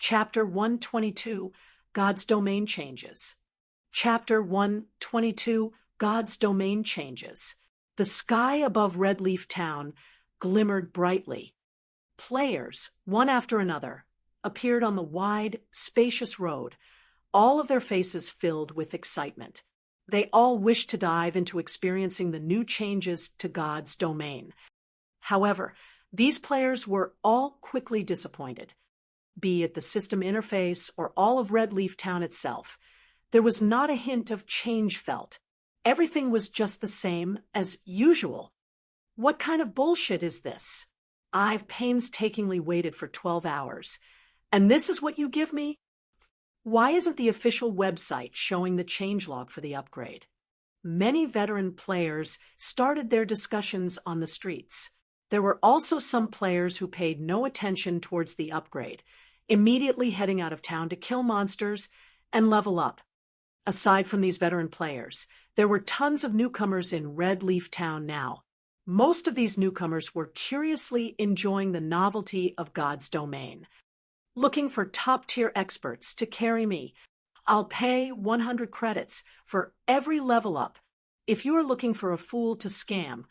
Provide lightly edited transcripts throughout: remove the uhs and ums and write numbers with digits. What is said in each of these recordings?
Chapter 122, God's Domain Changes. Chapter 122, God's Domain Changes. The sky above Red Leaf Town glimmered brightly. Players, one after another, appeared on the wide, spacious road, all of their faces filled with excitement. They all wished to dive into experiencing the new changes to God's domain. However, these players were all quickly disappointed. Be it the system interface or all of Red Leaf Town itself, there was not a hint of change felt. Everything was just the same as usual. What kind of bullshit is this? I've painstakingly waited for 12 hours, and this is what you give me? Why isn't the official website showing the changelog for the upgrade? Many veteran players started their discussions on the streets. There were also some players who paid no attention towards the upgrade, immediately heading out of town to kill monsters and level up. Aside from these veteran players, there were tons of newcomers in Red Leaf Town now. Most of these newcomers were curiously enjoying the novelty of God's domain. Looking for top-tier experts to carry me. I'll pay 100 credits for every level up. If you are looking for a fool to scam,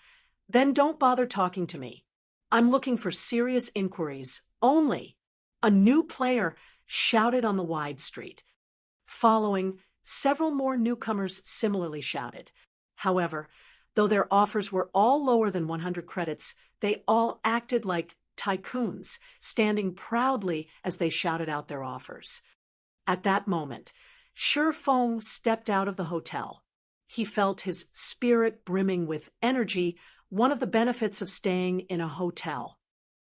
then don't bother talking to me. I'm looking for serious inquiries only. A new player shouted on the wide street. Following, several more newcomers similarly shouted. However, though their offers were all lower than 100 credits, they all acted like tycoons, standing proudly as they shouted out their offers. At that moment, Feng stepped out of the hotel. He felt his spirit brimming with energy, one of the benefits of staying in a hotel.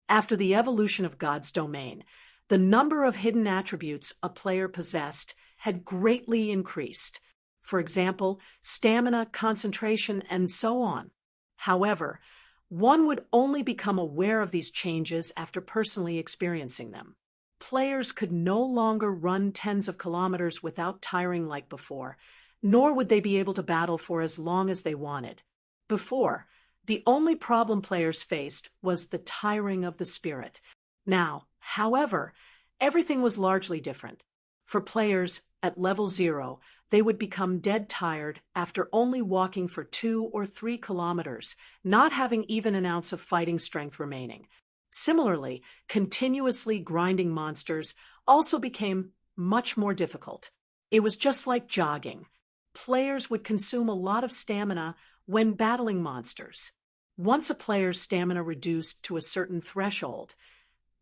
After the evolution of God's domain, the number of hidden attributes a player possessed had greatly increased. For example, stamina, concentration, and so on. However, one would only become aware of these changes after personally experiencing them. Players could no longer run tens of kilometers without tiring like before, nor would they be able to battle for as long as they wanted. Before, the only problem players faced was the tiring of the spirit. Now, however, everything was largely different. For players at level 0, they would become dead tired after only walking for 2 or 3 kilometers, not having even an ounce of fighting strength remaining. Similarly, continuously grinding monsters also became much more difficult. It was just like jogging. Players would consume a lot of stamina when battling monsters. Once a player's stamina reduced to a certain threshold,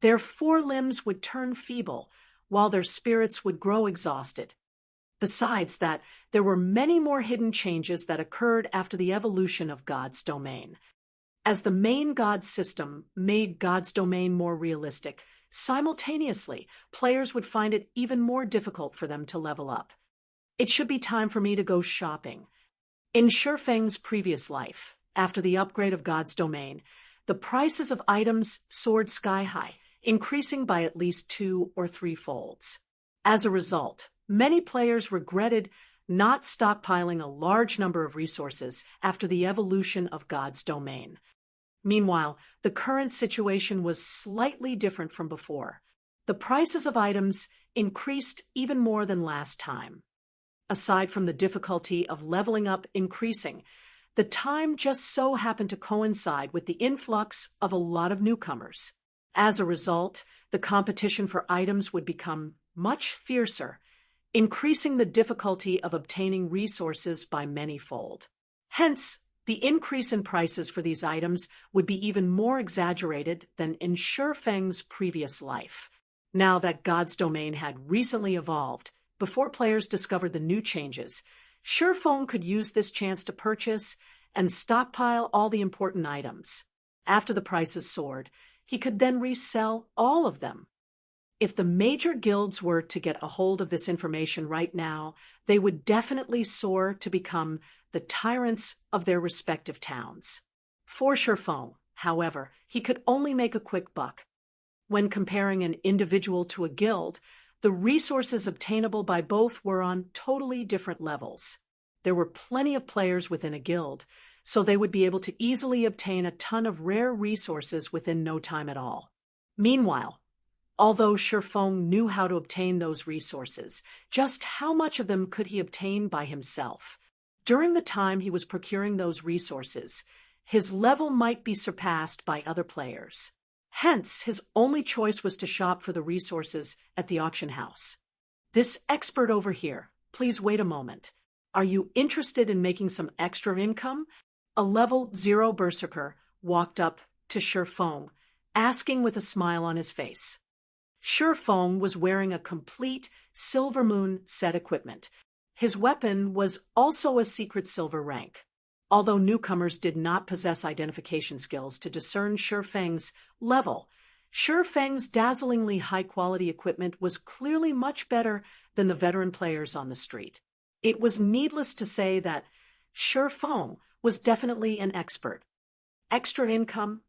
their forelimbs would turn feeble, while their spirits would grow exhausted. Besides that, there were many more hidden changes that occurred after the evolution of God's domain. As the main God system made God's domain more realistic, simultaneously, players would find it even more difficult for them to level up. It should be time for me to go shopping. In Feng's previous life, after the upgrade of God's domain, the prices of items soared sky-high, increasing by at least 2 or 3 folds. As a result, many players regretted not stockpiling a large number of resources after the evolution of God's domain. Meanwhile, the current situation was slightly different from before. The prices of items increased even more than last time. Aside from the difficulty of leveling up increasing, the time just so happened to coincide with the influx of a lot of newcomers. As a result, the competition for items would become much fiercer, increasing the difficulty of obtaining resources by manyfold. Hence, the increase in prices for these items would be even more exaggerated than in Feng's previous life. Now that God's domain had recently evolved, before players discovered the new changes, Feng could use this chance to purchase and stockpile all the important items. After the prices soared, he could then resell all of them. If the major guilds were to get a hold of this information right now, they would definitely soar to become the tyrants of their respective towns. For Feng, however, he could only make a quick buck. When comparing an individual to a guild, the resources obtainable by both were on totally different levels. There were plenty of players within a guild, so they would be able to easily obtain a ton of rare resources within no time at all. Meanwhile, Although Shifeng knew how to obtain those resources, just how much of them could he obtain by himself? During the time he was procuring those resources, his level might be surpassed by other players. Hence, his only choice was to shop for the resources at the auction house. This expert over here, please wait a moment. Are you interested in making some extra income? A level 0 berserker walked up to Shifeng, asking with a smile on his face. Shifeng was wearing a complete Silver Moon set equipment. His weapon was also a secret silver rank. Although newcomers did not possess identification skills to discern Shifeng's level, Shifeng's dazzlingly high-quality equipment was clearly much better than the veteran players on the street. It was needless to say that Shifeng was definitely an expert. Extra income?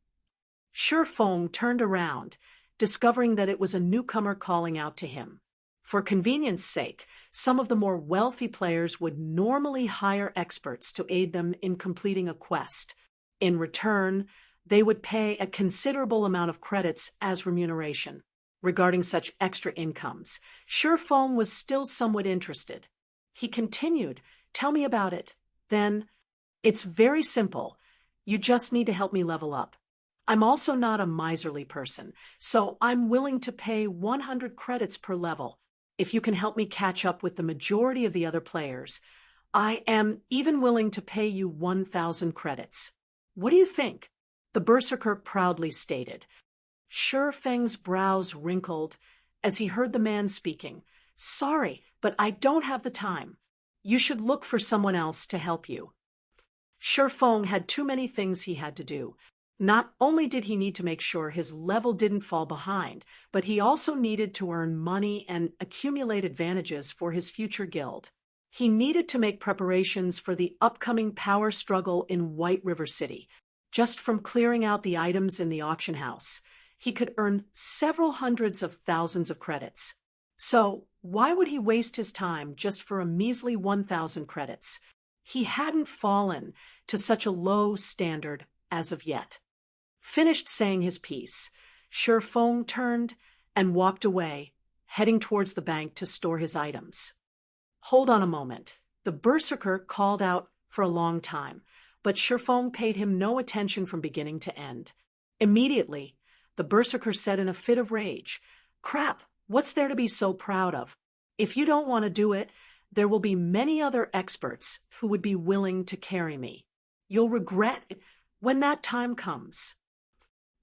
Shifeng turned around, discovering that it was a newcomer calling out to him. For convenience sake, some of the more wealthy players would normally hire experts to aid them in completing a quest. In return, they would pay a considerable amount of credits as remuneration. Regarding such extra incomes, Shifeng was still somewhat interested. He continued, "Tell me about it." Then, "It's very simple. You just need to help me level up. I'm also not a miserly person, so I'm willing to pay 100 credits per level. If you can help me catch up with the majority of the other players, I am even willing to pay you 1,000 credits. What do you think?" The berserker proudly stated. Shifeng's brows wrinkled as he heard the man speaking. "Sorry, but I don't have the time. You should look for someone else to help you." Shifeng had too many things he had to do. Not only did he need to make sure his level didn't fall behind, but he also needed to earn money and accumulate advantages for his future guild. He needed to make preparations for the upcoming power struggle in White River City. Just from clearing out the items in the auction house, he could earn several hundreds of thousands of credits. So, why would he waste his time just for a measly 1,000 credits? He hadn't fallen to such a low standard as of yet. Finished saying his piece, Shifeng turned and walked away, heading towards the bank to store his items. "Hold on a moment." The berserker called out for a long time, but Shifeng paid him no attention from beginning to end. Immediately, the berserker said in a fit of rage, "Crap, what's there to be so proud of? If you don't want to do it, there will be many other experts who would be willing to carry me. You'll regret it when that time comes."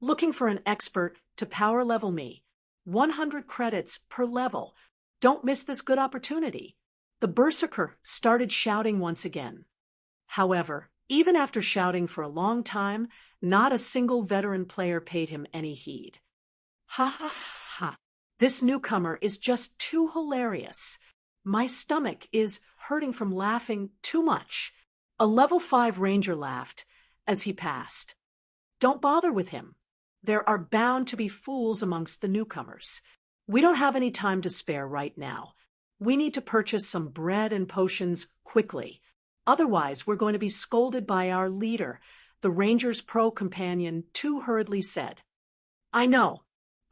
Looking for an expert to power level me. 100 credits per level. Don't miss this good opportunity. The berserker started shouting once again. However, even after shouting for a long time, not a single veteran player paid him any heed. "Ha ha ha. This newcomer is just too hilarious. My stomach is hurting from laughing too much." A level 5 ranger laughed as he passed. "Don't bother with him. There are bound to be fools amongst the newcomers. We don't have any time to spare right now. We need to purchase some bread and potions quickly. Otherwise, we're going to be scolded by our leader," the ranger's pro companion too hurriedly said. I know.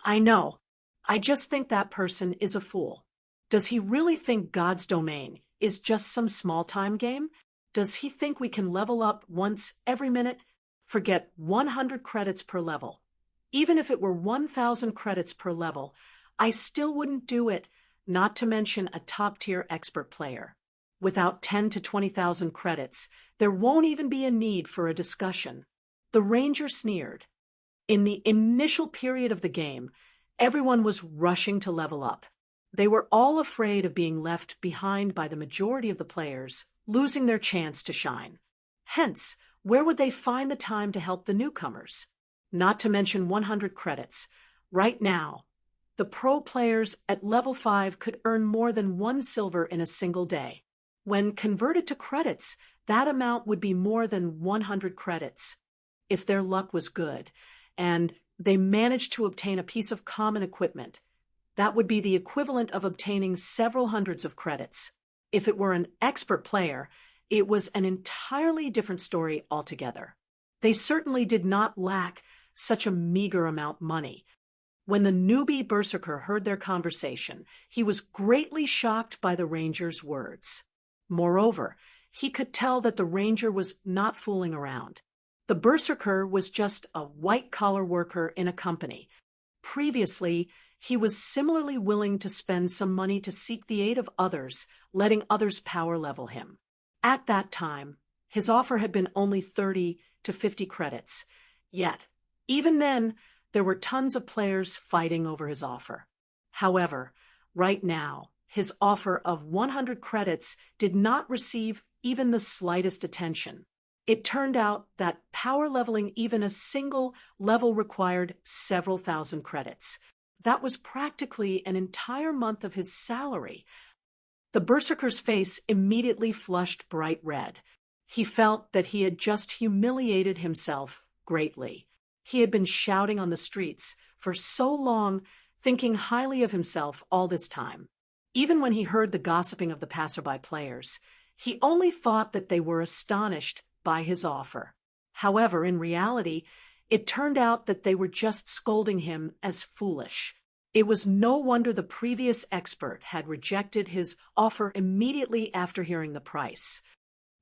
I just think that person is a fool. Does he really think God's domain is just some small-time game? Does he think we can level up once every minute? Forget 100 credits per level. Even if it were 1,000 credits per level, I still wouldn't do it, not to mention a top-tier expert player. Without 10 to 20,000 credits, there won't even be a need for a discussion. The ranger sneered. In the initial period of the game, everyone was rushing to level up. They were all afraid of being left behind by the majority of the players, losing their chance to shine. Hence, where would they find the time to help the newcomers? Not to mention 100 credits. Right now, the pro players at level 5 could earn more than 1 silver in a single day. When converted to credits, that amount would be more than 100 credits. If their luck was good, and they managed to obtain a piece of common equipment, that would be the equivalent of obtaining several hundreds of credits. If it were an expert player, it was an entirely different story altogether. They certainly did not lack such a meager amount of money. When the newbie berserker heard their conversation, he was greatly shocked by the ranger's words. Moreover, he could tell that the ranger was not fooling around. The berserker was just a white-collar worker in a company. Previously, he was similarly willing to spend some money to seek the aid of others, letting others power level him. At that time, his offer had been only 30 to 50 credits. Yet, even then, there were tons of players fighting over his offer. However, right now, his offer of 100 credits did not receive even the slightest attention. It turned out that power leveling even a single level required several thousand credits. That was practically an entire month of his salary. The berserker's face immediately flushed bright red. He felt that he had just humiliated himself greatly. He had been shouting on the streets for so long, thinking highly of himself all this time. Even when he heard the gossiping of the passerby players, he only thought that they were astonished by his offer. However, in reality, it turned out that they were just scolding him as foolish. It was no wonder the previous expert had rejected his offer immediately after hearing the price.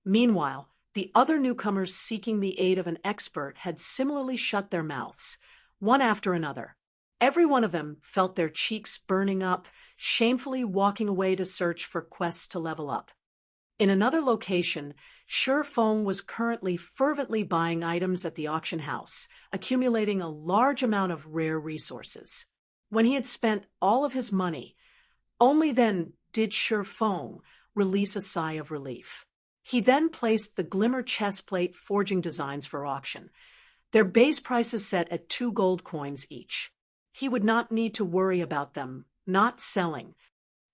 Meanwhile, the other newcomers seeking the aid of an expert had similarly shut their mouths, one after another. Every one of them felt their cheeks burning up, shamefully walking away to search for quests to level up. In another location, Feng was currently fervently buying items at the auction house, accumulating a large amount of rare resources. When he had spent all of his money, only then did Feng release a sigh of relief. He then placed the glimmer chestplate forging designs for auction, their base prices set at 2 gold coins each. He would not need to worry about them not selling.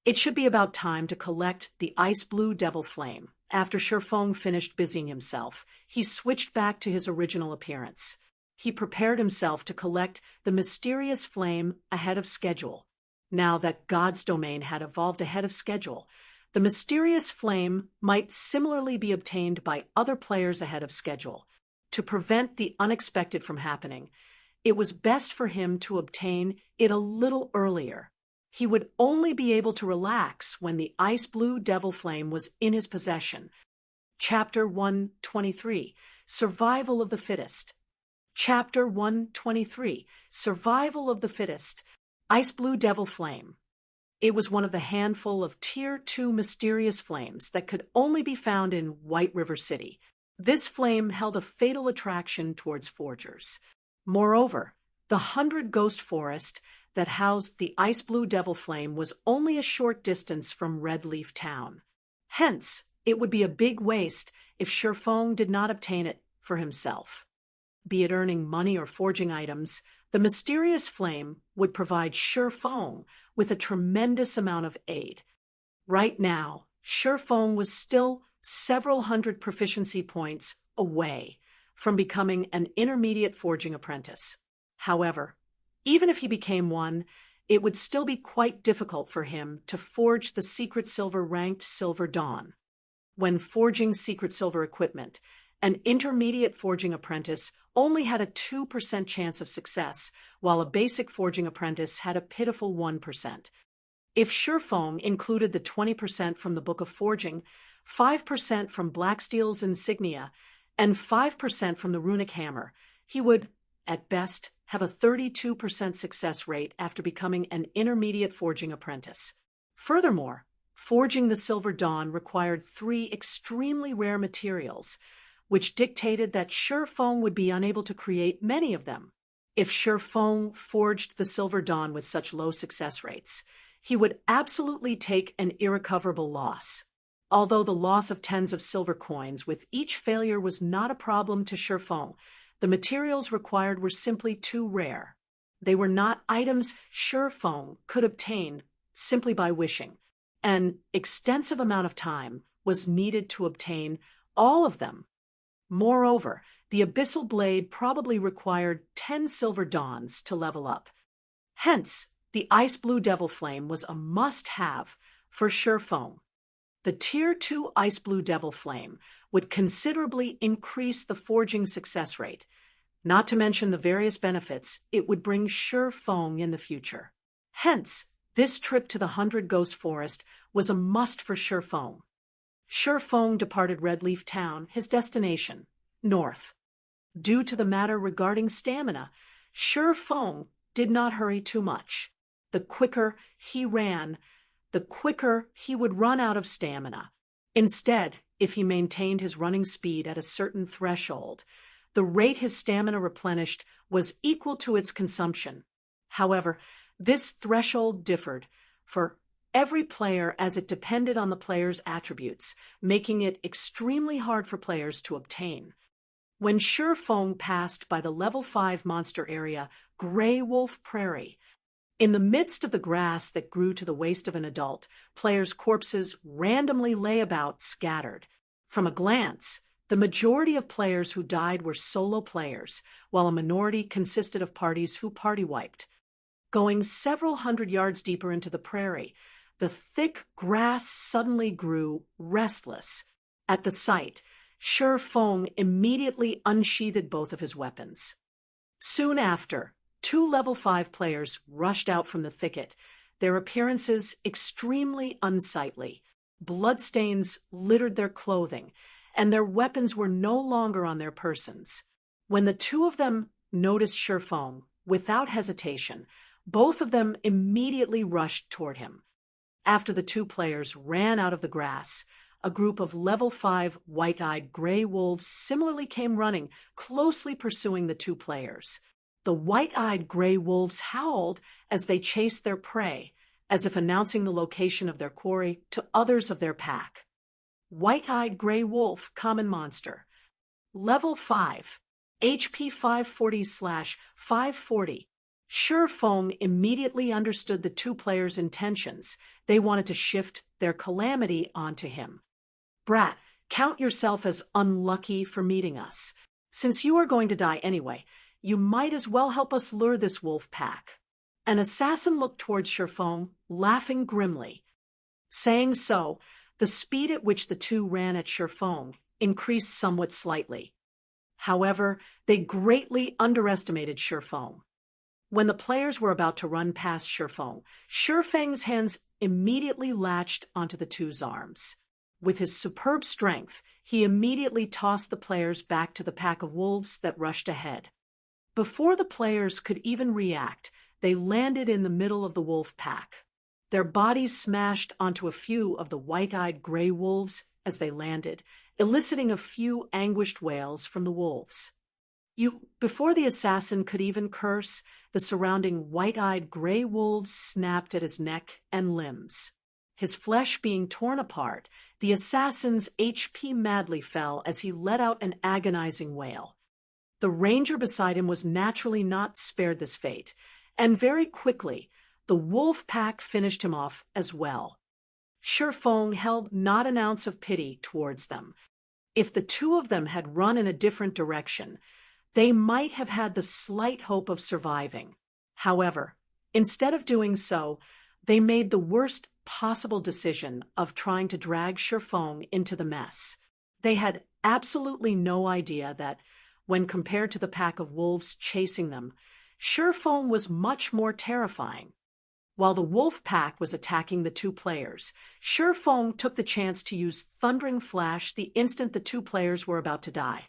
It should be about time to collect the ice blue devil flame. After Feng finished busying himself, he switched back to his original appearance. He prepared himself to collect the mysterious flame ahead of schedule. Now that God's domain had evolved ahead of schedule, the mysterious flame might similarly be obtained by other players ahead of schedule. To prevent the unexpected from happening, it was best for him to obtain it a little earlier. He would only be able to relax when the ice blue devil flame was in his possession. Chapter 123, Survival of the Fittest. Chapter 123, Survival of the Fittest, Ice Blue Devil Flame. It was one of the handful of Tier 2 mysterious flames that could only be found in White River City. This flame held a fatal attraction towards forgers. Moreover, the 100 Ghost Forest that housed the Ice Blue Devil Flame was only a short distance from Red Leaf Town. Hence, it would be a big waste if Feng did not obtain it for himself. Be it earning money or forging items, the mysterious flame would provide Feng with a tremendous amount of aid. Right now, Feng was still several hundred proficiency points away from becoming an intermediate forging apprentice. However, even if he became one, it would still be quite difficult for him to forge the Secret Silver ranked Silver Dawn. When forging Secret Silver equipment, an intermediate forging apprentice only had a 2% chance of success, while a basic forging apprentice had a pitiful 1%. If Feng included the 20% from the Book of Forging, 5% from Blacksteel's insignia, and 5% from the runic hammer, he would, at best, have a 32% success rate after becoming an intermediate forging apprentice. Furthermore, forging the Silver Dawn required 3 extremely rare materials, which dictated that Feng would be unable to create many of them. If Feng forged the Silver Dawn with such low success rates, he would absolutely take an irrecoverable loss. Although the loss of tens of silver coins with each failure was not a problem to Feng, the materials required were simply too rare. They were not items Feng could obtain simply by wishing. An extensive amount of time was needed to obtain all of them. Moreover, the Abyssal Blade probably required 10 Silver Dawns to level up. Hence, the Ice Blue Devil Flame was a must-have for Feng. The Tier 2 Ice Blue Devil Flame would considerably increase the forging success rate. not to mention the various benefits it would bring Feng in the future. Hence, this trip to the 100 Ghost Forest was a must for Feng. Feng departed Redleaf Town, his destination, north. Due to the matter regarding stamina, Feng did not hurry too much. The quicker he ran, the quicker he would run out of stamina. Instead, if he maintained his running speed at a certain threshold, the rate his stamina replenished was equal to its consumption. However, this threshold differed for every player as it depended on the player's attributes, making it extremely hard for players to obtain. When Feng passed by the level 5 monster area, Grey Wolf Prairie, in the midst of the grass that grew to the waist of an adult, players' corpses randomly lay about, scattered. From a glance, the majority of players who died were solo players, while a minority consisted of parties who party-wiped. Going several hundred yards deeper into the prairie, the thick grass suddenly grew restless. At the sight, Feng immediately unsheathed both of his weapons. Soon after, 2 level 5 players rushed out from the thicket, their appearances extremely unsightly. Bloodstains littered their clothing, and their weapons were no longer on their persons. When the 2 of them noticed Feng, without hesitation, both of them immediately rushed toward him. After the 2 players ran out of the grass, a group of level 5 white-eyed gray wolves similarly came running, closely pursuing the 2 players. The white-eyed gray wolves howled as they chased their prey, as if announcing the location of their quarry to others of their pack. White-eyed gray wolf, common monster. Level 5, HP 540/540. Feng immediately understood the 2 players' intentions. They wanted to shift their calamity onto him. Brat, count yourself as unlucky for meeting us. Since you are going to die anyway, you might as well help us lure this wolf pack. An assassin looked towards Feng, laughing grimly. Saying so, the speed at which the 2 ran at Feng increased somewhat slightly. However, they greatly underestimated Feng. When the players were about to run past Feng's hands immediately latched onto the 2's arms. With his superb strength, he immediately tossed the players back to the pack of wolves that rushed ahead. Before the players could even react, they landed in the middle of the wolf pack. Their bodies smashed onto a few of the white-eyed gray wolves as they landed, eliciting a few anguished wails from the wolves. Before the assassin could even curse, the surrounding white-eyed gray wolves snapped at his neck and limbs. His flesh being torn apart, the assassin's HP madly fell as he let out an agonizing wail. The ranger beside him was naturally not spared this fate, and very quickly, the wolf pack finished him off as well. Feng held not an ounce of pity towards them. If the 2 of them had run in a different direction, they might have had the slight hope of surviving. However, instead of doing so, they made the worst possible decision of trying to drag Feng into the mess. They had absolutely no idea that, when compared to the pack of wolves chasing them, Feng was much more terrifying. While the wolf pack was attacking the 2 players, Feng took the chance to use Thundering Flash the instant the 2 players were about to die.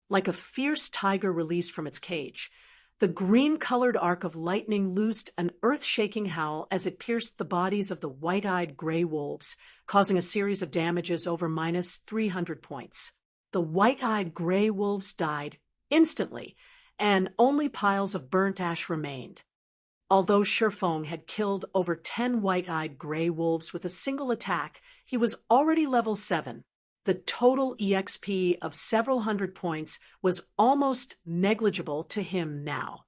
Like a fierce tiger released from its cage, the green-colored arc of lightning loosed an earth-shaking howl as it pierced the bodies of the white-eyed gray wolves, causing a series of damages over -300 points. The white-eyed gray wolves died instantly, and only piles of burnt ash remained. Although Feng had killed over 10 white-eyed gray wolves with a single attack, he was already level 7. The total EXP of several hundred points was almost negligible to him now.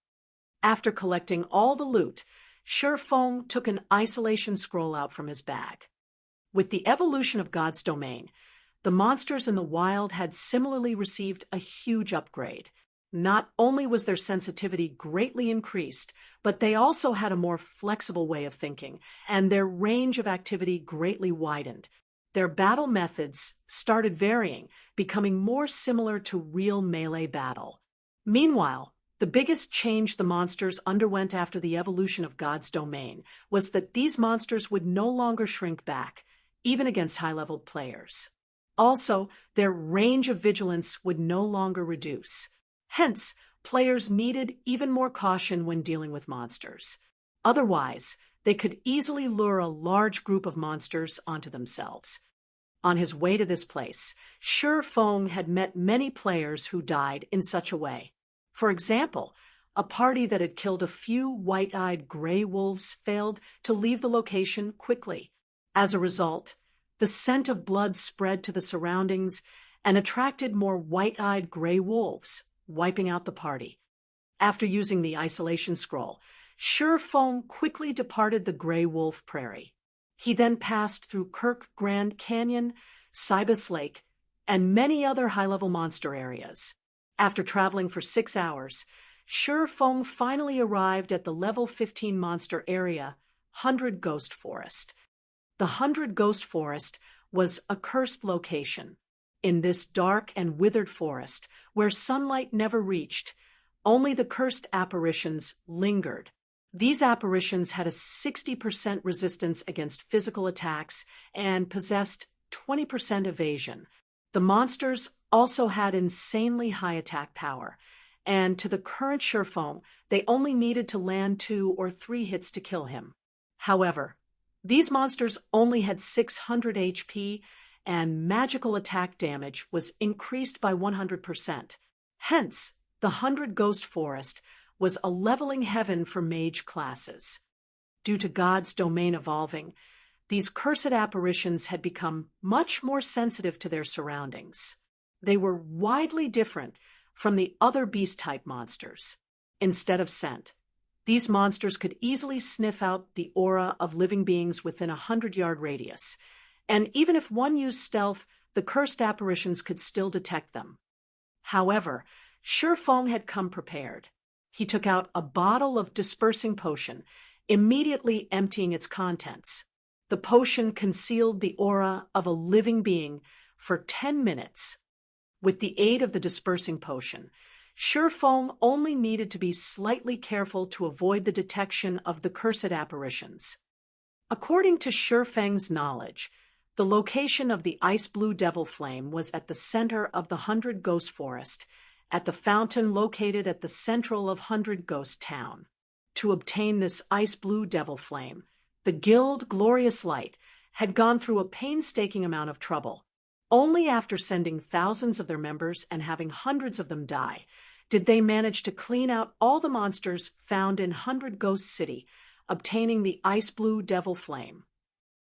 After collecting all the loot, Feng took an isolation scroll out from his bag. With the evolution of God's domain, the monsters in the wild had similarly received a huge upgrade. Not only was their sensitivity greatly increased, but they also had a more flexible way of thinking, and their range of activity greatly widened. Their battle methods started varying, becoming more similar to real melee battle. Meanwhile, the biggest change the monsters underwent after the evolution of God's domain was that these monsters would no longer shrink back, even against high-level players. Also, their range of vigilance would no longer reduce. Hence, players needed even more caution when dealing with monsters. Otherwise, they could easily lure a large group of monsters onto themselves. On his way to this place, Shi Feng had met many players who died in such a way. For example, a party that had killed a few white-eyed gray wolves failed to leave the location quickly. As a result, the scent of blood spread to the surroundings and attracted more white-eyed gray wolves, wiping out the party. After using the isolation scroll, Shi Feng quickly departed the Gray Wolf Prairie. He then passed through Kirk Grand Canyon, Cybus Lake, and many other high-level monster areas. After traveling for 6 hours, Shi Feng finally arrived at the level 15 monster area, 100 Ghost Forest. The 100 Ghost Forest was a cursed location. In this dark and withered forest, where sunlight never reached, only the cursed apparitions lingered. These apparitions had a 60% resistance against physical attacks and possessed 20% evasion. The monsters also had insanely high attack power, and to the current Shi Feng, they only needed to land 2 or 3 hits to kill him. However, these monsters only had 600 HP, and magical attack damage was increased by 100%. Hence, the 100 Ghost Forest was a leveling heaven for mage classes. Due to God's domain evolving, these cursed apparitions had become much more sensitive to their surroundings. They were widely different from the other beast-type monsters. Instead of scent, these monsters could easily sniff out the aura of living beings within a 100-yard radius, and even if one used stealth, the cursed apparitions could still detect them. However, Shi Feng had come prepared. He took out a bottle of dispersing potion, immediately emptying its contents. The potion concealed the aura of a living being for 10 minutes. With the aid of the dispersing potion, Shi Feng only needed to be slightly careful to avoid the detection of the cursed apparitions. According to Shi Feng's knowledge, the location of the ice blue devil flame was at the center of the 100 Ghost Forest, at the fountain located at the central of 100 Ghost Town. To obtain this ice blue devil flame, the guild Glorious Light had gone through a painstaking amount of trouble. Only after sending thousands of their members and having hundreds of them die did they manage to clean out all the monsters found in 100 Ghost City, obtaining the ice blue devil flame.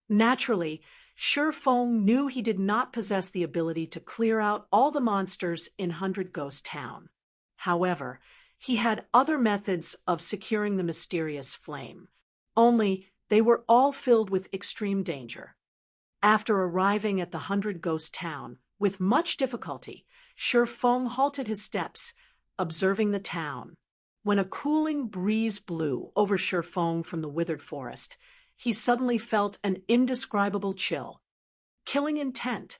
Naturally, Shi Feng knew he did not possess the ability to clear out all the monsters in 100 Ghost Town. However, he had other methods of securing the mysterious flame, only they were all filled with extreme danger. After arriving at the 100 Ghost Town, with much difficulty, Shi Feng halted his steps, observing the town. When a cooling breeze blew over Shi Feng from the withered forest, he suddenly felt an indescribable chill. Killing intent.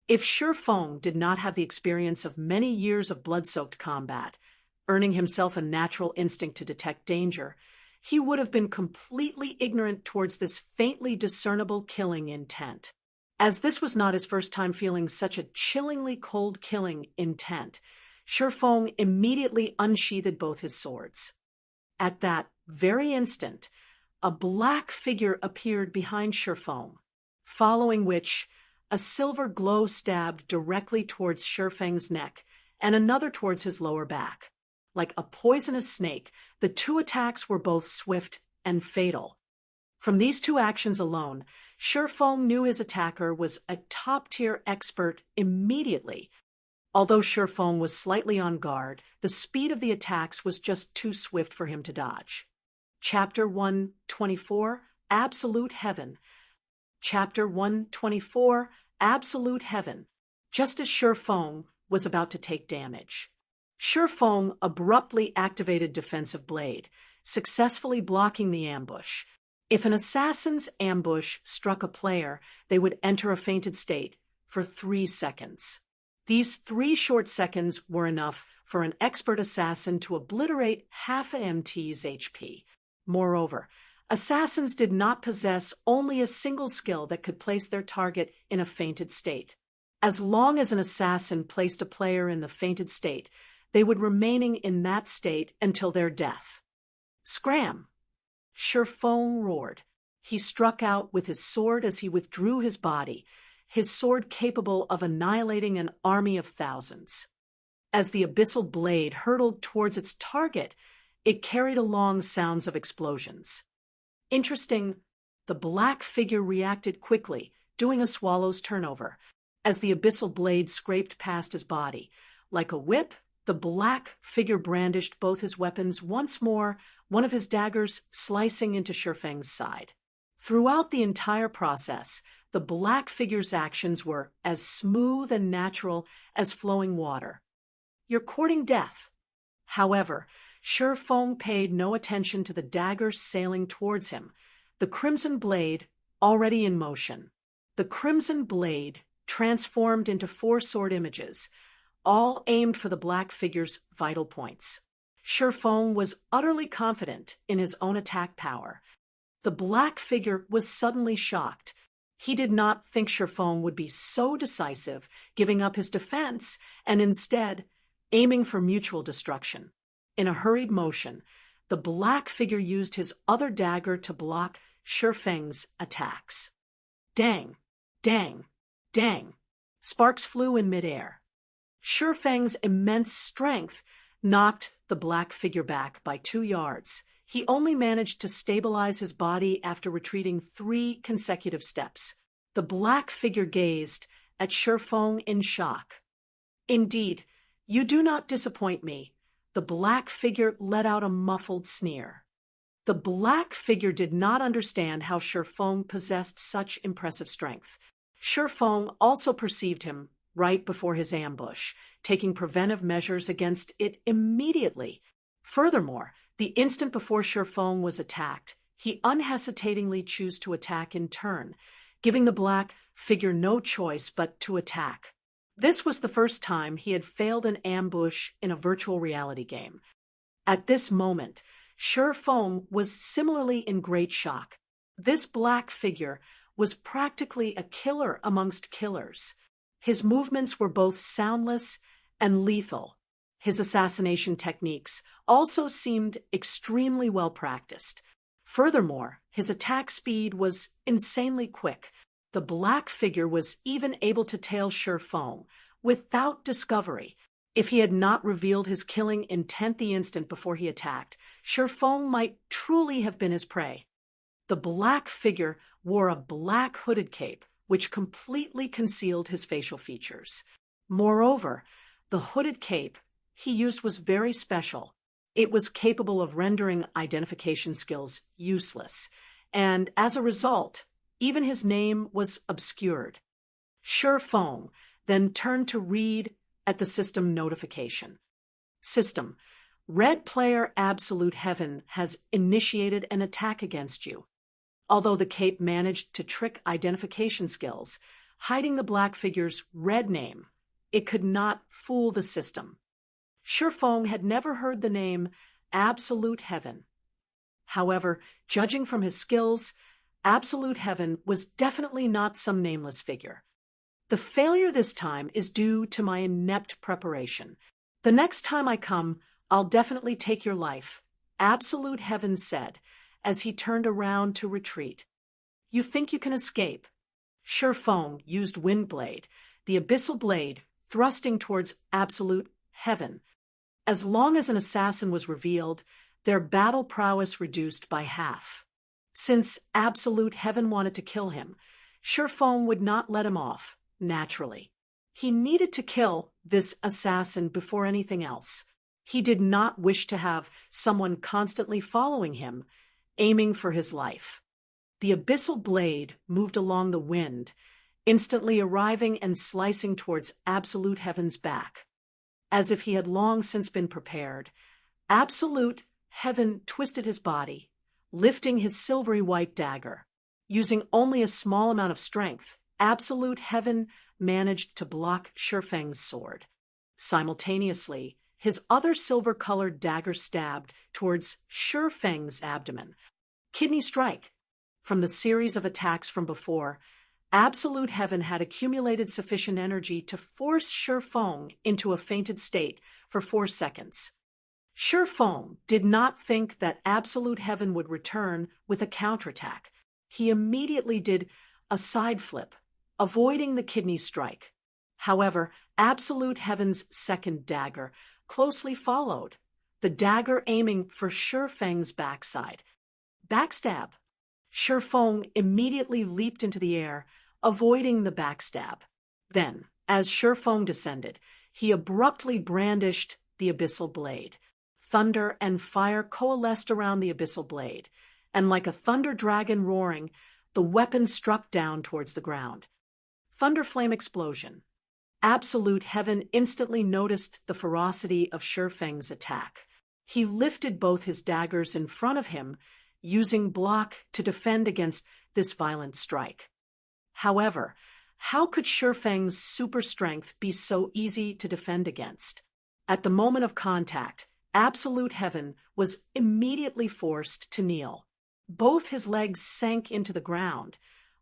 If Shi Feng did not have the experience of many years of blood-soaked combat, earning himself a natural instinct to detect danger, he would have been completely ignorant towards this faintly discernible killing intent. As this was not his first time feeling such a chillingly cold killing intent, Shi Feng immediately unsheathed both his swords. At that very instant, a black figure appeared behind Shi Feng, following which a silver glow stabbed directly towards Shi Feng's neck and another towards his lower back. Like a poisonous snake, the 2 attacks were both swift and fatal. From these 2 actions alone, Shi Feng knew his attacker was a top-tier expert immediately. Although Shi Feng was slightly on guard, the speed of the attacks was just too swift for him to dodge. Chapter 124, Absolute Heaven. Chapter 124, Absolute Heaven. Just as Shi Feng was about to take damage, Shi Feng abruptly activated Defensive Blade, successfully blocking the ambush. If an assassin's ambush struck a player, they would enter a fainted state for 3 seconds. These 3 short seconds were enough for an expert assassin to obliterate half a MT's HP. Moreover, assassins did not possess only a single skill that could place their target in a fainted state. As long as an assassin placed a player in the fainted state, they would remaining in that state until their death. Scram! Sherfong roared. He struck out with his sword as he withdrew his body, his sword capable of annihilating an army of thousands. As the abyssal blade hurtled towards its target, it carried along sounds of explosions. Interesting, the black figure reacted quickly, doing a swallow's turnover, as the abyssal blade scraped past his body. Like a whip, the black figure brandished both his weapons once more, one of his daggers slicing into Sherfeng's side. Throughout the entire process, the black figure's actions were as smooth and natural as flowing water. "You're courting death." However, Sherfeng paid no attention to the daggers sailing towards him, the crimson blade already in motion. The crimson blade transformed into 4 sword images, all aimed for the black figure's vital points. Sherfeng was utterly confident in his own attack power. The black figure was suddenly shocked. He did not think Sherfeng would be so decisive, giving up his defense, and instead aiming for mutual destruction. In a hurried motion, the black figure used his other dagger to block Sherfeng's attacks. Dang! Dang! Dang! Sparks flew in midair. Sherfeng's immense strength knocked the black figure back by 2 yards. He only managed to stabilize his body after retreating 3 consecutive steps. The black figure gazed at Sherfeng in shock. "Indeed, you do not disappoint me." The black figure let out a muffled sneer. The black figure did not understand how Sherfeng possessed such impressive strength. Sherfeng also perceived him right before his ambush, taking preventive measures against it immediately. Furthermore, the instant before Sherfeng was attacked, he unhesitatingly chose to attack in turn, giving the black figure no choice but to attack. This was the first time he had failed an ambush in a virtual reality game. At this moment, Sherfeng was similarly in great shock. This black figure was practically a killer amongst killers. His movements were both soundless and lethal. His assassination techniques also seemed extremely well practiced. Furthermore, his attack speed was insanely quick. The black figure was even able to tail Sherfeng without discovery. If he had not revealed his killing intent the instant before he attacked, Sherfeng might truly have been his prey. The black figure wore a black hooded cape, which completely concealed his facial features. Moreover, the hooded cape he used was very special. It was capable of rendering identification skills useless, and as a result, even his name was obscured. Sherfeng then turned to read at the system notification. System: Red player Absolute Heaven has initiated an attack against you. Although the cape managed to trick identification skills, hiding the black figure's red name, it could not fool the system. Sherfeng had never heard the name Absolute Heaven. However, judging from his skills, Absolute Heaven was definitely not some nameless figure. The failure this time is due to my inept preparation. The next time I come, I'll definitely take your life, Absolute Heaven said, as he turned around to retreat. You think you can escape? Sherfeng used Windblade, the abyssal blade, thrusting towards Absolute Heaven. As long as an assassin was revealed, their battle prowess reduced by half. Since Absolute Heaven wanted to kill him, Sherfeng would not let him off, naturally. He needed to kill this assassin before anything else. He did not wish to have someone constantly following him, aiming for his life. The abyssal blade moved along the wind, instantly arriving and slicing towards Absolute Heaven's back. As if he had long since been prepared, Absolute Heaven twisted his body, lifting his silvery white dagger. Using only a small amount of strength, Absolute Heaven managed to block Sherfeng's sword. Simultaneously, his other silver-colored dagger stabbed towards Shi Feng's abdomen. Kidney strike. From the series of attacks from before, Absolute Heaven had accumulated sufficient energy to force Shi Feng into a fainted state for 4 seconds. Shi Feng did not think that Absolute Heaven would return with a counterattack. He immediately did a side flip, avoiding the kidney strike. However, Absolute Heaven's second dagger closely followed, the dagger aiming for Shi Feng's backside. Backstab. Shi Feng immediately leaped into the air, avoiding the backstab. Then, as Shi Feng descended, he abruptly brandished the abyssal blade. Thunder and fire coalesced around the abyssal blade, and like a thunder dragon roaring, the weapon struck down towards the ground. Thunder flame explosion. Absolute Heaven instantly noticed the ferocity of Shi Feng's attack. He lifted both his daggers in front of him, using block to defend against this violent strike. However, how could Shi Feng's super strength be so easy to defend against? At the moment of contact, Absolute Heaven was immediately forced to kneel. Both his legs sank into the ground,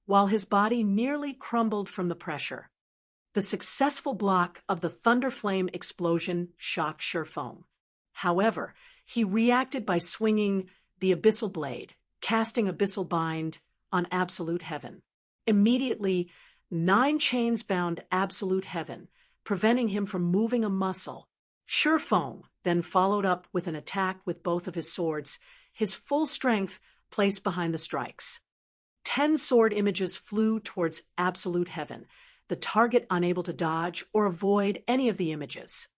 while his body nearly crumbled from the pressure. The successful block of the thunder flame explosion shocked Shi Feng. However, he reacted by swinging the abyssal blade, casting abyssal bind on Absolute Heaven. Immediately, 9 chains bound Absolute Heaven, preventing him from moving a muscle. Shi Feng then followed up with an attack with both of his swords, his full strength placed behind the strikes. 10 sword images flew towards Absolute Heaven, the target unable to dodge or avoid any of the images.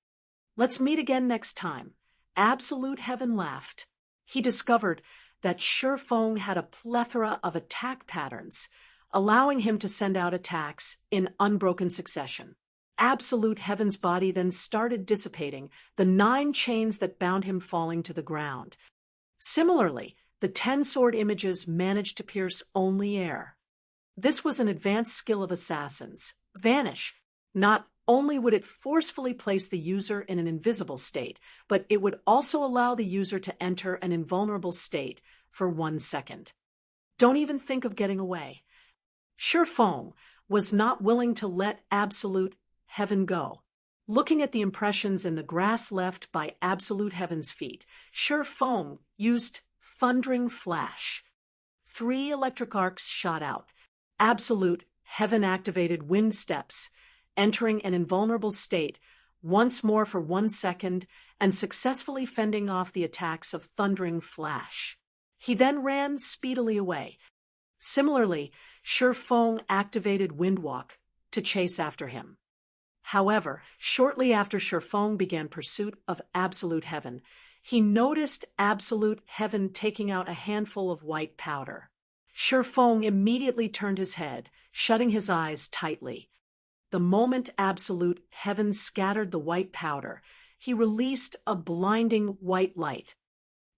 Let's meet again next time. Absolute Heaven laughed. He discovered that Shi Feng had a plethora of attack patterns, allowing him to send out attacks in unbroken succession. Absolute Heaven's body then started dissipating, the 9 chains that bound him falling to the ground. Similarly, the 10 sword images managed to pierce only air. This was an advanced skill of assassins. Vanish. Not only would it forcefully place the user in an invisible state, but it would also allow the user to enter an invulnerable state for 1 second. Don't even think of getting away. Shi Feng was not willing to let Absolute Heaven go. Looking at the impressions in the grass left by Absolute Heaven's feet, Shi Feng used Thundering Flash. 3 electric arcs shot out. Absolute Heaven activated wind steps, entering an invulnerable state once more for 1 second and successfully fending off the attacks of Thundering Flash. He then ran speedily away. Similarly, Shi Feng activated Windwalk to chase after him. However, shortly after Shi Feng began pursuit of Absolute Heaven, he noticed Absolute Heaven taking out a handful of white powder. Shi Feng immediately turned his head, shutting his eyes tightly. The moment Absolute Heaven scattered the white powder, he released a blinding white light.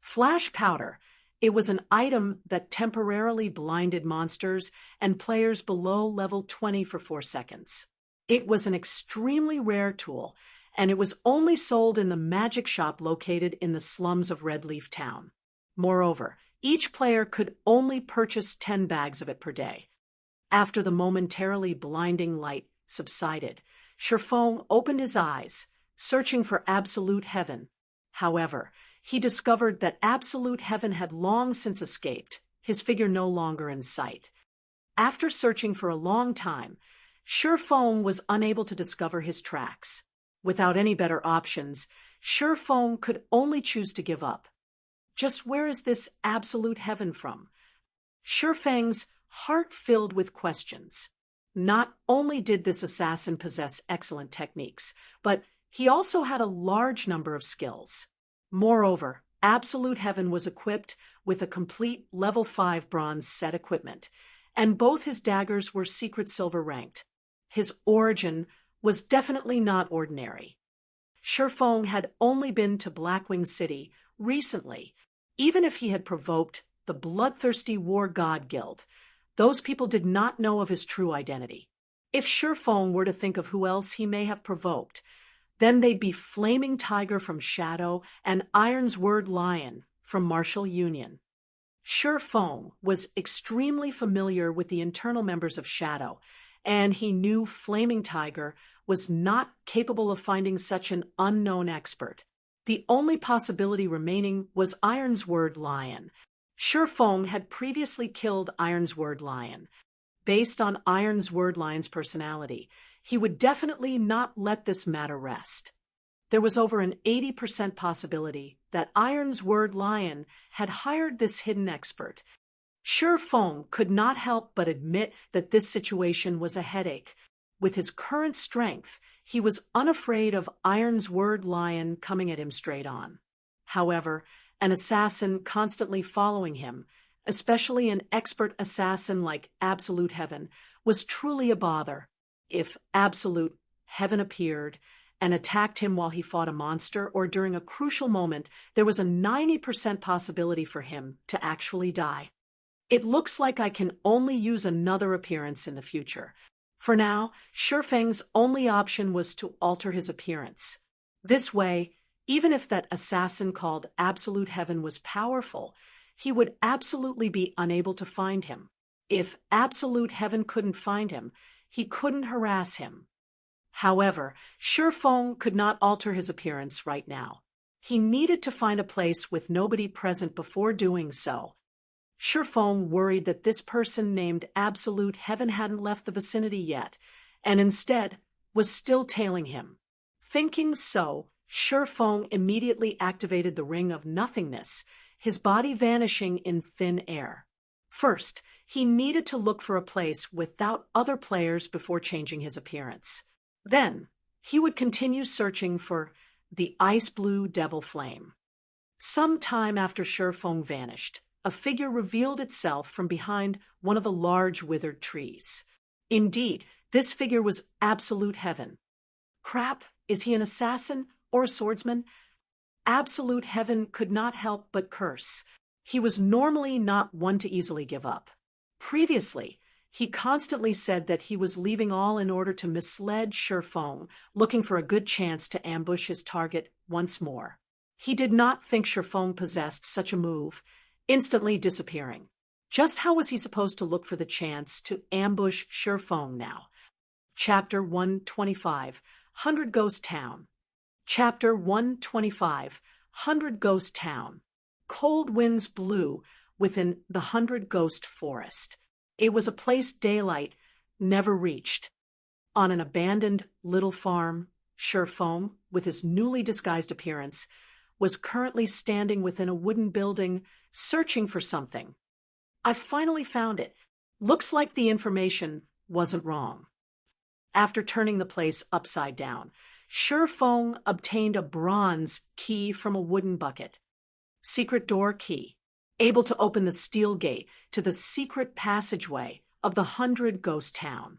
Flash powder. It was an item that temporarily blinded monsters and players below level 20 for 4 seconds. It was an extremely rare tool, and it was only sold in the magic shop located in the slums of Red Leaf Town. Moreover, each player could only purchase 10 bags of it per day. After the momentarily blinding light subsided, Shi Feng opened his eyes, searching for Absolute Heaven. However, he discovered that Absolute Heaven had long since escaped, his figure no longer in sight. After searching for a long time, Shi Feng was unable to discover his tracks. Without any better options, Shi Feng could only choose to give up. Just where is this Absolute Heaven from? Shi Feng's heart filled with questions. Not only did this assassin possess excellent techniques, but he also had a large number of skills. Moreover, Absolute Heaven was equipped with a complete level 5 bronze set equipment, and both his daggers were secret silver ranked. His origin was definitely not ordinary. Shi Feng had only been to Blackwing City recently. Even if he had provoked the bloodthirsty War God Guild, those people did not know of his true identity. If Shi Feng were to think of who else he may have provoked, Then they'd be Flaming Tiger from Shadow and Iron's Word Lion from Martial Union. Sure Feng was extremely familiar with the internal members of Shadow, and he knew Flaming Tiger was not capable of finding such an unknown expert. The only possibility remaining was Iron's Word Lion. Sure Feng had previously killed Iron's Word Lion. Based on Iron's Word Lion's personality, he would definitely not let this matter rest. There was over an 80% possibility that Iron's Word Lion had hired this hidden expert. Sure Feng could not help but admit that this situation was a headache. With his current strength, he was unafraid of Iron's Word Lion coming at him straight on. However, an assassin constantly following him, especially an expert assassin like Absolute Heaven, was truly a bother. If Absolute Heaven appeared and attacked him while he fought a monster or during a crucial moment, there was a 90% possibility for him to actually die. It looks like I can only use another appearance in the future. For now, Sure Feng's only option was to alter his appearance. This way, even if that assassin called Absolute Heaven was powerful, he would absolutely be unable to find him. If Absolute Heaven couldn't find him, he couldn't harass him. However, Sure Feng could not alter his appearance right now. He needed to find a place with nobody present before doing so. Sure Feng worried that this person named Absolute Heaven hadn't left the vicinity yet, and instead was still tailing him. Thinking so, Sure Feng immediately activated the Ring of Nothingness, his body vanishing in thin air. First, he needed to look for a place without other players before changing his appearance. Then, he would continue searching for the Ice Blue Devil Flame. Some time after Sure Feng vanished, a figure revealed itself from behind one of the large withered trees. Indeed, this figure was Absolute Heaven. Crap, is he an assassin or a swordsman? Absolute Heaven could not help but curse. He was normally not one to easily give up. Previously, he constantly said that he was leaving all in order to mislead Sure Feng, looking for a good chance to ambush his target once more. He did not think Sure Feng possessed such a move, instantly disappearing. Just how was he supposed to look for the chance to ambush Sure Feng now? Chapter 125, 100 Ghost Town. Chapter 125, 100 Ghost Town. Cold winds blew within the 100 Ghost Forest. It was a place daylight never reached. On an abandoned little farm, Sure Feng, with his newly disguised appearance, was currently standing within a wooden building, searching for something. I finally found it. Looks like the information wasn't wrong. After turning the place upside down, Sure Feng obtained a bronze key from a wooden bucket. Secret door key, able to open the steel gate to the secret passageway of the 100 Ghost Town.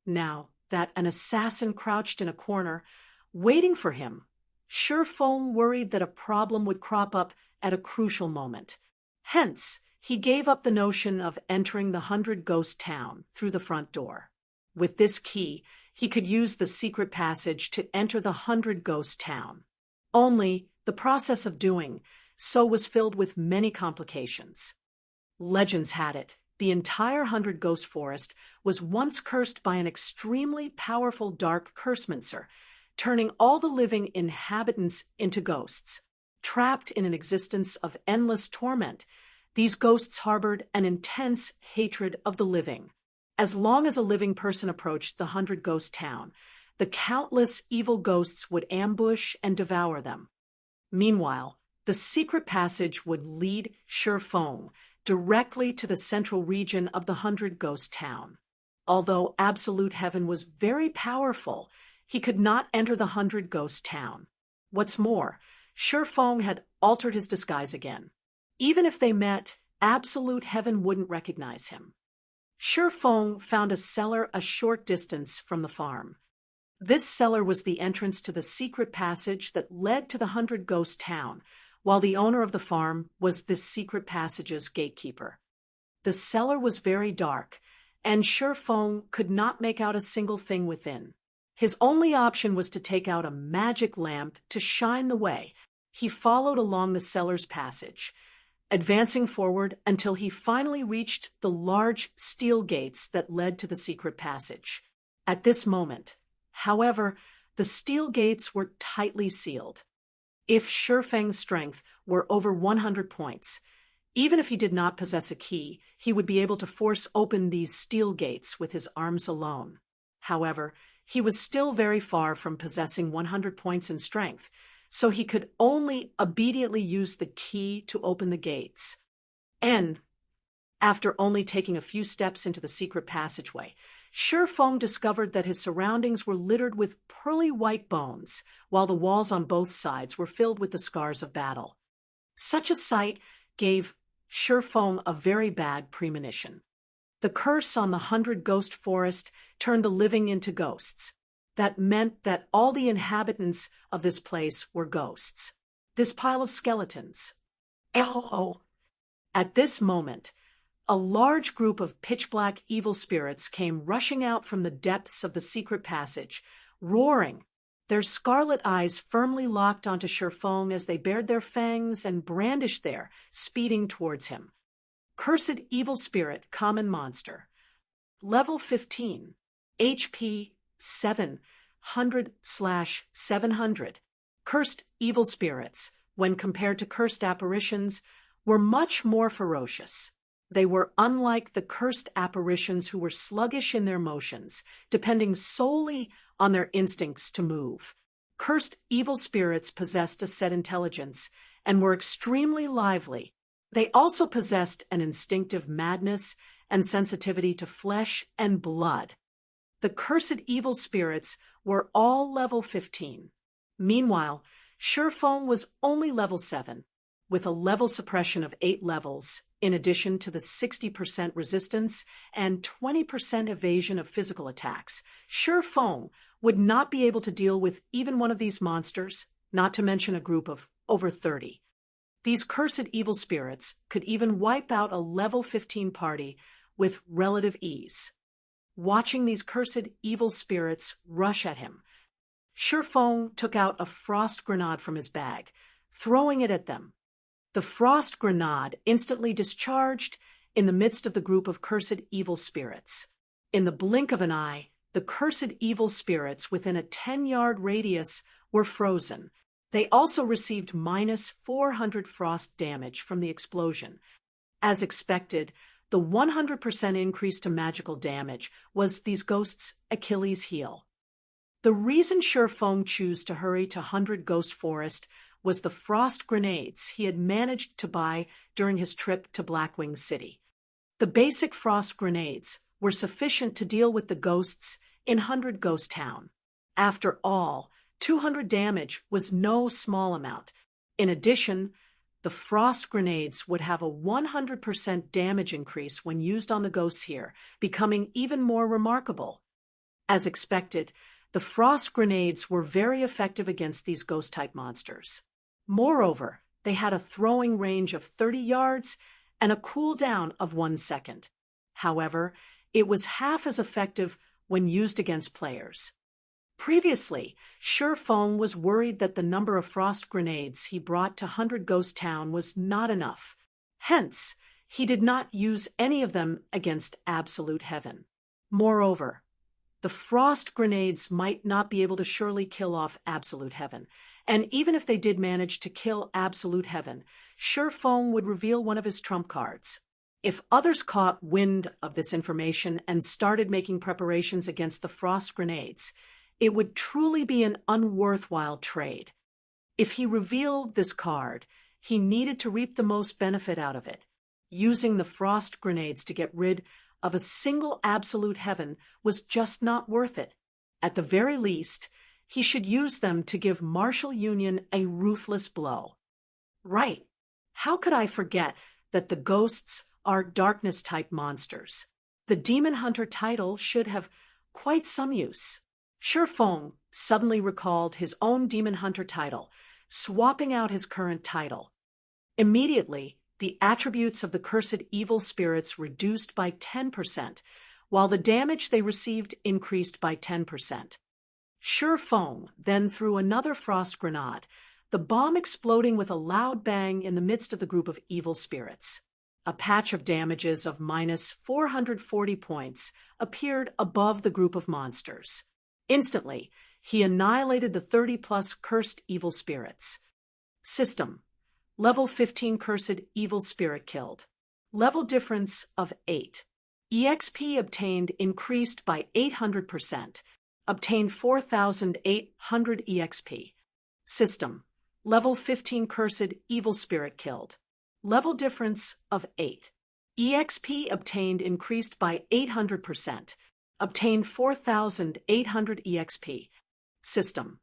Now that an assassin crouched in a corner, waiting for him, Sure Feng worried that a problem would crop up at a crucial moment. Hence, he gave up the notion of entering the 100 Ghost Town through the front door. With this key, he could use the secret passage to enter the 100 Ghost Town. Only, the process of doing so was filled with many complications. Legends had it, the entire 100 Ghost Forest was once cursed by an extremely powerful dark cursemancer, turning all the living inhabitants into ghosts. Trapped in an existence of endless torment, these ghosts harbored an intense hatred of the living. As long as a living person approached the 100 Ghost Town, the countless evil ghosts would ambush and devour them. Meanwhile, the secret passage would lead Sure Feng directly to the central region of the 100 Ghost Town. Although Absolute Heaven was very powerful, he could not enter the 100 Ghost Town. What's more, Sure Feng had altered his disguise again. Even if they met, Absolute Heaven wouldn't recognize him. Sure Feng found a cellar a short distance from the farm. This cellar was the entrance to the secret passage that led to the 100 Ghost Town, while the owner of the farm was this secret passage's gatekeeper. The cellar was very dark, and Sure Feng could not make out a single thing within. His only option was to take out a magic lamp to shine the way. He followed along the cellar's passage, advancing forward until he finally reached the large steel gates that led to the secret passage. At this moment, however, the steel gates were tightly sealed. If Shifeng's strength were over 100 points, even if he did not possess a key, he would be able to force open these steel gates with his arms alone. However, he was still very far from possessing 100 points in strength, so he could only obediently use the key to open the gates. And, after only taking a few steps into the secret passageway, Shifeng discovered that his surroundings were littered with pearly white bones, while the walls on both sides were filled with the scars of battle. Such a sight gave Shifeng a very bad premonition. The curse on the 100 Ghost Forest turned the living into ghosts. That meant that all the inhabitants of this place were ghosts. This pile of skeletons. Oh! At this moment, a large group of pitch-black evil spirits came rushing out from the depths of the secret passage, roaring, their scarlet eyes firmly locked onto Shifeng as they bared their fangs and brandished there, speeding towards him. Cursed evil spirit, common monster. Level 15. HP 700/700. Cursed evil spirits, when compared to cursed apparitions, were much more ferocious. They were unlike the cursed apparitions who were sluggish in their motions, depending solely on their instincts to move. Cursed evil spirits possessed a set intelligence and were extremely lively. They also possessed an instinctive madness and sensitivity to flesh and blood. The cursed evil spirits were all level 15. Meanwhile, Shifeng was only level 7, with a level suppression of 8 levels, in addition to the 60% resistance and 20% evasion of physical attacks. Shifeng would not be able to deal with even one of these monsters, not to mention a group of over 30. These cursed evil spirits could even wipe out a level 15 party with relative ease. Watching these cursed evil spirits rush at him, Shifeng took out a frost grenade from his bag, throwing it at them. The frost grenade instantly discharged in the midst of the group of cursed evil spirits. In the blink of an eye, the cursed evil spirits within a 10-yard radius were frozen. They also received -400 frost damage from the explosion. As expected, the 100% increase to magical damage was these ghosts' Achilles' heel. The reason Shifeng chose to hurry to 100 Ghost Forest was the frost grenades he had managed to buy during his trip to Blackwing City. The basic frost grenades were sufficient to deal with the ghosts in 100 Ghost Town. After all, 200 damage was no small amount. In addition, the frost grenades would have a 100% damage increase when used on the ghosts here, becoming even more remarkable. As expected, the frost grenades were very effective against these ghost-type monsters. Moreover, they had a throwing range of 30 yards and a cooldown of 1 second. However, it was half as effective when used against players. Previously, Shifeng was worried that the number of frost grenades he brought to 100 Ghost Town was not enough. Hence, he did not use any of them against Absolute Heaven. Moreover, the frost grenades might not be able to surely kill off Absolute Heaven, and even if they did manage to kill Absolute Heaven, Shifeng would reveal one of his trump cards. If others caught wind of this information and started making preparations against the frost grenades, it would truly be an unworthwhile trade. If he revealed this card, he needed to reap the most benefit out of it. Using the frost grenades to get rid of a single Absolute Heaven was just not worth it. At the very least, he should use them to give Martial Union a ruthless blow. Right. How could I forget that the ghosts are darkness-type monsters? The Demon Hunter title should have quite some use. Shifeng suddenly recalled his own Demon Hunter title, swapping out his current title. Immediately, the attributes of the cursed evil spirits reduced by 10%, while the damage they received increased by 10%. Shi Feng then threw another frost grenade, the bomb exploding with a loud bang in the midst of the group of evil spirits. A patch of damages of minus 440 points appeared above the group of monsters. Instantly, he annihilated the 30-plus cursed evil spirits. System: Level 15 cursed evil spirit killed. Level difference of 8. EXP obtained increased by 800%. Obtained 4,800 EXP. System: Level 15 cursed evil spirit killed. Level difference of 8. EXP obtained increased by 800%. Obtained 4,800 EXP. System: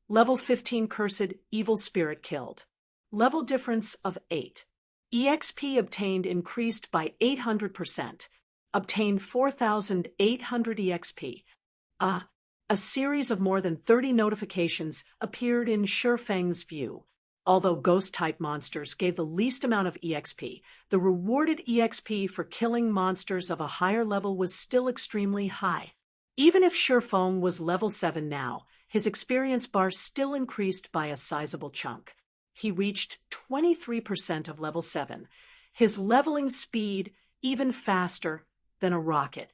Level 15 cursed evil spirit killed. Level difference of 8. EXP obtained increased by 800%. Obtained 4,800 EXP. A series of more than 30 notifications appeared in Shi Feng's view. Although ghost-type monsters gave the least amount of EXP, the rewarded EXP for killing monsters of a higher level was still extremely high. Even if Shi Feng was level 7 now, his experience bar still increased by a sizable chunk. He reached 23% of level 7, his leveling speed even faster than a rocket.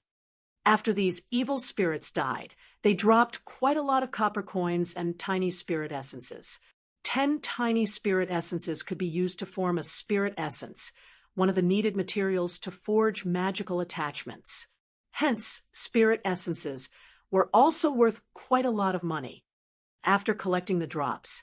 After these evil spirits died, they dropped quite a lot of copper coins and tiny spirit essences. 10 tiny spirit essences could be used to form a spirit essence, one of the needed materials to forge magical attachments. Hence, spirit essences were also worth quite a lot of money. After collecting the drops,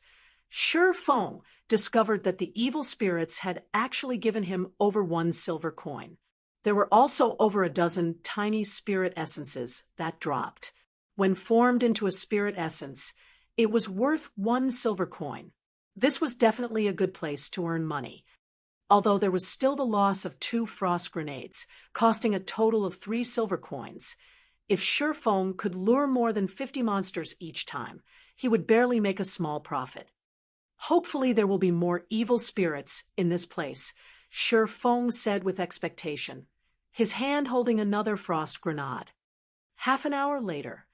Shi Feng discovered that the evil spirits had actually given him over 1 silver coin. There were also over a dozen tiny spirit essences that dropped. When formed into a spirit essence, it was worth 1 silver coin. This was definitely a good place to earn money. Although there was still the loss of 2 frost grenades, costing a total of 3 silver coins. If Shi Feng could lure more than 50 monsters each time, he would barely make a small profit. Hopefully there will be more evil spirits in this place, Shi Feng said with expectation, his hand holding another frost grenade. Half an hour later,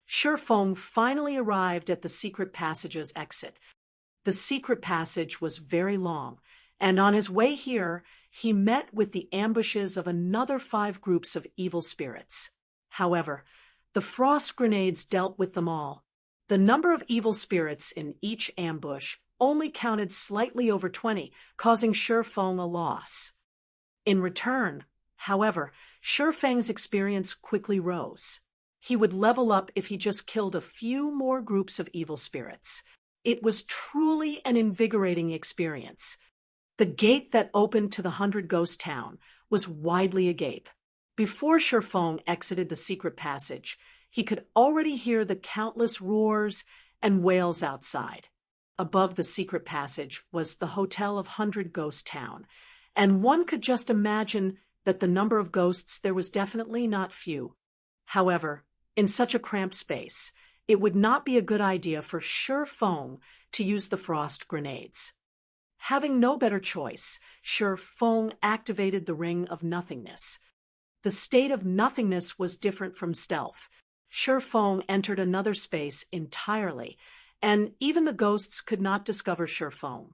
Shi Feng finally arrived at the secret passage's exit. The secret passage was very long, and on his way here, he met with the ambushes of another 5 groups of evil spirits. However, the frost grenades dealt with them all. The number of evil spirits in each ambush only counted slightly over 20, causing Shi Feng a loss. In return, however, Shi Feng's experience quickly rose. He would level up if he just killed a few more groups of evil spirits. It was truly an invigorating experience. The gate that opened to the 100 Ghost Town was widely agape. Before Shi Feng exited the secret passage, he could already hear the countless roars and wails outside. Above the secret passage was the Hotel of 100 Ghost Town, and one could just imagine that the number of ghosts there was definitely not few. However, in such a cramped space, it would not be a good idea for Shi Feng to use the frost grenades. Having no better choice, Shi Feng activated the Ring of Nothingness. The state of nothingness was different from stealth. Shi Feng entered another space entirely, and even the ghosts could not discover Shi Feng.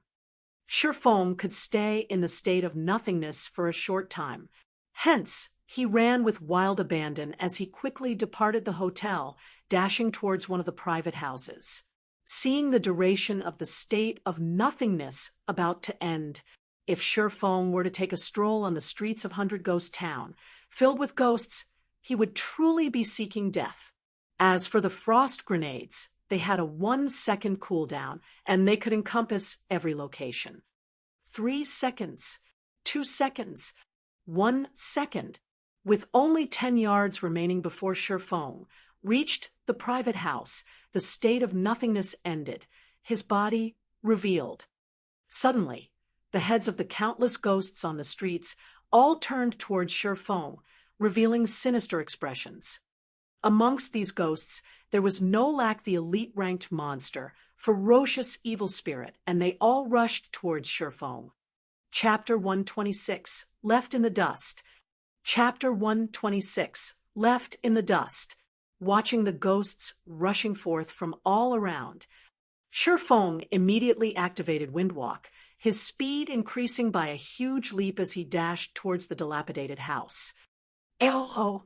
Shi Feng could stay in the state of nothingness for a short time. Hence, he ran with wild abandon as he quickly departed the hotel, dashing towards one of the private houses. Seeing the duration of the state of nothingness about to end, if Shi Feng were to take a stroll on the streets of 100 Ghost Town, filled with ghosts, he would truly be seeking death. As for the frost grenades, they had a 1-second cooldown, and they could encompass every location. 3 seconds, 2 seconds, 1 second. With only 10 yards remaining before Shi Feng reached the private house, the state of nothingness ended, his body revealed. Suddenly, the heads of the countless ghosts on the streets all turned towards Shi Feng, revealing sinister expressions. Amongst these ghosts, there was no lack the elite-ranked monster, ferocious evil spirit, and they all rushed towards Shi Feng. Chapter 126, Left in the Dust. Chapter 126, Left in the Dust. watching the ghosts rushing forth from all around. Feng immediately activated Windwalk, his speed increasing by a huge leap as he dashed towards the dilapidated house. Oh!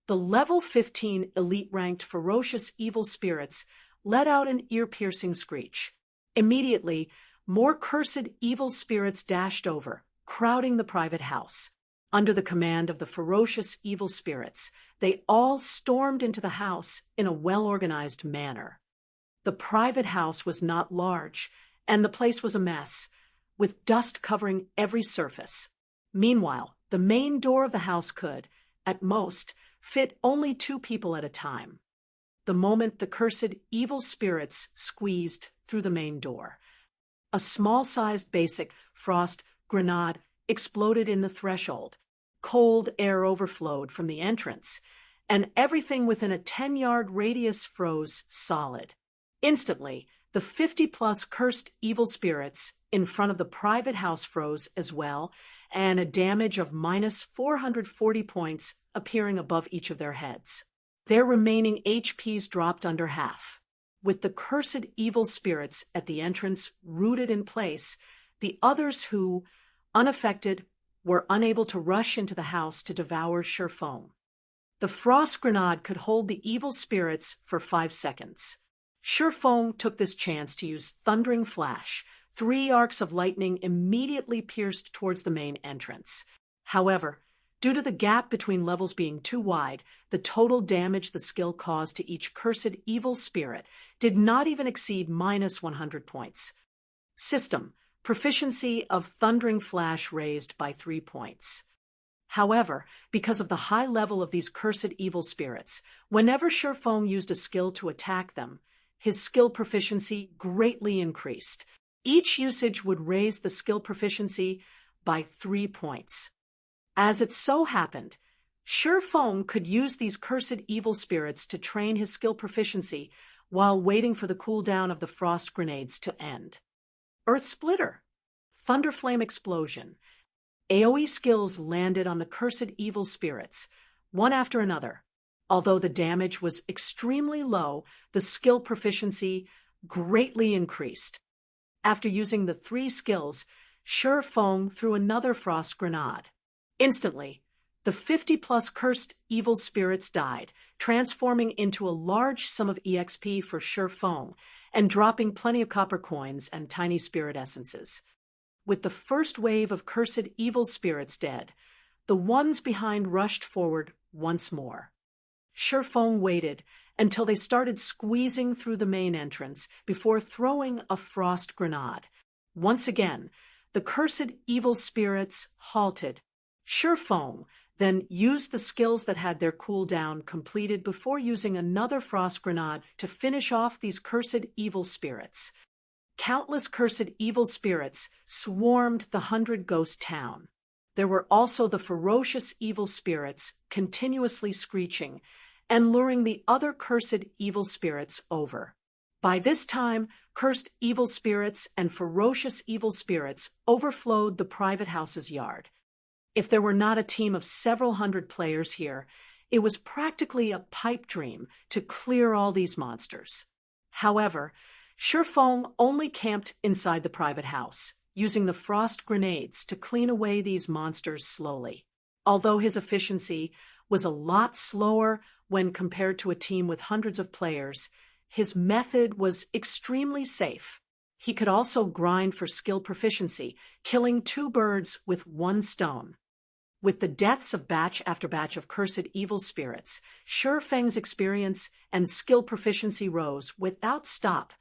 The level 15 elite-ranked ferocious evil spirits let out an ear-piercing screech. Immediately, more cursed evil spirits dashed over, crowding the private house. Under the command of the ferocious evil spirits, they all stormed into the house in a well-organized manner. The private house was not large, and the place was a mess, with dust covering every surface. Meanwhile, the main door of the house could, at most, fit only 2 people at a time. The moment the cursed evil spirits squeezed through the main door, a small-sized basic frost grenade exploded in the threshold. Cold air overflowed from the entrance, and everything within a 10-yard radius froze solid. Instantly, the 50-plus cursed evil spirits in front of the private house froze as well, and a damage of minus 440 points appearing above each of their heads. Their remaining HPs dropped under half. With the cursed evil spirits at the entrance rooted in place, the others who, unaffected, were unable to rush into the house to devour Feng. The frost grenade could hold the evil spirits for 5 seconds. Feng took this chance to use Thundering Flash. 3 arcs of lightning immediately pierced towards the main entrance. However, due to the gap between levels being too wide, the total damage the skill caused to each cursed evil spirit did not even exceed minus 100 points. System: proficiency of Thundering Flash raised by 3 points. However, because of the high level of these cursed evil spirits, whenever Feng used a skill to attack them, his skill proficiency greatly increased. Each usage would raise the skill proficiency by 3 points. As it so happened, Feng could use these cursed evil spirits to train his skill proficiency while waiting for the cooldown of the frost grenades to end. Earth Splitter, Thunderflame Explosion. AoE skills landed on the cursed evil spirits, one after another. Although the damage was extremely low, the skill proficiency greatly increased. After using the 3 skills, Feng threw another frost grenade. Instantly, the 50-plus cursed evil spirits died, transforming into a large sum of EXP for Feng and dropping plenty of copper coins and tiny spirit essences. With the first wave of cursed evil spirits dead, the ones behind rushed forward once more. Feng waited until they started squeezing through the main entrance before throwing a frost grenade. Once again, the cursed evil spirits halted. Feng then used the skills that had their cooldown completed before using another frost grenade to finish off these cursed evil spirits. Countless cursed evil spirits swarmed the 100-ghost town. There were also the ferocious evil spirits continuously screeching and luring the other cursed evil spirits over. By this time, cursed evil spirits and ferocious evil spirits overflowed the private house's yard. If there were not a team of several hundred players here, it was practically a pipe dream to clear all these monsters. However, Feng only camped inside the private house, using the frost grenades to clean away these monsters slowly. Although his efficiency was a lot slower when compared to a team with hundreds of players, his method was extremely safe. He could also grind for skill proficiency, killing 2 birds with 1 stone. With the deaths of batch after batch of cursed evil spirits, Feng's experience and skill proficiency rose without stop.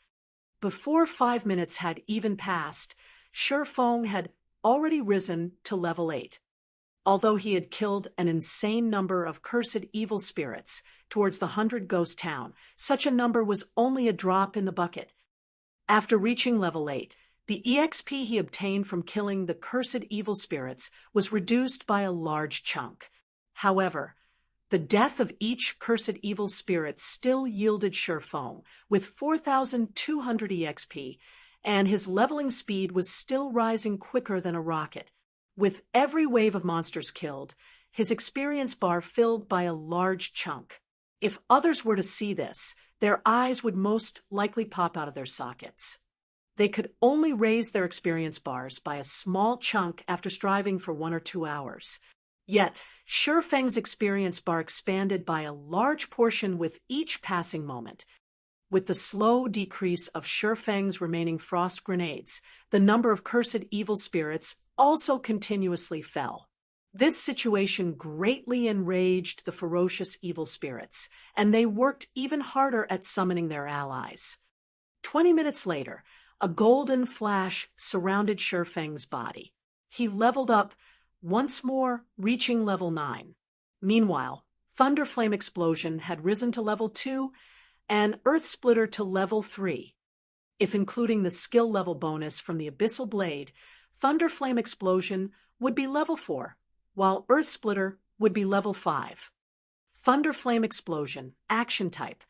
Before 5 minutes had even passed, Feng had already risen to level 8. Although he had killed an insane number of cursed evil spirits towards the 100-ghost town, such a number was only a drop in the bucket. After reaching level 8, the EXP he obtained from killing the cursed evil spirits was reduced by a large chunk. However, the death of each cursed evil spirit still yielded Feng with 4,200 EXP, and his leveling speed was still rising quicker than a rocket. With every wave of monsters killed, his experience bar filled by a large chunk. If others were to see this, their eyes would most likely pop out of their sockets. They could only raise their experience bars by a small chunk after striving for 1 or 2 hours. Yet, Shifeng's experience bar expanded by a large portion with each passing moment. With the slow decrease of Shifeng's remaining frost grenades, the number of cursed evil spirits also continuously fell. This situation greatly enraged the ferocious evil spirits, and they worked even harder at summoning their allies. 20 minutes later, a golden flash surrounded Shifeng's body. He leveled up, once more reaching level 9. Meanwhile, Thunderflame Explosion had risen to level 2 and Earth Splitter to level 3. If including the skill level bonus from the Abyssal Blade, Thunderflame Explosion would be level 4, while Earth Splitter would be level 5. Thunderflame Explosion, Action Type,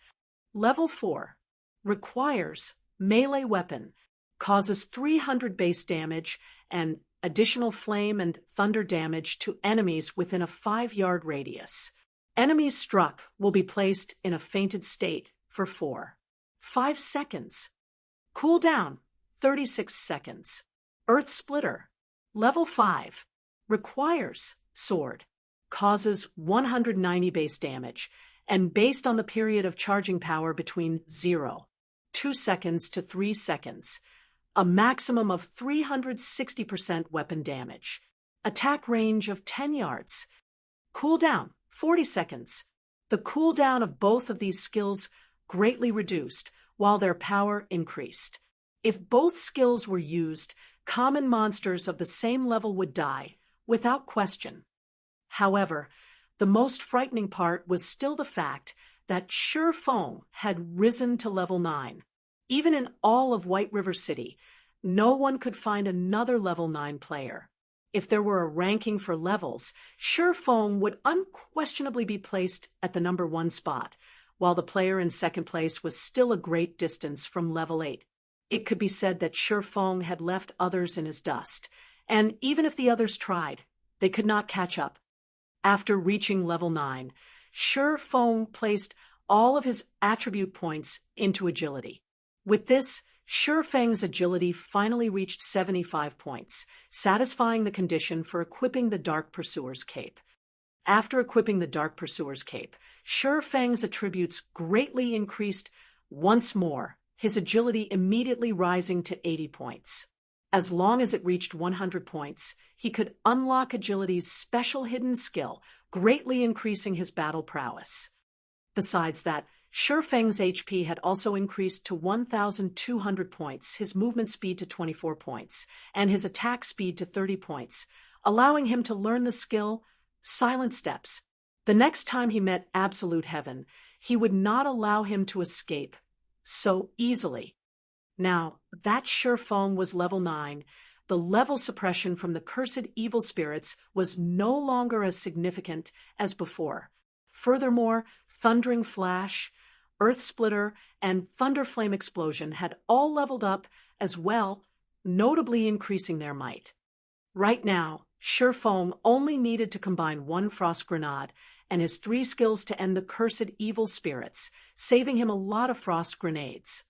level 4, requires melee weapon, causes 300 base damage and additional flame and thunder damage to enemies within a 5-yard radius. Enemies struck will be placed in a fainted state for 5 seconds. Cooldown, 36 seconds. Earth Splitter, level 5, requires sword, causes 190 base damage, and based on the period of charging power between 2 seconds to 3 seconds, a maximum of 360% weapon damage, attack range of 10 yards, cooldown 40 seconds. The cooldown of both of these skills greatly reduced, while their power increased. If both skills were used, common monsters of the same level would die, without question. However, the most frightening part was still the fact that Shifeng had risen to level 9. Even in all of White River City, no one could find another level 9 player. If there were a ranking for levels, Shifeng would unquestionably be placed at the number 1 spot, while the player in second place was still a great distance from level 8. It could be said that Shifeng had left others in his dust, and even if the others tried, they could not catch up. After reaching level 9, Shifeng placed all of his attribute points into agility. With this, Shifeng's agility finally reached 75 points, satisfying the condition for equipping the Dark Pursuer's Cape. After equipping the Dark Pursuer's Cape, Shifeng's attributes greatly increased once more, his agility immediately rising to 80 points. As long as it reached 100 points, he could unlock agility's special hidden skill, greatly increasing his battle prowess. Besides that, Shifeng's HP had also increased to 1,200 points, his movement speed to 24 points, and his attack speed to 30 points, allowing him to learn the skill Silent Steps. The next time he met Absolute Heaven, he would not allow him to escape so easily. Now, that Shifeng was level 9, the level suppression from the cursed evil spirits was no longer as significant as before. Furthermore, Thundering Flash, Earth Splitter, and Thunderflame Explosion had all leveled up as well, notably increasing their might. Right now, Shifeng only needed to combine 1 Frost Grenade and his 3 skills to end the cursed evil spirits, saving him a lot of frost grenades.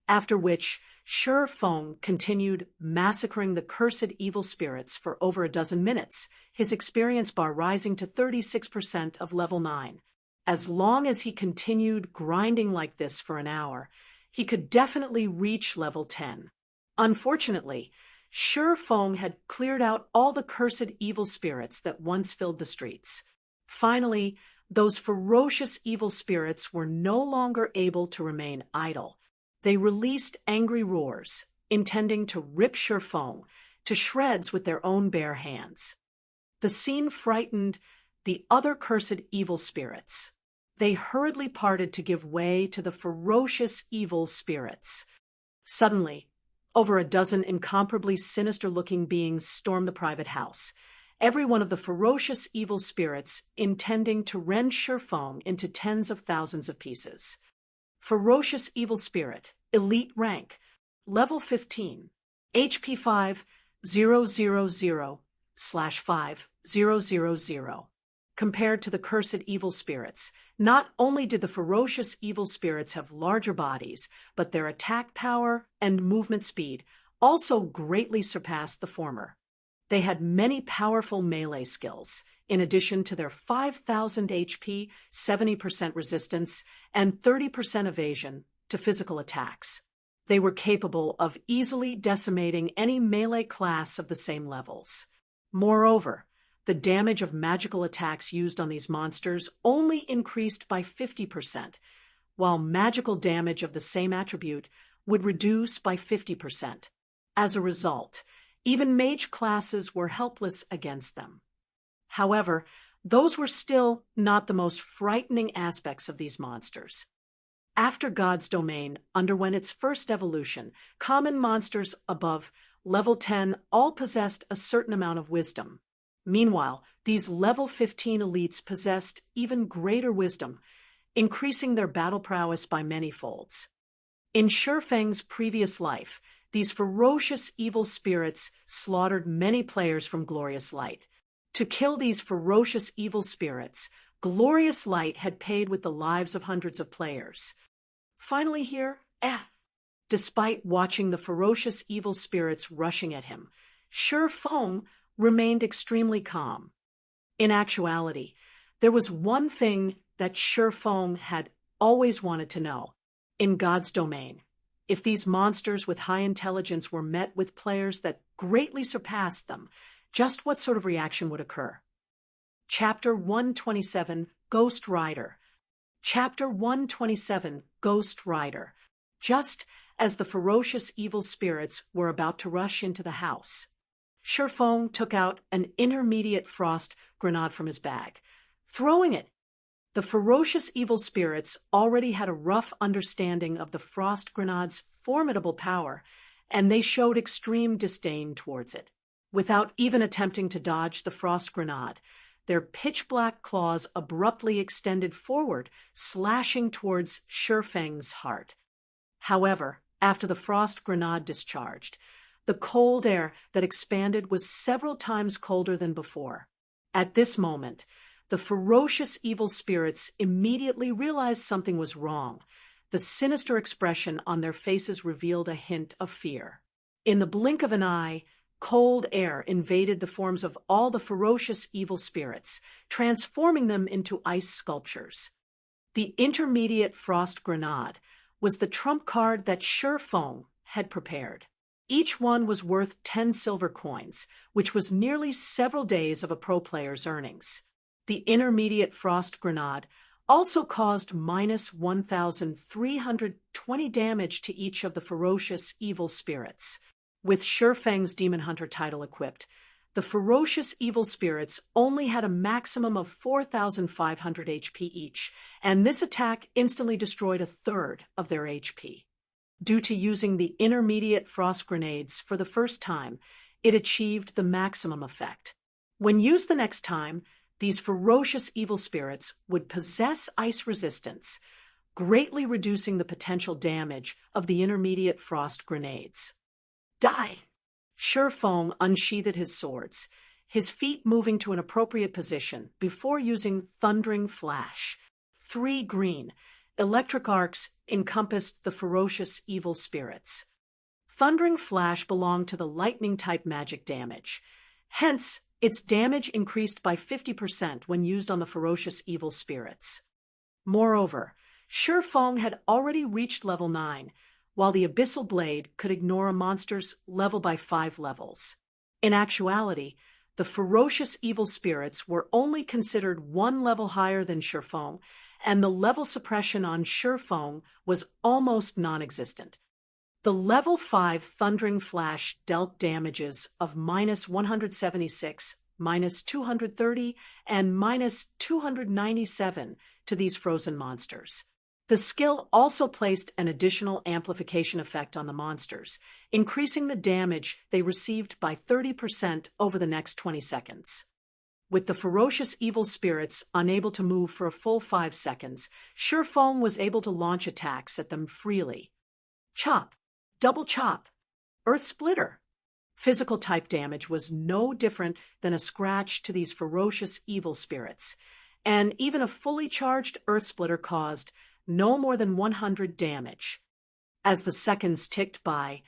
After which, Shifeng continued massacring the cursed evil spirits for over a dozen minutes, his experience bar rising to 36% of level 9. As long as he continued grinding like this for an hour, he could definitely reach level 10. Unfortunately, Shifeng had cleared out all the cursed evil spirits that once filled the streets. Finally, those ferocious evil spirits were no longer able to remain idle. They released angry roars, intending to rip Shifeng to shreds with their own bare hands. The scene frightened the other cursed evil spirits. They hurriedly parted to give way to the ferocious evil spirits. Suddenly, over a dozen incomparably sinister-looking beings stormed the private house, every one of the ferocious evil spirits intending to rend Shifeng into tens of thousands of pieces. Ferocious Evil Spirit, Elite Rank, Level 15, HP 5000/5000. compared to the cursed evil spirits. Not only did the ferocious evil spirits have larger bodies, but their attack power and movement speed also greatly surpassed the former. They had many powerful melee skills, in addition to their 5,000 HP, 70% resistance, and 30% evasion to physical attacks. They were capable of easily decimating any melee class of the same levels. Moreover, the damage of magical attacks used on these monsters only increased by 50%, while magical damage of the same attribute would reduce by 50%. As a result, even mage classes were helpless against them. However, those were still not the most frightening aspects of these monsters. After God's domain underwent its first evolution, common monsters above level 10 all possessed a certain amount of wisdom. Meanwhile, these level 15 elites possessed even greater wisdom, increasing their battle prowess by many folds. In Shifeng's previous life, these ferocious evil spirits slaughtered many players from Glorious Light. To kill these ferocious evil spirits, Glorious Light had paid with the lives of hundreds of players. Finally here, despite watching the ferocious evil spirits rushing at him, Shifeng remained extremely calm. In actuality, there was one thing that Shifeng had always wanted to know. In God's domain, if these monsters with high intelligence were met with players that greatly surpassed them, just what sort of reaction would occur? Chapter 127, Ghost Rider. Chapter 127, Ghost Rider. Just as the ferocious evil spirits were about to rush into the house, Shifeng took out an intermediate frost grenade from his bag, throwing it. The ferocious evil spirits already had a rough understanding of the frost grenade's formidable power, and they showed extreme disdain towards it. Without even attempting to dodge the frost grenade, their pitch-black claws abruptly extended forward, slashing towards Shifeng's heart. However, after the frost grenade discharged, the cold air that expanded was several times colder than before. At this moment, the ferocious evil spirits immediately realized something was wrong. The sinister expression on their faces revealed a hint of fear. In the blink of an eye, cold air invaded the forms of all the ferocious evil spirits, transforming them into ice sculptures. The intermediate frost grenade was the trump card that Shifeng had prepared. Each one was worth 10 silver coins, which was nearly several days of a pro player's earnings. The intermediate frost grenade also caused minus 1,320 damage to each of the ferocious evil spirits. With Shifeng's Demon Hunter title equipped, the ferocious evil spirits only had a maximum of 4,500 HP each, and this attack instantly destroyed a third of their HP. Due to using the intermediate frost grenades for the first time, it achieved the maximum effect. When used the next time, these ferocious evil spirits would possess ice resistance, greatly reducing the potential damage of the intermediate frost grenades. Die! Shifeng unsheathed his swords, his feet moving to an appropriate position before using Thundering Flash. 3 green, electric arcs encompassed the ferocious evil spirits. Thundering Flash belonged to the lightning-type magic damage. Hence, its damage increased by 50% when used on the ferocious evil spirits. Moreover, Shifeng had already reached level 9, while the Abyssal Blade could ignore a monster's level by 5 levels. In actuality, the ferocious evil spirits were only considered 1 level higher than Shifeng, and the level suppression on Shifeng was almost non-existent. The level 5 Thundering Flash dealt damages of minus 176, minus 230, and minus 297 to these frozen monsters. The skill also placed an additional amplification effect on the monsters, increasing the damage they received by 30% over the next 20 seconds. With the ferocious evil spirits unable to move for a full 5 seconds, Shifeng was able to launch attacks at them freely. Chop, double chop, earth splitter, Physical type damage was no different than a scratch to these ferocious evil spirits, and even a fully charged Earth Splitter caused no more than 100 damage. As the seconds ticked by,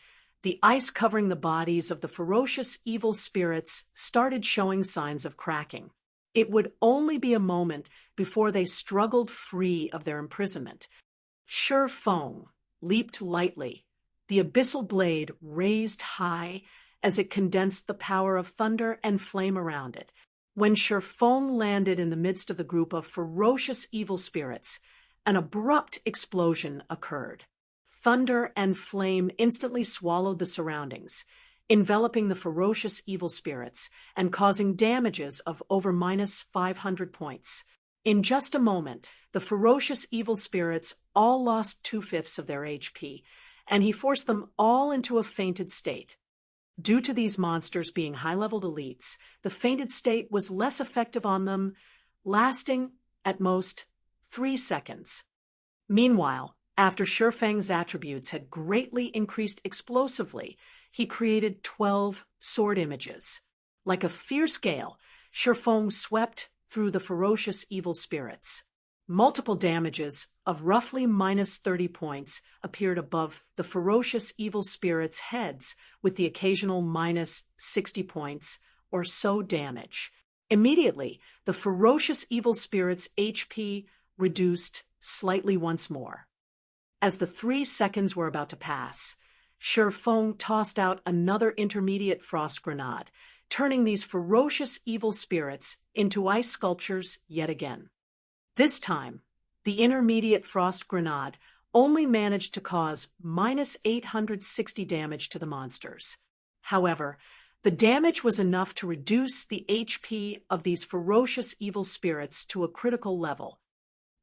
the ice covering the bodies of the ferocious evil spirits started showing signs of cracking. It would only be a moment before they struggled free of their imprisonment. Shi Feng leaped lightly, the abyssal blade raised high as it condensed the power of thunder and flame around it. When Shi Feng landed in the midst of the group of ferocious evil spirits, an abrupt explosion occurred. Thunder and flame instantly swallowed the surroundings, enveloping the ferocious evil spirits and causing damages of over -500 points. In just a moment, the ferocious evil spirits all lost 2/5 of their HP, and he forced them all into a fainted state. Due to these monsters being high-leveled elites, the fainted state was less effective on them, lasting, at most, 3 seconds. Meanwhile, after Shi Feng's attributes had greatly increased explosively, he created 12 sword images. Like a fierce gale, Shi Feng swept through the ferocious evil spirits. Multiple damages of roughly -30 points appeared above the ferocious evil spirits' heads, with the occasional -60 points or so damage. Immediately, the ferocious evil spirits' HP reduced slightly once more. As the 3 seconds were about to pass, Shi Feng tossed out another intermediate frost grenade, turning these ferocious evil spirits into ice sculptures yet again. This time, the intermediate frost grenade only managed to cause -860 damage to the monsters. However, the damage was enough to reduce the HP of these ferocious evil spirits to a critical level.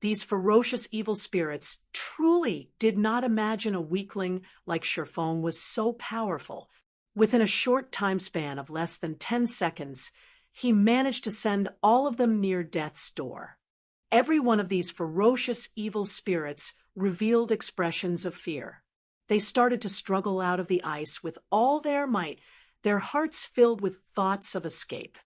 These ferocious evil spirits truly did not imagine a weakling like Shi Feng was so powerful. Within a short time span of less than 10 seconds, he managed to send all of them near death's door. Every one of these ferocious evil spirits revealed expressions of fear. They started to struggle out of the ice with all their might, their hearts filled with thoughts of escape.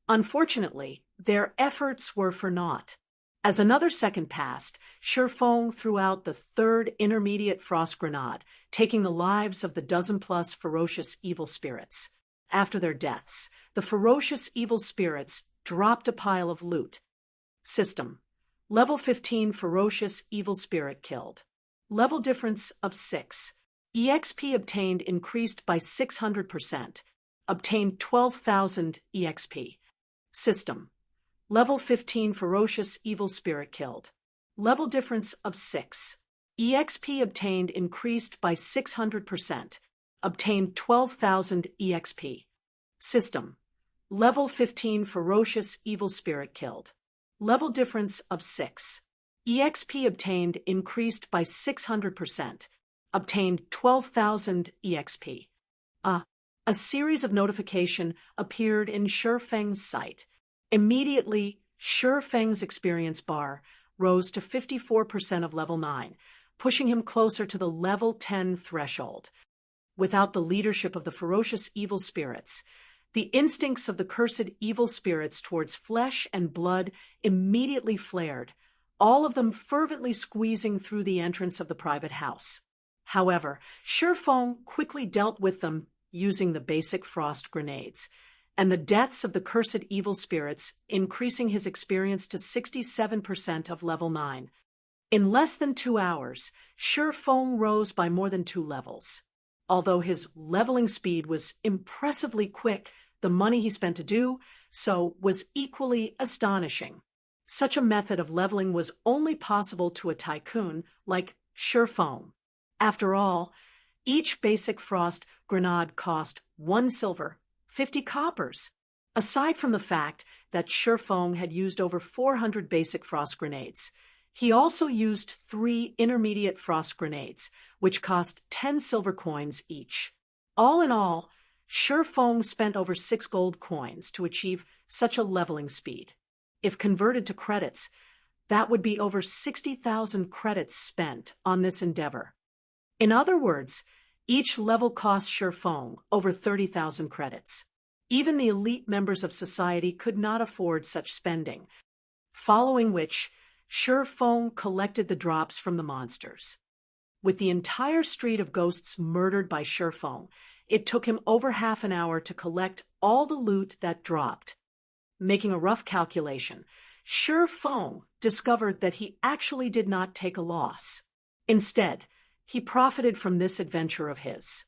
Unfortunately, their efforts were for naught. As another second passed, Shi Feng threw out the third intermediate frost grenade, taking the lives of the dozen-plus ferocious evil spirits. After their deaths, the ferocious evil spirits dropped a pile of loot. System: Level 15 ferocious evil spirit killed. Level difference of 6. EXP obtained increased by 600%. Obtained 12,000 EXP. System: Level 15 ferocious evil spirit killed. Level difference of 6. EXP obtained increased by 600%. Obtained 12,000 EXP. System: Level 15 ferocious evil spirit killed. Level difference of 6. EXP obtained increased by 600%. Obtained 12,000 EXP. A series of notification appeared in Shi Feng's sight. Immediately, Shi Feng's experience bar rose to 54% of level 9, pushing him closer to the level 10 threshold. Without the leadership of the ferocious evil spirits, the instincts of the cursed evil spirits towards flesh and blood immediately flared, all of them fervently squeezing through the entrance of the private house. However, Shi Feng quickly dealt with them using the basic frost grenades, and the deaths of the cursed evil spirits increasing his experience to 67% of level 9. In less than 2 hours, Shi Feng rose by more than 2 levels. Although his leveling speed was impressively quick, the money he spent to do so was equally astonishing. Such a method of leveling was only possible to a tycoon like Shi Feng. After all, each basic frost grenade cost 1 silver, 50 coppers. Aside from the fact that Shi Feng had used over 400 basic frost grenades, he also used 3 intermediate frost grenades, which cost 10 silver coins each. All in all, Shi Feng spent over 6 gold coins to achieve such a leveling speed. If converted to credits, that would be over 60,000 credits spent on this endeavor. In other words, Each level cost Shifeng over 30,000 credits. Even the elite members of society could not afford such spending, following which Shifeng collected the drops from the monsters. With the entire street of ghosts murdered by Shifeng, it took him over half an hour to collect all the loot that dropped. Making a rough calculation, Shifeng discovered that he actually did not take a loss. Instead, he profited from this adventure of his.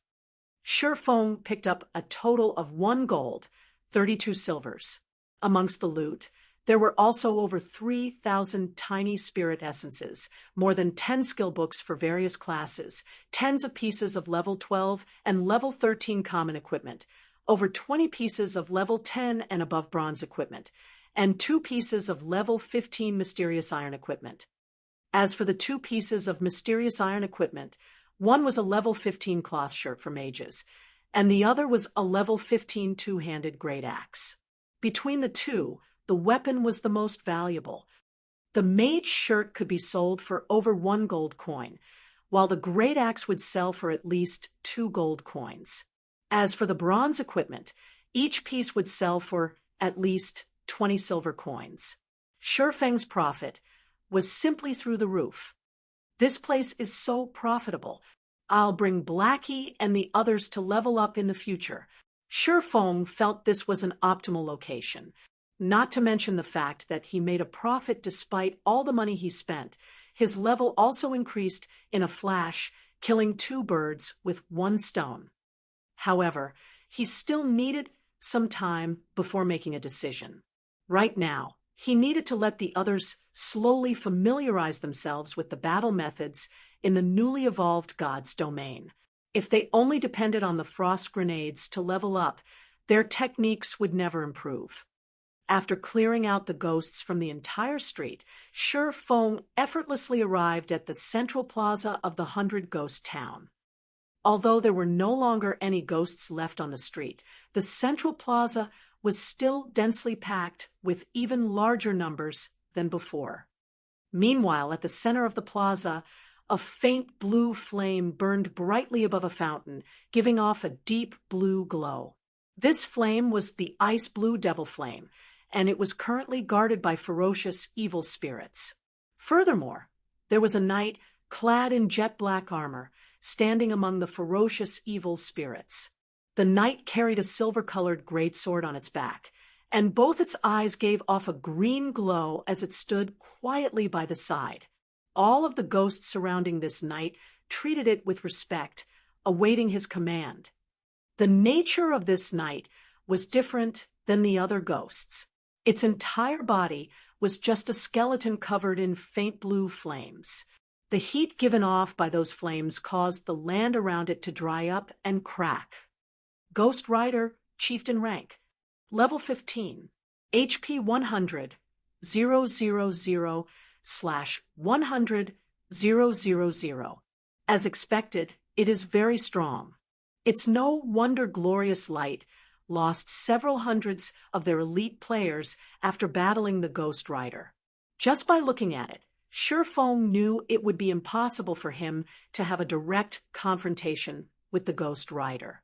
Shifeng picked up a total of 1 gold, 32 silvers. Amongst the loot, there were also over 3,000 tiny spirit essences, more than 10 skill books for various classes, tens of pieces of level 12 and level 13 common equipment, over 20 pieces of level 10 and above bronze equipment, and 2 pieces of level 15 mysterious iron equipment. As for the 2 pieces of mysterious iron equipment, one was a level 15 cloth shirt for mages, and the other was a level 15 two-handed great axe. Between the two, the weapon was the most valuable. The mage shirt could be sold for over 1 gold coin, while the great axe would sell for at least 2 gold coins. As for the bronze equipment, each piece would sell for at least 20 silver coins. Shifeng's profit was simply through the roof. This place is so profitable. I'll bring Blackie and the others to level up in the future. Shifeng felt this was an optimal location, not to mention the fact that he made a profit despite all the money he spent. His level also increased in a flash, killing 2 birds with 1 stone. However, he still needed some time before making a decision. Right now, he needed to let the others slowly familiarize themselves with the battle methods in the newly evolved God's domain. If they only depended on the frost grenades to level up, their techniques would never improve. After clearing out the ghosts from the entire street, Shifeng effortlessly arrived at the central plaza of the 100-ghost town. Although there were no longer any ghosts left on the street, the central plaza was still densely packed with even larger numbers than before. Meanwhile, at the center of the plaza, a faint blue flame burned brightly above a fountain, giving off a deep blue glow. This flame was the ice blue devil flame, and it was currently guarded by ferocious evil spirits. Furthermore, there was a knight clad in jet black armor, standing among the ferocious evil spirits. The knight carried a silver-colored greatsword on its back, and both its eyes gave off a green glow as it stood quietly by the side. All of the ghosts surrounding this knight treated it with respect, awaiting his command. The nature of this knight was different than the other ghosts. Its entire body was just a skeleton covered in faint blue flames. The heat given off by those flames caused the land around it to dry up and crack. Ghost Rider, Chieftain rank, level 15, HP 100, 000/100,000. As expected, it is very strong. It's no wonder Glorious Light lost several hundreds of their elite players after battling the Ghost Rider. Just by looking at it, Shifeng knew it would be impossible for him to have a direct confrontation with the Ghost Rider.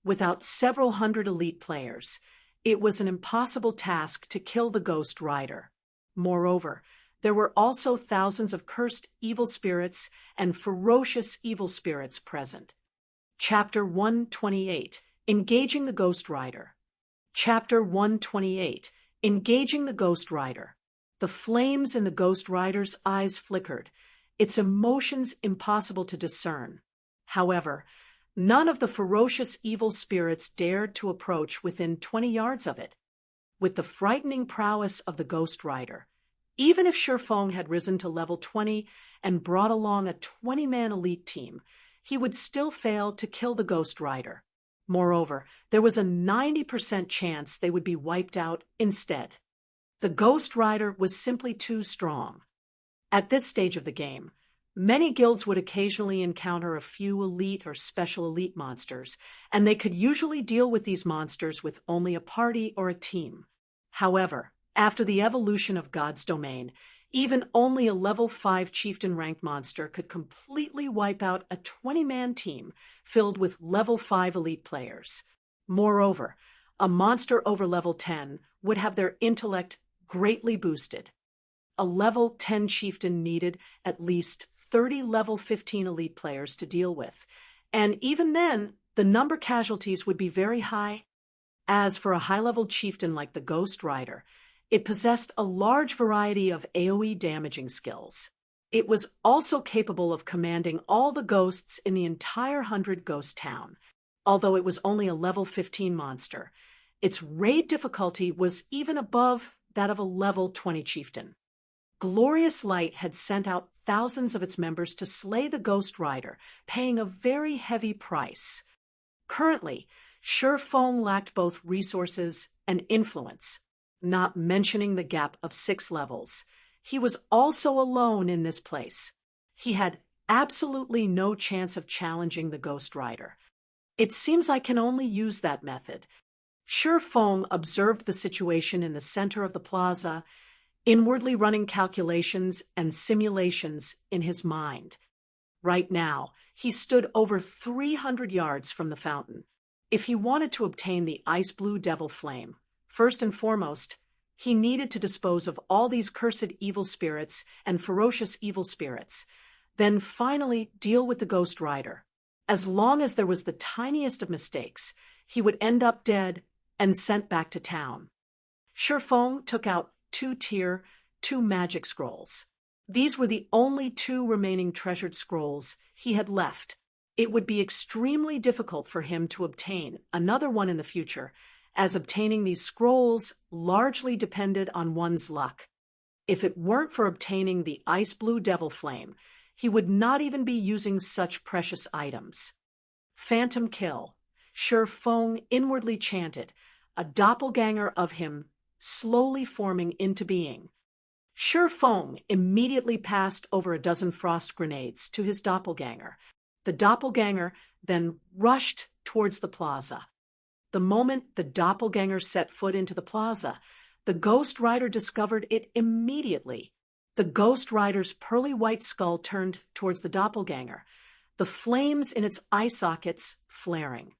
Without several hundred elite players, it was an impossible task to kill the Ghost Rider. Moreover, there were also thousands of cursed evil spirits and ferocious evil spirits present. Chapter 128, Engaging the Ghost Rider. Chapter 128, Engaging the Ghost Rider. The flames in the Ghost Rider's eyes flickered, its emotions impossible to discern. However, none of the ferocious evil spirits dared to approach within 20 yards of it. With the frightening prowess of the Ghost Rider, even if Shifeng had risen to level 20 and brought along a 20-man elite team, he would still fail to kill the Ghost Rider. Moreover, there was a 90% chance they would be wiped out instead. The Ghost Rider was simply too strong. At this stage of the game, many guilds would occasionally encounter a few elite or special elite monsters, and they could usually deal with these monsters with only a party or a team. However, after the evolution of God's domain, Even only a level 5 chieftain-ranked monster could completely wipe out a 20-man team filled with level 5 elite players. Moreover, a monster over level 10 would have their intellect greatly boosted. A level 10 chieftain needed at least 30 level 15 elite players to deal with, and even then, the number casualties would be very high. As for a high-level chieftain like the Ghost Rider, it possessed a large variety of AoE damaging skills. It was also capable of commanding all the ghosts in the entire 100 Ghost Town. Although it was only a level 15 monster, its raid difficulty was even above that of a level 20 chieftain. Glorious Light had sent out thousands of its members to slay the Ghost Rider, paying a very heavy price. Currently, Shifeng lacked both resources and influence, not mentioning the gap of 6 levels. He was also alone in this place. He had absolutely no chance of challenging the Ghost Rider. It seems I can only use that method. Shifeng observed the situation in the center of the plaza, inwardly running calculations and simulations in his mind. Right now, he stood over 300 yards from the fountain. If he wanted to obtain the ice blue devil flame, first and foremost, he needed to dispose of all these cursed evil spirits and ferocious evil spirits, then finally deal with the Ghost Rider. As long as there was the tiniest of mistakes, he would end up dead and sent back to town. Shifeng took out 2 magic scrolls. These were the only 2 remaining treasured scrolls he had left. It would be extremely difficult for him to obtain another one in the future, as obtaining these scrolls largely depended on one's luck. If it weren't for obtaining the ice blue devil flame, he would not even be using such precious items. Phantom kill. Shifeng inwardly chanted, a doppelganger of him slowly forming into being. Shifeng immediately passed over a dozen frost grenades to his doppelganger. The doppelganger then rushed towards the plaza. The moment the doppelganger set foot into the plaza, the Ghost Rider discovered it immediately. The Ghost Rider's pearly white skull turned towards the doppelganger, the flames in its eye sockets flaring.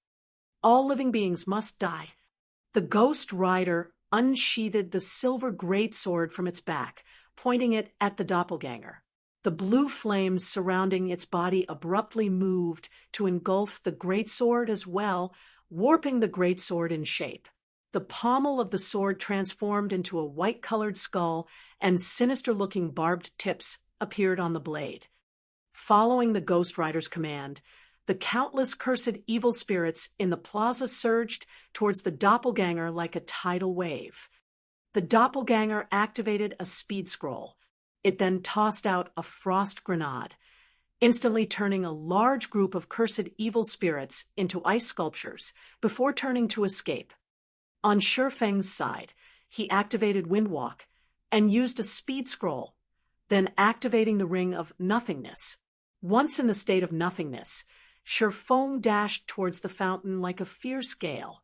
All living beings must die. The Ghost Rider unsheathed the silver greatsword from its back, pointing it at the doppelganger. The blue flames surrounding its body abruptly moved to engulf the greatsword as well, warping the greatsword in shape. The pommel of the sword transformed into a white-colored skull, and sinister-looking barbed tips appeared on the blade. Following the Ghost Rider's command, the countless cursed evil spirits in the plaza surged towards the doppelganger like a tidal wave. The doppelganger activated a speed scroll. It then tossed out a frost grenade, instantly turning a large group of cursed evil spirits into ice sculptures before turning to escape. On Shifeng's side, he activated Windwalk and used a speed scroll, then activating the Ring of Nothingness. Once in the state of nothingness, Shifeng dashed towards the fountain like a fierce gale.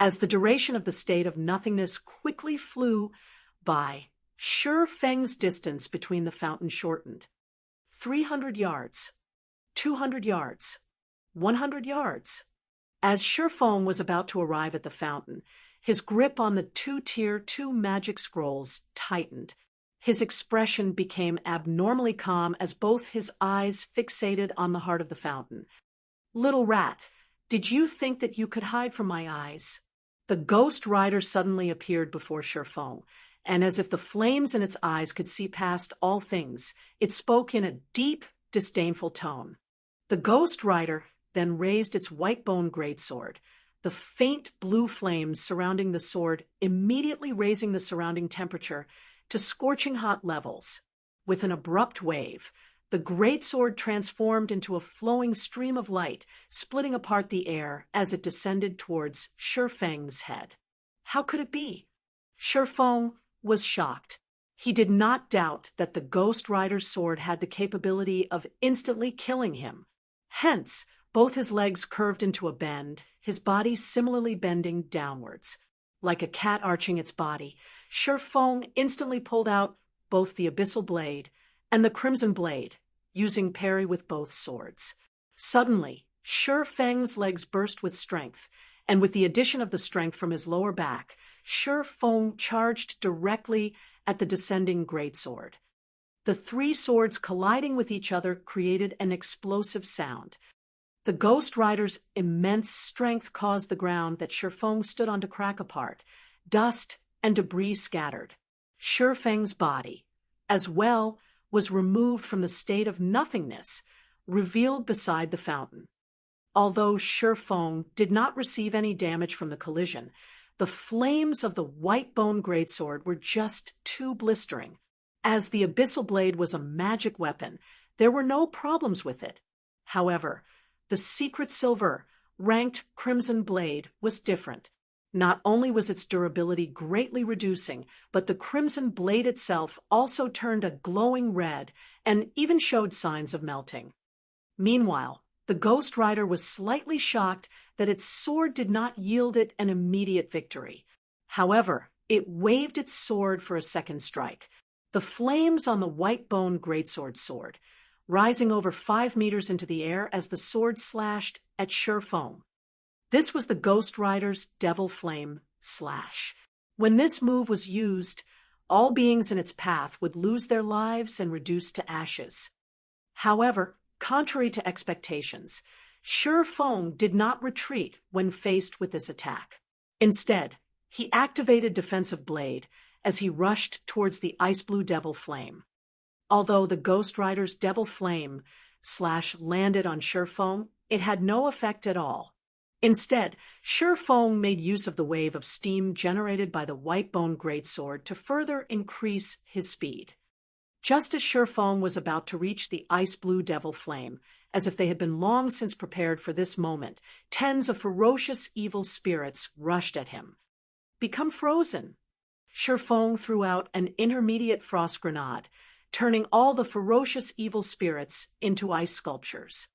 As the duration of the state of nothingness quickly flew by, Shifeng's distance between the fountain shortened. 300 yards, 200 yards, 100 yards. As Shifeng was about to arrive at the fountain, his grip on the 2 magic scrolls tightened. His expression became abnormally calm as both his eyes fixated on the heart of the fountain. "Little rat, did you think that you could hide from my eyes?" The Ghost Rider suddenly appeared before Shifeng, and as if the flames in its eyes could see past all things, it spoke in a deep, disdainful tone. The Ghost Rider then raised its white-bone greatsword, the faint blue flames surrounding the sword immediately raising the surrounding temperature to scorching hot levels. With an abrupt wave, the greatsword transformed into a flowing stream of light, splitting apart the air as it descended towards Shifeng's head. How could it be? Shifeng was shocked. He did not doubt that the Ghost Rider's sword had the capability of instantly killing him. Hence, both his legs curved into a bend, his body similarly bending downwards. Like a cat arching its body, Shifeng instantly pulled out both the Abyssal Blade and the Crimson Blade, using parry with both swords. Suddenly, Shi Feng's legs burst with strength, and with the addition of the strength from his lower back, Shi Feng charged directly at the descending greatsword. The three swords colliding with each other created an explosive sound. The Ghost Rider's immense strength caused the ground that Shi Feng stood on to crack apart. Dust and debris scattered. Shi Feng's body, as well, was removed from the state of nothingness, revealed beside the fountain. Although Shi Feng did not receive any damage from the collision, the flames of the white bone greatsword were just too blistering. As the Abyssal Blade was a magic weapon, there were no problems with it. However, the secret silver, ranked Crimson Blade was different. Not only was its durability greatly reducing, but the Crimson Blade itself also turned a glowing red and even showed signs of melting. Meanwhile, the Ghost Rider was slightly shocked that its sword did not yield it an immediate victory. However, it waved its sword for a second strike. The flames on the white bone greatsword soared, rising over 5 meters into the air as the sword slashed at Shi Feng. This was the Ghost Rider's Devil Flame Slash. When this move was used, all beings in its path would lose their lives and reduce to ashes. However, contrary to expectations, Shi Feng did not retreat when faced with this attack. Instead, he activated Defensive Blade as he rushed towards the ice blue Devil Flame. Although the Ghost Rider's Devil Flame Slash landed on Shi Feng, it had no effect at all. Instead, Shi Feng made use of the wave of steam generated by the white bone greatsword to further increase his speed. Just as Shi Feng was about to reach the ice blue Devil Flame, as if they had been long since prepared for this moment, tens of ferocious evil spirits rushed at him. Become frozen. Shi Feng threw out an intermediate frost grenade, turning all the ferocious evil spirits into ice sculptures.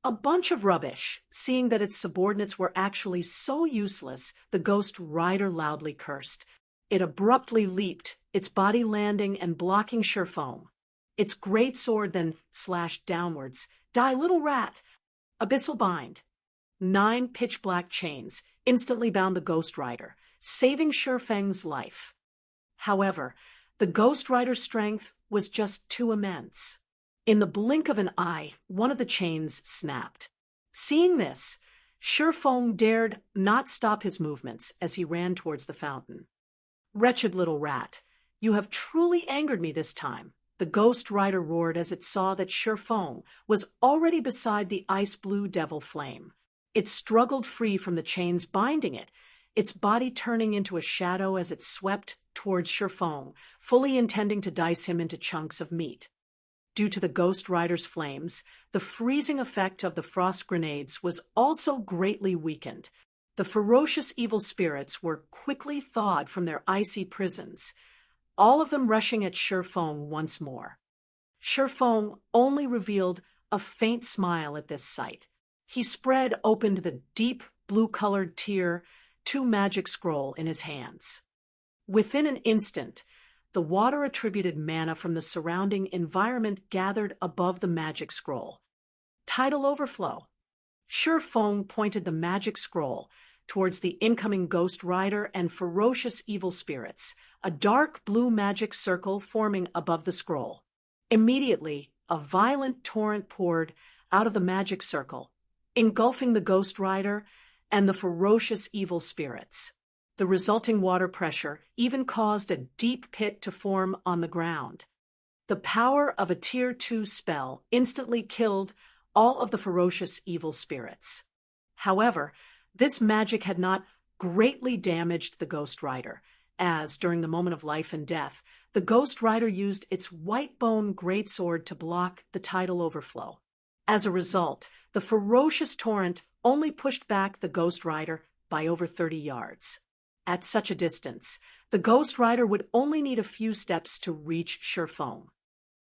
A bunch of rubbish. Seeing that its subordinates were actually so useless, the Ghost Rider loudly cursed. It abruptly leaped, its body landing and blocking Shi Feng. Its great sword then slashed downwards. Die, little rat! Abyssal Bind. 9 pitch-black chains instantly bound the Ghost Rider, saving Shi Feng's life. However, the Ghost Rider's strength was just too immense. In the blink of an eye, one of the chains snapped. Seeing this, Shi Feng dared not stop his movements as he ran towards the fountain. Wretched little rat, you have truly angered me this time, the Ghost Rider roared as it saw that Shi Feng was already beside the ice blue Devil Flame. It struggled free from the chains binding it, its body turning into a shadow as it swept towards Shi Feng, fully intending to dice him into chunks of meat. Due to the Ghost Rider's flames, the freezing effect of the frost grenades was also greatly weakened. The ferocious evil spirits were quickly thawed from their icy prisons, all of them rushing at Shi Feng once more. Shi Feng only revealed a faint smile at this sight. He spread open the deep blue-colored tear 2 magic scroll in his hands. Within an instant, the water-attributed mana from the surrounding environment gathered above the magic scroll. Tidal overflow. Shi Feng pointed the magic scroll towards the incoming Ghost Rider and ferocious evil spirits, a dark blue magic circle forming above the scroll. Immediately, a violent torrent poured out of the magic circle, engulfing the Ghost Rider and the ferocious evil spirits. The resulting water pressure even caused a deep pit to form on the ground. The power of a Tier 2 spell instantly killed all of the ferocious evil spirits. However, this magic had not greatly damaged the Ghost Rider, as, during the moment of life and death, the Ghost Rider used its white bone greatsword to block the tidal overflow. As a result, the ferocious torrent only pushed back the Ghost Rider by over 30 yards. At such a distance, the Ghost Rider would only need a few steps to reach Shi Feng.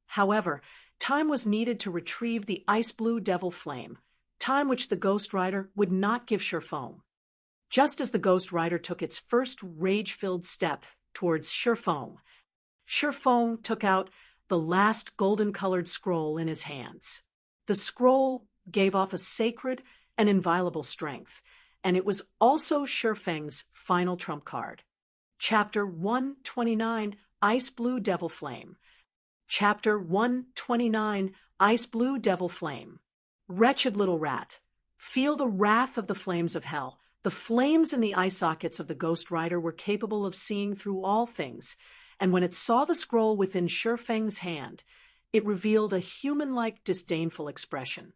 However, time was needed to retrieve the ice blue Devil Flame, time which the Ghost Rider would not give Shi Feng. Just as the Ghost Rider took its first rage-filled step towards Shi Feng, Shifeng took out the last golden-colored scroll in his hands. The scroll gave off a sacred and inviolable strength, and it was also Shifeng's final trump card. Chapter 129, Ice Blue Devil Flame. Chapter 129, Ice Blue Devil Flame. Wretched little rat, feel the wrath of the flames of hell. The flames in the eye sockets of the Ghost Rider were capable of seeing through all things, and when it saw the scroll within Shifeng's hand, it revealed a human-like disdainful expression.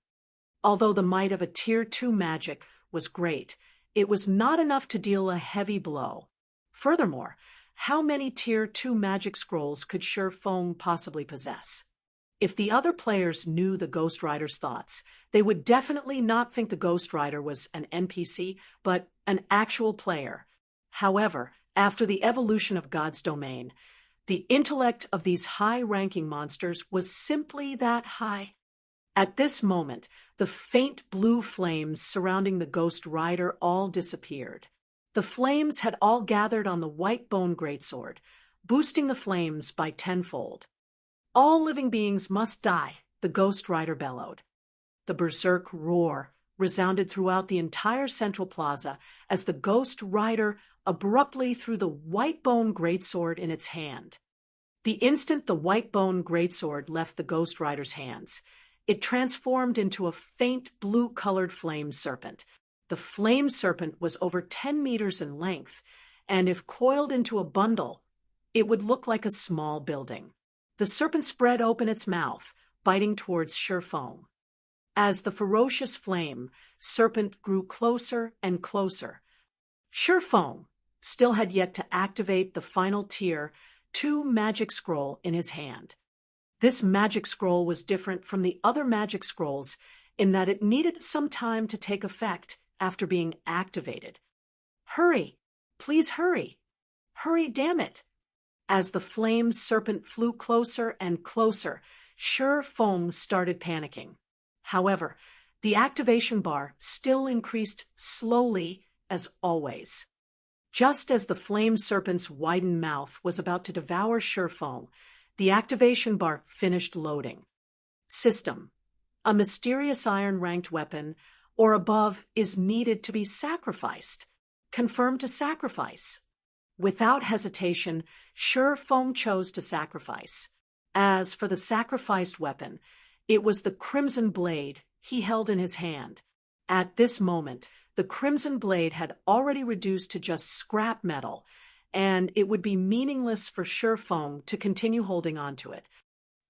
Although the might of a Tier 2 magic was great, it was not enough to deal a heavy blow. Furthermore, how many Tier 2 magic scrolls could Shifeng possibly possess? If the other players knew the Ghost Rider's thoughts, they would definitely not think the Ghost Rider was an NPC, but an actual player. However, after the evolution of God's domain, the intellect of these high-ranking monsters was simply that high. At this moment, the faint blue flames surrounding the Ghost Rider all disappeared. The flames had all gathered on the white bone greatsword, boosting the flames by tenfold. All living beings must die, the Ghost Rider bellowed. The berserk roar resounded throughout the entire central plaza as the Ghost Rider abruptly threw the white bone greatsword in its hand. The instant the white bone greatsword left the Ghost Rider's hands, it transformed into a faint blue-colored flame serpent. The flame serpent was over 10 meters in length, and if coiled into a bundle, it would look like a small building. The serpent spread open its mouth, biting towards Shifeng. As the ferocious flame serpent grew closer and closer, Shifeng still had yet to activate the final Tier 2 magic scroll in his hand. This magic scroll was different from the other magic scrolls in that it needed some time to take effect after being activated. Hurry! Please hurry! Hurry, damn it! As the flame serpent flew closer and closer, Shifeng started panicking. However, the activation bar still increased slowly as always. Just as the flame serpent's widened mouth was about to devour Shifeng, the activation bar finished loading. System: a mysterious iron-ranked weapon or above is needed to be sacrificed. Confirm to sacrifice. Without hesitation, Shifeng chose to sacrifice. As for the sacrificed weapon, it was the crimson blade he held in his hand. At this moment, the crimson blade had already reduced to just scrap metal, and it would be meaningless for Shifeng to continue holding on to it.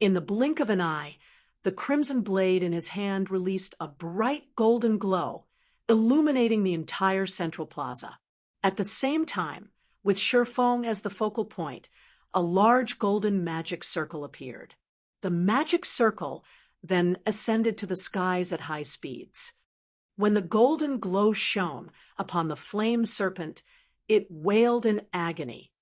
In the blink of an eye, the crimson blade in his hand released a bright golden glow, illuminating the entire central plaza. At the same time, with Shifeng as the focal point, a large golden magic circle appeared. The magic circle then ascended to the skies at high speeds. When the golden glow shone upon the flame serpent, it wailed in agony,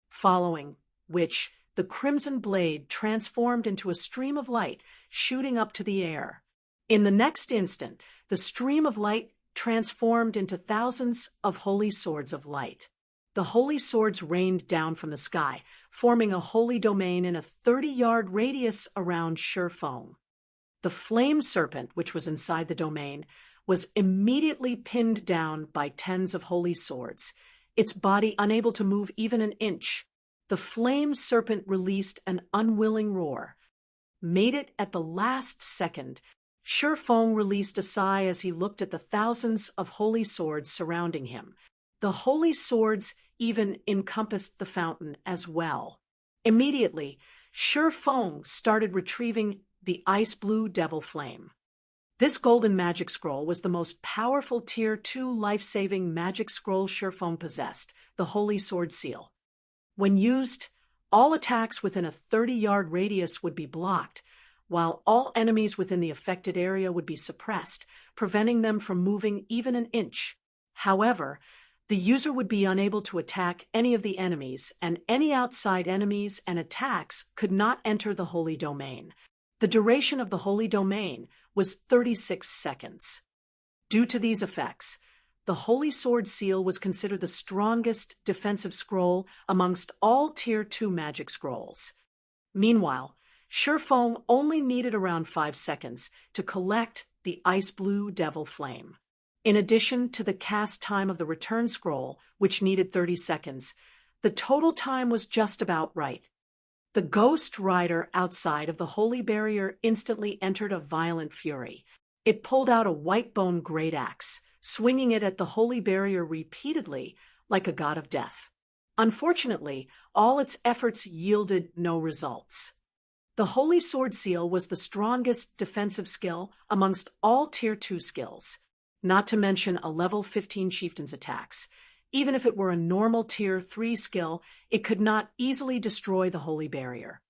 following which the crimson blade transformed into a stream of light shooting up to the air. In the next instant, the stream of light transformed into thousands of holy swords of light. The holy swords rained down from the sky, forming a holy domain in a 30-yard radius around Shifeng. The flame serpent, which was inside the domain, was immediately pinned down by tens of holy swords, its body unable to move even an inch. The flame serpent released an unwilling roar. Made it at the last second, Shifeng released a sigh as he looked at the thousands of holy swords surrounding him. The holy swords even encompassed the fountain as well. Immediately, Shifeng started retrieving the ice blue devil flame. This golden magic scroll was the most powerful Tier 2 life-saving magic scroll Shifeng possessed, the Holy Sword Seal. When used, all attacks within a 30-yard radius would be blocked, while all enemies within the affected area would be suppressed, preventing them from moving even an inch. However, the user would be unable to attack any of the enemies, and any outside enemies and attacks could not enter the Holy Domain. The duration of the Holy Domain was 36 seconds. Due to these effects, the Holy Sword Seal was considered the strongest defensive scroll amongst all Tier 2 magic scrolls. Meanwhile, Shifeng only needed around 5 seconds to collect the Ice Blue Devil Flame. In addition to the cast time of the return scroll, which needed 30 seconds, the total time was just about right. The Ghost Rider outside of the Holy Barrier instantly entered a violent fury. It pulled out a white-bone great axe, swinging it at the Holy Barrier repeatedly like a god of death. Unfortunately, all its efforts yielded no results. The Holy Sword Seal was the strongest defensive skill amongst all Tier 2 skills, not to mention a level 15 chieftain's attacks. Even if it were a normal Tier 3 skill, it could not easily destroy the Holy Barrier.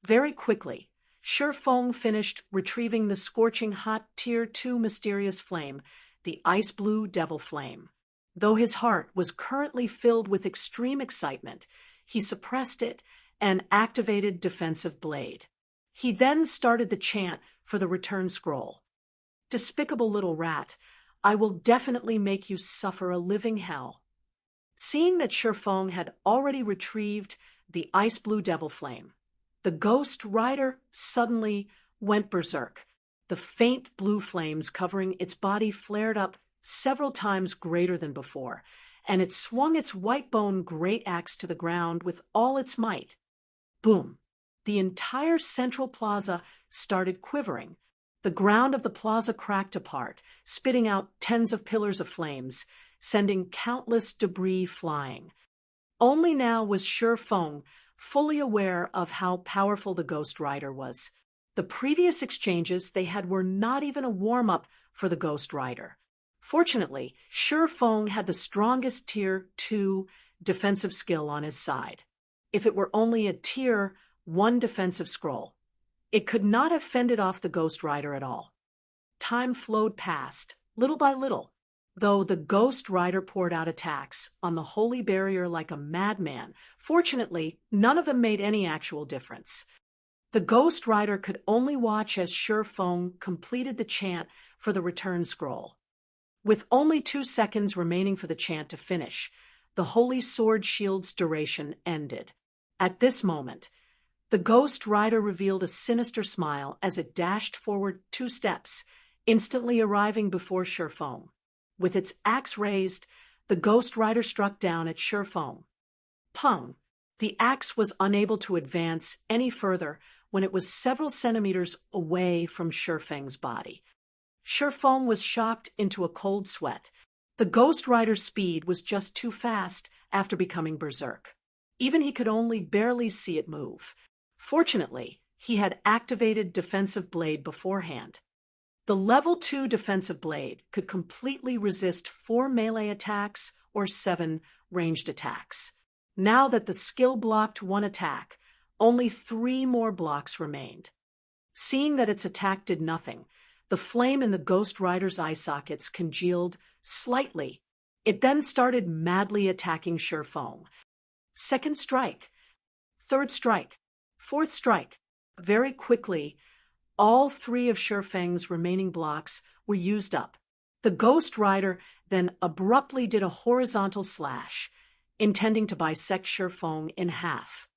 Very quickly, Shifeng finished retrieving the scorching hot Tier 2 mysterious flame, the Ice Blue Devil Flame. Though his heart was currently filled with extreme excitement, he suppressed it and activated Defensive Blade. He then started the chant for the return scroll. "Despicable little rat, I will definitely make you suffer a living hell." Seeing that Shifeng had already retrieved the Ice Blue Devil Flame, the Ghost Rider suddenly went berserk. The faint blue flames covering its body flared up several times greater than before, and it swung its white-bone great axe to the ground with all its might. Boom! The entire central plaza started quivering. The ground of the plaza cracked apart, spitting out tens of pillars of flames, sending countless debris flying. Only now was Shifeng fully aware of how powerful the Ghost Rider was. The previous exchanges they had were not even a warm-up for the Ghost Rider. Fortunately, Shifeng had the strongest Tier 2 defensive skill on his side. If it were only a Tier 1 defensive scroll, it could not have fended off the Ghost Rider at all. Time flowed past, little by little, though the Ghost Rider poured out attacks on the Holy Barrier like a madman. Fortunately, none of them made any actual difference. The Ghost Rider could only watch as Shifeng completed the chant for the return scroll. With only 2 seconds remaining for the chant to finish, the Holy Sword Shield's duration ended. At this moment, the Ghost Rider revealed a sinister smile as it dashed forward 2 steps, instantly arriving before Shifeng. With its axe raised, the Ghost Rider struck down at Shifeng. Pung! The axe was unable to advance any further when it was several centimeters away from Shifeng's body. Shifeng was shocked into a cold sweat. The Ghost Rider's speed was just too fast after becoming berserk. Even he could only barely see it move. Fortunately, he had activated Defensive Blade beforehand. The Level 2 Defensive Blade could completely resist 4 melee attacks or 7 ranged attacks. Now that the skill blocked 1 attack, only 3 more blocks remained. Seeing that its attack did nothing, the flame in the Ghost Rider's eye sockets congealed slightly. It then started madly attacking Shifeng. Second strike, third strike, fourth strike. Very quickly, all 3 of Shifeng's remaining blocks were used up. The Ghost Rider then abruptly did a horizontal slash, intending to bisect Shifeng in half.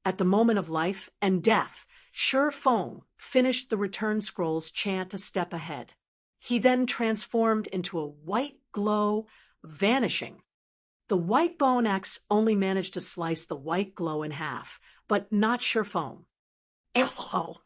At the moment of life and death, Shifeng finished the return scroll's chant a step ahead. He then transformed into a white glow, vanishing. The white bone axe only managed to slice the white glow in half, but not Shifeng. Oh!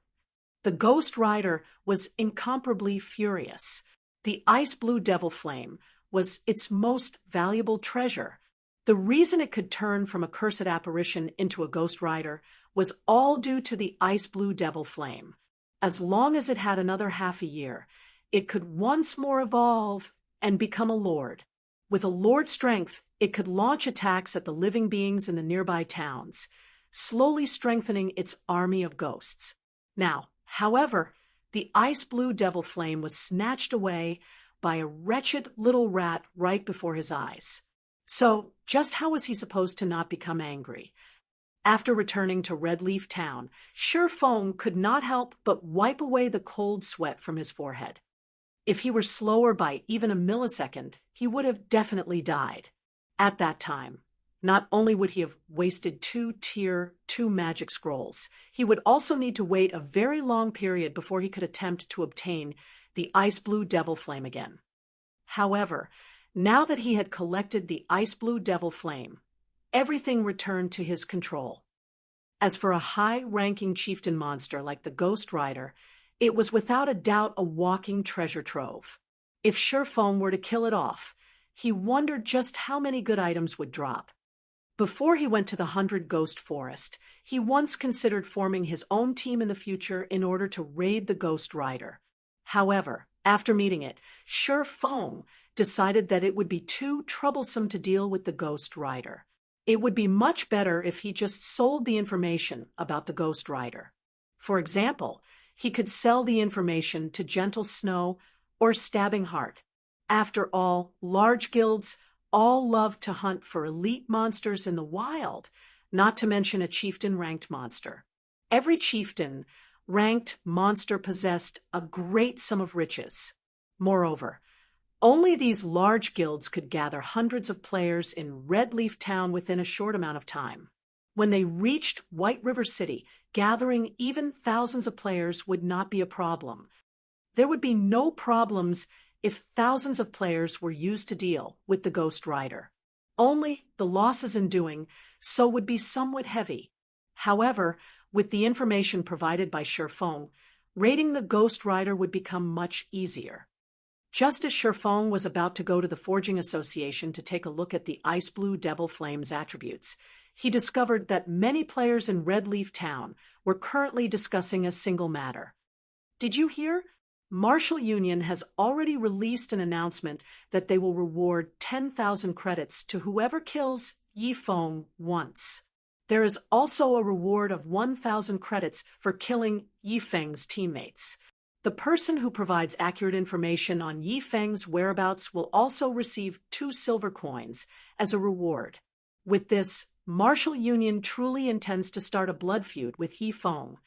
The Ghost Rider was incomparably furious. The Ice Blue Devil Flame was its most valuable treasure. The reason it could turn from a cursed apparition into a Ghost Rider was all due to the Ice Blue Devil Flame. As long as it had another half a year, it could once more evolve and become a lord. With a lord strength, it could launch attacks at the living beings in the nearby towns, slowly strengthening its army of ghosts. Now, however, the Ice Blue Devil Flame was snatched away by a wretched little rat right before his eyes. So, just how was he supposed to not become angry? After returning to Red Leaf Town, Shifeng could not help but wipe away the cold sweat from his forehead. If he were slower by even a millisecond, he would have definitely died. At that time, not only would he have wasted 2 Tier 2 magic scrolls, he would also need to wait a very long period before he could attempt to obtain the ice blue devil flame again. However, now that he had collected the ice blue devil flame, everything returned to his control. As for a high-ranking chieftain monster like the Ghost Rider, it was without a doubt a walking treasure trove. If Sherfone were to kill it off, he wondered just how many good items would drop. Before he went to the 100 Ghost Forest, he once considered forming his own team in the future in order to raid the Ghost Rider. However, after meeting it, Sherfone decided that it would be too troublesome to deal with the Ghost Rider. It would be much better if he just sold the information about the Ghost Rider. For example, he could sell the information to Gentle Snow or Stabbing Heart. After all, large guilds all love to hunt for elite monsters in the wild, not to mention a chieftain-ranked monster. Every chieftain-ranked monster possessed a great sum of riches. Moreover, only these large guilds could gather hundreds of players in Red Leaf Town within a short amount of time. When they reached White River City, gathering even thousands of players would not be a problem. There would be no problems if thousands of players were used to deal with the Ghost Rider. Only the losses in doing so would be somewhat heavy. However, with the information provided by Sherfone, raiding the Ghost Rider would become much easier. Just as Sherfone was about to go to the Forging Association to take a look at the Ice Blue Devil Flame's attributes, he discovered that many players in Red Leaf Town were currently discussing a single matter. Did you hear? Martial Union has already released an announcement that they will reward 10,000 credits to whoever kills Yifeng once. There is also a reward of 1,000 credits for killing Yifeng's teammates. The person who provides accurate information on Yifeng's whereabouts will also receive 2 silver coins as a reward. With this, Martial Union truly intends to start a blood feud with Yifeng.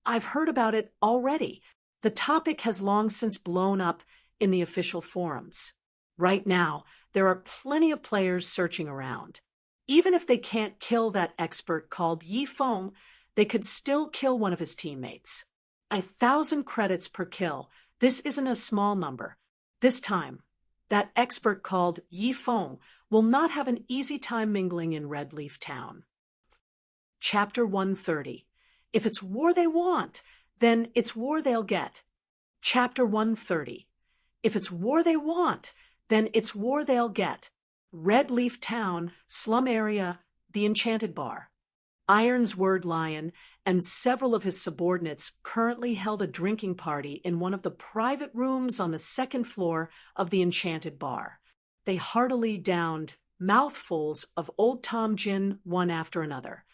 I've heard about it already. The topic has long since blown up in the official forums. Right now, there are plenty of players searching around. Even if they can't kill that expert called Yifeng, they could still kill one of his teammates. 1,000 credits per kill. This isn't a small number. This time, that expert called Yifeng will not have an easy time mingling in Red Leaf Town. Chapter 130. If it's war they want, then it's war they'll get. Chapter 130. If it's war they want, then it's war they'll get. Red Leaf Town, slum area, the Enchanted Bar. Iron's Word Lion and several of his subordinates currently held a drinking party in one of the private rooms on the 2nd floor of the Enchanted Bar. They heartily downed mouthfuls of Old Tom gin one after another.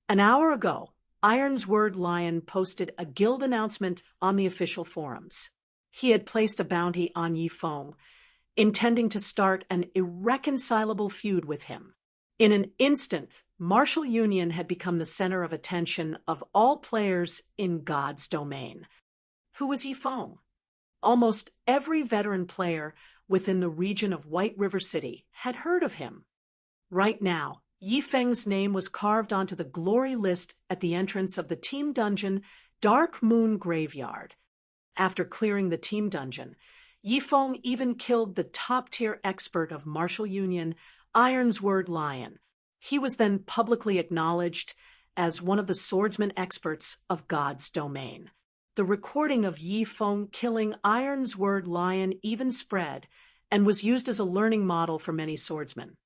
An hour ago, Iron's Word Lion posted a guild announcement on the official forums. He had placed a bounty on Yifeng, intending to start an irreconcilable feud with him. In an instant, Martial Union had become the center of attention of all players in God's domain. Who was Yifeng? Almost every veteran player within the region of White River City had heard of him. Right now, Yifeng's name was carved onto the glory list at the entrance of the team dungeon, Dark Moon Graveyard. After clearing the team dungeon, Yifeng even killed the top-tier expert of Martial Union, Iron's Word Lion. He was then publicly acknowledged as one of the swordsman experts of God's domain. The recording of Yifeng killing Iron's Word Lion even spread and was used as a learning model for many swordsmen.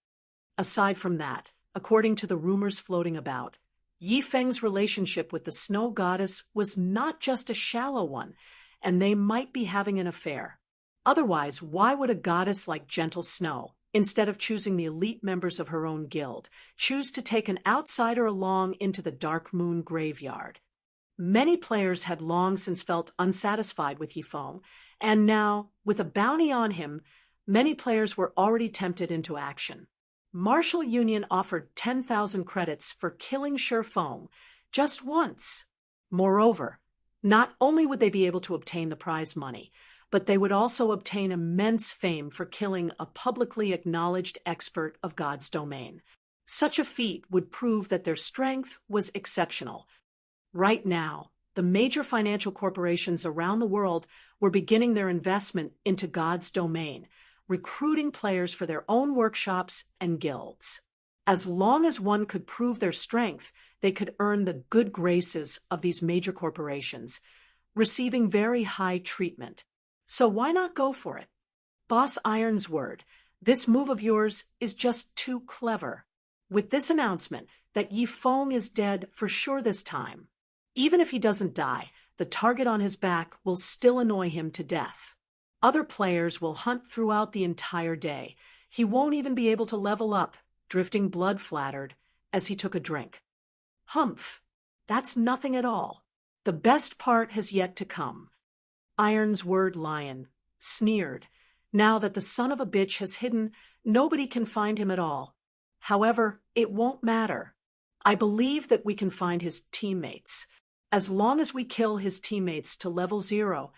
Aside from that, according to the rumors floating about, Yifeng's relationship with the snow goddess was not just a shallow one, and they might be having an affair. Otherwise, why would a goddess like Gentle Snow, instead of choosing the elite members of her own guild, choose to take an outsider along into the Dark Moon Graveyard? Many players had long since felt unsatisfied with Yifeng, and now, with a bounty on him, many players were already tempted into action. Martial Union offered 10,000 credits for killing Sherfone just once. Moreover, not only would they be able to obtain the prize money, but they would also obtain immense fame for killing a publicly acknowledged expert of God's domain. Such a feat would prove that their strength was exceptional. Right now, the major financial corporations around the world were beginning their investment into God's domain, recruiting players for their own workshops and guilds. As long as one could prove their strength, they could earn the good graces of these major corporations, receiving very high treatment. So why not go for it? Boss Iron's word, this move of yours is just too clever. With this announcement that Yi Feng is dead for sure this time, even if he doesn't die, the target on his back will still annoy him to death. Other players will hunt throughout the entire day. He won't even be able to level up, drifting blood-flattered as he took a drink. Humph, that's nothing at all. The best part has yet to come. Iron's word lion sneered. Now that the son of a bitch has hidden, nobody can find him at all. However, it won't matter. I believe that we can find his teammates. As long as we kill his teammates to level 0,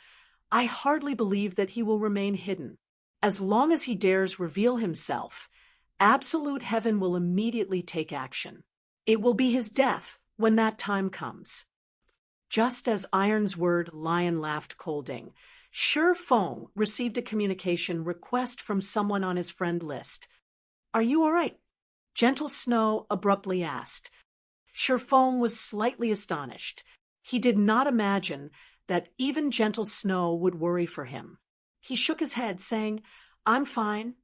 I hardly believe that he will remain hidden. As long as he dares reveal himself, absolute heaven will immediately take action. It will be his death when that time comes. Just as Iron's word lion laughed colding, Shi Feng received a communication request from someone on his friend list. "Are you all right?" Gentle Snow abruptly asked. Shi Feng was slightly astonished. He did not imagine that even Gentle Snow would worry for him. He shook his head, saying, "I'm fine.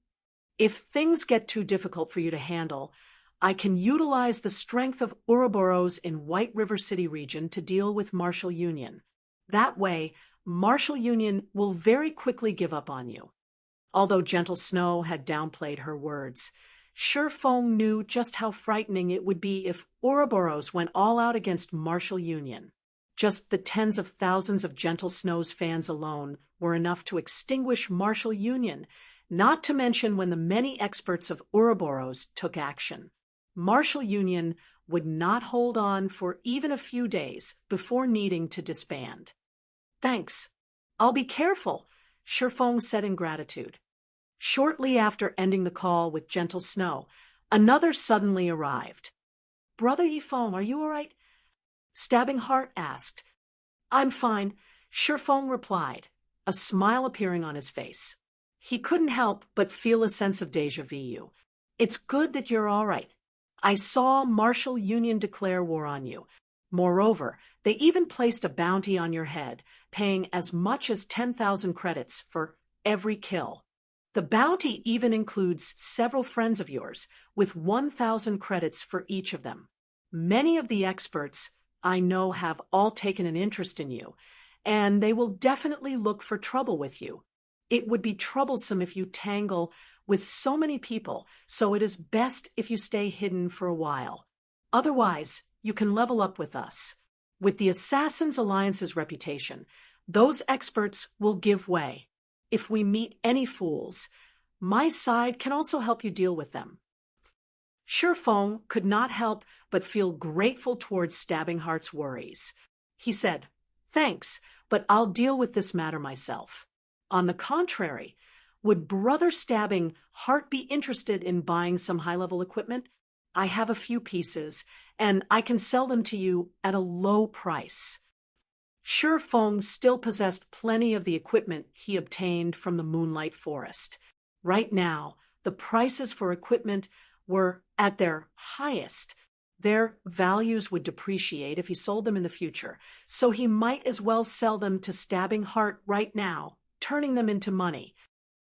If things get too difficult for you to handle, I can utilize the strength of Ouroboros in White River City region to deal with Martial Union. That way, Martial Union will very quickly give up on you." Although Gentle Snow had downplayed her words, Shi Feng knew just how frightening it would be if Ouroboros went all out against Martial Union. Just the tens of thousands of Gentle Snow's fans alone were enough to extinguish Martial Union, not to mention when the many experts of Ouroboros took action. Martial Union would not hold on for even a few days before needing to disband. "Thanks. I'll be careful," Shi Feng said in gratitude. Shortly after ending the call with Gentle Snow, another suddenly arrived. "Brother Yi Feng, are you all right?" Stabbing Heart asked. "I'm fine," Shi Feng replied, a smile appearing on his face. He couldn't help but feel a sense of déjà vu. "It's good that you're all right. I saw Martial Union declare war on you. Moreover, they even placed a bounty on your head, paying as much as 10,000 credits for every kill. The bounty even includes several friends of yours, with 1,000 credits for each of them. Many of the experts I know have all taken an interest in you, and they will definitely look for trouble with you. It would be troublesome if you tangle with so many people, so it is best if you stay hidden for a while. Otherwise, you can level up with us. With the Assassins Alliance's reputation, those experts will give way. If we meet any fools, my side can also help you deal with them." Shi Feng could not help but feel grateful towards Stabbing Heart's worries. He said, "Thanks, but I'll deal with this matter myself." On the contrary, would Brother Stabbing Heart be interested in buying some high-level equipment? I have a few pieces, and I can sell them to you at a low price. Shi Feng still possessed plenty of the equipment he obtained from the Moonlight Forest. Right now, the prices for equipment were at their highest. Their values would depreciate if he sold them in the future, so he might as well sell them to Stabbing Heart right now, turning them into money.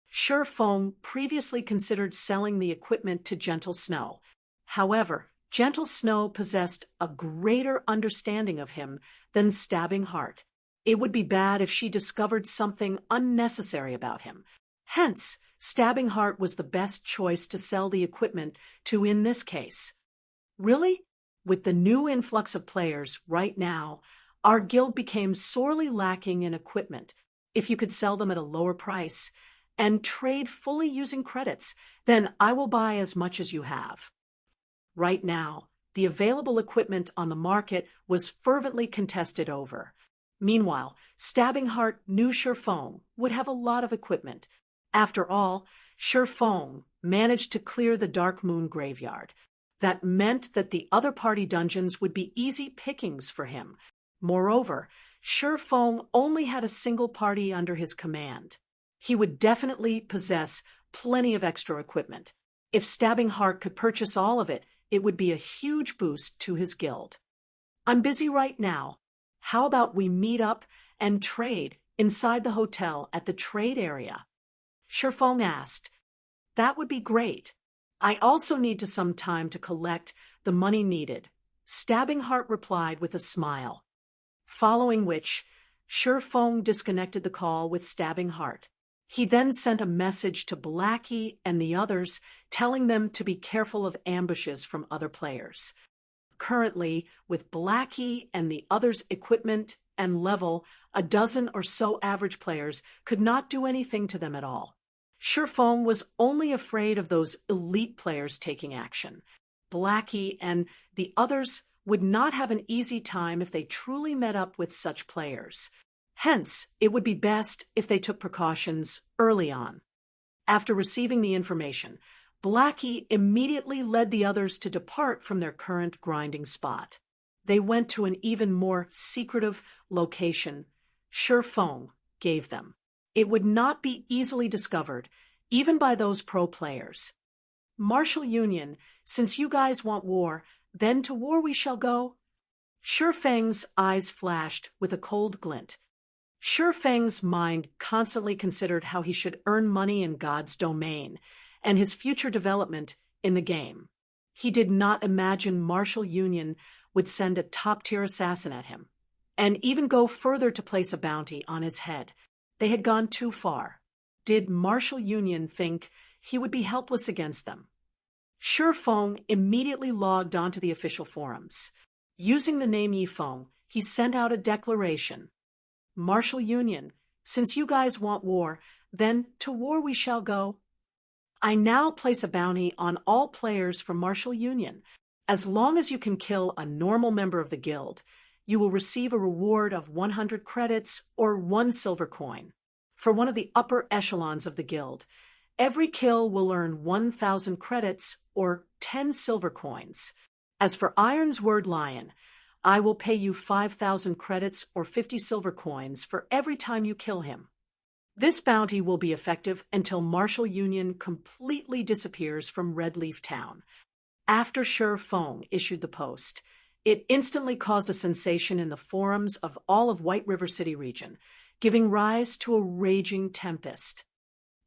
Shi Feng previously considered selling the equipment to Gentle Snow. However, Gentle Snow possessed a greater understanding of him than Stabbing Heart. It would be bad if she discovered something unnecessary about him. Hence, Stabbing Heart was the best choice to sell the equipment to in this case. Really? With the new influx of players right now, our guild became sorely lacking in equipment. If you could sell them at a lower price and trade fully using credits, then I will buy as much as you have. Right now, the available equipment on the market was fervently contested over. Meanwhile, Stabbing Heart knew Shifeng would have a lot of equipment. After all, Shifeng managed to clear the Dark Moon graveyard. That meant that the other party dungeons would be easy pickings for him. Moreover, Shifeng only had a single party under his command. He would definitely possess plenty of extra equipment. If Stabbing Heart could purchase all of it, it would be a huge boost to his guild. I'm busy right now. How about we meet up and trade inside the hotel at the trade area? Shifeng asked. That would be great. I also need some time to collect the money needed. Stabbing Heart replied with a smile. Following which, Shifeng disconnected the call with Stabbing Heart. He then sent a message to Blackie and the others, telling them to be careful of ambushes from other players. Currently, with Blackie and the others' equipment and level, a dozen or so average players could not do anything to them at all. Shifeng was only afraid of those elite players taking action. Blackie and the others would not have an easy time if they truly met up with such players. Hence, it would be best if they took precautions early on. After receiving the information, Blackie immediately led the others to depart from their current grinding spot. They went to an even more secretive location Shifeng gave them. It would not be easily discovered, even by those pro players. Martial Union, since you guys want war, then to war we shall go? Shifeng's eyes flashed with a cold glint. Shifeng's mind constantly considered how he should earn money in God's domain and his future development in the game. He did not imagine Martial Union would send a top-tier assassin at him, and even go further to place a bounty on his head. They had gone too far. Did Martial Union think he would be helpless against them? Shifeng immediately logged onto the official forums. Using the name Yifeng, he sent out a declaration. Martial Union, since you guys want war, then to war we shall go. I now place a bounty on all players from Martial Union. As long as you can kill a normal member of the guild, you will receive a reward of 100 credits or 1 silver coin. For one of the upper echelons of the guild, every kill will earn 1,000 credits or 10 silver coins. As for Iron's Word Lion, I will pay you 5,000 credits or 50 silver coins for every time you kill him. This bounty will be effective until Martial Union completely disappears from Redleaf Town. After Shifeng issued the post, it instantly caused a sensation in the forums of all of White River City region, giving rise to a raging tempest.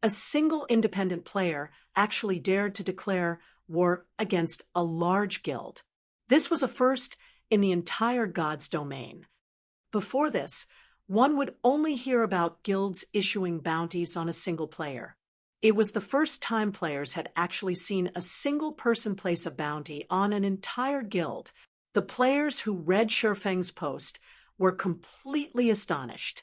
A single independent player actually dared to declare war against a large guild. This was a first in the entire God's domain. Before this, one would only hear about guilds issuing bounties on a single player. It was the first time players had actually seen a single person place a bounty on an entire guild. The players who read Shifeng's post were completely astonished.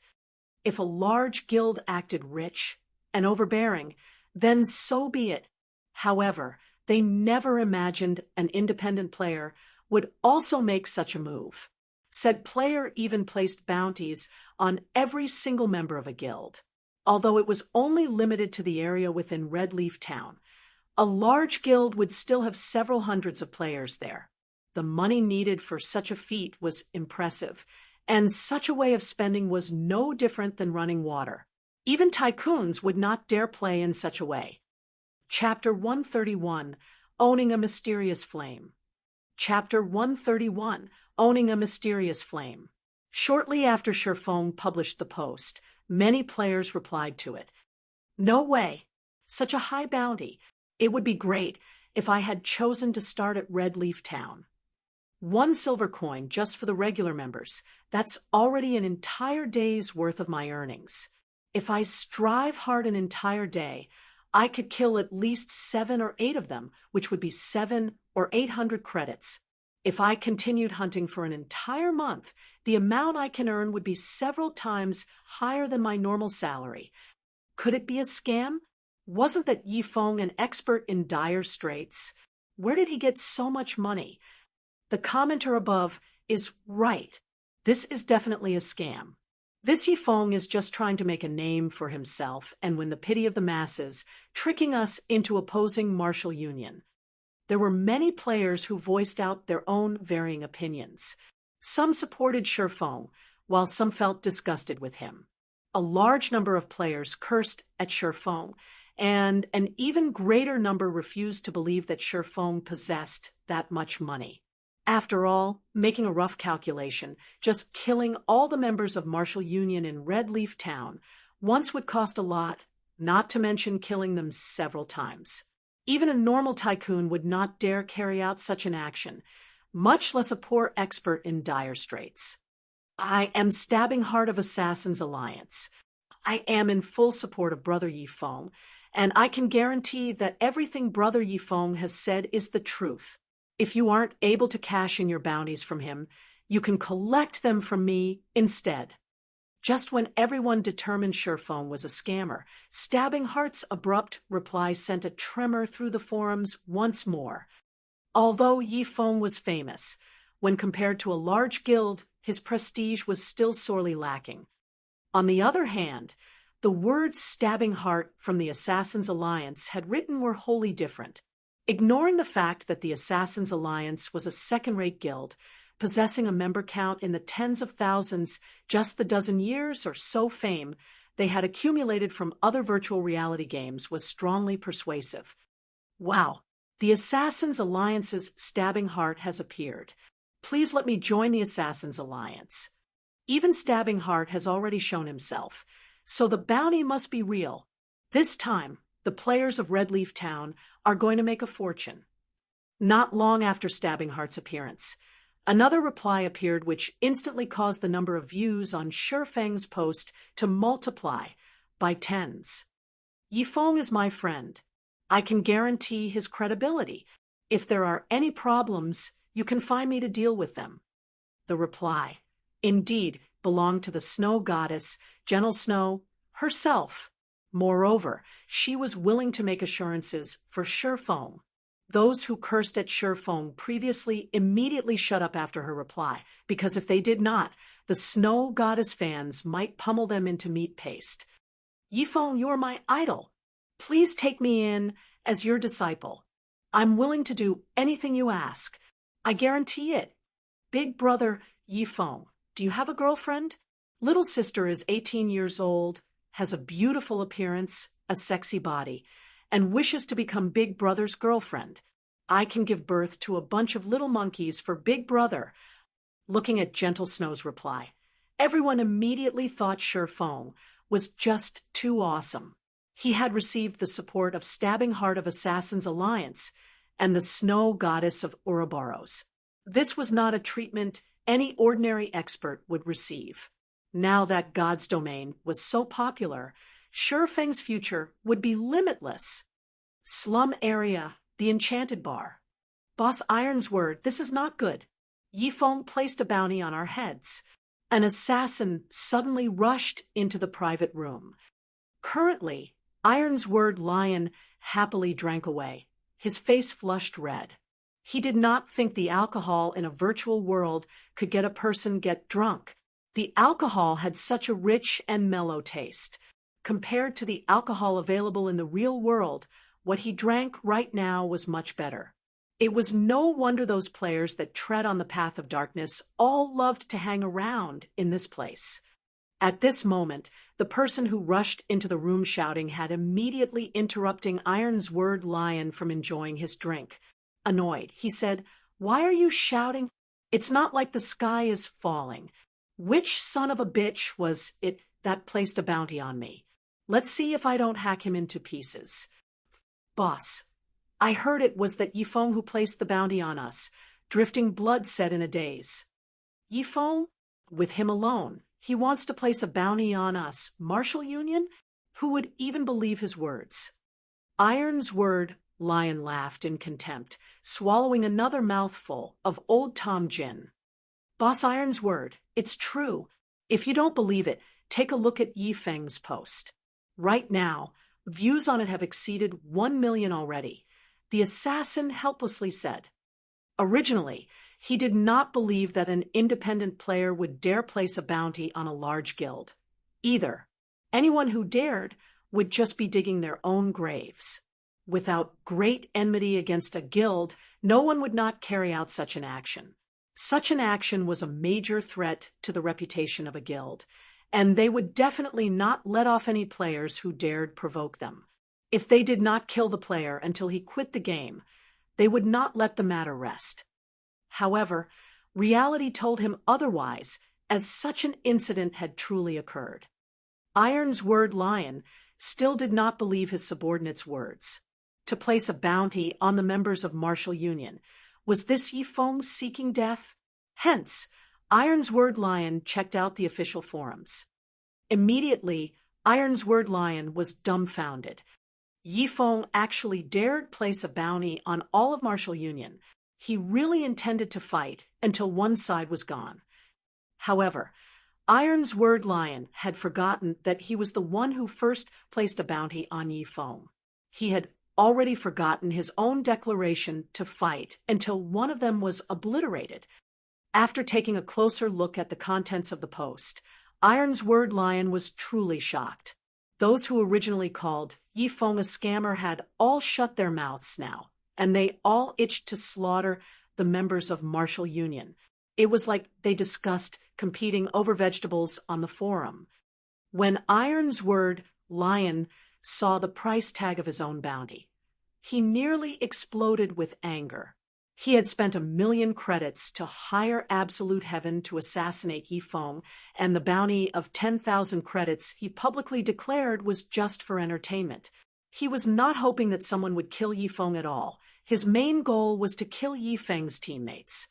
If a large guild acted rich and overbearing, then so be it. However, they never imagined an independent player would also make such a move. Said player even placed bounties on every single member of a guild. Although it was only limited to the area within Redleaf Town, a large guild would still have several hundreds of players there. The money needed for such a feat was impressive, and such a way of spending was no different than running water. Even tycoons would not dare play in such a way. Chapter 131, Owning a Mysterious Flame. Chapter 131, Owning a Mysterious Flame. Shortly after Shifeng published the post, many players replied to it. No way! Such a high bounty! It would be great if I had chosen to start at Redleaf Town. 1 silver coin just for the regular members. That's already an entire day's worth of my earnings. If I strive hard an entire day, I could kill at least 7 or 8 of them, which would be 700 or 800 credits. If I continued hunting for an entire month, the amount I can earn would be several times higher than my normal salary. Could it be a scam? Wasn't that Yifeng an expert in dire straits? Where did he get so much money? The commenter above is right. This is definitely a scam. This Yifeng is just trying to make a name for himself and win the pity of the masses, tricking us into opposing martial union. There were many players who voiced out their own varying opinions. Some supported Shifeng, while some felt disgusted with him. A large number of players cursed at Shifeng, and an even greater number refused to believe that Shifeng possessed that much money. After all, making a rough calculation, just killing all the members of Martial Union in Red Leaf Town once would cost a lot, not to mention killing them several times. Even a normal tycoon would not dare carry out such an action, much less a poor expert in dire straits. I am Stabbing Heart of Assassins Alliance. I am in full support of Brother Yifeng, and I can guarantee that everything Brother Yifeng has said is the truth. If you aren't able to cash in your bounties from him, you can collect them from me instead. Just when everyone determined Shifeng was a scammer, Stabbing Heart's abrupt reply sent a tremor through the forums once more. Although Yifeng was famous, when compared to a large guild, his prestige was still sorely lacking. On the other hand, the words Stabbing Heart from the Assassins Alliance had written were wholly different. Ignoring the fact that the Assassins Alliance was a second-rate guild, possessing a member count in the tens of thousands, just the dozen years or so fame they had accumulated from other virtual reality games was strongly persuasive. Wow, the Assassins Alliance's Stabbing Heart has appeared. Please let me join the Assassins Alliance. Even Stabbing Heart has already shown himself, so the bounty must be real. This time, the players of Red Leaf Town are going to make a fortune. Not long after Stabbing Heart's appearance, another reply appeared which instantly caused the number of views on Shifeng's post to multiply by tens. Yifeng is my friend. I can guarantee his credibility. If there are any problems, you can find me to deal with them. The reply, indeed, belonged to the snow goddess, Gentle Snow, herself. Moreover, she was willing to make assurances for Shifeng. Those who cursed at Shifeng previously immediately shut up after her reply, because if they did not, the snow goddess fans might pummel them into meat paste. Yifeng, you're my idol. Please take me in as your disciple. I'm willing to do anything you ask. I guarantee it. Big brother Yifeng, do you have a girlfriend? Little sister is 18 years old, has a beautiful appearance, a sexy body, and wishes to become Big Brother's girlfriend. I can give birth to a bunch of little monkeys for Big Brother. Looking at Gentle Snow's reply, everyone immediately thought Shifeng was just too awesome. He had received the support of Stabbing Heart of Assassins Alliance and the Snow Goddess of Ouroboros. This was not a treatment any ordinary expert would receive. Now that God's domain was so popular, Shifeng's future would be limitless. Slum area, the Enchanted Bar. Boss Iron's word, this is not good. Yifeng placed a bounty on our heads. An assassin suddenly rushed into the private room. Currently, Iron's word Lion happily drank away, his face flushed red. He did not think the alcohol in a virtual world could get a person get drunk. The alcohol had such a rich and mellow taste. Compared to the alcohol available in the real world, what he drank right now was much better. It was no wonder those players that tread on the path of darkness all loved to hang around in this place. At this moment, the person who rushed into the room shouting had immediately interrupting Iron's word Lion from enjoying his drink. Annoyed, he said, "Why are you shouting? It's not like the sky is falling. Which son of a bitch was it that placed a bounty on me? Let's see if I don't hack him into pieces." Boss, I heard it was that Yifeng who placed the bounty on us. Drifting Blood said in a daze. Yifeng? With him alone. He wants to place a bounty on us. Martial Union? Who would even believe his words? Iron's word, Lion laughed in contempt, swallowing another mouthful of Old Tom Gin. Boss Iron's word, it's true. If you don't believe it, take a look at Yifeng's post. Right now, views on it have exceeded 1 million already. The assassin helplessly said. Originally, He did not believe that an independent player would dare place a bounty on a large guild. Either. Anyone who dared would just be digging their own graves. Without great enmity against a guild, no one would not carry out such an action. Such an action was a major threat to the reputation of a guild, and they would definitely not let off any players who dared provoke them. If they did not kill the player until he quit the game, they would not let the matter rest. However, reality told him otherwise, as such an incident had truly occurred. Iron's word Lion still did not believe his subordinates' words. To place a bounty on the members of Martial Union, was this Yifeng seeking death? Hence, Iron's word Lion checked out the official forums. Immediately, Iron's word Lion was dumbfounded. Yifeng actually dared place a bounty on all of Martial Union. He really intended to fight until one side was gone. However, Iron's word Lion had forgotten that he was the one who first placed a bounty on Yifeng. He had already forgotten his own declaration to fight until one of them was obliterated. After taking a closer look at the contents of the post, Iron's word Lion was truly shocked. Those who originally called Yifeng a scammer had all shut their mouths now, and they all itched to slaughter the members of Martial Union. It was like they discussed competing over vegetables on the forum. When Iron's word Lion saw the price tag of his own bounty, he nearly exploded with anger. He had spent 1,000,000 credits to hire Absolute Heaven to assassinate Yifeng, and the bounty of 10,000 credits he publicly declared was just for entertainment. He was not hoping that someone would kill Yifeng at all. His main goal was to kill Yifeng's teammates.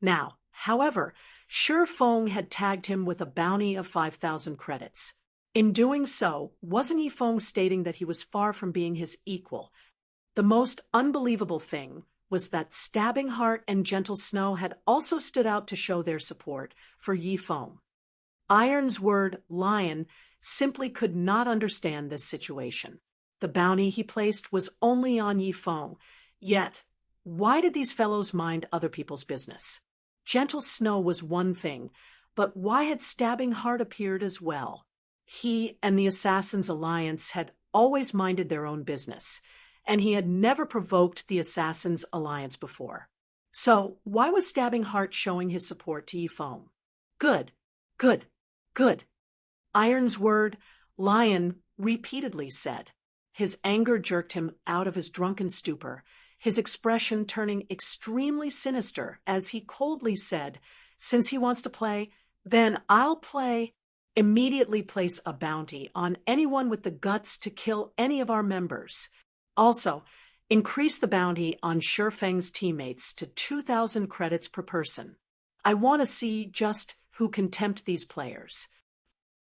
Now, however, Feng had tagged him with a bounty of 5,000 credits. In doing so, wasn't Yifeng stating that he was far from being his equal? The most unbelievable thing was that Stabbing Heart and Gentle Snow had also stood out to show their support for Yifeng. Iron's word Lion simply could not understand this situation. The bounty he placed was only on Yifeng, yet why did these fellows mind other people's business? Gentle Snow was one thing, but why had Stabbing Heart appeared as well? He and the Assassins' Alliance had always minded their own business, and he had never provoked the Assassins' Alliance before. So why was Stabbing Heart showing his support to Yifeng? Good, good, good. Iron's word Lion repeatedly said. His anger jerked him out of his drunken stupor, his expression turning extremely sinister as he coldly said, "Since he wants to play, then I'll play. Immediately place a bounty on anyone with the guts to kill any of our members. Also, increase the bounty on Feng's teammates to 2,000 credits per person. I want to see just who can tempt these players.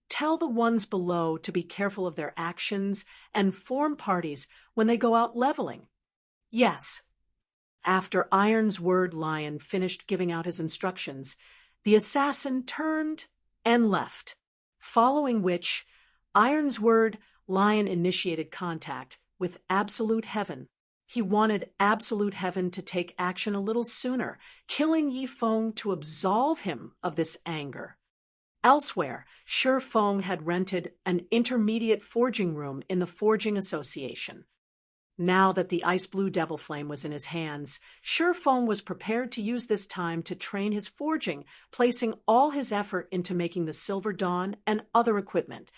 Tell the ones below to be careful of their actions and form parties when they go out leveling." Yes. After Iron's word Lion finished giving out his instructions, the assassin turned and left. Following which, Iron's word Lion initiated contact with Absolute Heaven. He wanted Absolute Heaven to take action a little sooner, killing Yifeng to absolve him of this anger. Elsewhere, Feng had rented an intermediate forging room in the Forging Association. Now that the ice blue devil flame was in his hands, Feng was prepared to use this time to train his forging, placing all his effort into making the Silver Dawn and other equipment.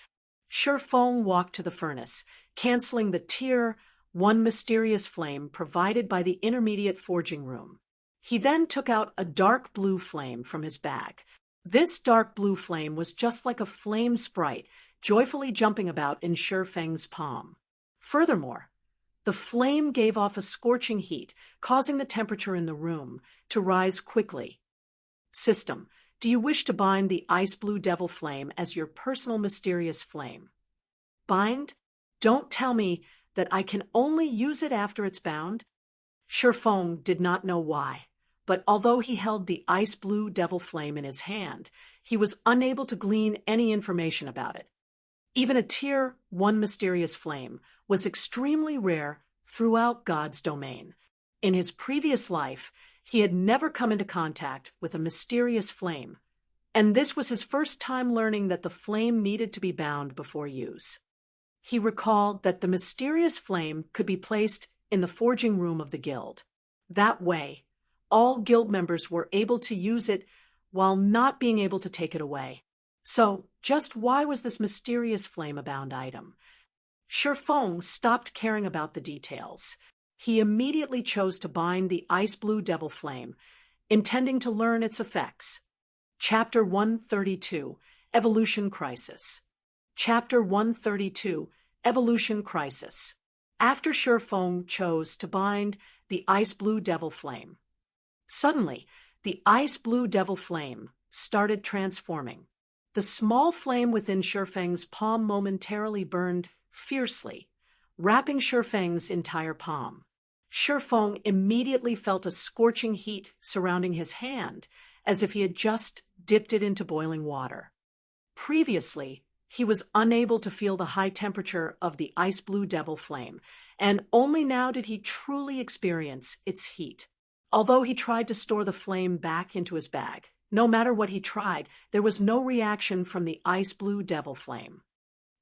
Feng walked to the furnace, canceling the Tier 1 mysterious flame provided by the intermediate forging room. He then took out a dark blue flame from his bag. This dark blue flame was just like a flame sprite, joyfully jumping about in Feng's palm. Furthermore, the flame gave off a scorching heat, causing the temperature in the room to rise quickly. System, do you wish to bind the ice blue devil flame as your personal mysterious flame? Bind? Don't tell me that I can only use it after it's bound? Feng did not know why, but although he held the ice blue devil flame in his hand, he was unable to glean any information about it. Even a Tier 1 mysterious flame was extremely rare throughout God's domain. In his previous life, He had never come into contact with a mysterious flame, and this was his first time learning that the flame needed to be bound before use. He recalled that the mysterious flame could be placed in the forging room of the guild. That way, all guild members were able to use it while not being able to take it away. So, just why was this mysterious flame a bound item? Shifeng stopped caring about the details. He immediately chose to bind the ice blue devil flame, intending to learn its effects. Chapter 132, Evolution Crisis. Chapter 132, Evolution Crisis. After Shifeng chose to bind the ice blue devil flame, suddenly, the ice blue devil flame started transforming. The small flame within Shifeng's palm momentarily burned fiercely, wrapping Shifeng's entire palm. Shifeng immediately felt a scorching heat surrounding his hand, as if he had just dipped it into boiling water. Previously, he was unable to feel the high temperature of the ice blue devil flame, and only now did he truly experience its heat. Although he tried to store the flame back into his bag, no matter what he tried, there was no reaction from the ice blue devil flame.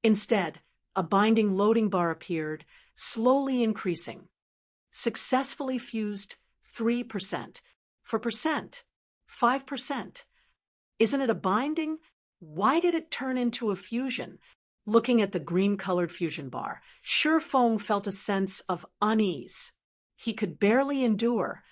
Instead, a binding loading bar appeared, slowly increasing. Successfully fused 3%, 4%, 5%. Isn't it a binding? Why did it turn into a fusion? Looking at the green-colored fusion bar, Shifeng felt a sense of unease. He could barely endure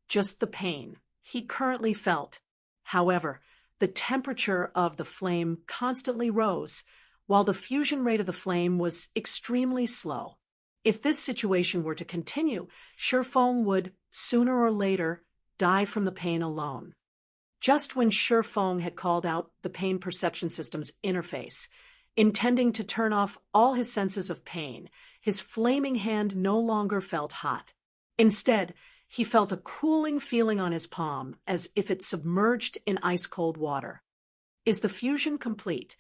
just the pain he currently felt. However, the temperature of the flame constantly rose, while the fusion rate of the flame was extremely slow. If this situation were to continue, Shifeng would, sooner or later, die from the pain alone. Just when Shifeng had called out the pain perception system's interface, intending to turn off all his senses of pain, his flaming hand no longer felt hot. Instead, he felt a cooling feeling on his palm, as if it submerged in ice-cold water. Is the fusion complete?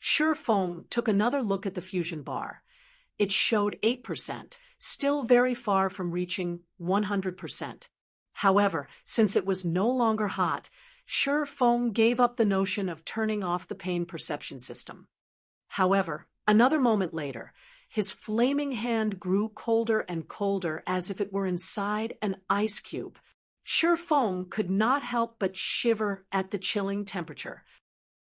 Shifeng took another look at the fusion bar. It showed 8%, still very far from reaching 100%. However, since it was no longer hot, Shifeng gave up the notion of turning off the pain perception system. However, another moment later, his flaming hand grew colder and colder as if it were inside an ice cube. Shifeng could not help but shiver at the chilling temperature.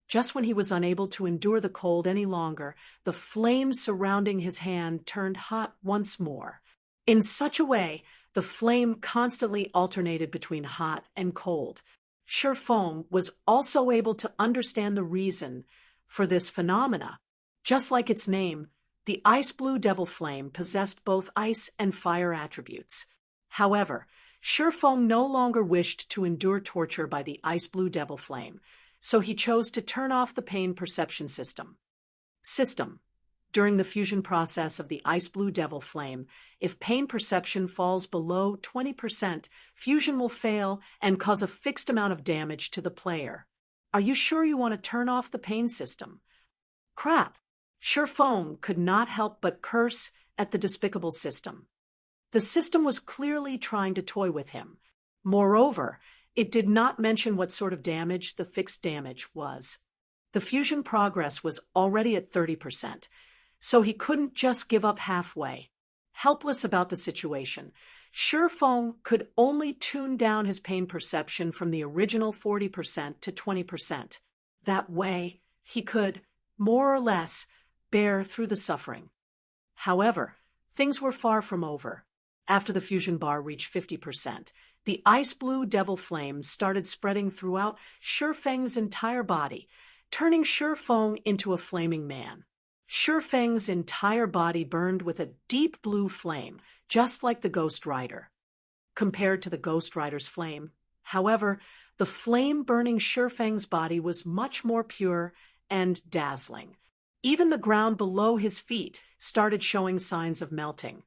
Just when he was unable to endure the cold any longer, the flames surrounding his hand turned hot once more. In such a way, the flame constantly alternated between hot and cold. Shifeng was also able to understand the reason for this phenomena. Just like its name, the ice blue devil flame possessed both ice and fire attributes. However, Shifeng no longer wished to endure torture by the ice blue devil flame, so he chose to turn off the pain perception system. During the fusion process of the ice blue devil flame, if pain perception falls below 20%, fusion will fail and cause a fixed amount of damage to the player. Are you sure you want to turn off the pain system? Crap! Shifeng could not help but curse at the despicable system. The system was clearly trying to toy with him. Moreover, it did not mention what sort of damage the fixed damage was. The fusion progress was already at 30%, so he couldn't just give up halfway. Helpless about the situation, Shifeng could only tune down his pain perception from the original 40% to 20%. That way, he could, more or less, bear through the suffering. However, things were far from over. After the fusion bar reached 50%, the ice blue devil flame started spreading throughout Shifeng's entire body, turning Shifeng into a flaming man. Shifeng's entire body burned with a deep blue flame, just like the Ghost Rider. Compared to the Ghost Rider's flame, however, the flame burning Shifeng's body was much more pure and dazzling. Even the ground below his feet started showing signs of melting.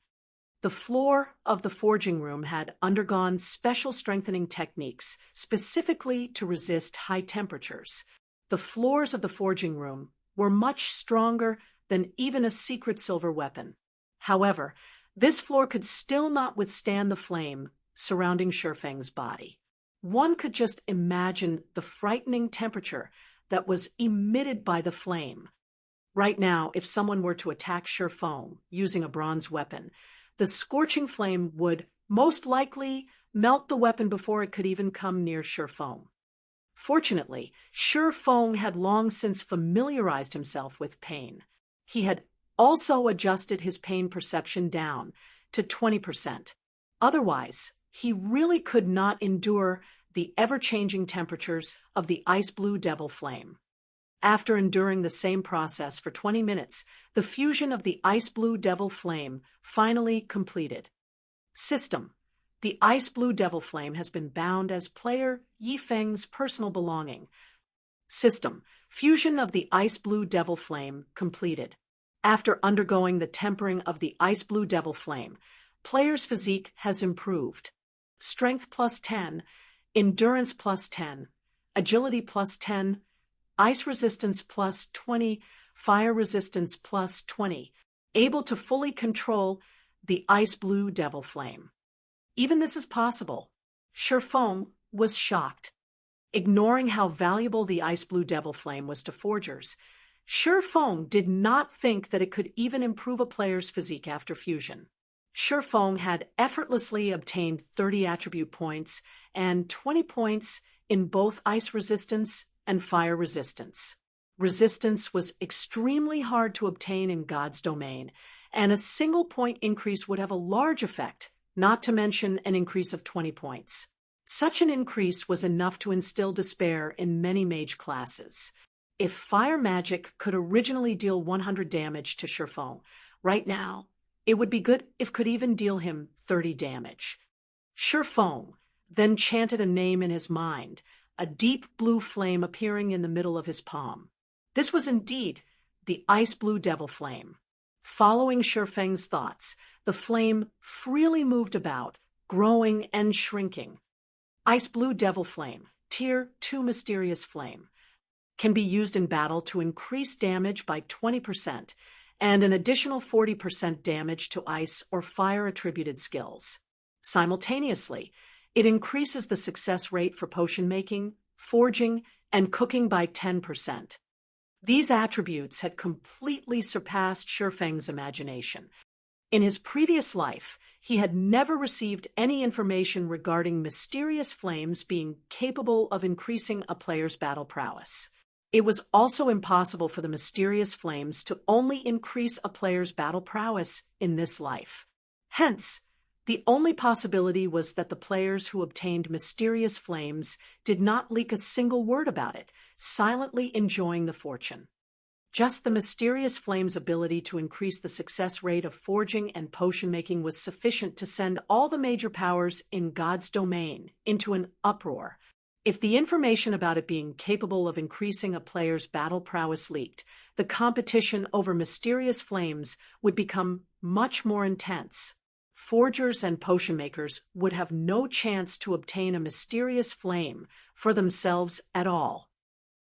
The floor of the forging room had undergone special strengthening techniques, specifically to resist high temperatures. The floors of the forging room were much stronger than even a secret silver weapon. However, this floor could still not withstand the flame, surrounding Shifeng's body. One could just imagine the frightening temperature that was emitted by the flame. Right now, if someone were to attack Shifeng using a bronze weapon, the scorching flame would most likely melt the weapon before it could even come near Shifeng. Fortunately, Shifeng had long since familiarized himself with pain. He had also adjusted his pain perception down to 20%. Otherwise, he really could not endure the ever-changing temperatures of the ice-blue devil flame. After enduring the same process for 20 minutes, the fusion of the ice-blue devil flame finally completed. System: the ice-blue devil flame has been bound as player Yifeng's personal belonging. System: fusion of the ice-blue devil flame completed. After undergoing the tempering of the ice-blue devil flame, player's physique has improved. Strength plus 10, endurance plus 10, agility plus 10, ice resistance plus 20, fire resistance plus 20, able to fully control the ice-blue devil flame. Even this is possible. Shifeng was shocked. Ignoring how valuable the ice-blue devil flame was to forgers, Shifeng did not think that it could even improve a player's physique after fusion. Shifeng had effortlessly obtained 30 attribute points and 20 points in both ice resistance and fire resistance. Resistance was extremely hard to obtain in God's domain, and a single point increase would have a large effect, not to mention an increase of 20 points. Such an increase was enough to instill despair in many mage classes. If fire magic could originally deal 100 damage to Shifeng, right now, it would be good if could even deal him 30 damage. Shifeng then chanted a name in his mind, a deep blue flame appearing in the middle of his palm. This was indeed the ice-blue devil flame. Following Shifeng's thoughts, the flame freely moved about, growing and shrinking. Ice-blue devil flame, tier 2 mysterious flame, can be used in battle to increase damage by 20% and an additional 40% damage to ice or fire attributed skills. Simultaneously, it increases the success rate for potion making, forging, and cooking by 10%. These attributes had completely surpassed Shifeng's imagination. In his previous life, he had never received any information regarding mysterious flames being capable of increasing a player's battle prowess. It was also impossible for the mysterious flames to only increase a player's battle prowess in this life. Hence, the only possibility was that the players who obtained mysterious flames did not leak a single word about it, silently enjoying the fortune. Just the mysterious flame's ability to increase the success rate of forging and potion making was sufficient to send all the major powers in God's domain into an uproar. If the information about it being capable of increasing a player's battle prowess leaked, the competition over mysterious flames would become much more intense. Forgers and potion makers would have no chance to obtain a mysterious flame for themselves at all.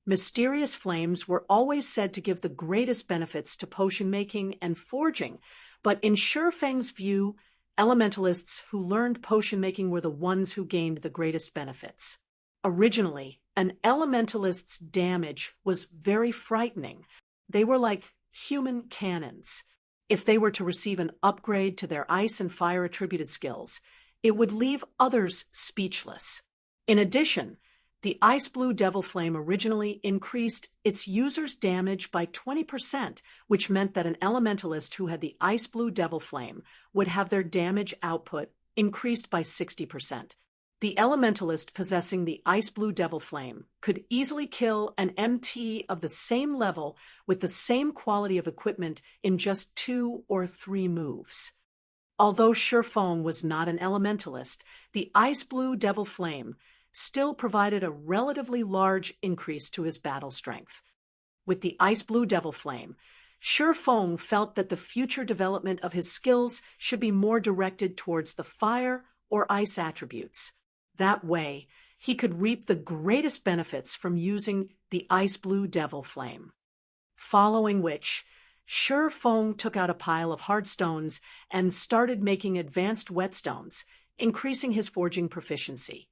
Mysterious flames were always said to give the greatest benefits to potion making and forging, but in Shifeng's view, elementalists who learned potion making were the ones who gained the greatest benefits. Originally, an elementalist's damage was very frightening. They were like human cannons. If they were to receive an upgrade to their ice and fire attributed skills, it would leave others speechless. In addition, the ice-blue devil flame originally increased its user's damage by 20%, which meant that an elementalist who had the ice-blue devil flame would have their damage output increased by 60%. The elementalist possessing the ice-blue devil flame could easily kill an MT of the same level with the same quality of equipment in just 2 or 3 moves. Although Shifeng was not an elementalist, the ice-blue devil flame still provided a relatively large increase to his battle strength. With the ice-blue devil flame, Shifeng felt that the future development of his skills should be more directed towards the fire or ice attributes. That way, he could reap the greatest benefits from using the ice-blue devil flame. Following which, Shifeng took out a pile of hard stones and started making advanced whetstones, increasing his forging proficiency.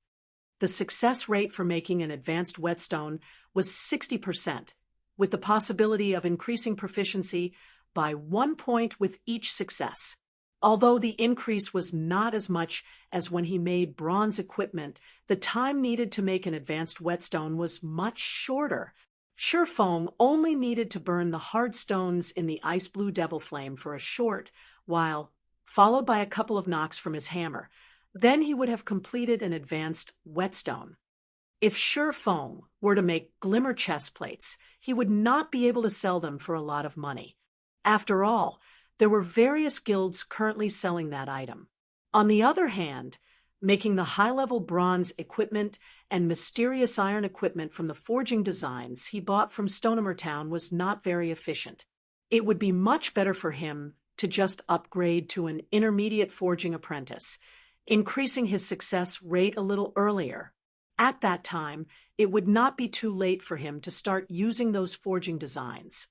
The success rate for making an advanced whetstone was 60%, with the possibility of increasing proficiency by 1 point with each success. Although the increase was not as much as when he made bronze equipment, the time needed to make an advanced whetstone was much shorter. Shifeng only needed to burn the hard stones in the ice blue devil flame for a short while, followed by a couple of knocks from his hammer. Then he would have completed an advanced whetstone. If Shifeng were to make glimmer chest plates, he would not be able to sell them for a lot of money. After all, there were various guilds currently selling that item. On the other hand, making the high-level bronze equipment and mysterious iron equipment from the forging designs he bought from Stonehammer Town was not very efficient. It would be much better for him to just upgrade to an intermediate forging apprentice, increasing his success rate a little earlier. At that time, it would not be too late for him to start using those forging designs.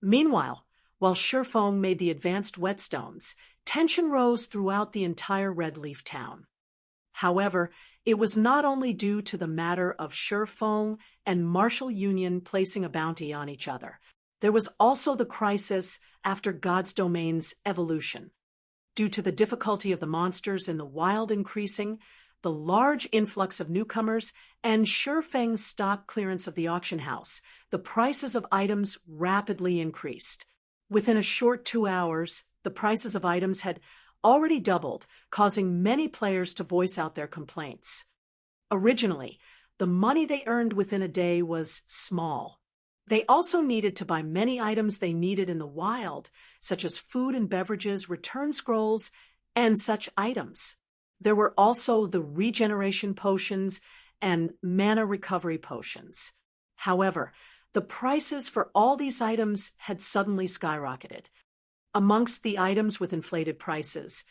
Meanwhile, while Shifeng made the advanced whetstones, tension rose throughout the entire Red Leaf Town. However, it was not only due to the matter of Shifeng and Martial Union placing a bounty on each other. There was also the crisis after God's Domain's evolution. Due to the difficulty of the monsters in the wild increasing, the large influx of newcomers, and Shifeng's stock clearance of the auction house, the prices of items rapidly increased. Within a short 2 hours, the prices of items had already doubled, causing many players to voice out their complaints. Originally, the money they earned within a day was small. They also needed to buy many items they needed in the wild, such as food and beverages, return scrolls, and such items. There were also the regeneration potions and mana recovery potions. However, the prices for all these items had suddenly skyrocketed. Amongst the items with inflated prices,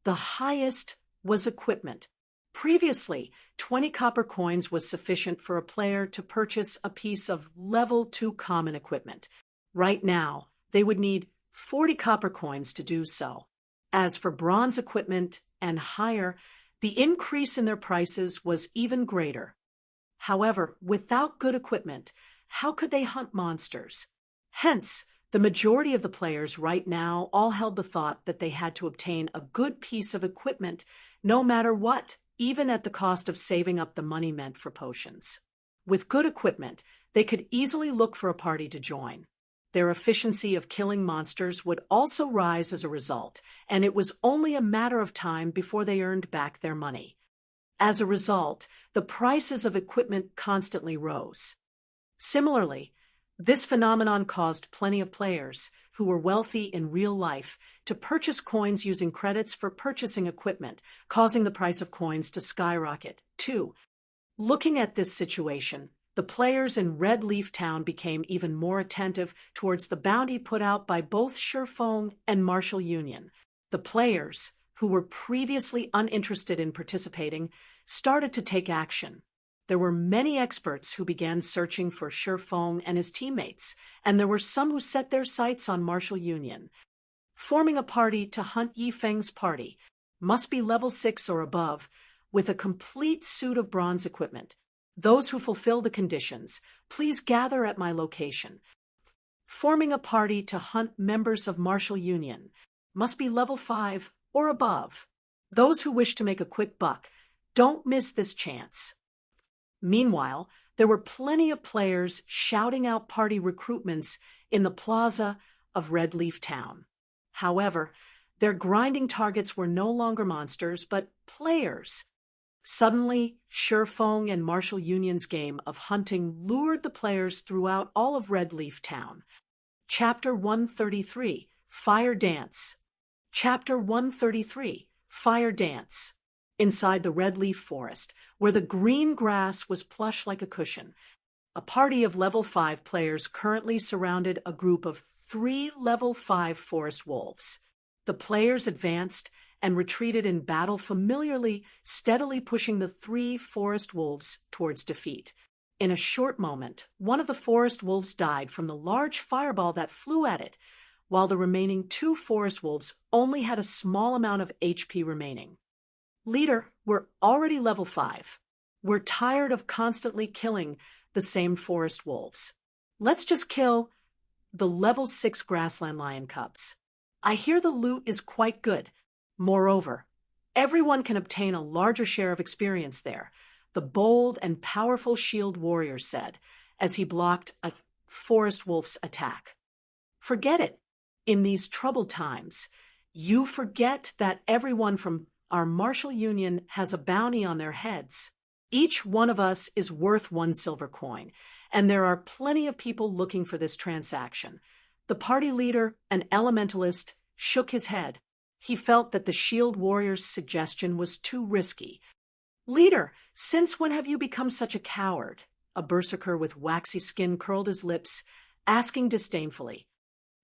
the highest was equipment. Previously, 20 copper coins was sufficient for a player to purchase a piece of level 2 common equipment. Right now, they would need 40 copper coins to do so. As for bronze equipment and higher, the increase in their prices was even greater. However, without good equipment, how could they hunt monsters? Hence, the majority of the players right now all held the thought that they had to obtain a good piece of equipment no matter what, even at the cost of saving up the money meant for potions. With good equipment, they could easily look for a party to join. Their efficiency of killing monsters would also rise as a result, and it was only a matter of time before they earned back their money. As a result, the prices of equipment constantly rose. Similarly, this phenomenon caused plenty of players who were wealthy in real life to purchase coins using credits for purchasing equipment, causing the price of coins to skyrocket, too. Looking at this situation, the players in Red Leaf Town became even more attentive towards the bounty put out by both Shifeng and Martial Union. The players, who were previously uninterested in participating, started to take action. There were many experts who began searching for Shifeng and his teammates, and there were some who set their sights on Martial Union. Forming a party to hunt Yifeng's party must be level 6 or above, with a complete suit of bronze equipment. Those who fulfill the conditions, please gather at my location. Forming a party to hunt members of Martial Union must be level 5 or above. Those who wish to make a quick buck, don't miss this chance. Meanwhile, there were plenty of players shouting out party recruitments in the plaza of Red Leaf Town. However, their grinding targets were no longer monsters, but players. Suddenly, Shifeng and Martial Union's game of hunting lured the players throughout all of Red Leaf Town. Chapter 133, Fire Dance. Chapter 133, Fire Dance. Inside the Red Leaf Forest, where the green grass was plush like a cushion, a party of level 5 players currently surrounded a group of 3 level 5 forest wolves. The players advanced and retreated in battle familiarly, steadily pushing the 3 forest wolves towards defeat. In a short moment, one of the forest wolves died from the large fireball that flew at it, while the remaining 2 forest wolves only had a small amount of HP remaining. Leader, we're already level 5. We're tired of constantly killing the same forest wolves. Let's just kill the level 6 grassland lion cubs. I hear the loot is quite good. Moreover, everyone can obtain a larger share of experience there, the bold and powerful shield warrior said, as he blocked a forest wolf's attack. Forget it. In these troubled times, you forget that everyone from our martial union has a bounty on their heads. Each one of us is worth 1 silver coin, and there are plenty of people looking for this transaction. The party leader, an elementalist, shook his head. He felt that the shield warrior's suggestion was too risky. Leader, since when have you become such a coward? A berserker with waxy skin curled his lips, asking disdainfully.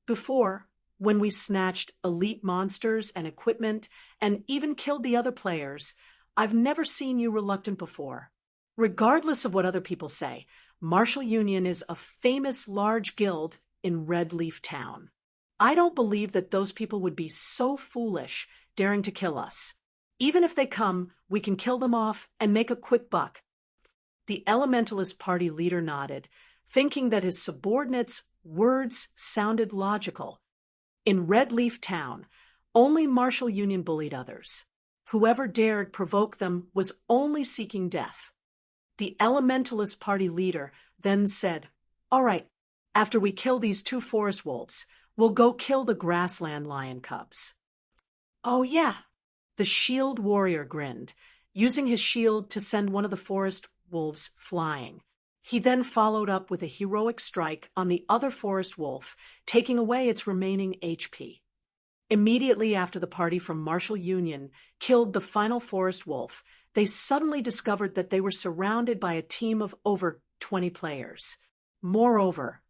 Before, when we snatched elite monsters and equipment and even killed the other players, I've never seen you reluctant before. Regardless of what other people say, Martial Union is a famous large guild in Red Leaf Town. I don't believe that those people would be so foolish daring to kill us. Even if they come, we can kill them off and make a quick buck. The Elementalist party leader nodded, thinking that his subordinates' words sounded logical. In Red Leaf Town, only Martial Union bullied others. Whoever dared provoke them was only seeking death. The Elementalist party leader then said, "All right, after we kill these 2 forest wolves, we'll go kill the grassland lion cubs." "Oh yeah." The shield warrior grinned, using his shield to send one of the forest wolves flying. He then followed up with a heroic strike on the other forest wolf, taking away its remaining HP. Immediately after the party from Martial Union killed the final forest wolf, they suddenly discovered that they were surrounded by a team of over 20 players. Moreover,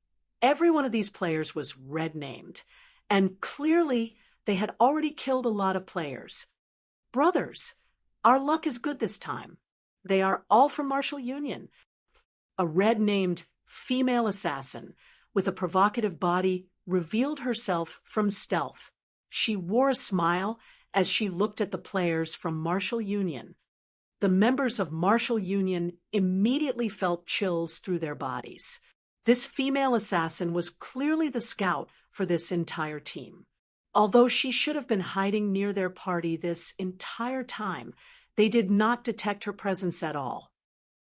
every one of these players was red-named, and clearly they had already killed a lot of players. Brothers, our luck is good this time. They are all from Martial Union. A red-named female assassin with a provocative body revealed herself from stealth. She wore a smile as she looked at the players from Martial Union. The members of Martial Union immediately felt chills through their bodies. This female assassin was clearly the scout for this entire team. Although she should have been hiding near their party this entire time, they did not detect her presence at all.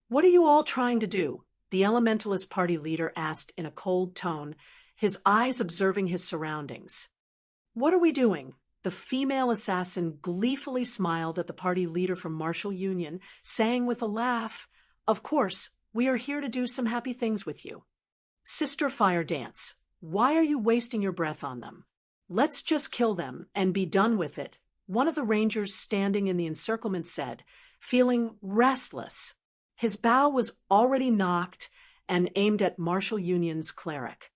"What are you all trying to do?" the Elementalist party leader asked in a cold tone, his eyes observing his surroundings. "What are we doing?" The female assassin gleefully smiled at the party leader from Martial Union, saying with a laugh, "Of course, we are here to do some happy things with you." "Sister Fire Dance, why are you wasting your breath on them? Let's just kill them and be done with it," one of the rangers standing in the encirclement said, feeling restless. His bow was already knocked and aimed at Martial Union's cleric.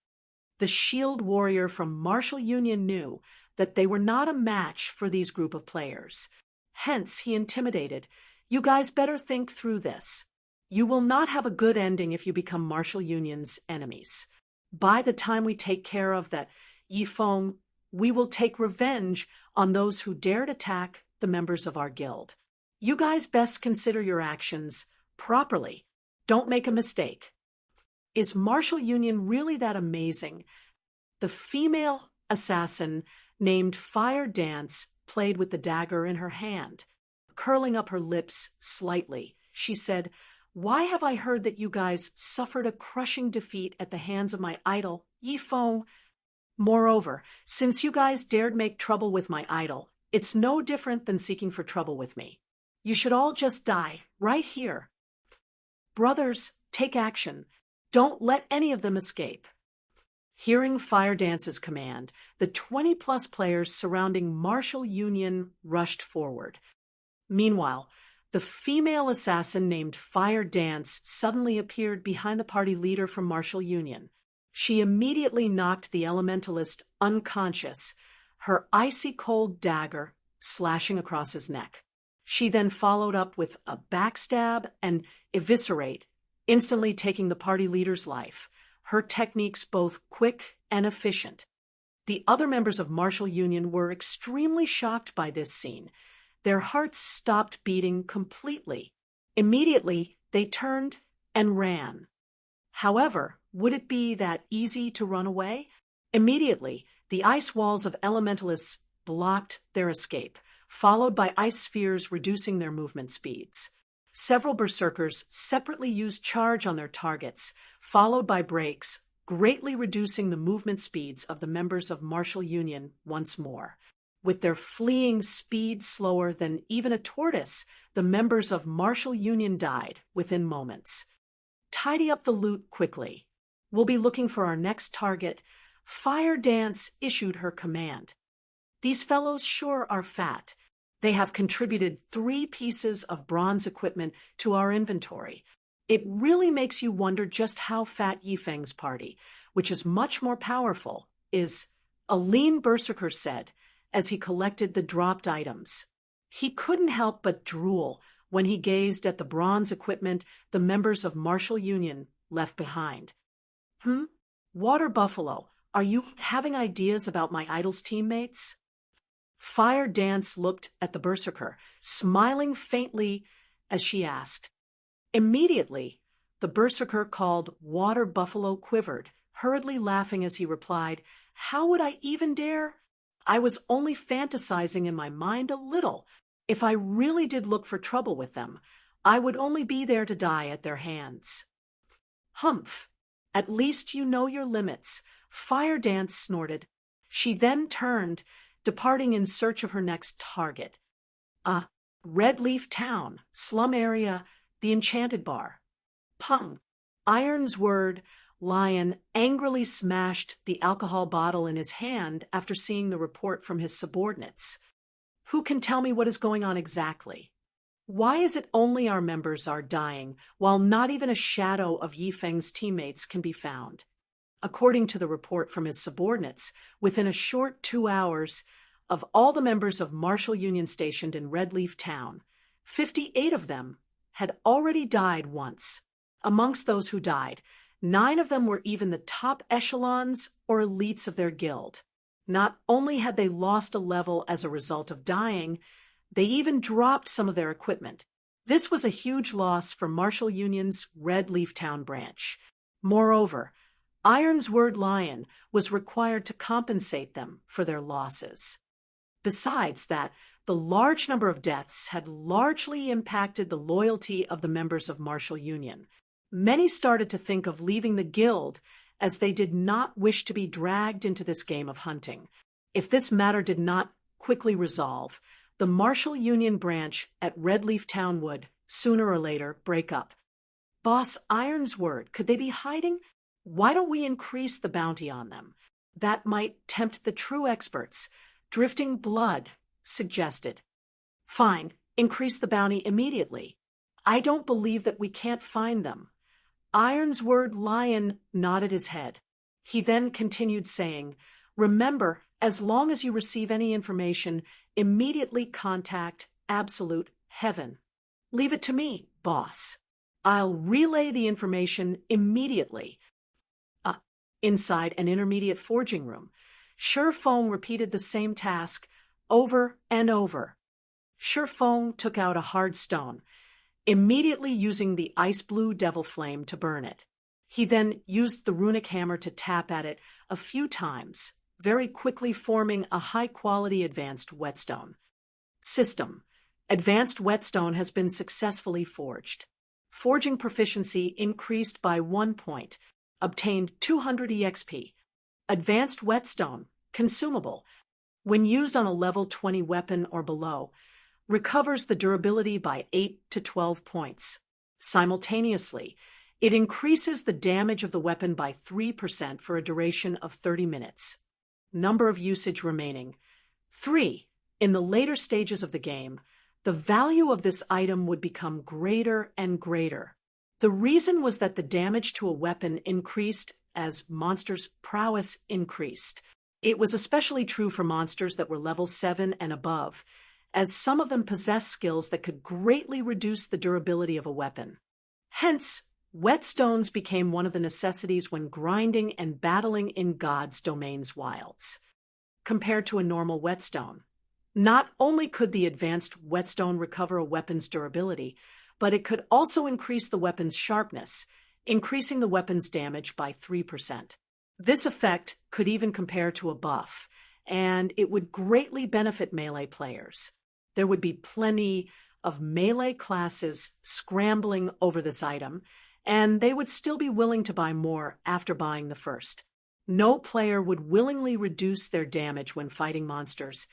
The shield warrior from Martial Union knew that they were not a match for these group of players. Hence, he intimidated, "You guys better think through this. You will not have a good ending if you become Martial Union's enemies. By the time we take care of that Yifeng, we will take revenge on those who dared attack the members of our guild. You guys best consider your actions properly. Don't make a mistake." Is Martial Union really that amazing? The female assassin named Fire Dance played with the dagger in her hand. Curling up her lips slightly, she said, "Why have I heard that you guys suffered a crushing defeat at the hands of my idol, Yifeng? Moreover, since you guys dared make trouble with my idol, it's no different than seeking for trouble with me. You should all just die, right here. Brothers, take action. Don't let any of them escape." Hearing Fire Dance's command, the 20-plus players surrounding Martial Union rushed forward. Meanwhile, the female assassin named Fire Dance suddenly appeared behind the party leader from Martial Union. She immediately knocked the elementalist unconscious, her icy cold dagger slashing across his neck. She then followed up with a backstab and eviscerate, instantly taking the party leader's life, her techniques both quick and efficient. The other members of Martial Union were extremely shocked by this scene. their hearts stopped beating completely. Immediately, they turned and ran. However, would it be that easy to run away? Immediately, the ice walls of elementalists blocked their escape, followed by ice spheres reducing their movement speeds. Several berserkers separately used charge on their targets, followed by breaks, greatly reducing the movement speeds of the members of Martial Union once more. With their fleeing speed slower than even a tortoise, the members of Martial Union died within moments. Tidy up the loot quickly. We'll be looking for our next target. Fire Dance issued her command. These fellows sure are fat. They have contributed 3 pieces of bronze equipment to our inventory. It really makes you wonder just how fat Yifeng's party, which is much more powerful, is, a lean berserker said, as he collected the dropped items. He couldn't help but drool when he gazed at the bronze equipment the members of Martial Union left behind. Water Buffalo, are you having ideas about my idol's teammates? Fire Dance looked at the berserker, smiling faintly as she asked. Immediately, the berserker called Water Buffalo quivered, hurriedly laughing as he replied, "How would I even dare? I was only fantasizing in my mind a little. If I really did look for trouble with them, I would only be there to die at their hands." Humph! At least you know your limits, Fire Dance snorted. She then turned, departing in search of her next target. Red Leaf Town, slum area, the Enchanted Bar. Pung! Iron's word, Lion angrily smashed the alcohol bottle in his hand after seeing the report from his subordinates. Who can tell me what is going on exactly? Why is it only our members are dying, while not even a shadow of Yifeng's teammates can be found? According to the report from his subordinates, within a short 2 hours, of all the members of Martial Union stationed in Red Leaf Town, 58 of them had already died once. Amongst those who died, 9 of them were even the top echelons or elites of their guild. Not only had they lost a level as a result of dying, they even dropped some of their equipment. This was a huge loss for Martial Union's Red Leaf Town branch. Moreover, Iron's word Lion was required to compensate them for their losses. Besides that, the large number of deaths had largely impacted the loyalty of the members of Martial Union. Many started to think of leaving the guild as they did not wish to be dragged into this game of hunting. If this matter did not quickly resolve, the Martial Union branch at Red Leaf Town would, sooner or later, break up. Boss Iron's word, could they be hiding? Why don't we increase the bounty on them? That might tempt the true experts. Drifting Blood suggested. Fine, increase the bounty immediately. I don't believe that we can't find them. Iron's word Lion nodded his head. He then continued saying, "Remember, as long as you receive any information, immediately contact Absolute Heaven. Leave it to me, boss. I'll relay the information immediately." Inside an intermediate forging room, Shurfeng repeated the same task over and over. Shurfeng took out a hard stone, immediately using the ice blue devil flame to burn it. He then used the runic hammer to tap at it a few times, very quickly forming a high-quality advanced whetstone. System: Advanced whetstone has been successfully forged. Forging proficiency increased by 1 point. Obtained 200 EXP. Advanced whetstone, consumable, when used on a level 20 weapon or below, recovers the durability by 8 to 12 points. Simultaneously, it increases the damage of the weapon by 3% for a duration of 30 minutes. Number of usage remaining: 3. In the later stages of the game, the value of this item would become greater and greater. The reason was that the damage to a weapon increased as monsters' prowess increased. It was especially true for monsters that were level 7 and above, as some of them possessed skills that could greatly reduce the durability of a weapon. Hence, whetstones became one of the necessities when grinding and battling in God's domain's wilds. Compared to a normal whetstone, Not only could the advanced whetstone recover a weapon's durability, but it could also increase the weapon's sharpness, increasing the weapon's damage by 3%. This effect could even compare to a buff, and it would greatly benefit melee players. There would be plenty of melee classes scrambling over this item, and they would still be willing to buy more after buying the first. No player would willingly reduce their damage when fighting monsters,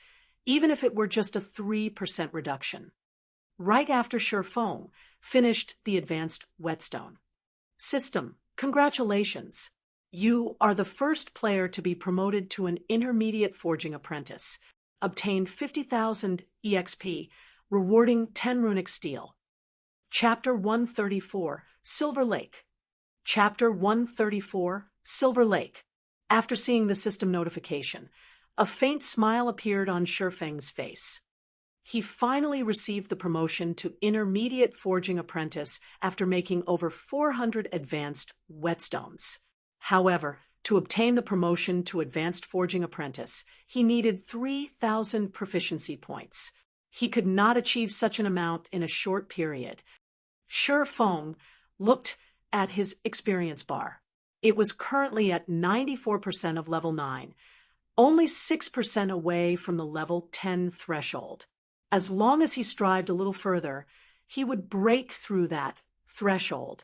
even if it were just a 3% reduction. Right after Sure Foam finished the advanced whetstone. System, congratulations! You are the first player to be promoted to an intermediate forging apprentice. Obtain 50,000 EXP, rewarding 10 runic steel. Chapter 134, Silver Lake. Chapter 134, Silver Lake. After seeing the system notification, a faint smile appeared on Shurfeng's face. He finally received the promotion to Intermediate Forging Apprentice after making over 400 advanced whetstones. However, to obtain the promotion to Advanced Forging Apprentice, he needed 3,000 proficiency points. He could not achieve such an amount in a short period. Sure Foam looked at his experience bar. It was currently at 94% of level 9, only 6% away from the level 10 threshold. As long as he strived a little further, he would break through that threshold.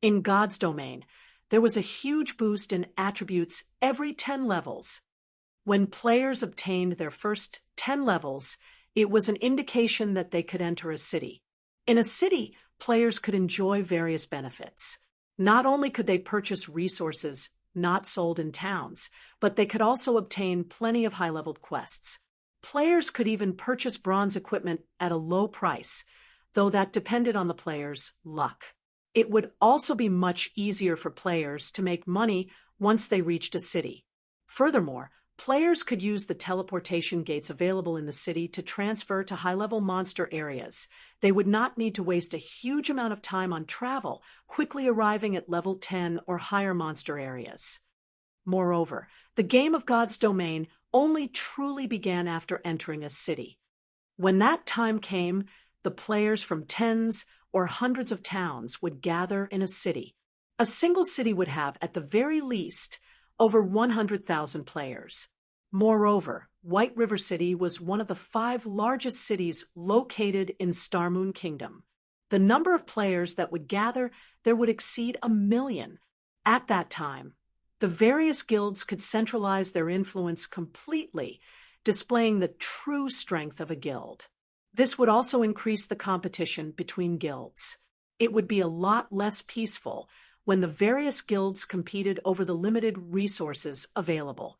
In God's domain, there was a huge boost in attributes every 10 levels. When players obtained their first 10 levels, it was an indication that they could enter a city. In a city, players could enjoy various benefits. Not only could they purchase resources not sold in towns, but they could also obtain plenty of high-leveled quests. Players could even purchase bronze equipment at a low price, though that depended on the player's luck. It would also be much easier for players to make money once they reached a city. Furthermore, players could use the teleportation gates available in the city to transfer to high-level monster areas. They would not need to waste a huge amount of time on travel, quickly arriving at level 10 or higher monster areas. Moreover, the game of God's domain only truly began after entering a city. When that time came, the players from tens or hundreds of towns would gather in a city. A single city would have, at the very least, over 100,000 players. Moreover, White River City was one of the 5 largest cities located in Starmoon Kingdom. The number of players that would gather there would exceed 1 million. At that time, the various guilds could centralize their influence completely, displaying the true strength of a guild. This would also increase the competition between guilds. It would be a lot less peaceful when the various guilds competed over the limited resources available.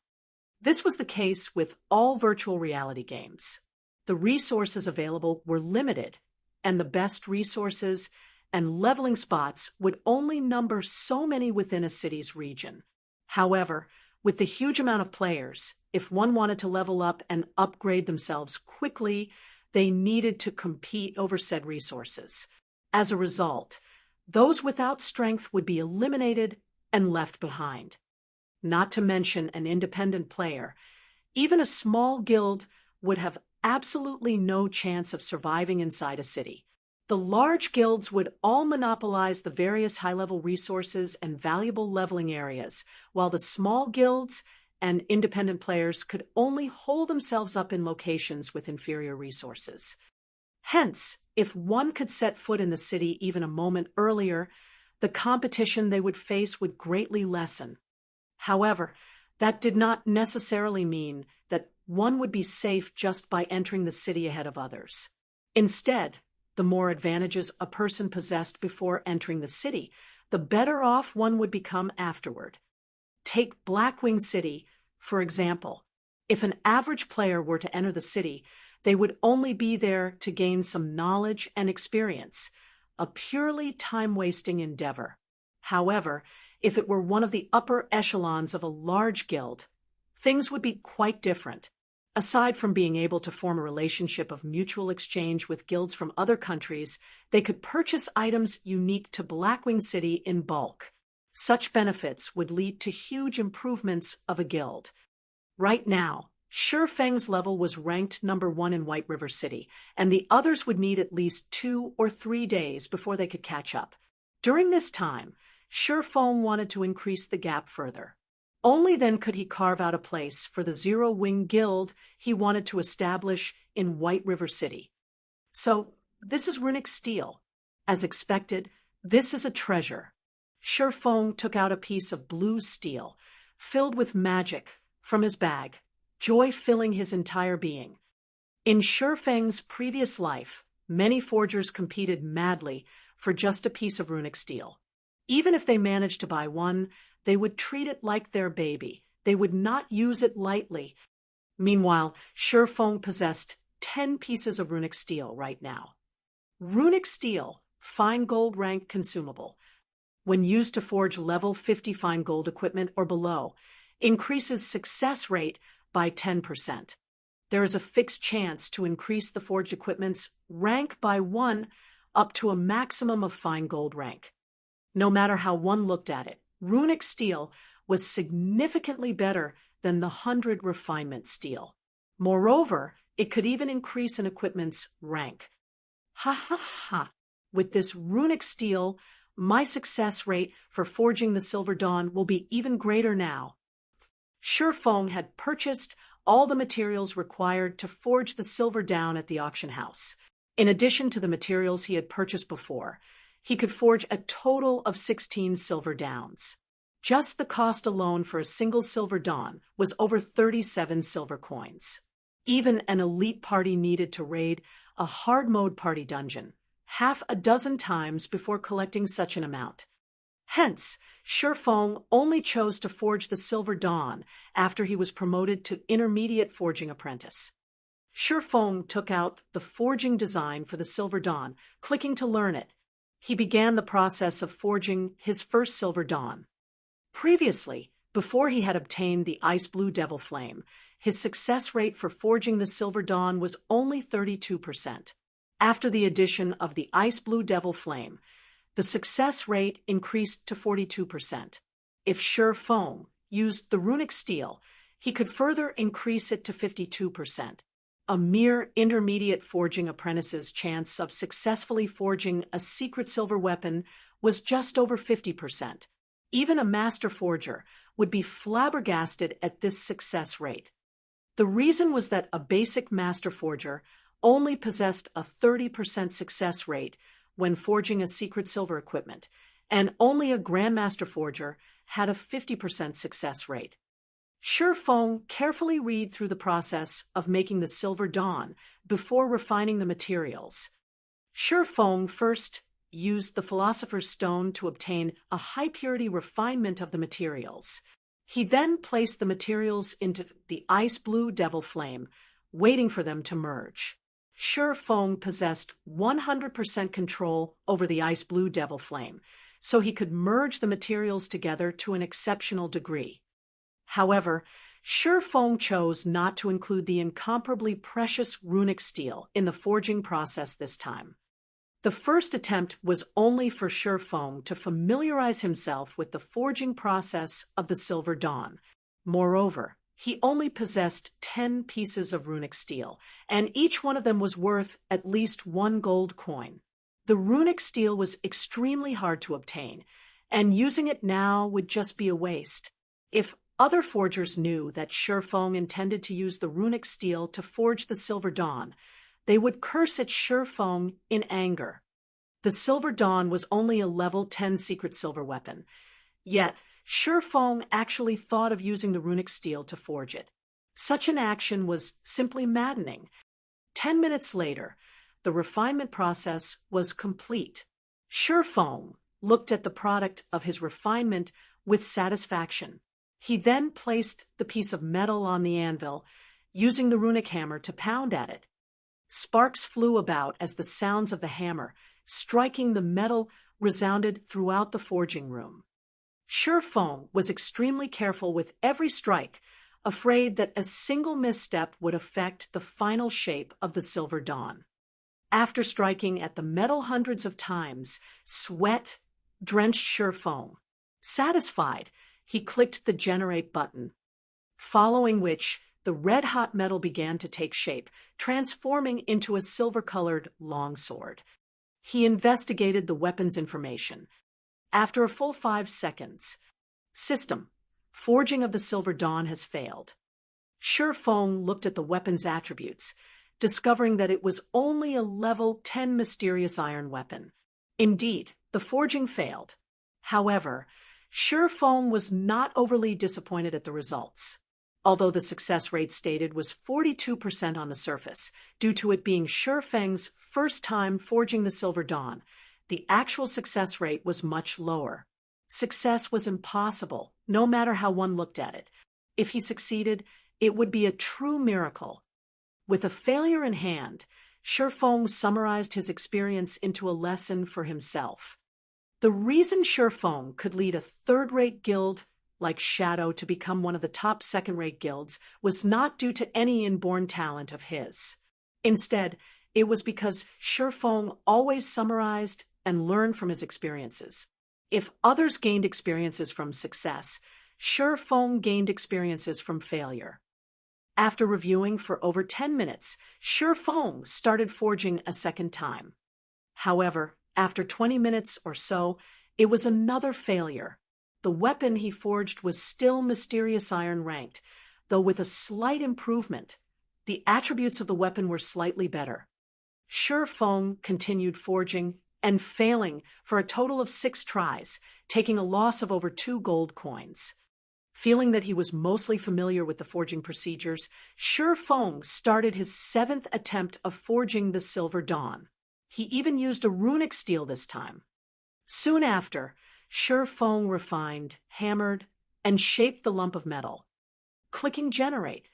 This was the case with all virtual reality games. The resources available were limited, and the best resources and leveling spots would only number so many within a city's region. However, with the huge amount of players, if one wanted to level up and upgrade themselves quickly, they needed to compete over said resources. As a result, those without strength would be eliminated and left behind. Not to mention an independent player, even a small guild would have absolutely no chance of surviving inside a city. The large guilds would all monopolize the various high-level resources and valuable leveling areas, while the small guilds and independent players could only hold themselves up in locations with inferior resources. Hence, if one could set foot in the city even a moment earlier, the competition they would face would greatly lessen. However, that did not necessarily mean that one would be safe just by entering the city ahead of others. Instead, the more advantages a person possessed before entering the city, the better off one would become afterward. Take Blackwing City, for example. If an average player were to enter the city, they would only be there to gain some knowledge and experience, a purely time-wasting endeavor. However, if it were one of the upper echelons of a large guild, things would be quite different. Aside from being able to form a relationship of mutual exchange with guilds from other countries, they could purchase items unique to Blackwing City in bulk. Such benefits would lead to huge improvements of a guild. Right now, Shi Feng's level was ranked number 1 in White River City, and the others would need at least 2 or 3 days before they could catch up. During this time, Shi Feng wanted to increase the gap further. Only then could he carve out a place for the Zero-Wing Guild he wanted to establish in White River City. So, this is runic steel. As expected, this is a treasure. Shi Feng took out a piece of blue steel, filled with magic, from his bag, joy filling his entire being. In Shi Feng's previous life, many forgers competed madly for just a piece of runic steel. Even if they managed to buy one, they would treat it like their baby. They would not use it lightly. Meanwhile, Shi Feng possessed 10 pieces of runic steel right now. Runic steel, fine gold rank consumable, when used to forge level 50 fine gold equipment or below, increases success rate by 10%. There is a fixed chance to increase the forged equipment's rank by 1 up to a maximum of fine gold rank. No matter how one looked at it, runic steel was significantly better than the 100 refinement steel. Moreover, it could even increase an equipment's rank. Ha ha ha! With this runic steel, my success rate for forging the Silver Dawn will be even greater now. Shi Feng had purchased all the materials required to forge the Silver Dawn at the auction house. In addition to the materials he had purchased before, he could forge a total of 16 Silver Dawns. Just the cost alone for a single Silver Dawn was over 37 silver coins. Even an elite party needed to raid a hard mode party dungeon half a dozen times before collecting such an amount. Hence, Shi Feng only chose to forge the Silver Dawn after he was promoted to intermediate forging apprentice. Shi Feng took out the forging design for the Silver Dawn, clicking to learn it. He began the process of forging his first Silver Dawn. Previously, before he had obtained the Ice Blue Devil Flame, his success rate for forging the Silver Dawn was only 32%. After the addition of the Ice Blue Devil Flame, the success rate increased to 42%. If Shi Feng used the runic steel, he could further increase it to 52%. A mere intermediate forging apprentice's chance of successfully forging a secret silver weapon was just over 50%. Even a master forger would be flabbergasted at this success rate. The reason was that a basic master forger only possessed a 30% success rate when forging a secret silver equipment, and only a grandmaster forger had a 50% success rate. Shi Feng carefully read through the process of making the Silver Dawn before refining the materials. Shi Feng first used the Philosopher's Stone to obtain a high-purity refinement of the materials. He then placed the materials into the Ice Blue Devil Flame, waiting for them to merge. Shi Feng possessed 100% control over the Ice Blue Devil Flame, so he could merge the materials together to an exceptional degree. However, Shi Feng chose not to include the incomparably precious runic steel in the forging process this time. The first attempt was only for Shi Feng to familiarize himself with the forging process of the Silver Dawn. Moreover, he only possessed 10 pieces of runic steel, and each one of them was worth at least 1 gold coin. The runic steel was extremely hard to obtain, and using it now would just be a waste. If other forgers knew that Shi Feng intended to use the runic steel to forge the Silver Dawn, they would curse at Shi Feng in anger. The Silver Dawn was only a level 10 secret silver weapon, yet Shi Feng actually thought of using the runic steel to forge it. Such an action was simply maddening. 10 minutes later, the refinement process was complete. Shi Feng looked at the product of his refinement with satisfaction. He then placed the piece of metal on the anvil, using the runic hammer to pound at it. Sparks flew about as the sounds of the hammer, striking the metal, resounded throughout the forging room. Shi Feng was extremely careful with every strike, afraid that a single misstep would affect the final shape of the Silver Dawn. After striking at the metal hundreds of times, sweat drenched Shi Feng. Satisfied, he clicked the generate button, following which the red-hot metal began to take shape, transforming into a silver-colored longsword. He investigated the weapon's information. After a full 5 seconds, system, forging of the Silver Dawn has failed. Shi Feng looked at the weapon's attributes, discovering that it was only a level 10 mysterious iron weapon. Indeed, the forging failed. However, Shi Feng was not overly disappointed at the results. Although the success rate stated was 42% on the surface, due to it being Shi Feng's first time forging the Silver Dawn, the actual success rate was much lower. Success was impossible, no matter how one looked at it. If he succeeded, it would be a true miracle. With a failure in hand, Shi Feng summarized his experience into a lesson for himself. The reason Shi Feng could lead a third-rate guild like Shadow to become one of the top second-rate guilds was not due to any inborn talent of his. Instead, it was because Shi Feng always summarized and learned from his experiences. If others gained experiences from success, Shi Feng gained experiences from failure. After reviewing for over 10 minutes, Shi Feng started forging a second time. However, after 20 minutes or so, it was another failure. The weapon he forged was still mysterious iron ranked, though with a slight improvement. The attributes of the weapon were slightly better. Shi Feng continued forging and failing for a total of 6 tries, taking a loss of over 2 gold coins. Feeling that he was mostly familiar with the forging procedures, Shi Feng started his 7th attempt of forging the Silver Dawn. He even used a runic steel this time. Soon after, Shi Feng refined, hammered, and shaped the lump of metal. Clicking generate.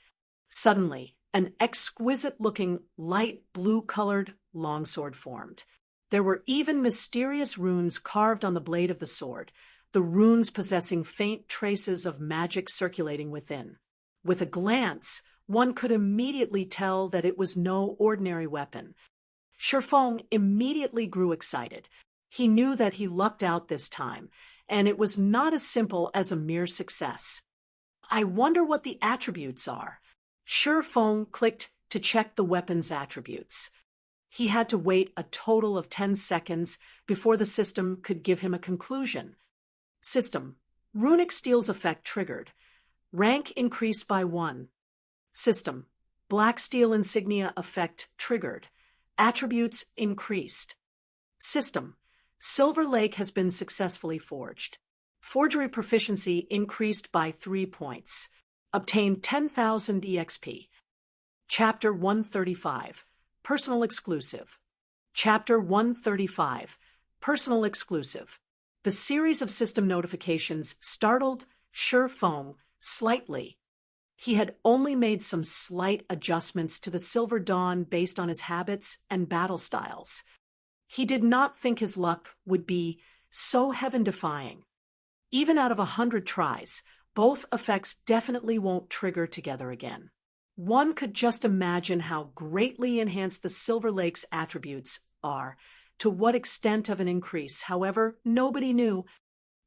Suddenly, an exquisite-looking, light blue-colored longsword formed. There were even mysterious runes carved on the blade of the sword, the runes possessing faint traces of magic circulating within. With a glance, one could immediately tell that it was no ordinary weapon. Shi Feng immediately grew excited. He knew that he lucked out this time, and it was not as simple as a mere success. I wonder what the attributes are. Shi Feng clicked to check the weapon's attributes. He had to wait a total of 10 seconds before the system could give him a conclusion. System: runic steel's effect triggered. Rank increased by 1. System: black steel insignia effect triggered. Attributes increased. System: Silver Lake has been successfully forged. Forgery proficiency increased by 3 points. Obtained 10,000 EXP. Chapter 135. Personal Exclusive. Chapter 135. Personal Exclusive. The series of system notifications startled Shi Feng slightly. He had only made some slight adjustments to the Silver Dawn based on his habits and battle styles. He did not think his luck would be so heaven-defying. Even out of 100 tries, both effects definitely won't trigger together again. One could just imagine how greatly enhanced the Silver Lake's attributes are, to what extent of an increase, however, nobody knew.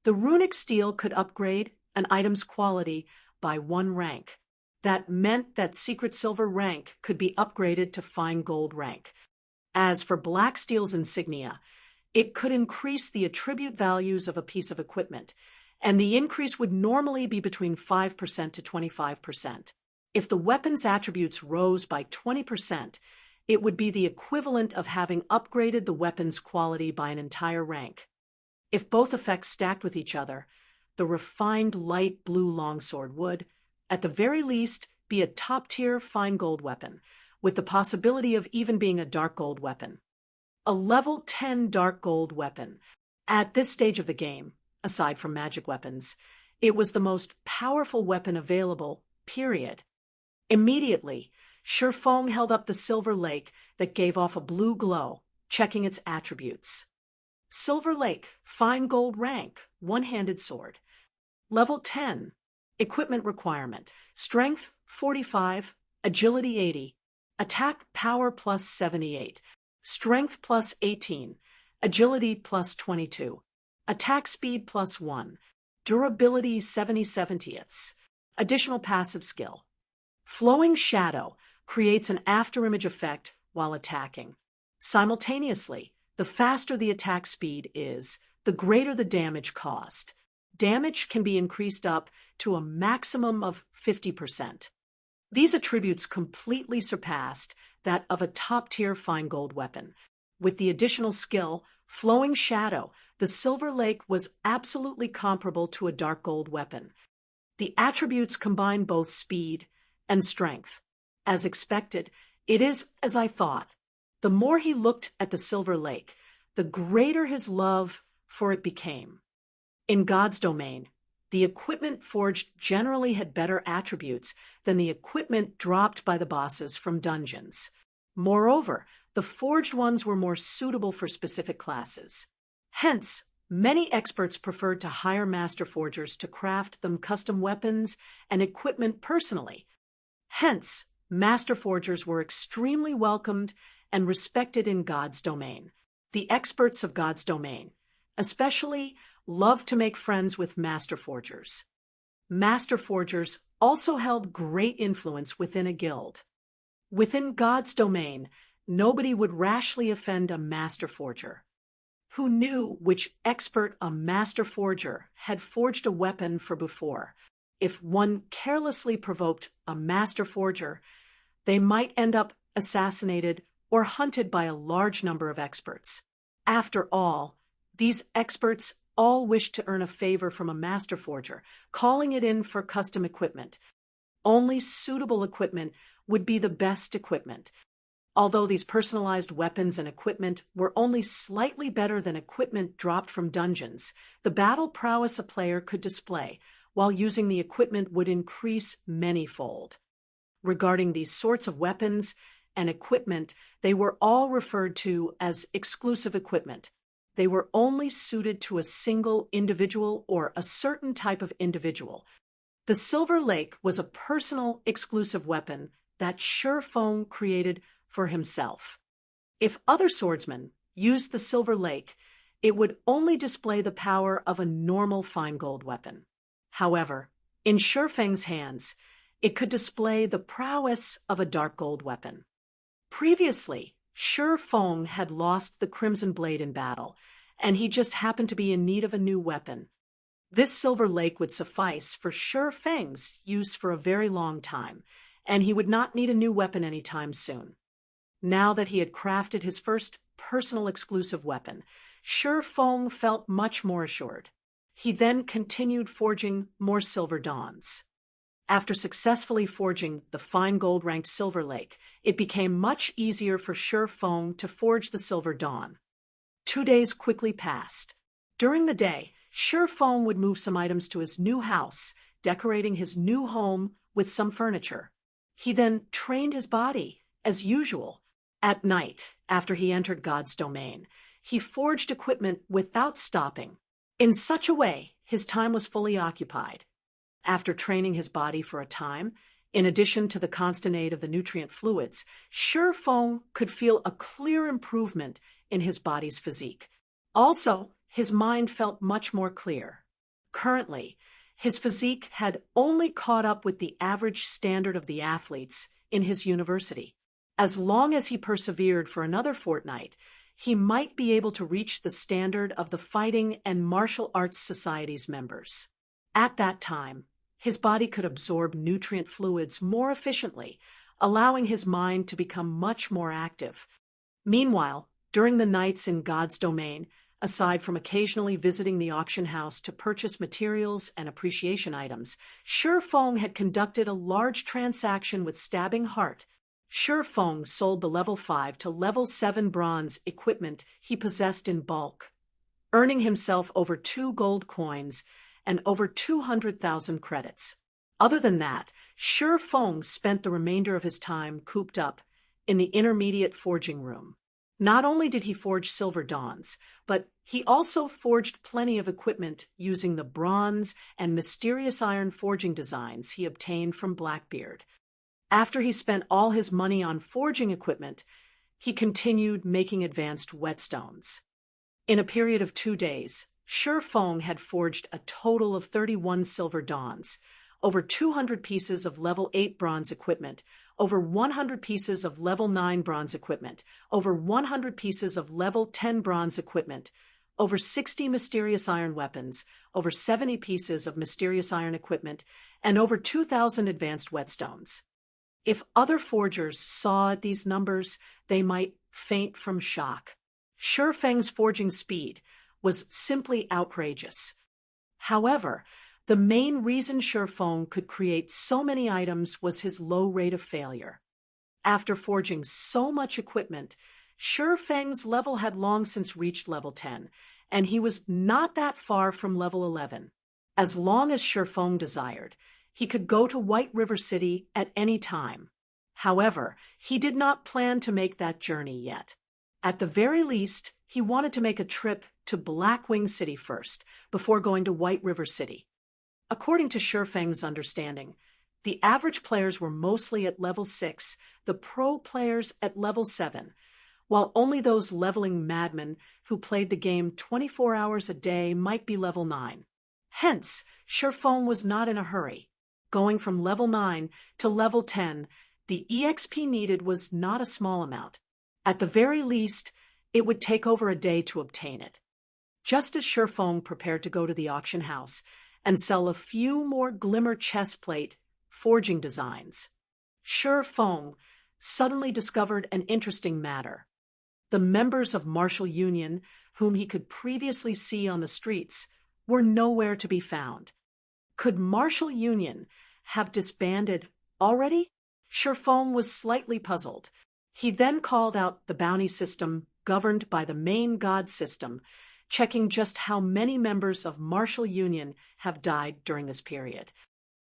The runic steel could upgrade an item's quality by 1 rank. That meant that secret silver rank could be upgraded to fine gold rank. As for black steel's insignia, it could increase the attribute values of a piece of equipment, and the increase would normally be between 5% to 25%. If the weapon's attributes rose by 20%, it would be the equivalent of having upgraded the weapon's quality by an entire rank. If both effects stacked with each other, the refined light blue longsword would, at the very least, be a top-tier fine gold weapon, with the possibility of even being a dark gold weapon. A level 10 dark gold weapon. At this stage of the game, aside from magic weapons, it was the most powerful weapon available, period. Immediately, Shi Feng held up the Silver Lake that gave off a blue glow, checking its attributes. Silver Lake, fine gold rank, one-handed sword. Level 10. Equipment requirement: strength 45, agility 80, attack power plus 78, strength plus 18, agility plus 22, attack speed plus 1, durability 70/70ths, additional passive skill. Flowing shadow creates an afterimage effect while attacking. Simultaneously, the faster the attack speed is, the greater the damage caused. Damage can be increased up to a maximum of 50%. These attributes completely surpassed that of a top-tier fine gold weapon. With the additional skill, Flowing Shadow, the Silver Lake was absolutely comparable to a dark gold weapon. The attributes combine both speed and strength. As expected, it is as I thought. The more he looked at the Silver Lake, the greater his love for it became. In God's domain, the equipment forged generally had better attributes than the equipment dropped by the bosses from dungeons. Moreover, the forged ones were more suitable for specific classes. Hence, many experts preferred to hire master forgers to craft them custom weapons and equipment personally. Hence, master forgers were extremely welcomed and respected in God's domain. The experts of God's domain, especially, loved to make friends with master forgers. Master forgers also held great influence within a guild. Within God's domain, nobody would rashly offend a master forger. Who knew which expert a master forger had forged a weapon for before? If one carelessly provoked a master forger, they might end up assassinated or hunted by a large number of experts. After all, these experts all wished to earn a favor from a master forger, calling it in for custom equipment. Only suitable equipment would be the best equipment. Although these personalized weapons and equipment were only slightly better than equipment dropped from dungeons, the battle prowess a player could display while using the equipment would increase manyfold. Regarding these sorts of weapons and equipment, they were all referred to as exclusive equipment. They were only suited to a single individual or a certain type of individual. The Silver Lake was a personal exclusive weapon that Shurfeng created for himself. If other swordsmen used the Silver Lake, it would only display the power of a normal fine gold weapon. However, in Shurfeng's hands, it could display the prowess of a dark gold weapon. Previously, Shurfeng had lost the Crimson Blade in battle, and he just happened to be in need of a new weapon. This Silver Lake would suffice for Shurfeng's use for a very long time, and he would not need a new weapon anytime soon. Now that he had crafted his first personal exclusive weapon, Shurfeng felt much more assured. He then continued forging more Silver Dawns. After successfully forging the fine gold-ranked Silver Lake, it became much easier for Shurfeng to forge the Silver Dawn. 2 days quickly passed. During the day, Shurfeng would move some items to his new house, decorating his new home with some furniture. He then trained his body, as usual. At night, after he entered God's domain, he forged equipment without stopping. In such a way, his time was fully occupied. After training his body for a time, in addition to the constant aid of the nutrient fluids, Shurfeng could feel a clear improvement in his body's physique. Also, his mind felt much more clear. Currently, his physique had only caught up with the average standard of the athletes in his university. As long as he persevered for another fortnight, he might be able to reach the standard of the Fighting and Martial Arts Society's members. At that time, his body could absorb nutrient fluids more efficiently, allowing his mind to become much more active. Meanwhile, during the nights in God's domain, aside from occasionally visiting the auction house to purchase materials and appreciation items, Shurfeng had conducted a large transaction with Stabbing Heart. Shurfeng sold the level 5 to level 7 bronze equipment he possessed in bulk, earning himself over 2 gold coins and over 200,000 credits. Other than that, Shurfeng spent the remainder of his time cooped up in the intermediate forging room. Not only did he forge Silver Dawns, but he also forged plenty of equipment using the bronze and mysterious iron forging designs he obtained from Blackbeard. After he spent all his money on forging equipment, he continued making advanced whetstones. In a period of 2 days, Shurfeng had forged a total of 31 Silver Dawns, over 200 pieces of level 8 bronze equipment, over 100 pieces of level 9 bronze equipment, over 100 pieces of level 10 bronze equipment, over 60 mysterious iron weapons, over 70 pieces of mysterious iron equipment, and over 2,000 advanced whetstones. If other forgers saw these numbers, they might faint from shock. Shi Feng's forging speed was simply outrageous. However, the main reason Shi Feng could create so many items was his low rate of failure. After forging so much equipment, Shi Feng's level had long since reached level 10, and he was not that far from level 11. As long as Shi Feng desired, he could go to White River City at any time. However, he did not plan to make that journey yet. At the very least, he wanted to make a trip to Blackwing City first, before going to White River City. According to Shi Feng's understanding, the average players were mostly at level 6, the pro players at level 7, while only those leveling madmen who played the game 24 hours a day might be level 9. Hence, Shi Feng was not in a hurry. Going from level 9 to level 10, the EXP needed was not a small amount. At the very least, it would take over a day to obtain it. Just as Shi Feng prepared to go to the auction house and sell a few more glimmer chestplate forging designs, Shi Feng suddenly discovered an interesting matter. The members of Martial Union, whom he could previously see on the streets, were nowhere to be found. Could Martial Union have disbanded already? Shi Feng was slightly puzzled. He then called out the bounty system governed by the main god system, checking just how many members of Martial Union have died during this period.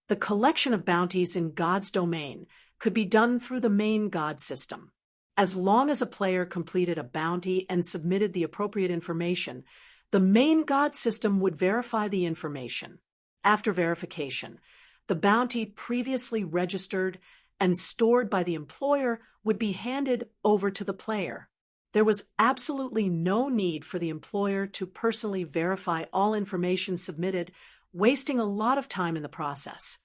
The collection of bounties in God's domain could be done through the main god system. As long as a player completed a bounty and submitted the appropriate information, the main god system would verify the information. After verification, the bounty previously registered and stored by the employer would be handed over to the player. There was absolutely no need for the employer to personally verify all information submitted, wasting a lot of time in the process.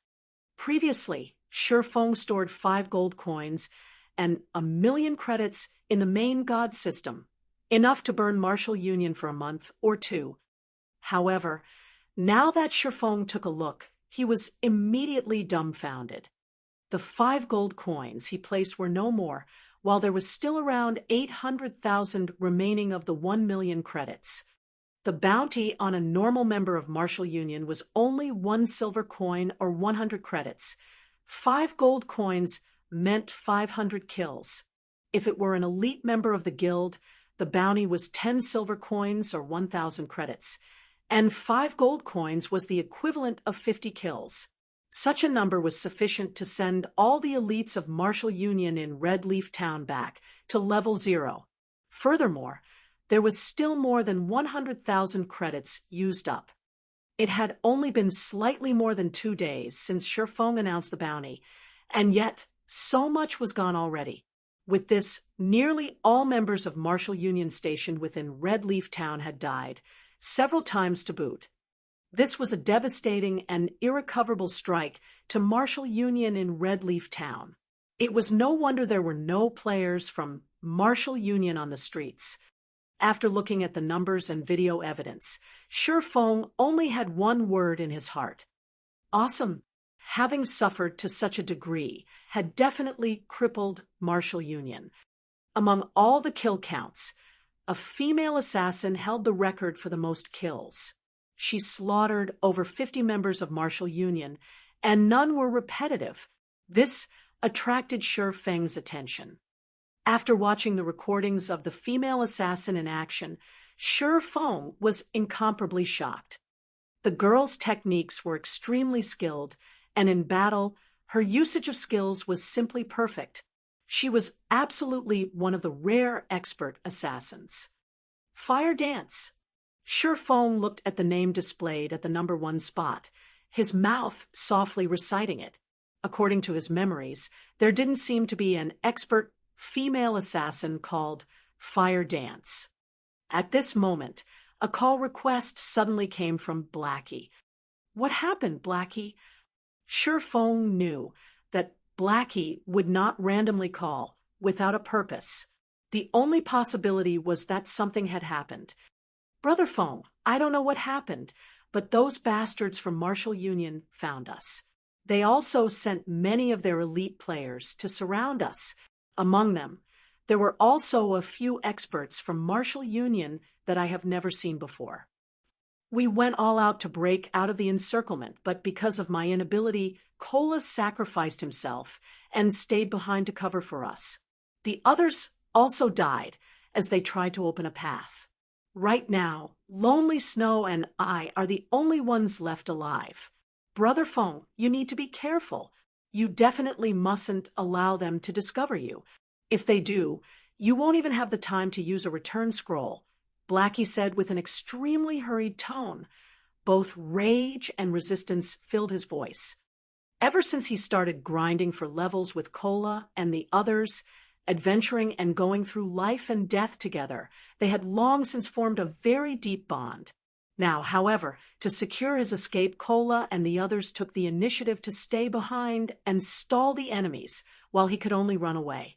Previously, Shi Feng stored 5 gold coins and 1,000,000 credits in the main god system, enough to burn Martial Union for a month or two. However, now that Shi Feng took a look, he was immediately dumbfounded. The 5 gold coins he placed were no more, while there was still around 800,000 remaining of the 1,000,000 credits. The bounty on a normal member of Martial Union was only 1 silver coin or 100 credits. 5 gold coins meant 500 kills. If it were an elite member of the guild, the bounty was 10 silver coins or 1,000 credits, and 5 gold coins was the equivalent of 50 kills. Such a number was sufficient to send all the elites of Martial Union in Red Leaf Town back to level 0. Furthermore, there was still more than 100,000 credits used up. It had only been slightly more than 2 days since Shi Feng announced the bounty, and yet so much was gone already. With this, nearly all members of Martial Union stationed within Red Leaf Town had died, several times to boot. This was a devastating and irrecoverable strike to Martial Union in Red Leaf Town. It was no wonder there were no players from Martial Union on the streets. After looking at the numbers and video evidence, Shi Feng only had one word in his heart: awesome. Having suffered to such a degree had definitely crippled Martial Union. Among all the kill counts, a female assassin held the record for the most kills. She slaughtered over 50 members of Martial Union, and none were repetitive. This attracted Shi Feng's attention. After watching the recordings of the female assassin in action, Shi Feng was incomparably shocked. The girl's techniques were extremely skilled, and in battle, her usage of skills was simply perfect. She was absolutely one of the rare expert assassins. Fire Dance. Shi Feng looked at the name displayed at the number 1 spot, his mouth softly reciting it. According to his memories, there didn't seem to be an expert female assassin called Fire Dance. At this moment, a call request suddenly came from Blackie. "What happened, Blackie?" Feng knew that Blackie would not randomly call without a purpose. The only possibility was that something had happened. Brother Feng, I don't know what happened, but those bastards from Martial Union found us. They also sent many of their elite players to surround us. Among them, there were also a few experts from Martial Union that I have never seen before. We went all out to break out of the encirclement, but because of my inability, Kola sacrificed himself and stayed behind to cover for us. The others also died as they tried to open a path. Right now, Lonely Snow and I are the only ones left alive. Brother Feng, you need to be careful. You definitely mustn't allow them to discover you. If they do, you won't even have the time to use a return scroll, Blackie said with an extremely hurried tone. Both rage and resistance filled his voice. Ever since he started grinding for levels with Kola and the others, adventuring and going through life and death together, they had long since formed a very deep bond. Now, however, to secure his escape, Kola and the others took the initiative to stay behind and stall the enemies while he could only run away.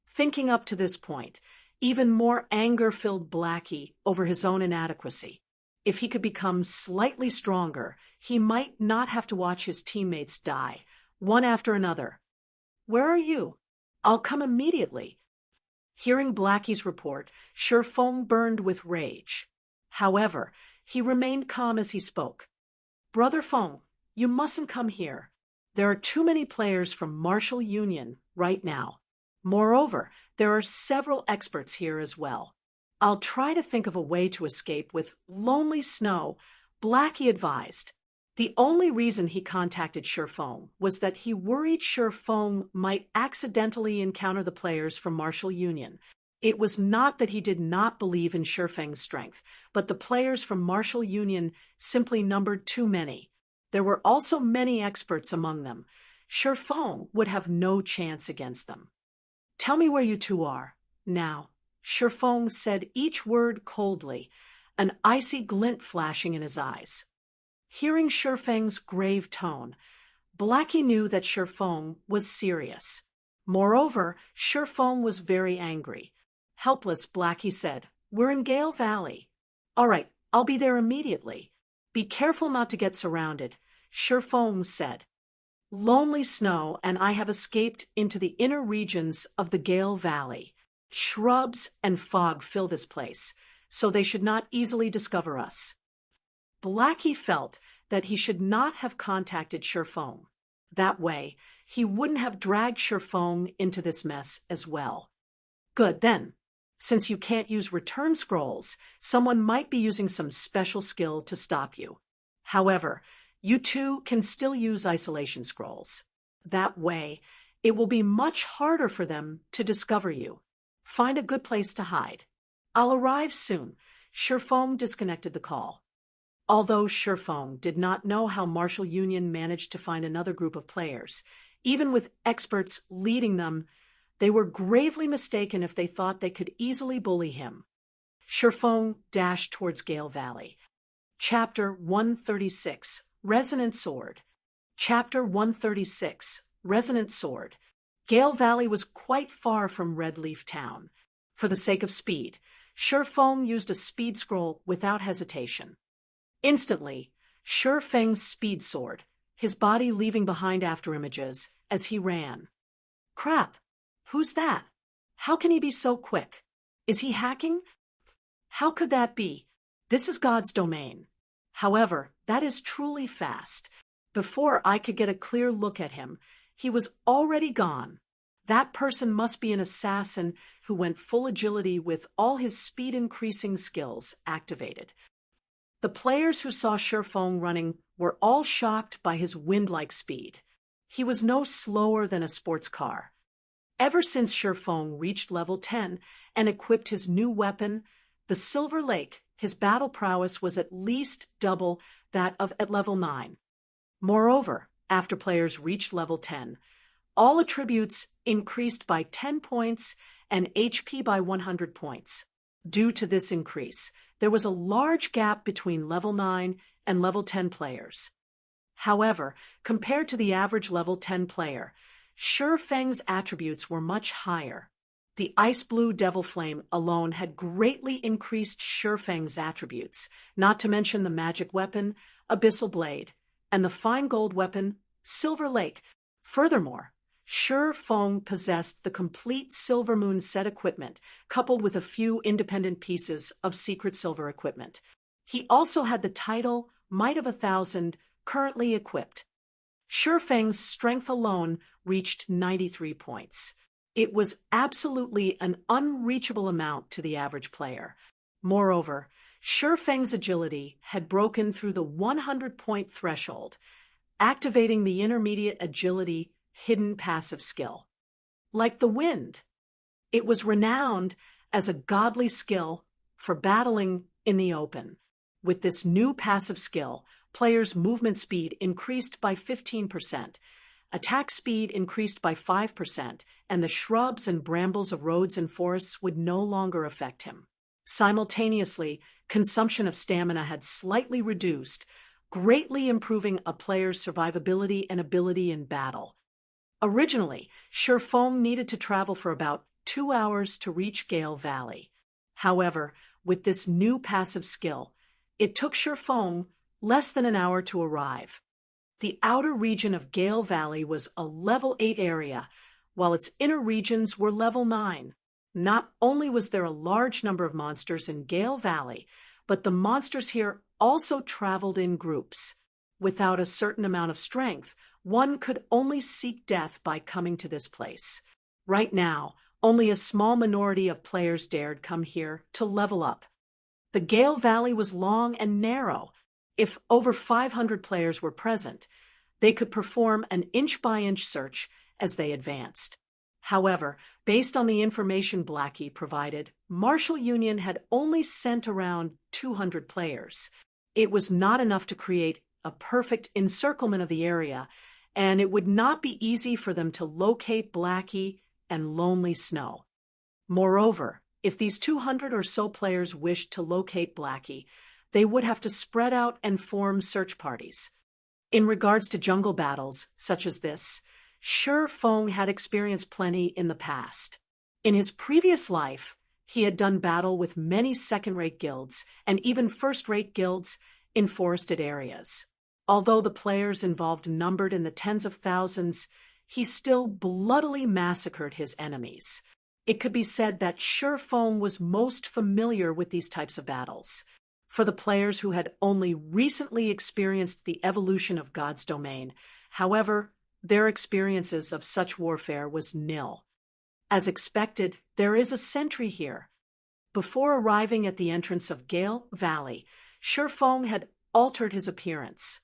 Thinking up to this point, even more anger filled Blackie over his own inadequacy. If he could become slightly stronger, he might not have to watch his teammates die, one after another. Where are you? I'll come immediately. Hearing Blackie's report, Feng burned with rage. However, he remained calm as he spoke. Brother Feng, you mustn't come here. There are too many players from Martial Union right now. Moreover, there are several experts here as well. I'll try to think of a way to escape with Lonely Snow, Blackie advised. The only reason he contacted Feng was that he worried Feng might accidentally encounter the players from Martial Union. It was not that he did not believe in Feng's strength, but the players from Martial Union simply numbered too many. There were also many experts among them. Feng would have no chance against them. Tell me where you two are, now. Feng said each word coldly, an icy glint flashing in his eyes. Hearing Feng's grave tone, Blackie knew that Feng was serious. Moreover, Feng was very angry. Helpless, Blackie said, "We're in Gale Valley." "All right, I'll be there immediately." "Be careful not to get surrounded," Feng said. "Lonely Snow and I have escaped into the inner regions of the Gale Valley. Shrubs and fog fill this place, so they should not easily discover us." Blackie felt that he should not have contacted Feng. That way, he wouldn't have dragged Feng into this mess as well. Good, then. Since you can't use return scrolls, someone might be using some special skill to stop you. However, you two can still use isolation scrolls. That way, it will be much harder for them to discover you. Find a good place to hide. I'll arrive soon. Feng disconnected the call. Although Feng did not know how Martial Union managed to find another group of players, even with experts leading them, they were gravely mistaken if they thought they could easily bully him. Feng dashed towards Gale Valley. Chapter 136, Resonant Sword. Chapter 136, Resonant Sword. Gale Valley was quite far from Red Leaf Town. For the sake of speed, Feng used a speed scroll without hesitation. Instantly, Feng's speed soared, his body leaving behind afterimages as he ran. Crap! Who's that? How can he be so quick? Is he hacking? How could that be? This is God's domain. However, that is truly fast. Before I could get a clear look at him, he was already gone. That person must be an assassin who went full agility with all his speed-increasing skills activated. The players who saw Feng running were all shocked by his wind-like speed. He was no slower than a sports car. Ever since Feng reached level 10 and equipped his new weapon, the Silver Lake, his battle prowess was at least double that of at level 9. Moreover, after players reached level 10, all attributes increased by 10 points and HP by 100 points. Due to this increase, there was a large gap between level 9 and level 10 players. However, compared to the average level 10 player, Shi Feng's attributes were much higher. The ice blue devil flame alone had greatly increased Shi Feng's attributes, not to mention the magic weapon, Abyssal Blade, and the fine gold weapon, Silver Lake. Furthermore, Shi Feng possessed the complete Silver Moon set equipment, coupled with a few independent pieces of secret silver equipment. He also had the title Might of 1,000 currently equipped. Shi Feng's strength alone reached 93 points. It was absolutely an unreachable amount to the average player. Moreover, Shi Feng's agility had broken through the 100-point threshold, activating the intermediate agility hidden passive skill. Like the wind, it was renowned as a godly skill for battling in the open. With this new passive skill, players' movement speed increased by 15%, attack speed increased by 5%, and the shrubs and brambles of roads and forests would no longer affect him. Simultaneously, consumption of stamina had slightly reduced, greatly improving a player's survivability and ability in battle. Originally, Shi Feng needed to travel for about 2 hours to reach Gale Valley. However, with this new passive skill, it took Shi Feng less than an hour to arrive. The outer region of Gale Valley was a level 8 area, while its inner regions were level 9. Not only was there a large number of monsters in Gale Valley, but the monsters here also traveled in groups. Without a certain amount of strength, one could only seek death by coming to this place. Right now, only a small minority of players dared come here to level up. The Gale Valley was long and narrow. If over 500 players were present, they could perform an inch-by-inch search as they advanced. However, based on the information Blackie provided, Martial Union had only sent around 200 players. It was not enough to create a perfect encirclement of the area, and it would not be easy for them to locate Blackie and Lonely Snow. Moreover, if these 200 or so players wished to locate Blackie, they would have to spread out and form search parties. In regards to jungle battles, such as this, Shi Feng had experienced plenty in the past. In his previous life, he had done battle with many second-rate guilds and even first-rate guilds in forested areas. Although the players involved numbered in the tens of thousands, he still bloodily massacred his enemies. It could be said that Shi Feng was most familiar with these types of battles. For the players who had only recently experienced the evolution of God's domain, however, their experiences of such warfare was nil. As expected, there is a sentry here. Before arriving at the entrance of Gale Valley, Shi Feng had altered his appearance.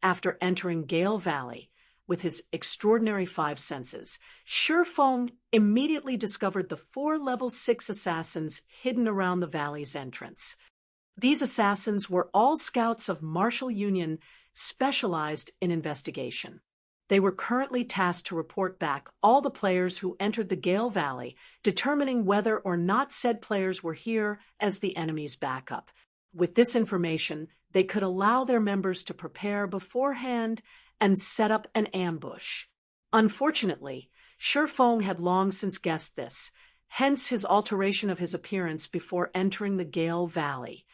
After entering Gale Valley, with his extraordinary 5 senses, Shi Feng immediately discovered the 4 level 6 assassins hidden around the valley's entrance. These assassins were all scouts of Martial Union specialized in investigation. They were currently tasked to report back all the players who entered the Gale Valley, determining whether or not said players were here as the enemy's backup. With this information, they could allow their members to prepare beforehand and set up an ambush. Unfortunately, Shi Feng had long since guessed this, hence his alteration of his appearance before entering the Gale Valley.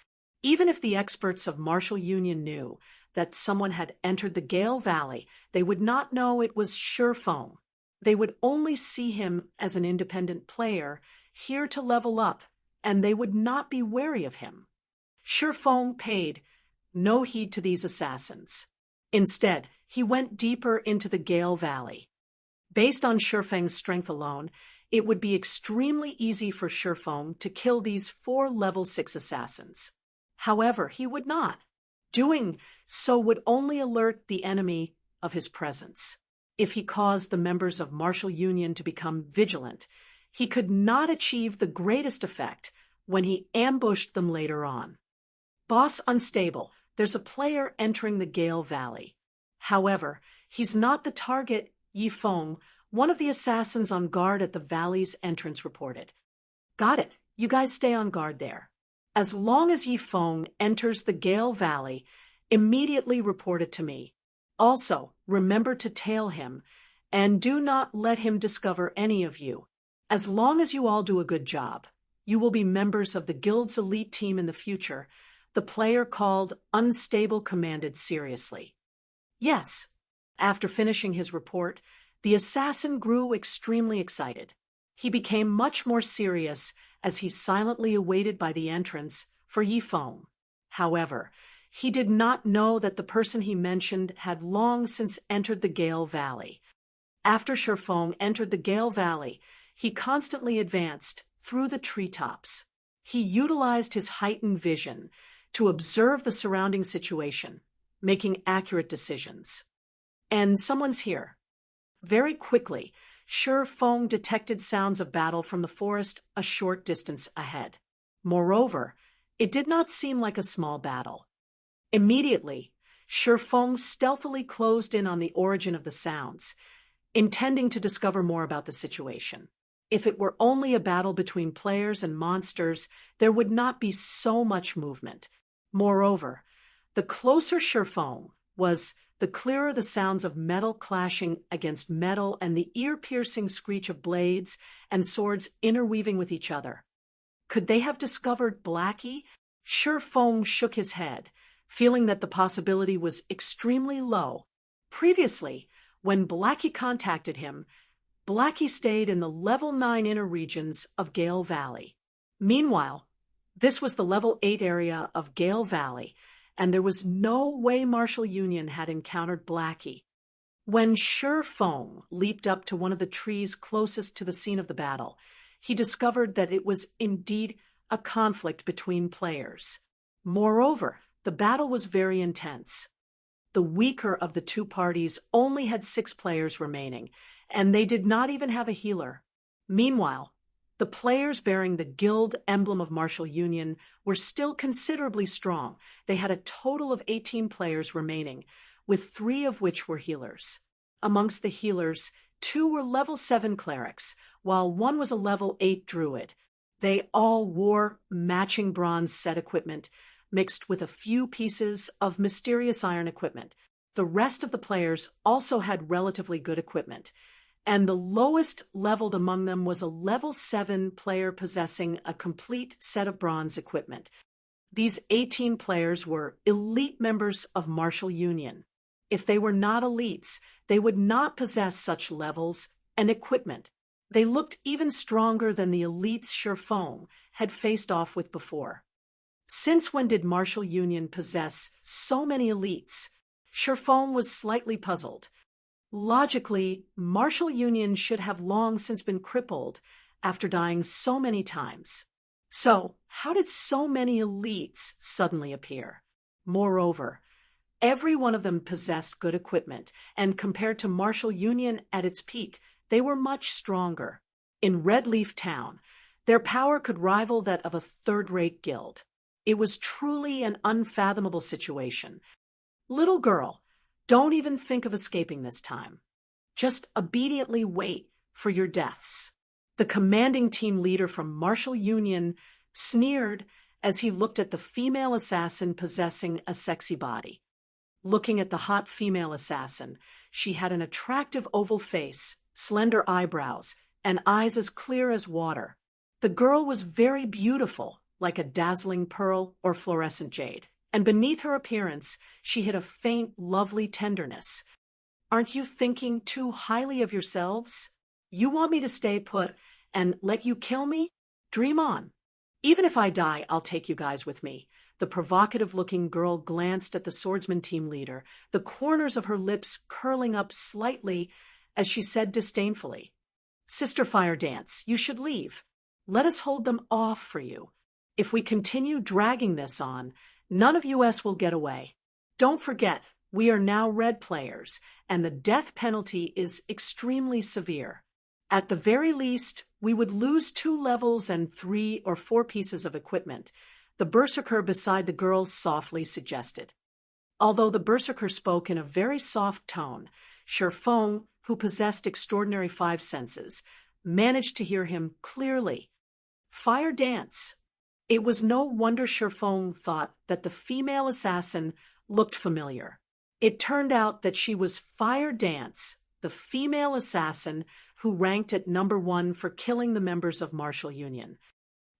Even if the experts of Martial Union knew that someone had entered the Gale Valley, they would not know it was Shi Feng. They would only see him as an independent player, here to level up, and they would not be wary of him. Shi Feng paid no heed to these assassins. Instead, he went deeper into the Gale Valley. Based on Shi Feng's strength alone, it would be extremely easy for Shi Feng to kill these 4 level 6 assassins. However, he would not. Doing so would only alert the enemy of his presence. If he caused the members of Martial Union to become vigilant, he could not achieve the greatest effect when he ambushed them later on. Boss unstable, there's a player entering the Gale Valley. However, he's not the target, Yi Feng, one of the assassins on guard at the valley's entrance, reported. Got it. You guys stay on guard there. As long as Yi Feng enters the Gale Valley, immediately report it to me. Also, remember to tail him, and do not let him discover any of you. As long as you all do a good job, you will be members of the guild's elite team in the future, the player called Unstable commanded seriously. Yes. After finishing his report, the assassin grew extremely excited. He became much more serious as he silently awaited by the entrance for Yifeng. However, he did not know that the person he mentioned had long since entered the Gale Valley. After Shifeng entered the Gale Valley, he constantly advanced through the treetops. He utilized his heightened vision to observe the surrounding situation, making accurate decisions. And someone's here. Very quickly, Shifeng detected sounds of battle from the forest a short distance ahead. Moreover, it did not seem like a small battle. Immediately, Shifeng stealthily closed in on the origin of the sounds, intending to discover more about the situation. If it were only a battle between players and monsters, there would not be so much movement. Moreover, the closer Shifeng was, the clearer the sounds of metal clashing against metal and the ear-piercing screech of blades and swords interweaving with each other. Could they have discovered Blackie? Shifeng shook his head, feeling that the possibility was extremely low. Previously, when Blackie contacted him, Blackie stayed in the level 9 inner regions of Gale Valley. Meanwhile, this was the level 8 area of Gale Valley, and there was no way Martial Union had encountered Blackie. When Shifeng leaped up to one of the trees closest to the scene of the battle, he discovered that it was indeed a conflict between players. Moreover, the battle was very intense. The weaker of the two parties only had 6 players remaining, and they did not even have a healer. Meanwhile, the players bearing the guild emblem of Martial Union were still considerably strong. They had a total of 18 players remaining, with 3 of which were healers. Amongst the healers, 2 were level 7 clerics, while 1 was a level 8 druid. They all wore matching bronze set equipment, mixed with a few pieces of mysterious iron equipment. The rest of the players also had relatively good equipment, and the lowest leveled among them was a level 7 player possessing a complete set of bronze equipment. These 18 players were elite members of Martial Union. If they were not elites, they would not possess such levels and equipment. They looked even stronger than the elites Shifeng had faced off with before. Since when did Martial Union possess so many elites? Shifeng was slightly puzzled. Logically, Martial Union should have long since been crippled after dying so many times. So, how did so many elites suddenly appear? Moreover, every one of them possessed good equipment, and compared to Martial Union at its peak, they were much stronger. In Red Leaf Town, their power could rival that of a third-rate guild. It was truly an unfathomable situation. Little girl, don't even think of escaping this time. Just obediently wait for your deaths. The commanding team leader from Martial Union sneered as he looked at the female assassin possessing a sexy body. Looking at the hot female assassin, she had an attractive oval face, slender eyebrows, and eyes as clear as water. The girl was very beautiful, like a dazzling pearl or fluorescent jade, and beneath her appearance, she hid a faint, lovely tenderness. Aren't you thinking too highly of yourselves? You want me to stay put and let you kill me? Dream on. Even if I die, I'll take you guys with me. The provocative-looking girl glanced at the swordsman team leader, the corners of her lips curling up slightly as she said disdainfully, Sister Fire Dance, you should leave. Let us hold them off for you. If we continue dragging this on, none of us will get away. Don't forget, we are now red players, and the death penalty is extremely severe. At the very least, we would lose 2 levels and 3 or 4 pieces of equipment, the berserker beside the girl softly suggested. Although the berserker spoke in a very soft tone, Shifeng, who possessed extraordinary 5 senses, managed to hear him clearly. Fire Dance. It was no wonder Shifeng thought that the female assassin looked familiar. It turned out that she was Fire Dance, the female assassin who ranked at #1 for killing the members of Martial Union.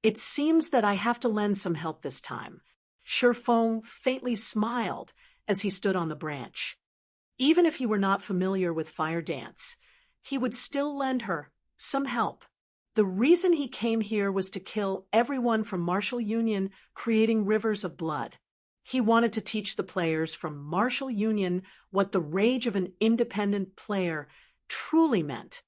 It seems that I have to lend some help this time. Shifeng faintly smiled as he stood on the branch. Even if he were not familiar with Fire Dance, he would still lend her some help. The reason he came here was to kill everyone from Martial Union, creating rivers of blood. He wanted to teach the players from Martial Union what the rage of an independent player truly meant.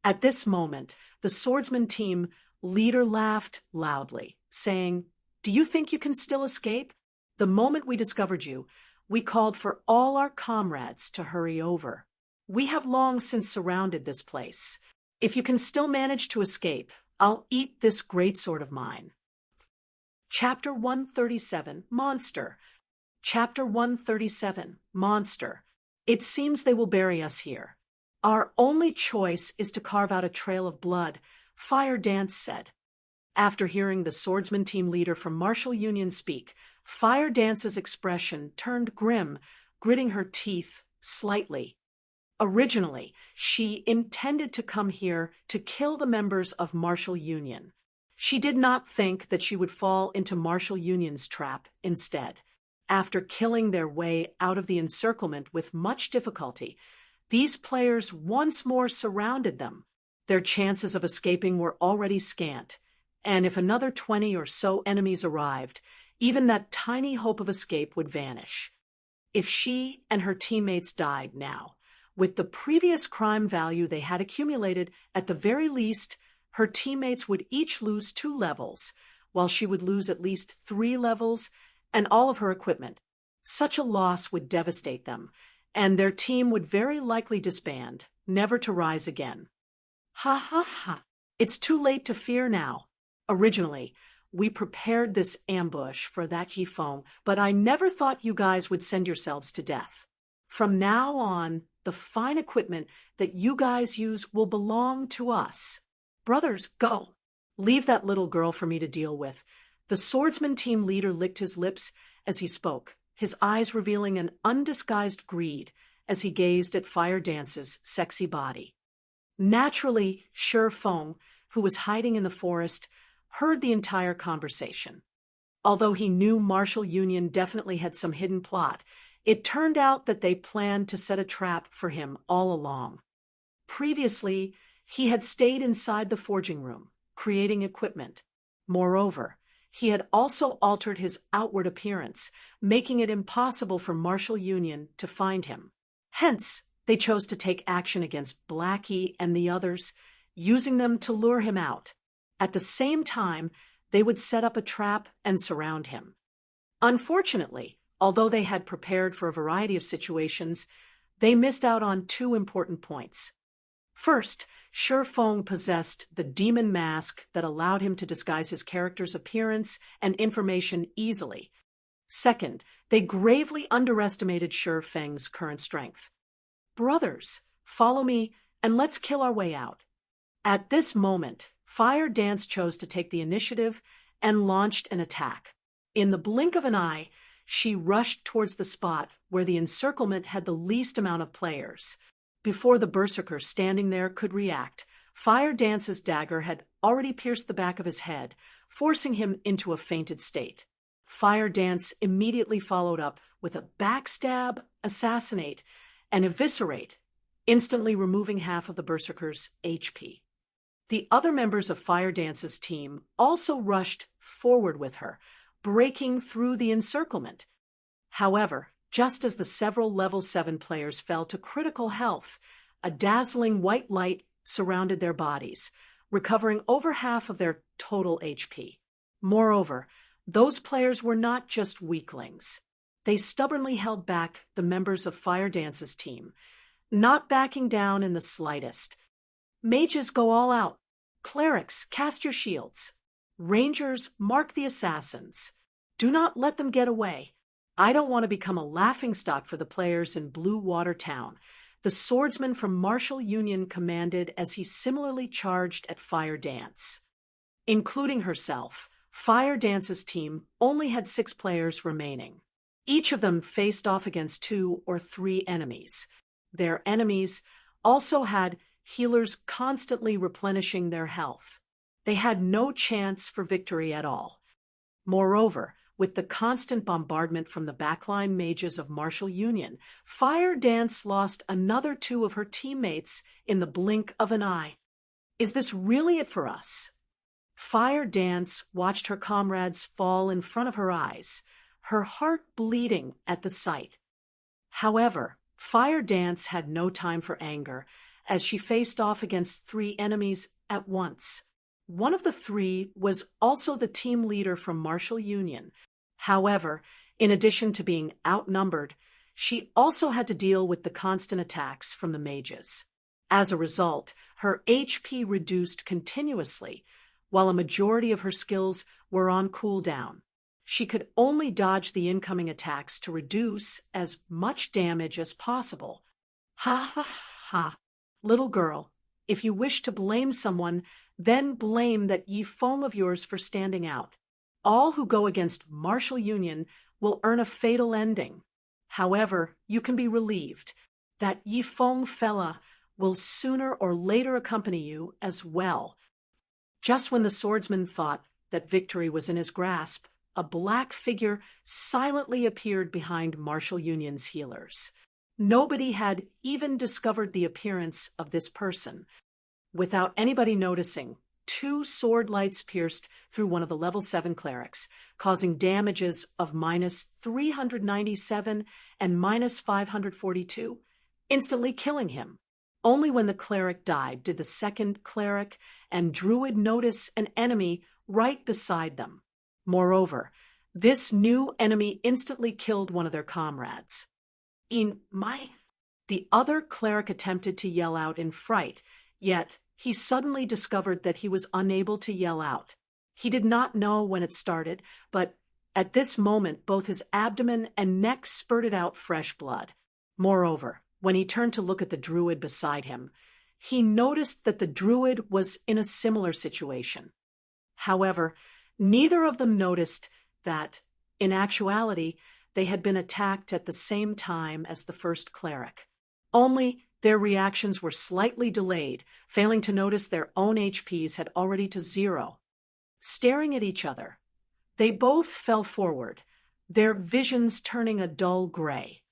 At this moment, the swordsman team leader laughed loudly, saying, "Do you think you can still escape? The moment we discovered you, we called for all our comrades to hurry over. We have long since surrounded this place. If you can still manage to escape, I'll eat this greatsword of mine." Chapter 137, Monster. Chapter 137, Monster. It seems they will bury us here. Our only choice is to carve out a trail of blood, Fire Dance said. After hearing the swordsman team leader from Martial Union speak, Fire Dance's expression turned grim, gritting her teeth slightly. Originally, she intended to come here to kill the members of Martial Union. She did not think that she would fall into Martial Union's trap instead. After killing their way out of the encirclement with much difficulty, these players once more surrounded them. Their chances of escaping were already scant, and if another 20 or so enemies arrived, even that tiny hope of escape would vanish. If she and her teammates died now, with the previous crime value they had accumulated, at the very least, her teammates would each lose 2 levels, while she would lose at least 3 levels and all of her equipment. Such a loss would devastate them, and their team would very likely disband, never to rise again. Ha ha ha. It's too late to fear now. Originally, we prepared this ambush for that Shifeng, but I never thought you guys would send yourselves to death. From now on, the fine equipment that you guys use will belong to us. Brothers, go. Leave that little girl for me to deal with. The swordsman team leader licked his lips as he spoke, his eyes revealing an undisguised greed as he gazed at Fire Dance's sexy body. Naturally, Shifeng, who was hiding in the forest, heard the entire conversation. Although he knew Martial Union definitely had some hidden plot, it turned out that they planned to set a trap for him all along. Previously, he had stayed inside the forging room, creating equipment. Moreover, he had also altered his outward appearance, making it impossible for Martial Union to find him. Hence, they chose to take action against Blackie and the others, using them to lure him out. At the same time, they would set up a trap and surround him. Unfortunately, although they had prepared for a variety of situations, they missed out on 2 important points. First, Shifeng possessed the demon mask that allowed him to disguise his character's appearance and information easily. Second, they gravely underestimated Shifeng's current strength. Brothers, follow me and let's kill our way out. At this moment, Fire Dance chose to take the initiative and launched an attack. In the blink of an eye, she rushed towards the spot where the encirclement had the least amount of players. Before the berserker standing there could react, Fire Dance's dagger had already pierced the back of his head, forcing him into a fainted state. Fire Dance immediately followed up with a backstab, assassinate, and eviscerate, instantly removing half of the berserker's HP. The other members of Fire Dance's team also rushed forward with her, breaking through the encirclement. However, just as the several level 7 players fell to critical health, a dazzling white light surrounded their bodies, recovering over half of their total HP. Moreover, those players were not just weaklings. They stubbornly held back the members of Fire Dance's team, not backing down in the slightest. Mages, go all out. Clerics, cast your shields. Rangers, mark the assassins. Do not let them get away. I don't want to become a laughingstock for the players in Blue Water Town, the swordsman from Martial Union commanded as he similarly charged at Fire Dance. Including herself, Fire Dance's team only had 6 players remaining. Each of them faced off against 2 or 3 enemies. Their enemies also had healers constantly replenishing their health. They had no chance for victory at all. Moreover, with the constant bombardment from the backline mages of Martial Union, Fire Dance lost another 2 of her teammates in the blink of an eye. Is this really it for us? Fire Dance watched her comrades fall in front of her eyes, her heart bleeding at the sight. However, Fire Dance had no time for anger, as she faced off against 3 enemies at once. One of the 3 was also the team leader from Martial Union. However, in addition to being outnumbered, she also had to deal with the constant attacks from the mages. As a result, her HP reduced continuously, while a majority of her skills were on cooldown. She could only dodge the incoming attacks to reduce as much damage as possible. Ha ha ha. Little girl, if you wish to blame someone, then blame that Yifeng of yours for standing out. All who go against Martial Union will earn a fatal ending. However, you can be relieved that Yifeng fella will sooner or later accompany you as well. Just when the swordsman thought that victory was in his grasp, a black figure silently appeared behind Martial Union's healers. Nobody had even discovered the appearance of this person. Without anybody noticing, 2 sword lights pierced through one of the level 7 clerics, causing damages of -397 and -542, instantly killing him. Only when the cleric died did the second cleric and druid notice an enemy right beside them. Moreover, this new enemy instantly killed one of their comrades. The other cleric attempted to yell out in fright, yet he suddenly discovered that he was unable to yell out. He did not know when it started, but at this moment both his abdomen and neck spurted out fresh blood. Moreover, when he turned to look at the druid beside him, he noticed that the druid was in a similar situation. However, neither of them noticed that, in actuality, they had been attacked at the same time as the first cleric. Only their reactions were slightly delayed, failing to notice their own HPs had already to 0. Staring at each other, they both fell forward, their visions turning a dull gray.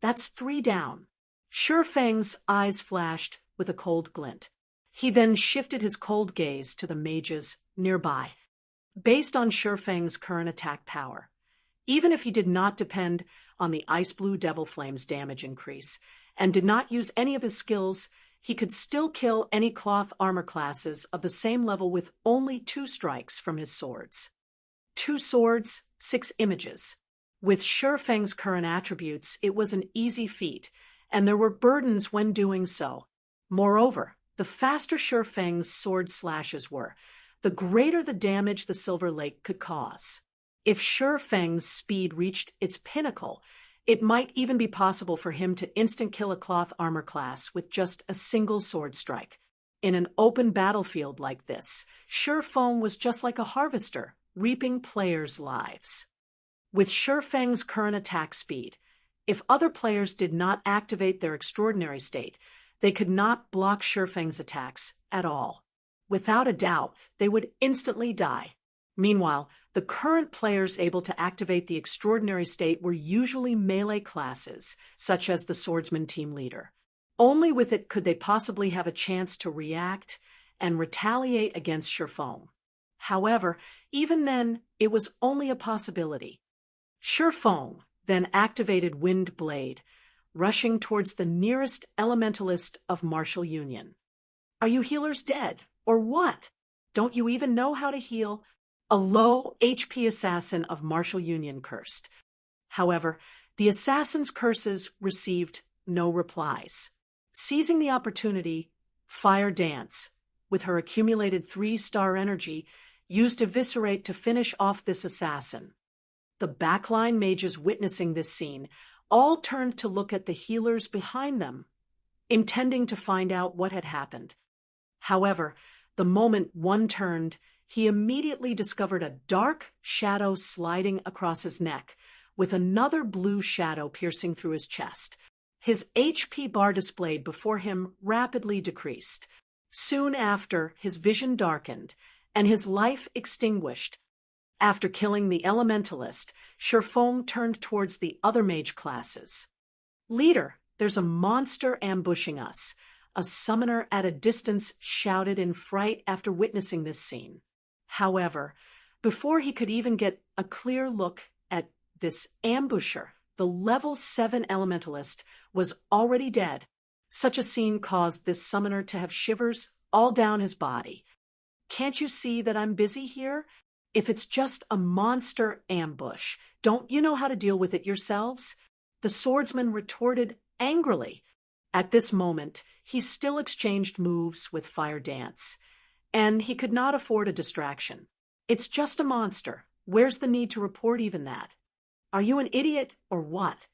That's 3 down. Shurfeng's eyes flashed with a cold glint. He then shifted his cold gaze to the mages nearby. Based on Shurfeng's current attack power, even if he did not depend on the Ice Blue Devil Flame's damage increase, and did not use any of his skills, he could still kill any cloth armor classes of the same level with only 2 strikes from his swords. 2 swords, 6 images. With Shurfeng's current attributes, it was an easy feat, and there were burdens when doing so. Moreover, the faster Shurfeng's sword slashes were, the greater the damage the Silver Lake could cause. If Shurfeng's speed reached its pinnacle, it might even be possible for him to instant kill a cloth armor class with just a single sword strike. In an open battlefield like this, Shurfeng was just like a harvester, reaping players' lives. With Shurfeng's current attack speed, if other players did not activate their extraordinary state, they could not block Shurfeng's attacks at all. Without a doubt, they would instantly die. Meanwhile, the current players able to activate the extraordinary state were usually melee classes, such as the swordsman team leader. Only with it could they possibly have a chance to react and retaliate against Shurfeng. However, even then, it was only a possibility. Shurfeng then activated Wind Blade, rushing towards the nearest elementalist of Martial Union. Are you healers dead, or what? Don't you even know how to heal? A low HP assassin of Martial Union cursed. However, the assassin's curses received no replies. Seizing the opportunity, Fire Dance, with her accumulated 3-star energy, used Eviscerate to finish off this assassin. The backline mages witnessing this scene all turned to look at the healers behind them, intending to find out what had happened. However, the moment one turned, he immediately discovered a dark shadow sliding across his neck, with another blue shadow piercing through his chest. His HP bar displayed before him rapidly decreased. Soon after, his vision darkened, and his life extinguished. After killing the elementalist, Shifeng turned towards the other mage classes. "Leader, there's a monster ambushing us," a summoner at a distance shouted in fright after witnessing this scene. However, before he could even get a clear look at this ambusher, the level 7 elementalist was already dead. Such a scene caused this summoner to have shivers all down his body. "Can't you see that I'm busy here? If it's just a monster ambush, don't you know how to deal with it yourselves?" The swordsman retorted angrily. At this moment, he still exchanged moves with Fire Dance, and he could not afford a distraction. "It's just a monster. Where's the need to report even that? Are you an idiot or what?"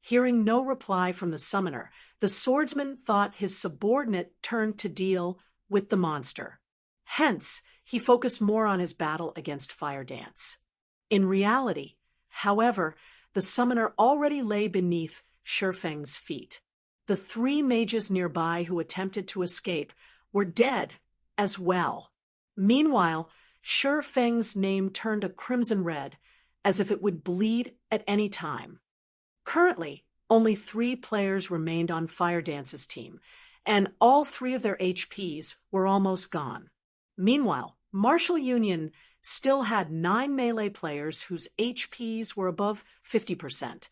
Hearing no reply from the summoner, the swordsman thought his subordinate turned to deal with the monster. Hence, he focused more on his battle against Fire Dance. In reality, however, the summoner already lay beneath Shifeng's feet. The 3 mages nearby who attempted to escape were dead as well. Meanwhile, Shifeng's name turned a crimson red, as if it would bleed at any time. Currently, only 3 players remained on Fire Dance's team, and all 3 of their HPs were almost gone. Meanwhile, Martial Union still had 9 melee players whose HPs were above 50%.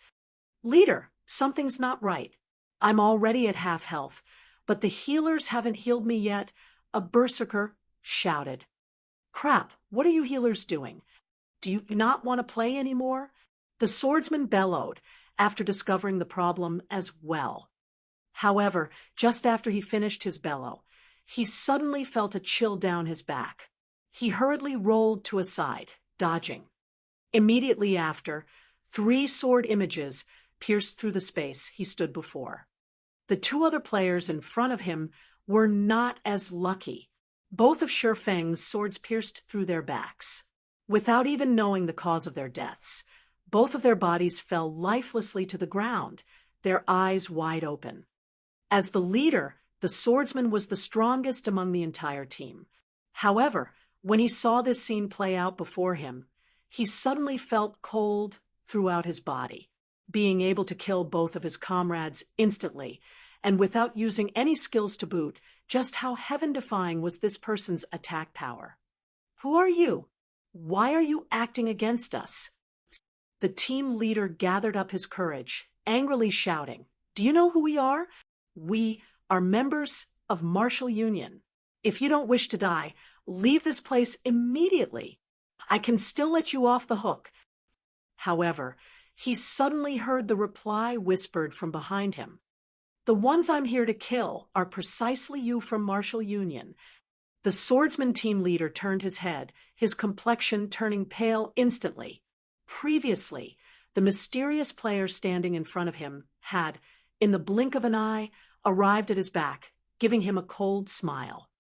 "Leader, something's not right. I'm already at half health, but the healers haven't healed me yet," a berserker shouted. "Crap, what are you healers doing? Do you not want to play anymore?" The swordsman bellowed after discovering the problem as well. However, just after he finished his bellow, he suddenly felt a chill down his back. He hurriedly rolled to a side, dodging. Immediately after, 3 sword images pierced through the space he stood before. The 2 other players in front of him were not as lucky. Both of Shifeng's swords pierced through their backs. Without even knowing the cause of their deaths, both of their bodies fell lifelessly to the ground, their eyes wide open. As the leader, the swordsman was the strongest among the entire team. However, when he saw this scene play out before him, he suddenly felt cold throughout his body, being able to kill both of his comrades instantly, and without using any skills to boot. Just how heaven-defying was this person's attack power? "Who are you? Why are you acting against us?" The team leader gathered up his courage, angrily shouting, "Do you know who we are? We are members of Martial Union. If you don't wish to die, leave this place immediately. I can still let you off the hook." However, he suddenly heard the reply whispered from behind him. "The ones I'm here to kill are precisely you from Martial Union." The swordsman team leader turned his head, his complexion turning pale instantly. Previously, the mysterious player standing in front of him had, in the blink of an eye, arrived at his back, giving him a cold smile.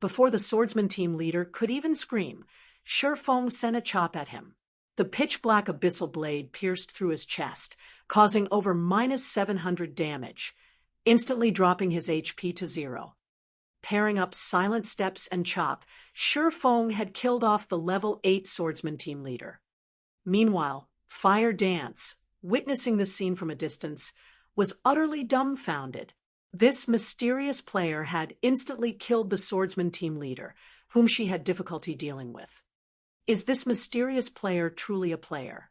Before the swordsman team leader could even scream, Shifeng sent a chop at him. The pitch-black abyssal blade pierced through his chest, causing over -700 damage, instantly dropping his HP to 0. Pairing up silent steps and chop, Shifeng had killed off the level 8 swordsman team leader. Meanwhile, Fire Dance, witnessing the scene from a distance, was utterly dumbfounded. This mysterious player had instantly killed the swordsman team leader, whom she had difficulty dealing with. Is this mysterious player truly a player?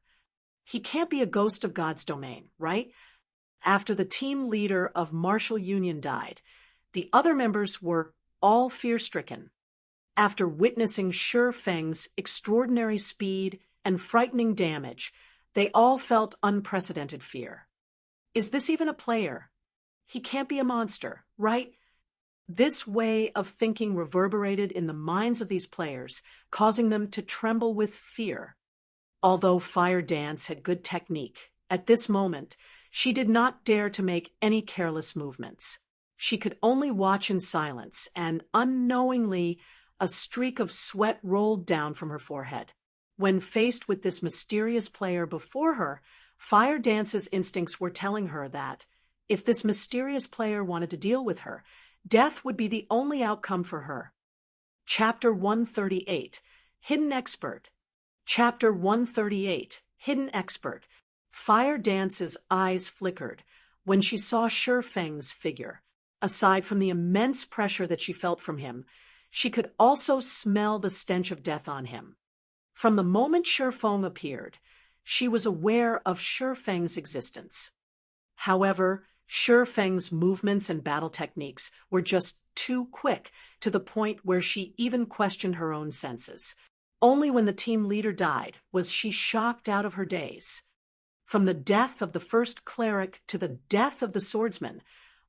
He can't be a ghost of God's domain, right? After the team leader of Martial Union died, the other members were all fear-stricken. After witnessing Shifeng's extraordinary speed and frightening damage, they all felt unprecedented fear. Is this even a player? He can't be a monster, right? This way of thinking reverberated in the minds of these players, causing them to tremble with fear. Although Fire Dance had good technique, at this moment, she did not dare to make any careless movements. She could only watch in silence, and unknowingly, a streak of sweat rolled down from her forehead. When faced with this mysterious player before her, Fire Dance's instincts were telling her that, if this mysterious player wanted to deal with her, death would be the only outcome for her. Chapter 138, Hidden Expert. Chapter 138, Hidden Expert. Fire Dance's eyes flickered when she saw Shi Feng's figure. Aside from the immense pressure that she felt from him, she could also smell the stench of death on him. From the moment Shi Feng appeared, she was aware of Shi Feng's existence. However, Shi Feng's movements and battle techniques were just too quick, to the point where she even questioned her own senses. Only when the team leader died was she shocked out of her daze. From the death of the first cleric to the death of the swordsman,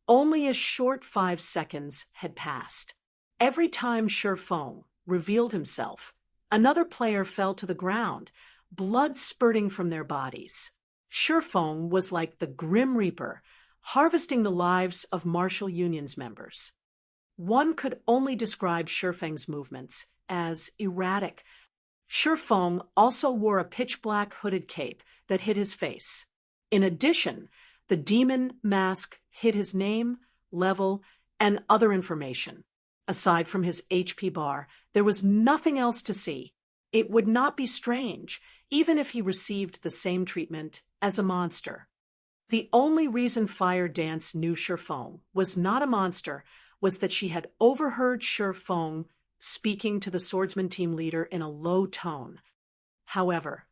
only a short 5 seconds had passed. Every time Shi Feng revealed himself, another player fell to the ground, blood spurting from their bodies. Shi Feng was like the Grim Reaper, harvesting the lives of martial union's members. One could only describe Shi Feng's movements as erratic. Shi Feng also wore a pitch-black hooded cape that hid his face. In addition, the demon mask hid his name, level, and other information. Aside from his HP bar, there was nothing else to see. It would not be strange, even if he received the same treatment as a monster. The only reason Fire Dance knew Shi Feng was not a monster was that she had overheard Shi Feng speaking to the swordsman team leader in a low tone. However,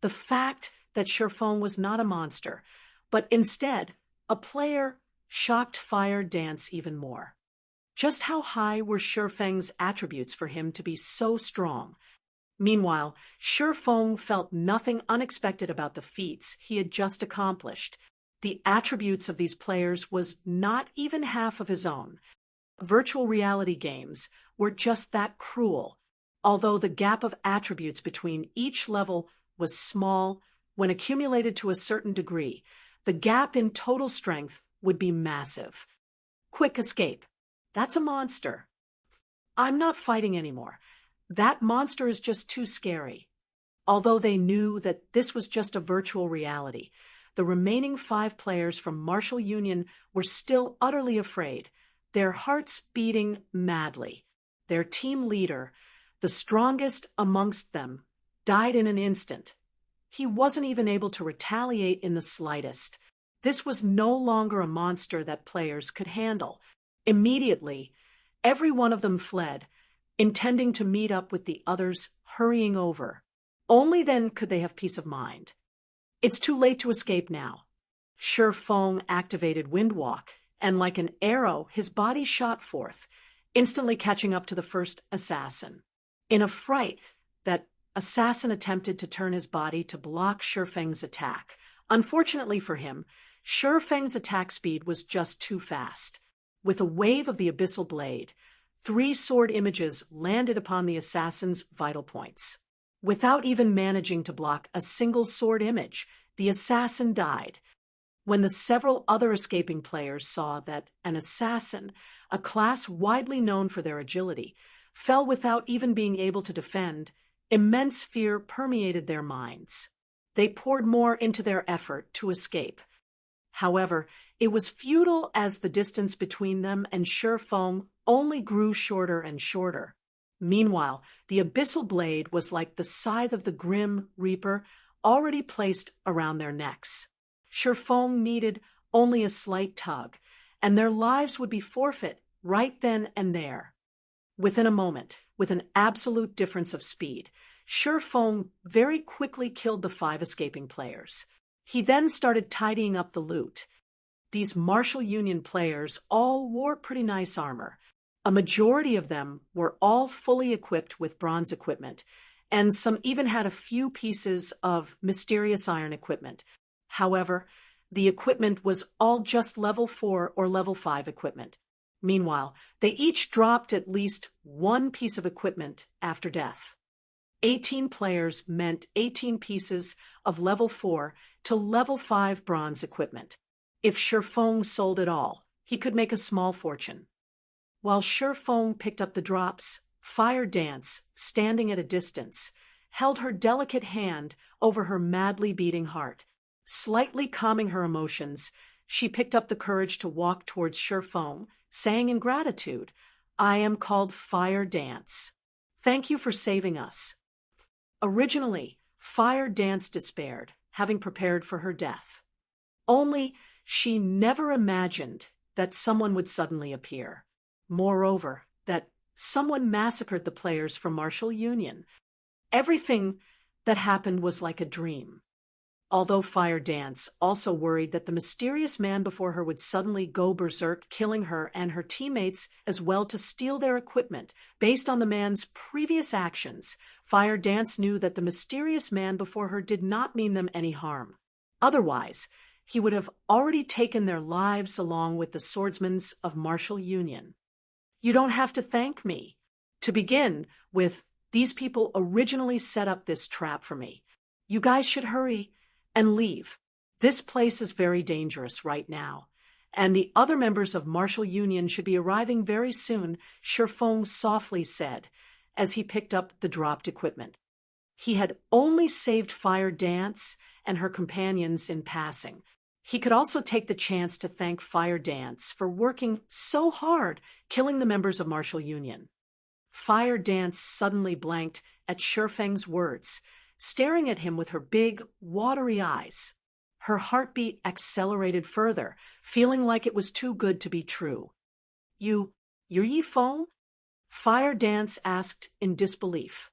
the fact that Shi Feng was not a monster, but instead a player, shocked Fire Dance even more. Just how high were Shi Feng's attributes for him to be so strong? Meanwhile, Shi Feng felt nothing unexpected about the feats he had just accomplished. The attributes of these players was not even half of his own. Virtual reality games were just that cruel. Although the gap of attributes between each level was small, when accumulated to a certain degree, the gap in total strength would be massive. Quick escape. That's a monster. I'm not fighting anymore. That monster is just too scary. Although they knew that this was just a virtual reality, the remaining 5 players from Martial Union were still utterly afraid, their hearts beating madly. Their team leader, the strongest amongst them, died in an instant. He wasn't even able to retaliate in the slightest. This was no longer a monster that players could handle. Immediately, every one of them fled, intending to meet up with the others hurrying over. Only then could they have peace of mind. It's too late to escape now. Shi Feng activated Windwalk, and like an arrow, his body shot forth, instantly catching up to the first assassin. In a fright, that assassin attempted to turn his body to block Shi Feng's attack. Unfortunately for him, Shi Feng's attack speed was just too fast. With a wave of the abyssal blade, 3 sword images landed upon the assassin's vital points. Without even managing to block a single sword image, the assassin died. When the several other escaping players saw that an assassin, a class widely known for their agility, fell without even being able to defend, immense fear permeated their minds. They poured more into their effort to escape. However, it was futile, as the distance between them and Shi Feng only grew shorter and shorter. Meanwhile, the abyssal blade was like the scythe of the Grim Reaper already placed around their necks. Shi Feng needed only a slight tug, and their lives would be forfeit right then and there. Within a moment, with an absolute difference of speed, Shi Feng very quickly killed the 5 escaping players. He then started tidying up the loot. These Martial Union players all wore pretty nice armor. A majority of them were all fully equipped with bronze equipment, and some even had a few pieces of mysterious iron equipment. However, the equipment was all just level 4 or level 5 equipment. Meanwhile, they each dropped at least 1 piece of equipment after death. 18 players meant 18 pieces of level 4 to level 5 bronze equipment. If Shi Feng sold it all, he could make a small fortune. While Shi Feng picked up the drops, Fire Dance, standing at a distance, held her delicate hand over her madly beating heart. Slightly calming her emotions, she picked up the courage to walk towards Shifeng, saying in gratitude, "I am called Fire Dance. Thank you for saving us." Originally, Fire Dance despaired, having prepared for her death. Only she never imagined that someone would suddenly appear. Moreover, that someone massacred the players from Martial Union. Everything that happened was like a dream. Although Fire Dance also worried that the mysterious man before her would suddenly go berserk, killing her and her teammates as well to steal their equipment. Based on the man's previous actions, Fire Dance knew that the mysterious man before her did not mean them any harm. Otherwise, he would have already taken their lives along with the swordsmen of Martial Union. "You don't have to thank me. To begin with, these people originally set up this trap for me. You guys should hurry and leave. This place is very dangerous right now, and the other members of Martial Union should be arriving very soon," Shifeng softly said as he picked up the dropped equipment. He had only saved Fire Dance and her companions in passing. He could also take the chance to thank Fire Dance for working so hard, killing the members of Martial Union. Fire Dance suddenly blanked at Shifeng's words, staring at him with her big, watery eyes. Her heartbeat accelerated further, feeling like it was too good to be true. You're Yifeng?" Fire Dance asked in disbelief.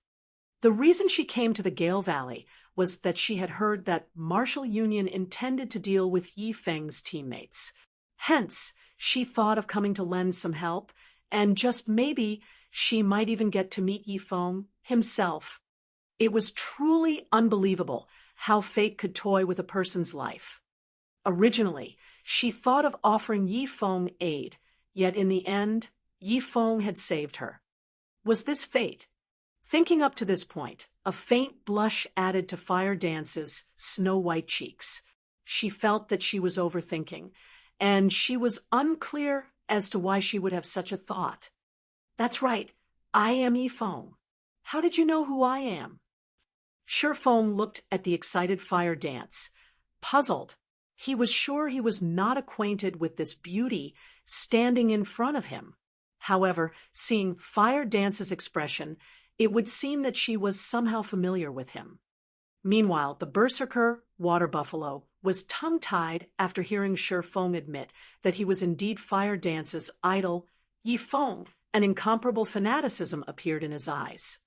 The reason she came to the Gale Valley was that she had heard that Martial Union intended to deal with Yifeng's teammates. Hence, she thought of coming to lend some help, and just maybe she might even get to meet Yifeng himself. It was truly unbelievable how fate could toy with a person's life. Originally, she thought of offering Yifeng aid, yet in the end, Yifeng had saved her. Was this fate? Thinking up to this point, a faint blush added to Fire Dance's snow-white cheeks. She felt that she was overthinking, and she was unclear as to why she would have such a thought. "That's right, I am Yifeng. How did you know who I am?" Shifeng looked at the excited Fire Dance, puzzled. He was sure he was not acquainted with this beauty standing in front of him. However, seeing Fire Dance's expression, it would seem that she was somehow familiar with him. Meanwhile, the berserker, Water Buffalo, was tongue-tied after hearing Shifeng admit that he was indeed Fire Dance's idol, Yifeng. An incomparable fanaticism appeared in his eyes.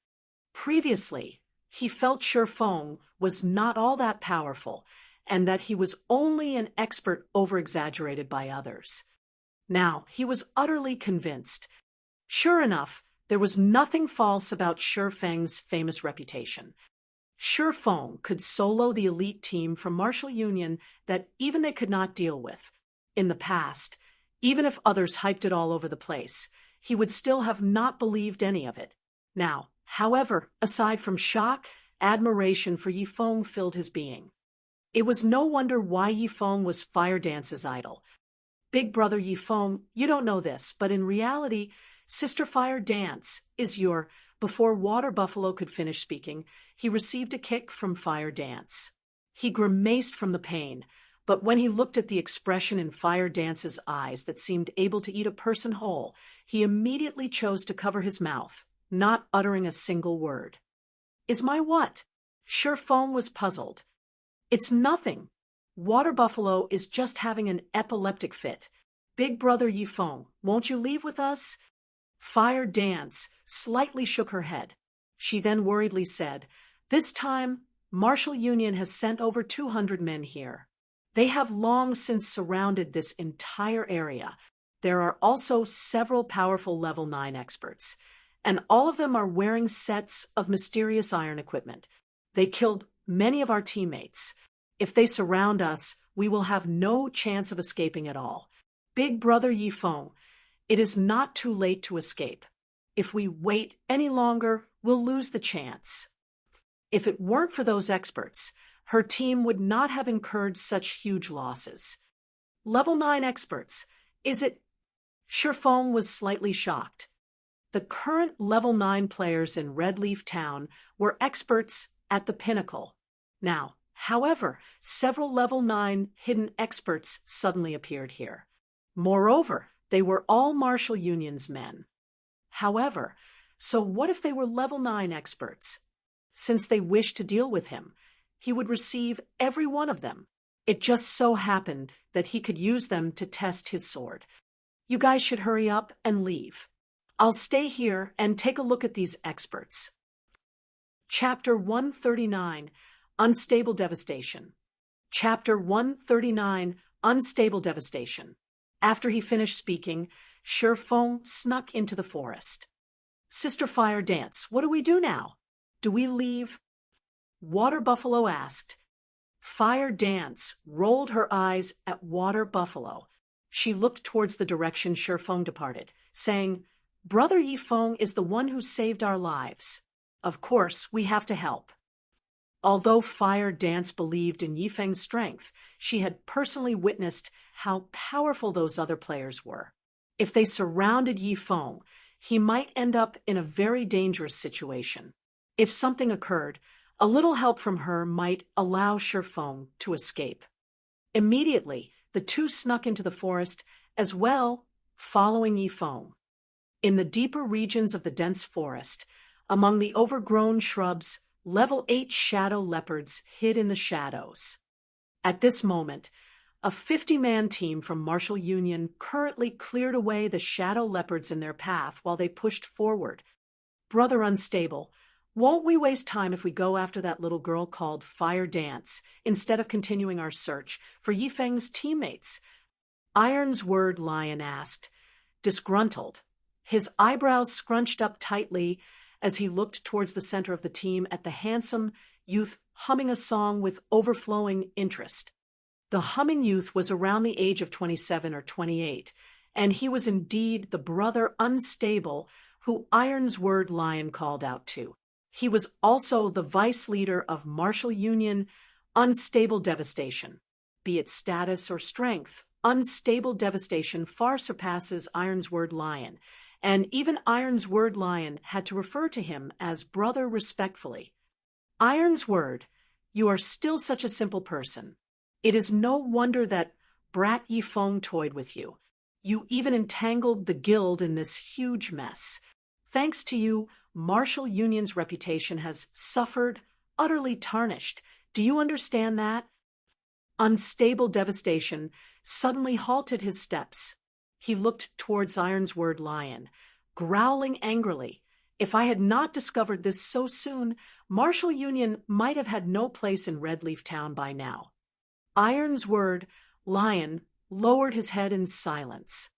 Previously, he felt Shifeng was not all that powerful, and that he was only an expert over-exaggerated by others. Now, he was utterly convinced. Sure enough, there was nothing false about Shifeng's famous reputation. Shifeng could solo the elite team from Martial Union that even they could not deal with. In the past, even if others hyped it all over the place, he would still have not believed any of it. Now, however, aside from shock, admiration for Yifeng filled his being. It was no wonder why Yifeng was Fire Dance's idol. "Big brother Yifeng, you don't know this, but in reality, Sister Fire Dance is your—" Before Water Buffalo could finish speaking, he received a kick from Fire Dance. He grimaced from the pain, but when he looked at the expression in Fire Dance's eyes that seemed able to eat a person whole, he immediately chose to cover his mouth, not uttering a single word. "Is my what?" Shifeng was puzzled. "It's nothing. Water Buffalo is just having an epileptic fit. Big brother Yifeng, won't you leave with us?" Fire Dance slightly shook her head. She then worriedly said, "This time, Martial Union has sent over 200 men here. They have long since surrounded this entire area. There are also several powerful level 9 experts, and all of them are wearing sets of mysterious iron equipment. They killed many of our teammates. If they surround us, we will have no chance of escaping at all. Big brother Yifeng, it is not too late to escape. If we wait any longer, we'll lose the chance." If it weren't for those experts, her team would not have incurred such huge losses. "Level 9 experts, is it?" Shifeng was slightly shocked. The current level 9 players in Red Leaf Town were experts at the pinnacle. Now, However, several level 9 hidden experts suddenly appeared here. Moreover, they were all Martial Union's men. However, so what if they were level 9 experts? Since they wished to deal with him, he would receive every one of them. It just so happened that he could use them to test his sword. You guys should hurry up and leave. I'll stay here and take a look at these experts. Chapter 139, Unstable Devastation. Chapter 139, Unstable Devastation. After he finished speaking, Shifeng snuck into the forest. Sister Fire Dance, what do we do now? Do we leave? Water Buffalo asked. Fire Dance rolled her eyes at Water Buffalo. She looked towards the direction Shifeng departed, saying, Brother Yifeng is the one who saved our lives. Of course, we have to help. Although Fire Dance believed in Yifeng's strength, she had personally witnessed how powerful those other players were. If they surrounded Yifeng, he might end up in a very dangerous situation. If something occurred, a little help from her might allow Shifeng to escape. Immediately, the two snuck into the forest as well, following Yifeng. In the deeper regions of the dense forest, among the overgrown shrubs, level 8 shadow leopards hid in the shadows. At this moment, a 50-man team from Martial Union currently cleared away the shadow leopards in their path while they pushed forward. Brother Unstable, won't we waste time if we go after that little girl called Fire Dance instead of continuing our search for Yifeng's teammates? Iron's Word Lion asked, disgruntled, his eyebrows scrunched up tightly as he looked towards the center of the team at the handsome youth humming a song with overflowing interest. The humming youth was around the age of 27 or 28, and he was indeed the brother Unstable who Iron's Word Lion called out to. He was also the vice leader of Martial Union Unstable Devastation. Be it status or strength, Unstable Devastation far surpasses Iron's Word Lion, and even Iron's Word Lion had to refer to him as brother respectfully. Iron's Word, you are still such a simple person. It is no wonder that Brat Yifeng toyed with you. You even entangled the guild in this huge mess. Thanks to you, Martial Union's reputation has suffered, utterly tarnished. Do you understand that? Unstable Devastation suddenly halted his steps. He looked towards Iron's Word Lion, growling angrily. If I had not discovered this so soon, Martial Union might have had no place in Redleaf Town by now. Iron's Word Lion lowered his head in silence.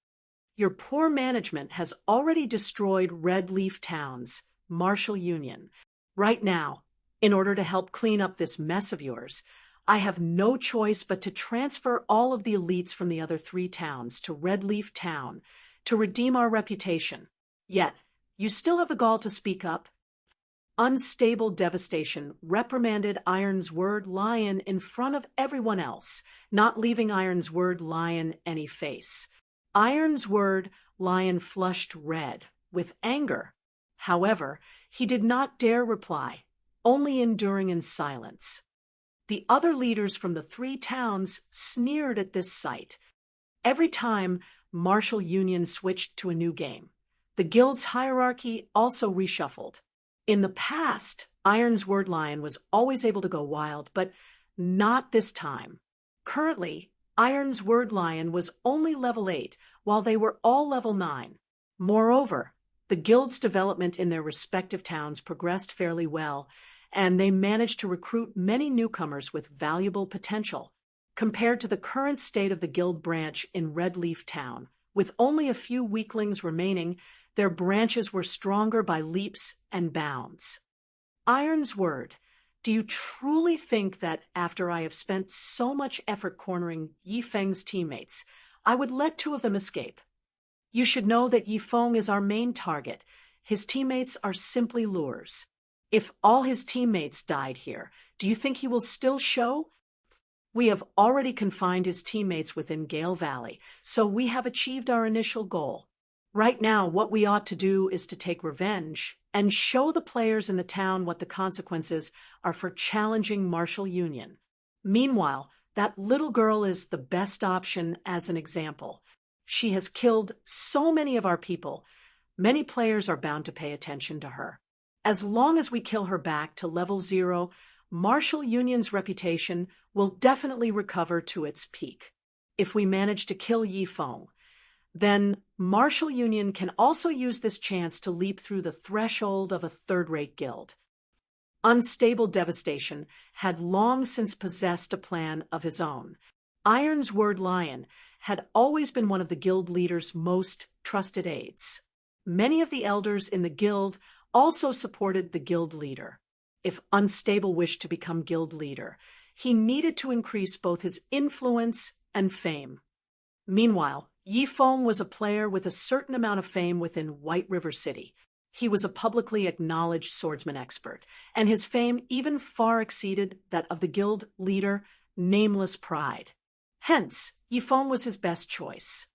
Your poor management has already destroyed Redleaf Town's Martial Union. Right now, in order to help clean up this mess of yours, I have no choice but to transfer all of the elites from the other 3 towns to Redleaf Town to redeem our reputation. Yet, you still have the gall to speak up. Unstable Devastation reprimanded Iron's Word Lion in front of everyone else, not leaving Iron's Word Lion any face. Iron's Word Lion flushed red with anger. However, he did not dare reply, only enduring in silence. The other leaders from the 3 towns sneered at this sight. Every time Martial Union switched to a new game, the guild's hierarchy also reshuffled. In the past, Iron's Word Lion was always able to go wild, but not this time. Currently, Iron's Word Lion was only level 8, while they were all level 9. Moreover, the guild's development in their respective towns progressed fairly well, and they managed to recruit many newcomers with valuable potential. Compared to the current state of the guild branch in Redleaf Town, with only a few weaklings remaining, their branches were stronger by leaps and bounds. Iron's Word, do you truly think that after I have spent so much effort cornering Yifeng's teammates, I would let 2 of them escape? You should know that Yifeng is our main target. His teammates are simply lures. If all his teammates died here, do you think he will still show? We have already confined his teammates within Gale Valley, so we have achieved our initial goal. Right now, what we ought to do is to take revenge and show the players in the town what the consequences are for challenging Martial Union. Meanwhile, that little girl is the best option as an example. She has killed so many of our people. Many players are bound to pay attention to her. As long as we kill her back to level 0, Martial Union's reputation will definitely recover to its peak. If we manage to kill Yi Feng, then Martial Union can also use this chance to leap through the threshold of a third-rate guild. Unstable Devastation had long since possessed a plan of his own. Iron's Word Lion had always been one of the guild leader's most trusted aides. Many of the elders in the guild also supported the guild leader. If Unstable wished to become guild leader, he needed to increase both his influence and fame. Meanwhile, Yi Feng was a player with a certain amount of fame within White River City. He was a publicly acknowledged swordsman expert, and his fame even far exceeded that of the guild leader, Nameless Pride. Hence, Yi Feng was his best choice.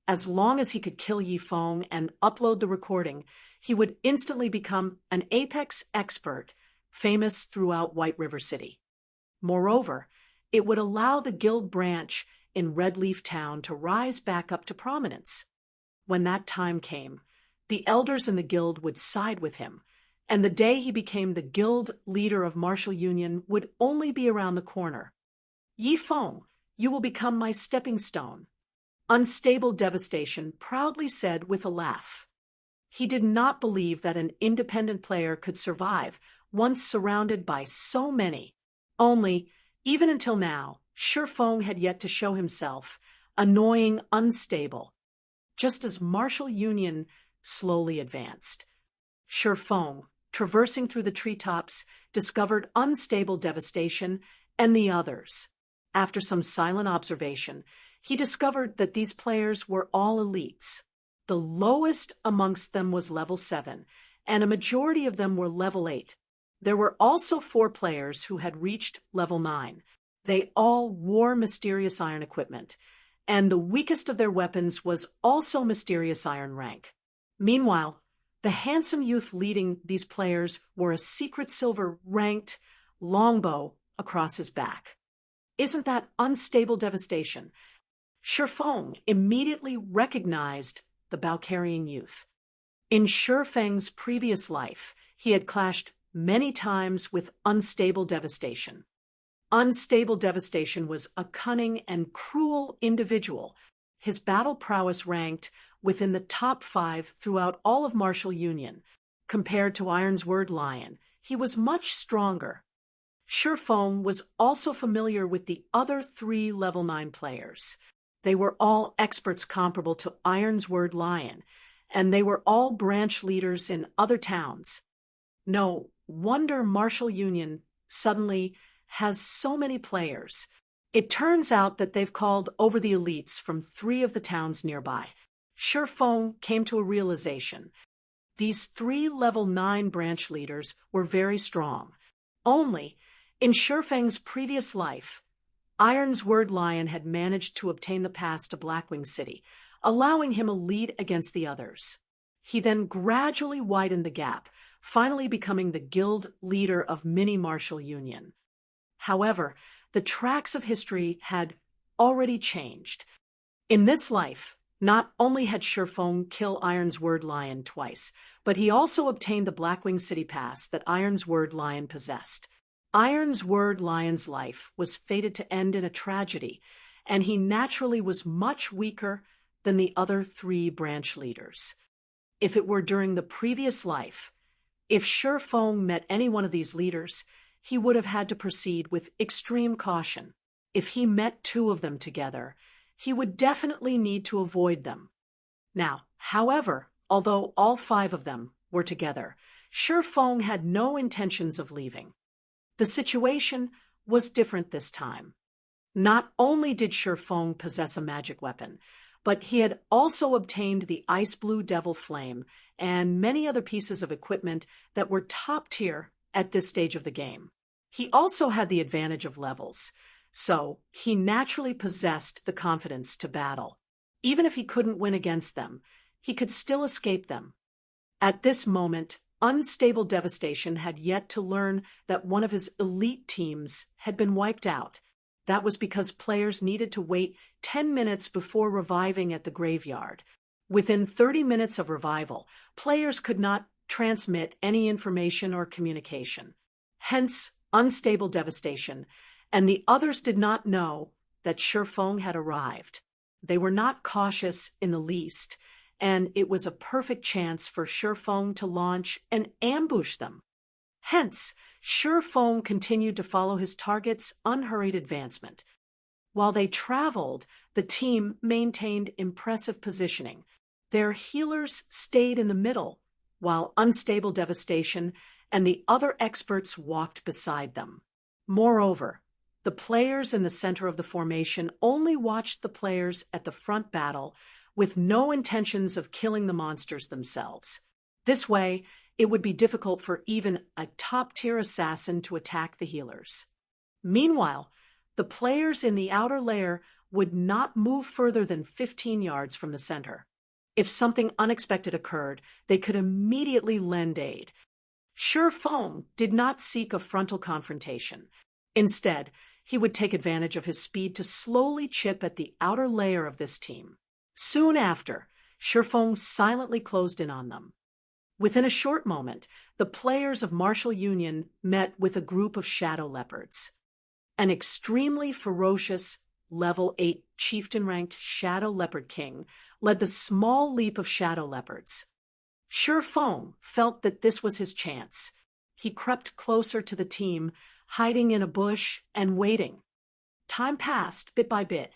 As long as he could kill Yi Feng and upload the recording, he would instantly become an apex expert, famous throughout White River City. Moreover, it would allow the guild branch in Red Leaf Town to rise back up to prominence. When that time came, the elders in the guild would side with him, and the day he became the guild leader of Martial Union would only be around the corner. Yi Feng, you will become my stepping stone, Unstable Devastation proudly said with a laugh. He did not believe that an independent player could survive once surrounded by so many. Only, even until now, Shi Feng had yet to show himself annoying, unstable. Just as Martial Union slowly advanced, Shi Feng, traversing through the treetops, discovered Unstable Devastation and the others. After some silent observation, he discovered that these players were all elites. The lowest amongst them was level 7, and a majority of them were level 8. There were also 4 players who had reached level 9. They all wore mysterious iron equipment, and the weakest of their weapons was also mysterious iron rank. Meanwhile, the handsome youth leading these players wore a secret silver ranked longbow across his back. Isn't that Unstable Devastation? Shi Feng immediately recognized the bow-carrying youth. In Shi Feng's previous life, he had clashed many times with Unstable Devastation. Unstable Devastation was a cunning and cruel individual. His battle prowess ranked within the top 5 throughout all of Martial Union. Compared to Iron's Word Lion, he was much stronger. Shi Feng was also familiar with the other 3 level 9 players. They were all experts comparable to Iron's Word Lion, and they were all branch leaders in other towns. No wonder Martial Union suddenly has so many players. It turns out that they've called over the elites from 3 of the towns nearby. Shi Feng came to a realization. These 3 level 9 branch leaders were very strong. Only, in Shi Feng's previous life, Iron's Word Lion had managed to obtain the pass to Blackwing City, allowing him a lead against the others. He then gradually widened the gap, finally becoming the guild leader of Mini Martial Union. However, the tracks of history had already changed. In this life, not only had Shi Feng killed Iron's Word Lion twice, but he also obtained the Blackwing City pass that Iron's Word Lion possessed. Iron's Word Lion's life was fated to end in a tragedy, and he naturally was much weaker than the other 3 branch leaders. If it were during the previous life, if Shi Feng met any one of these leaders, he would have had to proceed with extreme caution. If he met 2 of them together, he would definitely need to avoid them. Now, however, although all 5 of them were together, Shi Feng had no intentions of leaving. The situation was different this time. Not only did Shi Feng possess a magic weapon, but he had also obtained the Ice Blue Devil Flame and many other pieces of equipment that were top tier at this stage of the game. He also had the advantage of levels, so he naturally possessed the confidence to battle. Even if he couldn't win against them, he could still escape them. At this moment, Unstable Devastation had yet to learn that one of his elite teams had been wiped out. That was because players needed to wait 10 minutes before reviving at the graveyard. Within 30 minutes of revival, players could not transmit any information or communication. Hence, unstable devastation, and the others did not know that Shifeng had arrived. They were not cautious in the least, and it was a perfect chance for Shifeng to launch and ambush them. Hence, Shifeng continued to follow his target's unhurried advancement. While they traveled, the team maintained impressive positioning. Their healers stayed in the middle, while unstable devastation and the other experts walked beside them. Moreover, the players in the center of the formation only watched the players at the front battle with no intentions of killing the monsters themselves. This way, it would be difficult for even a top-tier assassin to attack the healers. Meanwhile, the players in the outer layer would not move further than 15 yards from the center. If something unexpected occurred, they could immediately lend aid. Shifeng did not seek a frontal confrontation. Instead, he would take advantage of his speed to slowly chip at the outer layer of this team. Soon after, Shifeng silently closed in on them. Within a short moment, the players of Martial Union met with a group of shadow leopards. An extremely ferocious, level 8 chieftain-ranked Shadow Leopard King led the small leap of shadow leopards. Shifeng felt that this was his chance. He crept closer to the team, hiding in a bush and waiting. Time passed bit by bit.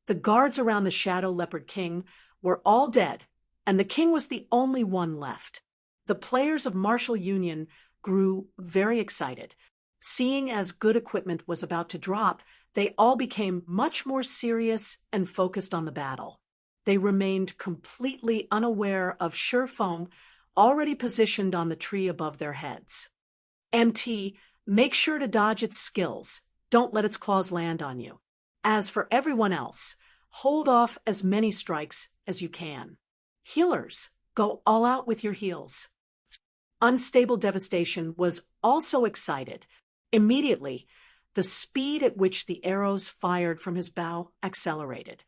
The guards around the Shadow Leopard King were all dead, and the king was the only one left. The players of Martial Union grew very excited. Seeing as good equipment was about to drop, they all became much more serious and focused on the battle. They remained completely unaware of Shifeng already positioned on the tree above their heads. MT, make sure to dodge its skills. Don't let its claws land on you. As for everyone else, hold off as many strikes as you can. Healers, go all out with your heals. Unstable Devastation was also excited. Immediately, the speed at which the arrows fired from his bow accelerated.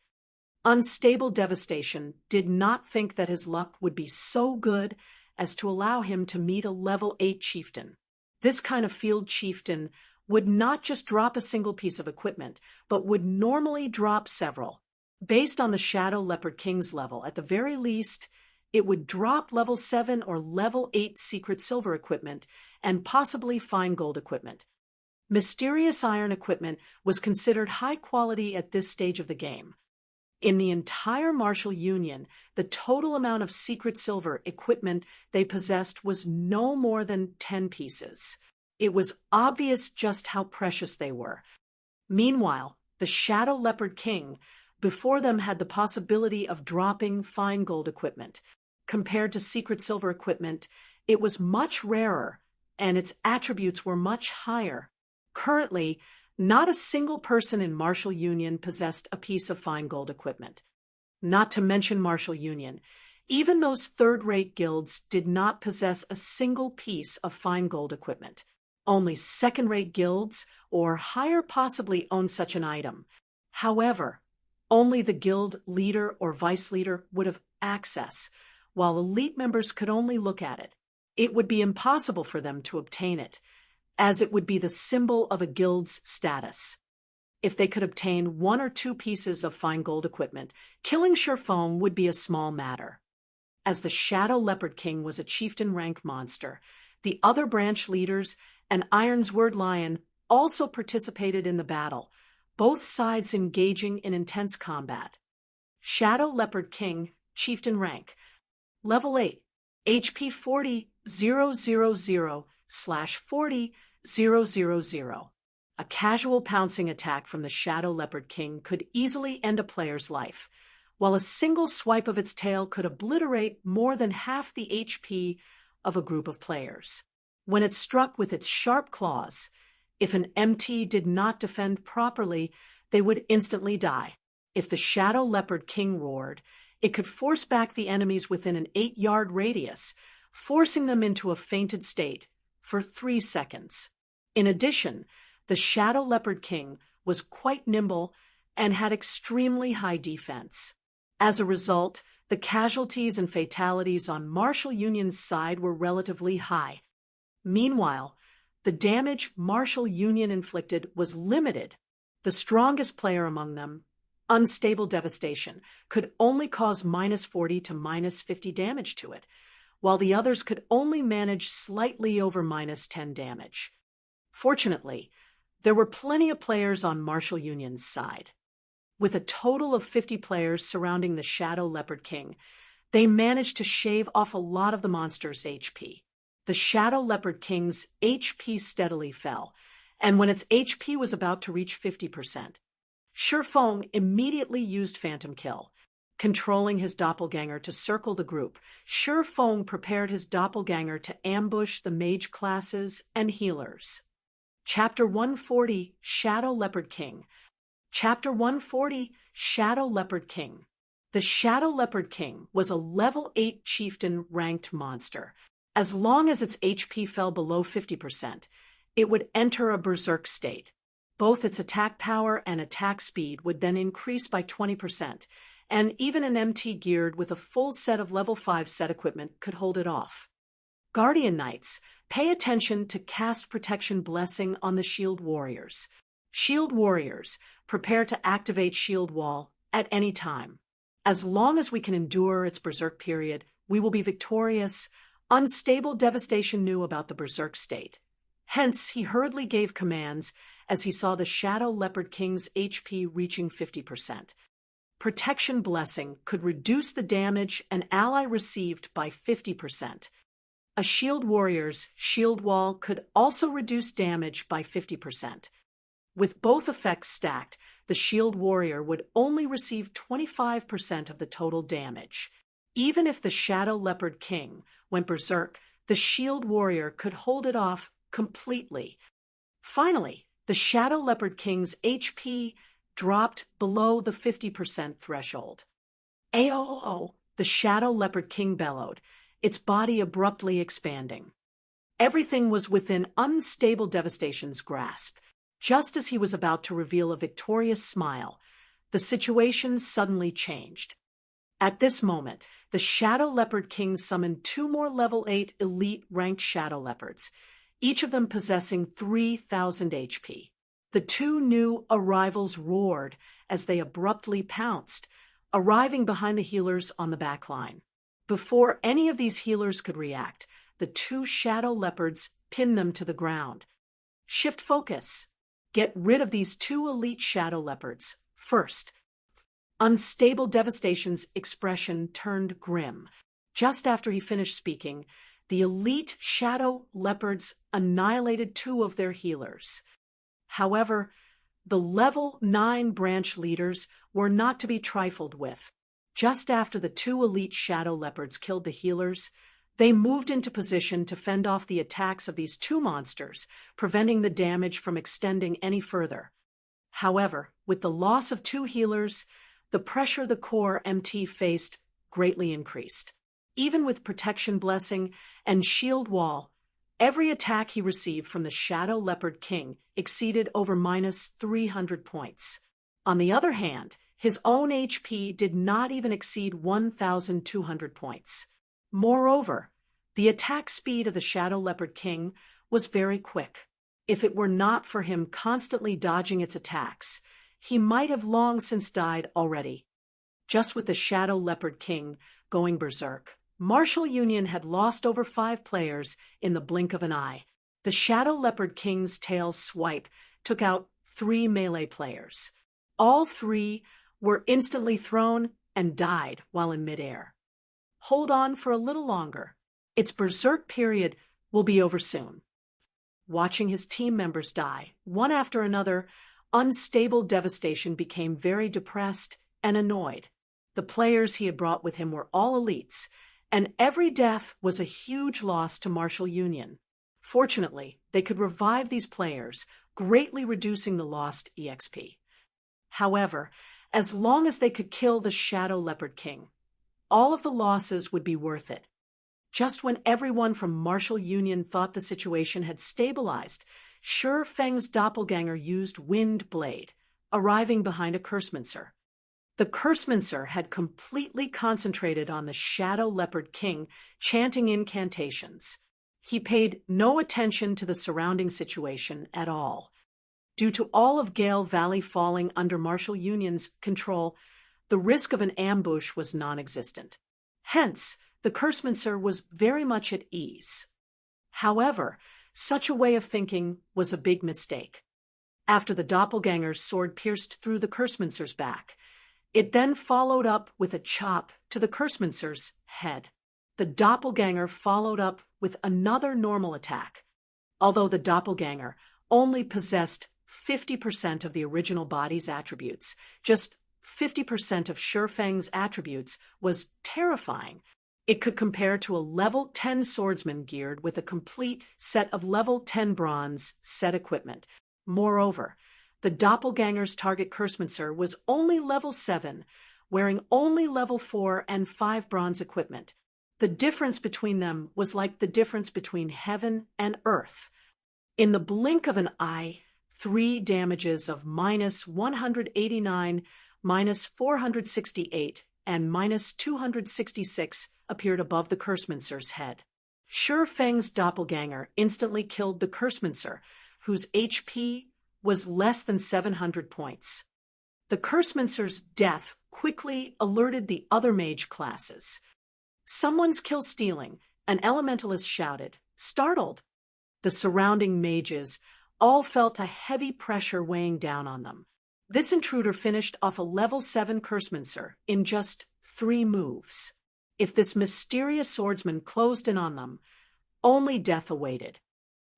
Unstable Devastation did not think that his luck would be so good as to allow him to meet a level 8 chieftain. This kind of field chieftain would not just drop a single piece of equipment, but would normally drop several. Based on the Shadow Leopard King's level, at the very least, it would drop level 7 or level 8 secret silver equipment and possibly fine gold equipment. Mysterious iron equipment was considered high quality at this stage of the game. In the entire Martial Union, the total amount of secret silver equipment they possessed was no more than 10 pieces. It was obvious just how precious they were. Meanwhile, the Shadow Leopard King before them had the possibility of dropping fine gold equipment. Compared to secret silver equipment, it was much rarer, and its attributes were much higher. Currently, not a single person in Martial Union possessed a piece of fine gold equipment. Not to mention Martial Union, even those third-rate guilds did not possess a single piece of fine gold equipment. Only second-rate guilds or higher possibly owned such an item. However, only the guild leader or vice leader would have access, while elite members could only look at it. It would be impossible for them to obtain it, as it would be the symbol of a guild's status. If they could obtain 1 or 2 pieces of fine gold equipment, killing Shifeng would be a small matter. As the Shadow Leopard King was a chieftain rank monster, the other branch leaders and Iron's Word Lion also participated in the battle, both sides engaging in intense combat. Shadow Leopard King, chieftain rank, level 8, HP 40,000/40,000. A casual pouncing attack from the Shadow Leopard King could easily end a player's life, while a single swipe of its tail could obliterate more than half the HP of a group of players. When it struck with its sharp claws, if an MT did not defend properly, they would instantly die. If the Shadow Leopard King roared, it could force back the enemies within an 8-yard radius, forcing them into a fainted state for 3 seconds. In addition, the Shadow Leopard King was quite nimble and had extremely high defense. As a result, the casualties and fatalities on Marshall Union's side were relatively high. Meanwhile, the damage Marshall Union inflicted was limited. The strongest player among them, Unstable Devastation, could only cause -40 to -50 damage to it, while the others could only manage slightly over -10 damage. Fortunately, there were plenty of players on Marshall Union's side. With a total of 50 players surrounding the Shadow Leopard King, they managed to shave off a lot of the monster's HP. The Shadow Leopard King's HP steadily fell, and when its HP was about to reach 50%, Shifeng immediately used Phantom Kill. Controlling his doppelganger to circle the group, Shifeng prepared his doppelganger to ambush the mage classes and healers. Chapter 140, Shadow Leopard King. Chapter 140, Shadow Leopard King. The Shadow Leopard King was a level 8 chieftain ranked monster. As long as its HP fell below 50%, it would enter a berserk state. Both its attack power and attack speed would then increase by 20%, and even an MT geared with a full set of level 5 set equipment could hold it off. Guardian Knights, pay attention to cast Protection Blessing on the Shield Warriors. Shield Warriors, prepare to activate Shield Wall at any time. As long as we can endure its berserk period, we will be victorious. Unstable Devastation knew about the berserk state. Hence, he hurriedly gave commands as he saw the Shadow Leopard King's HP reaching 50%. Protection Blessing could reduce the damage an ally received by 50%. A Shield Warrior's Shield Wall could also reduce damage by 50%. With both effects stacked, the Shield Warrior would only receive 25% of the total damage. Even if the Shadow Leopard King went berserk, the Shield Warrior could hold it off completely. Finally, the Shadow Leopard King's HP dropped below the 50% threshold. Aoo! The Shadow Leopard King bellowed, its body abruptly expanding. Everything was within Unstable Devastation's grasp. Just as he was about to reveal a victorious smile, the situation suddenly changed. At this moment, the Shadow Leopard King summoned 2 more level 8 elite ranked Shadow Leopards, each of them possessing 3,000 HP. The 2 new arrivals roared as they abruptly pounced, arriving behind the healers on the back line. Before any of these healers could react, the 2 Shadow Leopards pinned them to the ground. Shift focus. Get rid of these 2 elite Shadow Leopards first. Unstable Devastation's expression turned grim. Just after he finished speaking, the elite Shadow Leopards annihilated 2 of their healers. However, the level 9 branch leaders were not to be trifled with. Just after the 2 elite Shadow Leopards killed the healers, they moved into position to fend off the attacks of these 2 monsters, preventing the damage from extending any further. However, with the loss of 2 healers, the pressure the core MT faced greatly increased. Even with Protection Blessing and Shield Wall, every attack he received from the Shadow Leopard King exceeded over -300 points. On the other hand, his own HP did not even exceed 1,200 points. Moreover, the attack speed of the Shadow Leopard King was very quick. If it were not for him constantly dodging its attacks, he might have long since died already. Just with the Shadow Leopard King going berserk, Marshall Union had lost over 5 players in the blink of an eye. The Shadow Leopard King's tail swipe took out 3 melee players. All 3 were instantly thrown and died while in midair. Hold on for a little longer. Its berserk period will be over soon. Watching his team members die, one after another, Unstable Devastation became very depressed and annoyed. The players he had brought with him were all elites, and every death was a huge loss to Marshall Union. Fortunately, they could revive these players, greatly reducing the lost EXP. However, as long as they could kill the Shadow Leopard King, all of the losses would be worth it. Just when everyone from Marshall Union thought the situation had stabilized, Shifeng's doppelganger used Wind Blade. arriving behind a Cursmancer. The Cursmancer had completely concentrated on the Shadow Leopard King, chanting incantations. He paid no attention to the surrounding situation at all. Due to all of Gale Valley falling under Marshal Union's control, the risk of an ambush was non-existent. Hence, the Cursmancer was very much at ease. However, such a way of thinking was a big mistake. After the doppelganger's sword pierced through the Cursmancer's back, it then followed up with a chop to the Cursmancer's head. The doppelganger followed up with another normal attack. Although the doppelganger only possessed 50% of the original body's attributes, just 50% of Shurfeng's attributes was terrifying. It could compare to a level 10 swordsman geared with a complete set of level 10 bronze set equipment. Moreover, the doppelganger's target Cursmancer was only level 7, wearing only level 4 and 5 bronze equipment. The difference between them was like the difference between heaven and earth. In the blink of an eye, 3 damages of -189, -468, and -266 appeared above the Cursmancer's head. Shurfeng's doppelganger instantly killed the Cursmancer, whose HP was less than 700 points. The Cursmancer's death quickly alerted the other mage classes. "Someone's kill stealing," an elementalist shouted, startled. The surrounding mages all felt a heavy pressure weighing down on them. This intruder finished off a level 7 Cursmancer in just 3 moves. If this mysterious swordsman closed in on them, only death awaited.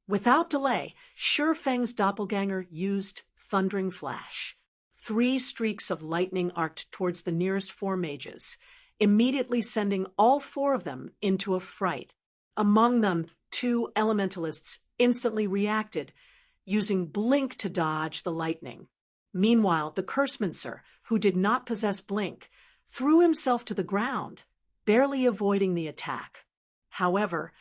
Without delay, Shurfeng's doppelganger used Thundering Flash. 3 streaks of lightning arced towards the nearest 4 mages, immediately sending all 4 of them into a fright. Among them, 2 elementalists instantly reacted, using Blink to dodge the lightning. Meanwhile, the Cursmancer, who did not possess Blink, threw himself to the ground, barely avoiding the attack. However,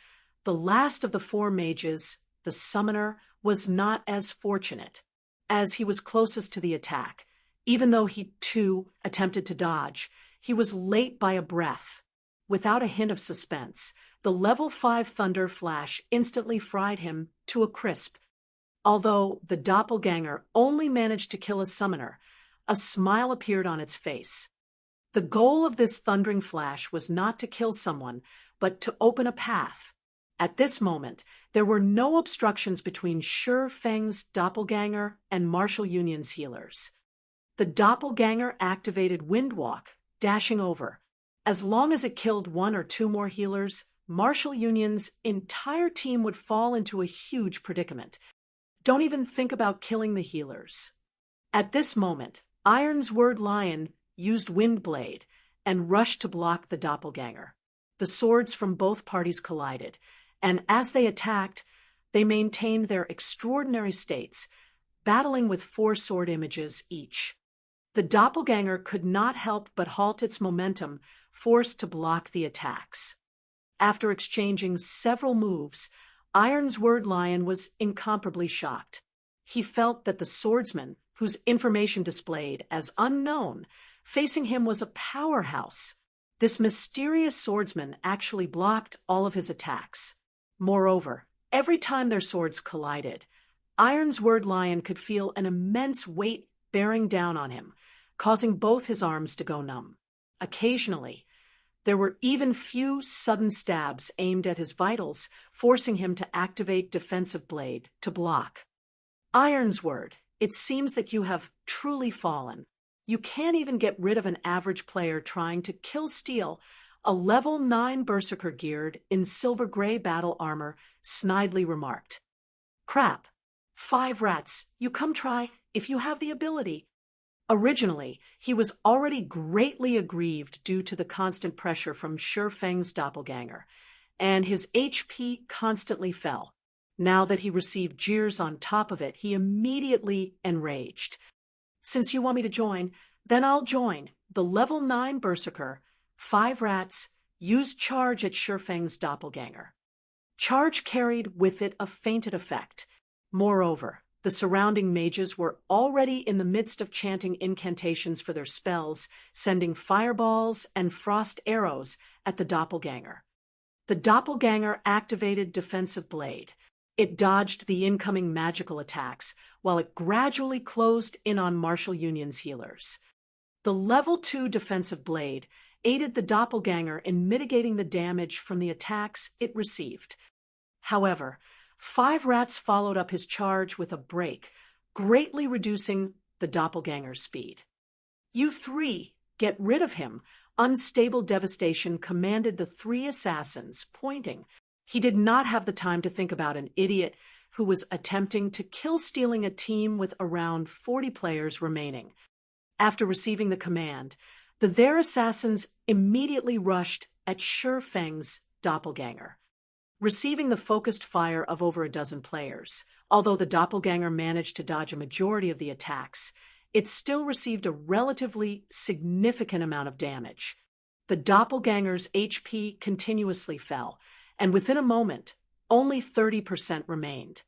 the last of the 4 mages, the Summoner, was not as fortunate, as he was closest to the attack. Even though he, too, attempted to dodge, he was late by a breath. Without a hint of suspense, the level 5 Thunder Flash instantly fried him to a crisp. Although the doppelganger only managed to kill a summoner, a smile appeared on its face. The goal of this Thundering Flash was not to kill someone, but to open a path. At this moment, there were no obstructions between Shurfeng's doppelganger and Marshal Union's healers. The doppelganger activated Windwalk, dashing over. As long as it killed 1 or 2 more healers, Marshal Union's entire team would fall into a huge predicament. Don't even think about killing the healers. At this moment, Ironsword Lion used Windblade and rushed to block the doppelganger. The swords from both parties collided, and as they attacked, they maintained their extraordinary states, battling with 4 sword images each. The doppelganger could not help but halt its momentum, forced to block the attacks. After exchanging several moves, Ironsword Lion was incomparably shocked. He felt that the swordsman, whose information displayed as unknown, facing him was a powerhouse. This mysterious swordsman actually blocked all of his attacks. Moreover, every time their swords collided, Ironsword Lion could feel an immense weight bearing down on him, causing both his arms to go numb. Occasionally, there were even few sudden stabs aimed at his vitals, forcing him to activate Defensive Blade to block. Ironsword, it seems that you have truly fallen. You can't even get rid of an average player trying to kill Steel, a level 9 Berserker geared in silver gray battle armor snidely remarked. Crap. 5 rats, you come try, if you have the ability. Originally, he was already greatly aggrieved due to the constant pressure from Shurfeng's doppelganger, and his HP constantly fell. Now that he received jeers on top of it, he immediately enraged. Since you want me to join, then I'll join. The level 9 Berserker, 5 rats, used Charge at Shurfeng's doppelganger. Charge carried with it a fainted effect. Moreover, The surrounding mages were already in the midst of chanting incantations for their spells, sending fireballs and frost arrows at the doppelganger. The doppelganger activated Defensive Blade. It dodged the incoming magical attacks, while it gradually closed in on Martial Union's healers. The Level 2 Defensive Blade aided the doppelganger in mitigating the damage from the attacks it received. However, Five Rats followed up his charge with a break, greatly reducing the doppelganger's speed. "You three, get rid of him," Unstable Devastation commanded the three assassins, pointing. He did not have the time to think about an idiot who was attempting to kill-stealing a team with around 40 players remaining. After receiving the command, their assassins immediately rushed at Sure Feng's doppelganger. Receiving the focused fire of over a dozen players, although the doppelganger managed to dodge a majority of the attacks, it still received a relatively significant amount of damage. The doppelganger's HP continuously fell, and within a moment, only 30% remained.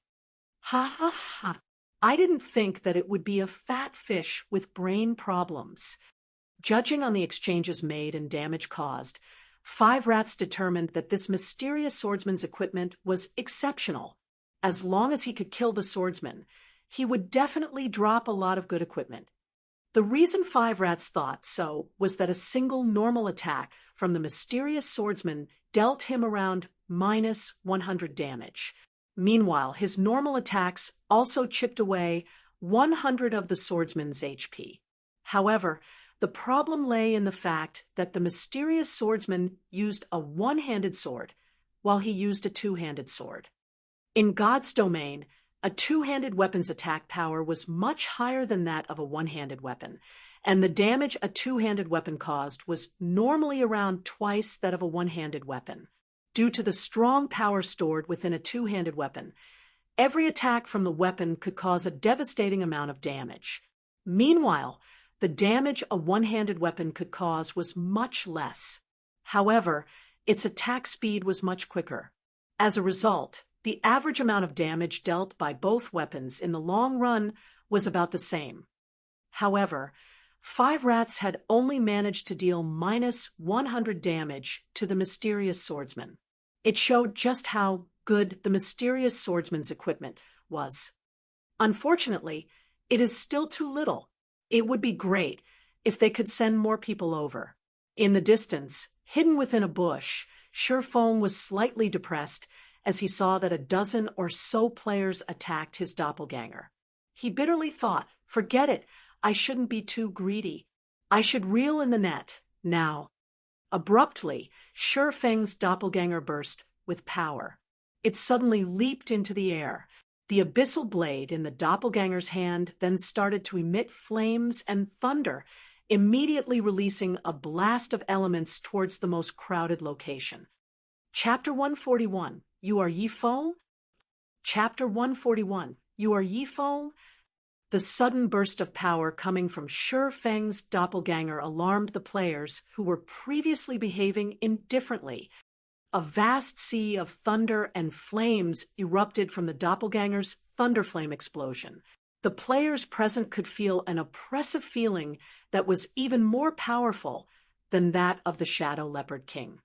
Ha ha ha! I didn't think that it would be a fat fish with brain problems. Judging on the exchanges made and damage caused, Five Rats determined that this mysterious swordsman's equipment was exceptional. As long as he could kill the swordsman, he would definitely drop a lot of good equipment. The reason Five Rats thought so was that a single normal attack from the mysterious swordsman dealt him around minus 100 damage. Meanwhile, his normal attacks also chipped away 100 of the swordsman's HP. However, the problem lay in the fact that the mysterious swordsman used a one-handed sword, while he used a two-handed sword. In God's domain, a two-handed weapon's attack power was much higher than that of a one-handed weapon, and the damage a two-handed weapon caused was normally around twice that of a one-handed weapon. Due to the strong power stored within a two-handed weapon, every attack from the weapon could cause a devastating amount of damage. Meanwhile, the damage a one-handed weapon could cause was much less. However, its attack speed was much quicker. As a result, the average amount of damage dealt by both weapons in the long run was about the same. However, Five Rats had only managed to deal minus 100 damage to the mysterious swordsman. It showed just how good the mysterious swordsman's equipment was. Unfortunately, it is still too little. It would be great if they could send more people over. In the distance, hidden within a bush, Sure Feng was slightly depressed as he saw that a dozen or so players attacked his doppelganger. He bitterly thought, "Forget it, I shouldn't be too greedy. I should reel in the net, now." Abruptly, Sure Feng's doppelganger burst with power. It suddenly leaped into the air. The abyssal blade in the doppelganger's hand then started to emit flames and thunder, immediately releasing a blast of elements towards the most crowded location. Chapter 141, You Are Yi Feng? Chapter 141, You Are Yi Feng? The sudden burst of power coming from Sure Feng's doppelganger alarmed the players who were previously behaving indifferently. A vast sea of thunder and flames erupted from the doppelganger's thunderflame explosion. The players present could feel an oppressive feeling that was even more powerful than that of the Shadow Leopard King.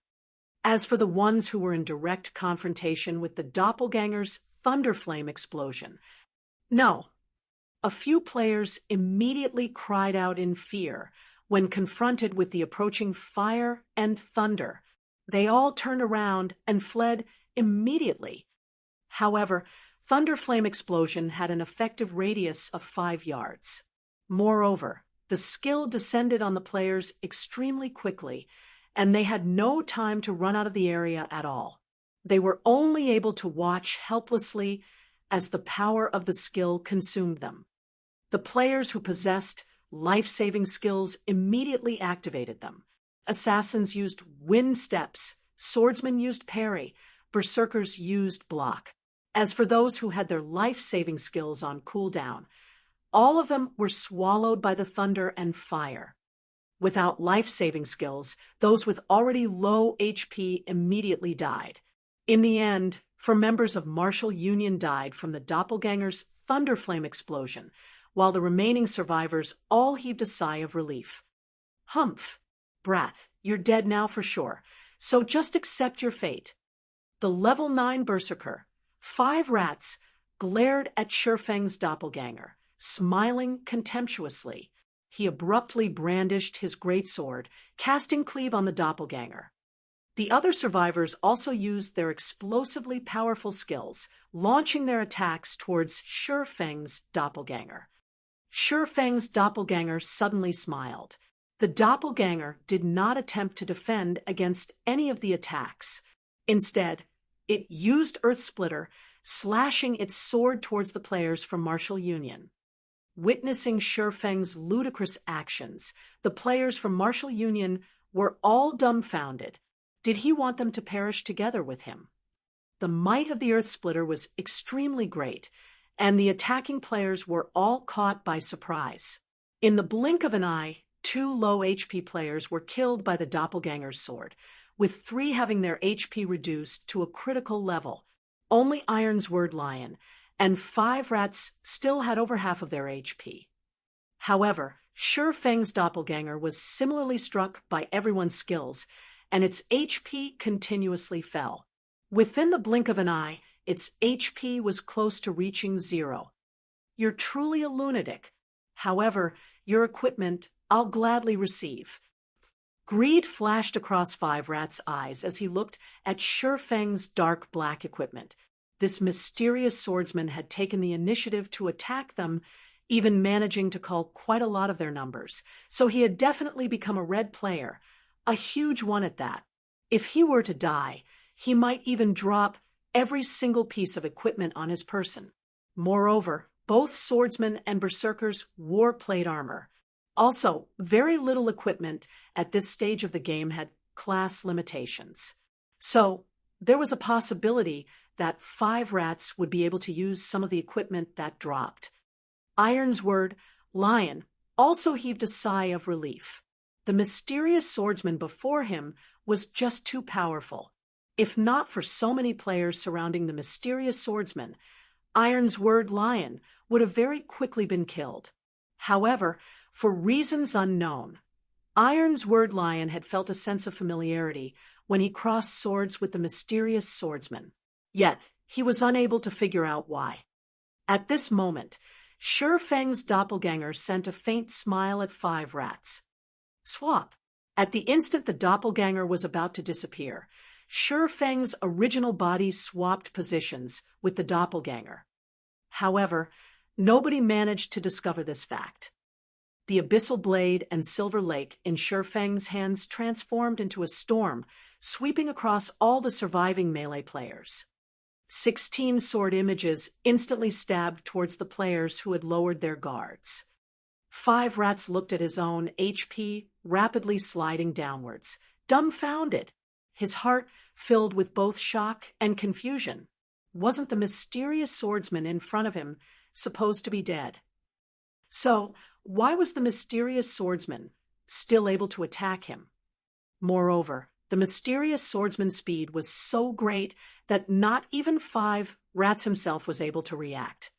As for the ones who were in direct confrontation with the doppelganger's thunderflame explosion, no. A few players immediately cried out in fear when confronted with the approaching fire and thunder. They all turned around and fled immediately. However, Thunderflame Explosion had an effective radius of 5 yards. Moreover, the skill descended on the players extremely quickly, and they had no time to run out of the area at all. They were only able to watch helplessly as the power of the skill consumed them. The players who possessed life-saving skills immediately activated them. Assassins used wind steps, swordsmen used parry, berserkers used block. As for those who had their life-saving skills on cooldown, all of them were swallowed by the thunder and fire. Without life-saving skills, those with already low HP immediately died. In the end, 4 members of Martial Union died from the doppelganger's thunderflame explosion, while the remaining survivors all heaved a sigh of relief. Humph, brat, you're dead now for sure, so just accept your fate. The level 9 berserker, 5 rats, glared at Shifeng's doppelganger, smiling contemptuously. He abruptly brandished his greatsword, casting cleave on the doppelganger. The other survivors also used their explosively powerful skills, launching their attacks towards Shifeng's doppelganger. Shifeng's doppelganger suddenly smiled. The doppelganger did not attempt to defend against any of the attacks. Instead, it used Earth Splitter, slashing its sword towards the players from Martial Union. Witnessing Shifeng's ludicrous actions, the players from Martial Union were all dumbfounded. Did he want them to perish together with him? The might of the Earth Splitter was extremely great, and the attacking players were all caught by surprise. In the blink of an eye, 2 low HP players were killed by the doppelganger's sword, with 3 having their HP reduced to a critical level. Only Iron's Word Lion and 5 rats still had over half of their HP. However, Shifeng's doppelganger was similarly struck by everyone's skills, and its HP continuously fell. Within the blink of an eye, its HP was close to reaching 0. You're truly a lunatic. However, your equipment I'll gladly receive. Greed flashed across 5 rats' eyes as he looked at Shifeng's dark black equipment. This mysterious swordsman had taken the initiative to attack them, even managing to cull quite a lot of their numbers, so he had definitely become a red player, a huge one at that. If he were to die, he might even drop every single piece of equipment on his person. Moreover, both swordsmen and berserkers wore plate armor. Also, very little equipment at this stage of the game had class limitations. So, there was a possibility that 5 rats would be able to use some of the equipment that dropped. Iron's Word Lion also heaved a sigh of relief. The mysterious swordsman before him was just too powerful. If not for so many players surrounding the mysterious swordsman, Iron's Word Lion would have very quickly been killed. However, for reasons unknown, Iron's Word Lion had felt a sense of familiarity when he crossed swords with the mysterious swordsman. Yet, he was unable to figure out why. At this moment, Shifeng's doppelganger sent a faint smile at 5 rats. Swap. At the instant the doppelganger was about to disappear, Shifeng's original body swapped positions with the doppelganger. However, nobody managed to discover this fact. The abyssal blade and silver lake in Shifeng's hands transformed into a storm, sweeping across all the surviving melee players. 16 sword images instantly stabbed towards the players who had lowered their guards. 5 rats looked at his own HP rapidly sliding downwards, dumbfounded, his heart filled with both shock and confusion. Wasn't the mysterious swordsman in front of him supposed to be dead? So, why was the mysterious swordsman still able to attack him? Moreover, the mysterious swordsman's speed was so great that not even 5 rats himself was able to react.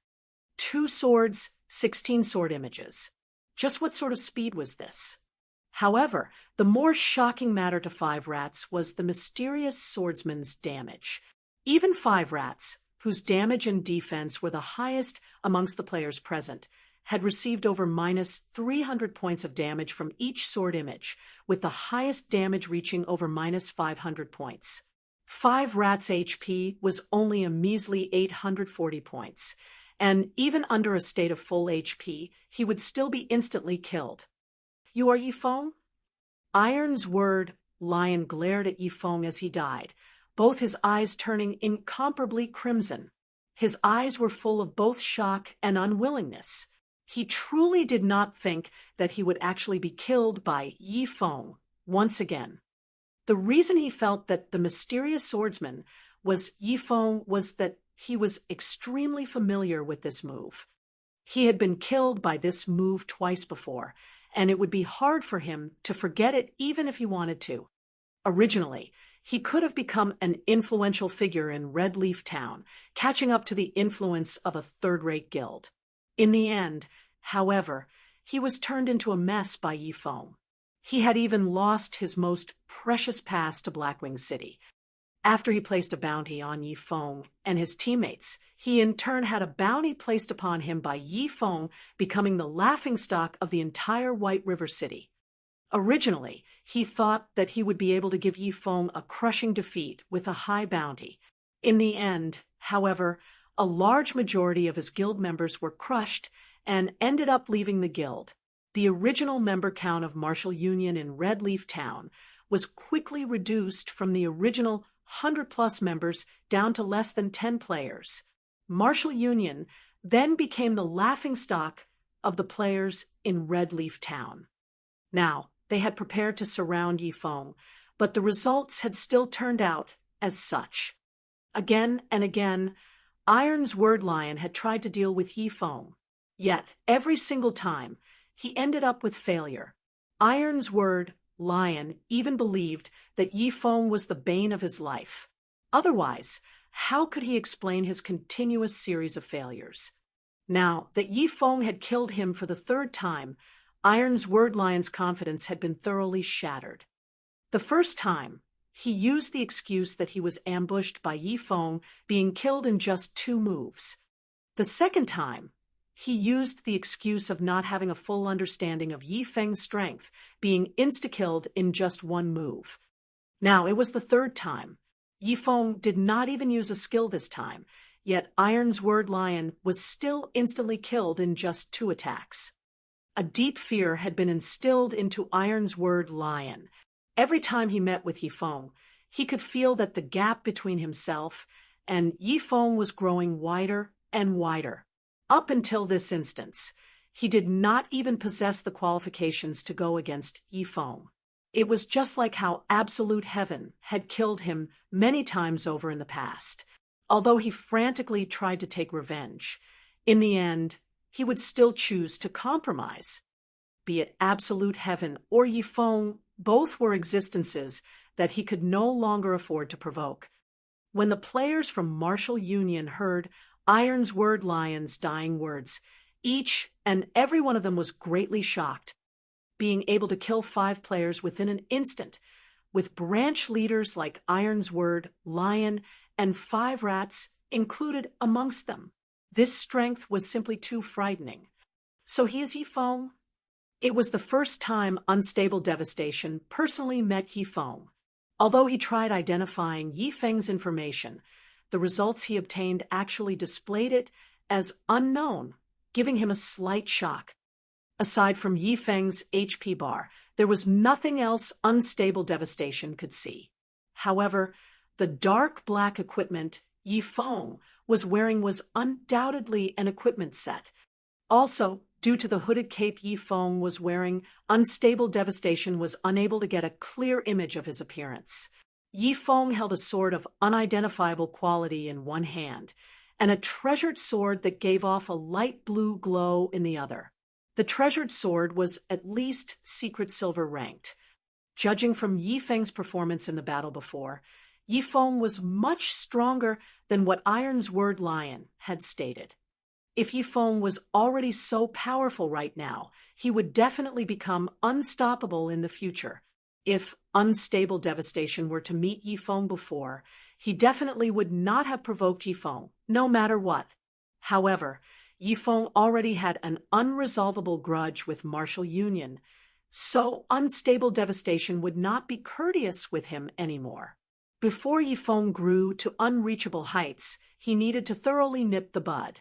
2 swords, 16 sword images. Just what sort of speed was this? However, the more shocking matter to 5 rats was the mysterious swordsman's damage. Even 5 rats, whose damage and defense were the highest amongst the players present, had received over minus 300 points of damage from each sword image, with the highest damage reaching over minus 500 points. 5 rats' HP was only a measly 840 points, and even under a state of full HP, he would still be instantly killed. You are Yifeng? Iron's Word Lion glared at Yifeng as he died, both his eyes turning incomparably crimson. His eyes were full of both shock and unwillingness. He truly did not think that he would actually be killed by Yifeng once again. The reason he felt that the mysterious swordsman was Yifeng was that he was extremely familiar with this move. He had been killed by this move twice before, and it would be hard for him to forget it even if he wanted to. Originally, He could have become an influential figure in Red Leaf Town, catching up to the influence of a third-rate guild. In the end, however, he was turned into a mess by Yi Feng. He had even lost his most precious pass to Blackwing City. After he placed a bounty on Yi Feng and his teammates, he in turn had a bounty placed upon him by Yi Feng, becoming the laughingstock of the entire White River City. Originally, he thought that he would be able to give Yi Feng a crushing defeat with a high bounty. In the end, however, a large majority of his guild members were crushed and ended up leaving the guild. The original member count of Martial Union in Red Leaf Town was quickly reduced from the original 100-plus members down to less than 10 players. Martial Union then became the laughingstock of the players in Red Leaf Town. Now, they had prepared to surround Yi Feng, but the results had still turned out as such. Again and again, Iron's Word Lion had tried to deal with Yi Feng, yet every single time, he ended up with failure. Iron's Word Lion even believed that Yi Feng was the bane of his life. Otherwise, how could he explain his continuous series of failures? Now that Yi Feng had killed him for the third time, Iron's Word Lion's confidence had been thoroughly shattered. The first time, he used the excuse that he was ambushed by Yi Feng being killed in just 2 moves. The second time, he used the excuse of not having a full understanding of Yi Feng's strength, being insta-killed in just 1 move. Now it was the third time. Yi Feng did not even use a skill this time, yet Iron's Word Lion was still instantly killed in just 2 attacks. A deep fear had been instilled into Iron's Word Lion. Every time he met with Yi Feng, he could feel that the gap between himself and Yi Feng was growing wider and wider. Up until this instance, he did not even possess the qualifications to go against Yi Feng. It was just like how Absolute Heaven had killed him many times over in the past. Although he frantically tried to take revenge, in the end, he would still choose to compromise. Be it Absolute Heaven or Yi Feng, both were existences that he could no longer afford to provoke. When the players from Martial Union heard Iron's Word Lion's dying words, each and every one of them was greatly shocked, being able to kill 5 players within an instant, with branch leaders like Iron's Word Lion and 5 rats included amongst them. This strength was simply too frightening. So he is Yi Feng? It was the first time Unstable Devastation personally met Yi Feng. Although he tried identifying Yi Feng's information, the results he obtained actually displayed it as unknown, giving him a slight shock. Aside from Yi Feng's HP bar, there was nothing else Unstable Devastation could see. However, the dark black equipment Yi Feng was wearing was undoubtedly an equipment set. Also, due to the hooded cape Yi Feng was wearing, Unstable Devastation was unable to get a clear image of his appearance. Yi Feng held a sword of unidentifiable quality in one hand, and a treasured sword that gave off a light blue glow in the other. The treasured sword was at least secret silver ranked. Judging from Yi Feng's performance in the battle before, Yi Feng was much stronger than what Iron's Word Lion had stated. If Yi Feng was already so powerful right now, he would definitely become unstoppable in the future. If Unstable Devastation were to meet Yi Feng before, he definitely would not have provoked Yi Feng, no matter what. However, Yi Feng already had an unresolvable grudge with Martial Union, so Unstable Devastation would not be courteous with him anymore. Before Yi Feng grew to unreachable heights, he needed to thoroughly nip the bud.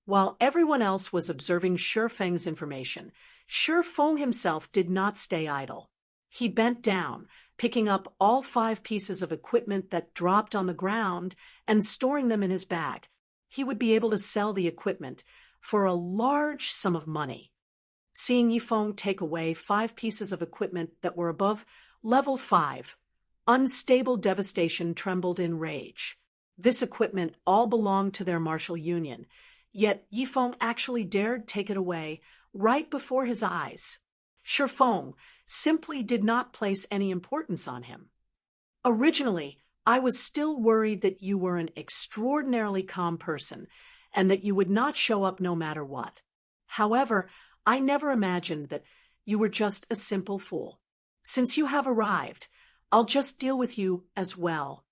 While everyone else was observing Shi Feng's information, Shi Feng himself did not stay idle. He bent down, picking up all 5 pieces of equipment that dropped on the ground and storing them in his bag. He would be able to sell the equipment for a large sum of money. Seeing Yi Feng take away 5 pieces of equipment that were above level 5, Unstable Devastation trembled in rage. This equipment all belonged to their Martial Union, yet Yi Feng actually dared take it away right before his eyes. Shi Feng simply did not place any importance on him. Originally, I was still worried that you were an extraordinarily calm person and that you would not show up no matter what. However, I never imagined that you were just a simple fool. Since you have arrived, I'll just deal with you as well.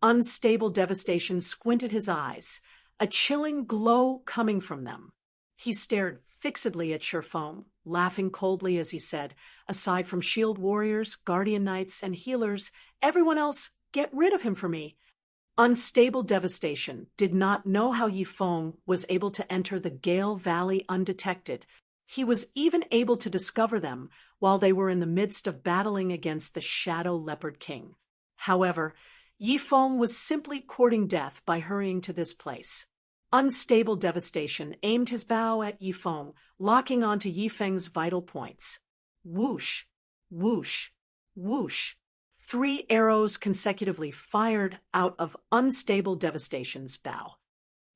Unstable devastation squinted his eyes, a chilling glow coming from them. He stared fixedly at Sherfong, laughing coldly as he said, "Aside from shield warriors, guardian knights, and healers, everyone else, get rid of him for me." Unstable devastation did not know how Yifeng was able to enter the Gale Valley undetected. He was even able to discover them while they were in the midst of battling against the Shadow Leopard King. However, Yifeng was simply courting death by hurrying to this place. Unstable devastation aimed his bow at Yifeng, locking onto Yifeng's vital points. Whoosh, whoosh, whoosh. 3 arrows consecutively fired out of Unstable Devastation's bow.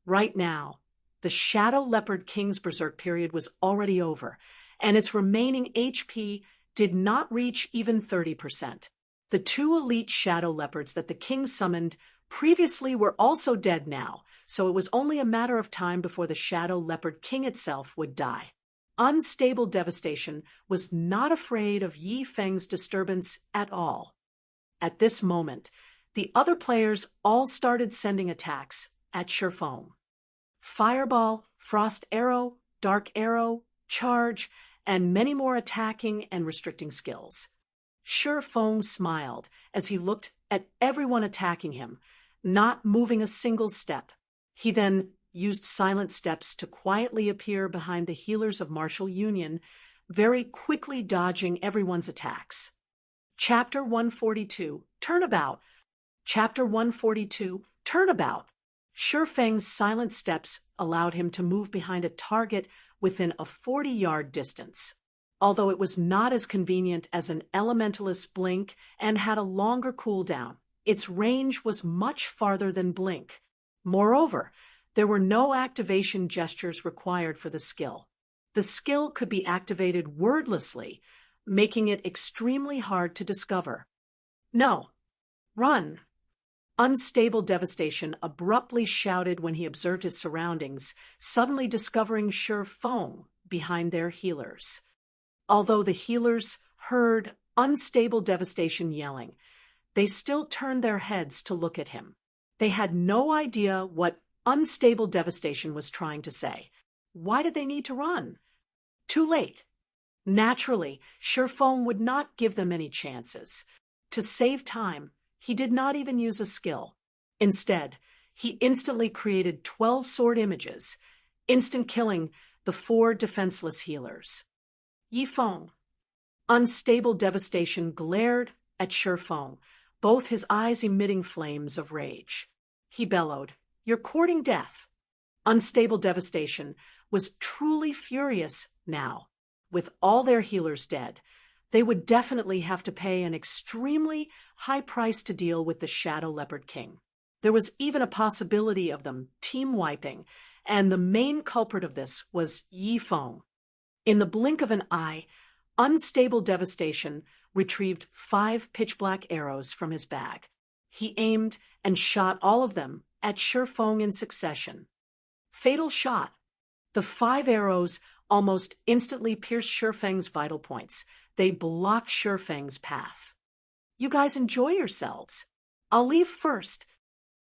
Right now, the Shadow Leopard King's berserk period was already over, and its remaining HP did not reach even 30%. The 2 elite Shadow Leopards that the king summoned previously were also dead now, so it was only a matter of time before the Shadow Leopard King itself would die. Unstable Devastation was not afraid of Yifeng's disturbance at all. At this moment, the other players all started sending attacks at Sherfong. Fireball, Frost Arrow, Dark Arrow, Charge, and many more attacking and restricting skills. Sherfong smiled as he looked at everyone attacking him, not moving a single step. He then used silent steps to quietly appear behind the healers of Martial Union, very quickly dodging everyone's attacks. Chapter 142, Turnabout. Chapter 142, Turnabout. Sherfeng's silent steps allowed him to move behind a target within a 40-yard distance. Although it was not as convenient as an elementalist's blink and had a longer cooldown, its range was much farther than blink. Moreover, there were no activation gestures required for the skill. The skill could be activated wordlessly, making it extremely hard to discover. "No. Run!" Unstable Devastation abruptly shouted when he observed his surroundings, suddenly discovering Sherfong behind their healers. Although the healers heard Unstable Devastation yelling, they still turned their heads to look at him. They had no idea what Unstable Devastation was trying to say. Why did they need to run? Too late. Naturally, Sherfong would not give them any chances. To save time, he did not even use a skill. Instead, he instantly created 12 sword images, instant killing the 4 defenseless healers. Yifeng. Unstable Devastation glared at Sherfong, both his eyes emitting flames of rage. He bellowed, "You're courting death." Unstable Devastation was truly furious now. With all their healers dead, they would definitely have to pay an extremely high price to deal with the Shadow Leopard King. There was even a possibility of them team-wiping, and the main culprit of this was Yifeng. In the blink of an eye, Unstable Devastation retrieved 5 pitch-black arrows from his bag. He aimed and shot all of them at Sherfong in succession. Fatal shot. The 5 arrows almost instantly pierced Sherfeng's vital points. They blocked Sherfeng's path. "You guys enjoy yourselves. I'll leave first."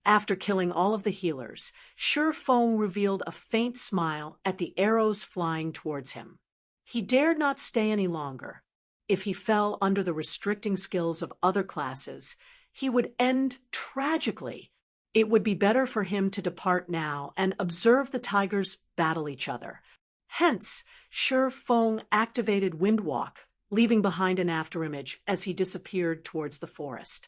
After killing all of the healers, Sherfong revealed a faint smile at the arrows flying towards him. He dared not stay any longer. If he fell under the restricting skills of other classes, he would end tragically. It would be better for him to depart now and observe the tigers battle each other. Hence, Sherfong activated Windwalk, leaving behind an afterimage as he disappeared towards the forest.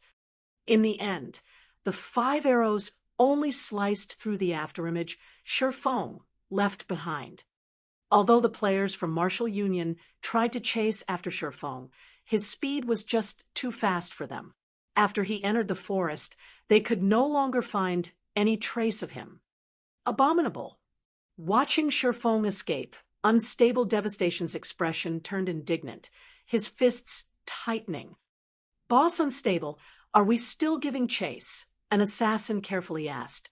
In the end, the 5 arrows only sliced through the afterimage Sherfong left behind. Although the players from Martial Union tried to chase after Sherfong, his speed was just too fast for them. After he entered the forest, they could no longer find any trace of him. Abominable. Watching Sherfong escape, Unstable Devastation's expression turned indignant, his fists tightening. "Boss Unstable, Are we still giving chase? An assassin carefully asked.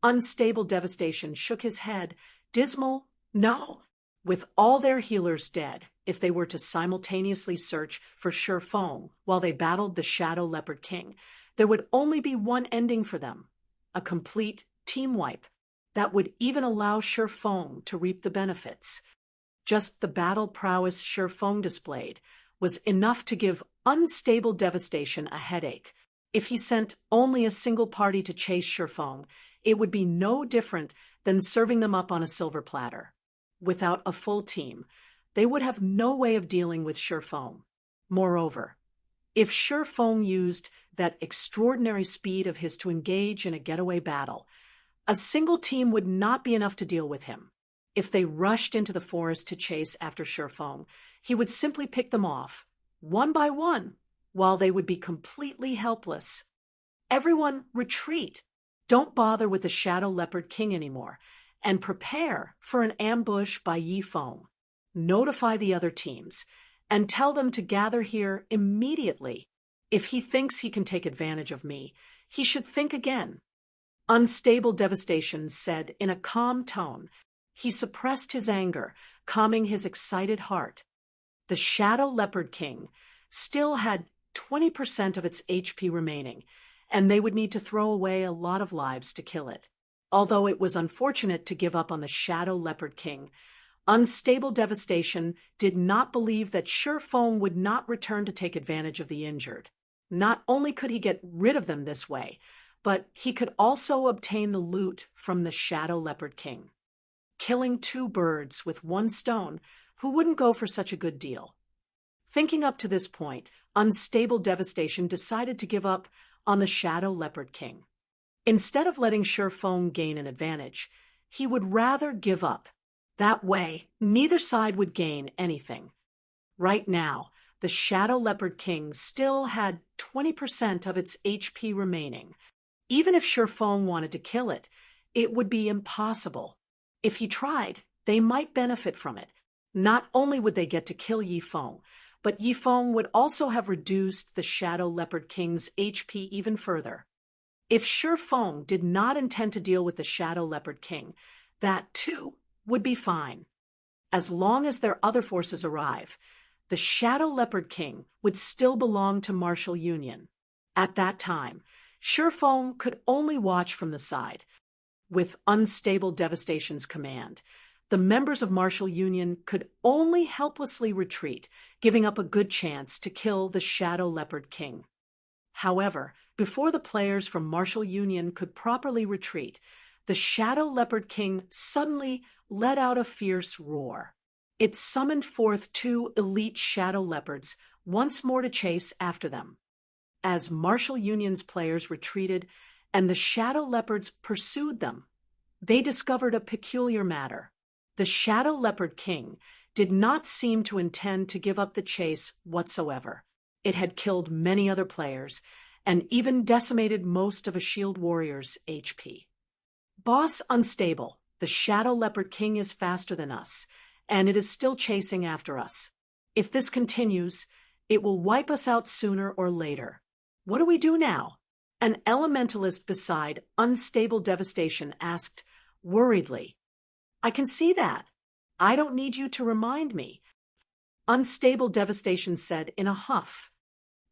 Unstable Devastation shook his head. Dismal, no. With all their healers dead, if they were to simultaneously search for Feng while they battled the Shadow Leopard King, there would only be one ending for them: a complete team wipe that would even allow Feng to reap the benefits. Just the battle prowess Feng displayed was enough to give Unstable Devastation a headache. If he sent only a single party to chase Feng, it would be no different than serving them up on a silver platter. Without a full team, they would have no way of dealing with Feng. Moreover, if Feng used that extraordinary speed of his to engage in a getaway battle, a single team would not be enough to deal with him. If they rushed into the forest to chase after Feng, he would simply pick them off, one by one, while they would be completely helpless. Everyone retreat. Don't bother with the Shadow Leopard King anymore, and prepare for an ambush by Feng. Notify the other teams, and tell them to gather here immediately. If he thinks he can take advantage of me, he should think again. Unstable Devastation said in a calm tone. He suppressed his anger, calming his excited heart. The Shadow Leopard King still had 20% of its HP remaining, and they would need to throw away a lot of lives to kill it. Although it was unfortunate to give up on the Shadow Leopard King, Unstable Devastation did not believe that Feng would not return to take advantage of the injured. Not only could he get rid of them this way, but he could also obtain the loot from the Shadow Leopard King. Killing two birds with one stone, who wouldn't go for such a good deal? Thinking up to this point, Unstable Devastation decided to give up on the Shadow Leopard King. Instead of letting Feng gain an advantage, he would rather give up. That way, neither side would gain anything. Right now, the Shadow Leopard King still had 20% of its HP remaining. Even if Feng wanted to kill it, it would be impossible. If he tried, they might benefit from it. Not only would they get to kill Feng, but Feng would also have reduced the Shadow Leopard King's HP even further. If Feng did not intend to deal with the Shadow Leopard King, that too would be fine. As long as their other forces arrive, the Shadow Leopard King would still belong to Martial Union. At that time, Feng could only watch from the side. With Unstable Devastation's command, the members of Martial Union could only helplessly retreat, giving up a good chance to kill the Shadow Leopard King. However, before the players from Martial Union could properly retreat, the Shadow Leopard King suddenly let out a fierce roar. It summoned forth two elite Shadow Leopards once more to chase after them. As Martial Union's players retreated and the Shadow Leopards pursued them, they discovered a peculiar matter. The Shadow Leopard King did not seem to intend to give up the chase whatsoever. It had killed many other players and even decimated most of a Shield Warrior's HP. Boss Unstable, the Shadow Leopard King is faster than us, and it is still chasing after us. If this continues, it will wipe us out sooner or later. What do we do now? An elementalist beside Unstable Devastation asked worriedly. I can see that. I don't need you to remind me. Unstable Devastation said in a huff.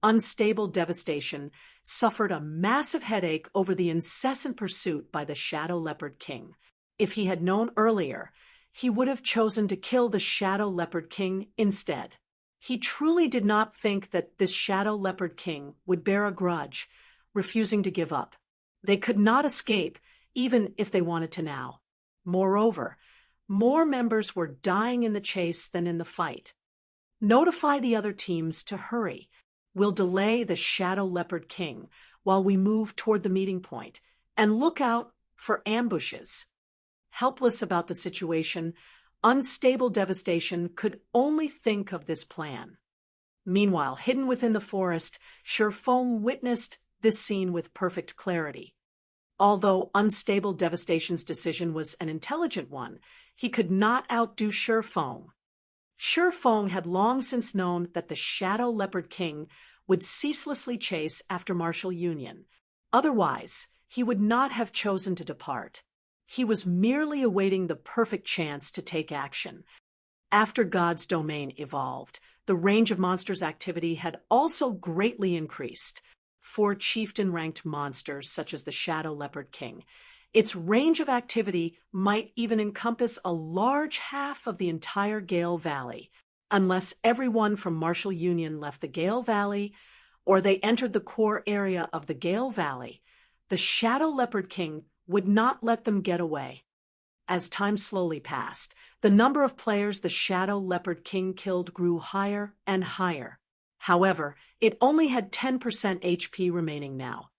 Unstable Devastation suffered a massive headache over the incessant pursuit by the Shadow Leopard King. If he had known earlier, he would have chosen to kill the Shadow Leopard King instead. He truly did not think that this Shadow Leopard King would bear a grudge, refusing to give up. They could not escape, even if they wanted to now. Moreover, more members were dying in the chase than in the fight. Notify the other teams to hurry. We'll delay the Shadow Leopard King while we move toward the meeting point, and look out for ambushes. Helpless about the situation, Unstable Devastation could only think of this plan. Meanwhile, hidden within the forest, Feng witnessed this scene with perfect clarity. Although Unstable Devastation's decision was an intelligent one, he could not outdo Feng. Feng had long since known that the Shadow Leopard King would ceaselessly chase after Martial Union. Otherwise, he would not have chosen to depart. He was merely awaiting the perfect chance to take action. After God's domain evolved, the range of monsters' activity had also greatly increased. For chieftain-ranked monsters such as the Shadow Leopard King, its range of activity might even encompass a large half of the entire Gale Valley, unless everyone from Martial Union left the Gale Valley or they entered the core area of the Gale Valley. The Shadow Leopard King would not let them get away. As time slowly passed, the number of players the Shadow Leopard King killed grew higher and higher. However, it only had 10% HP remaining now.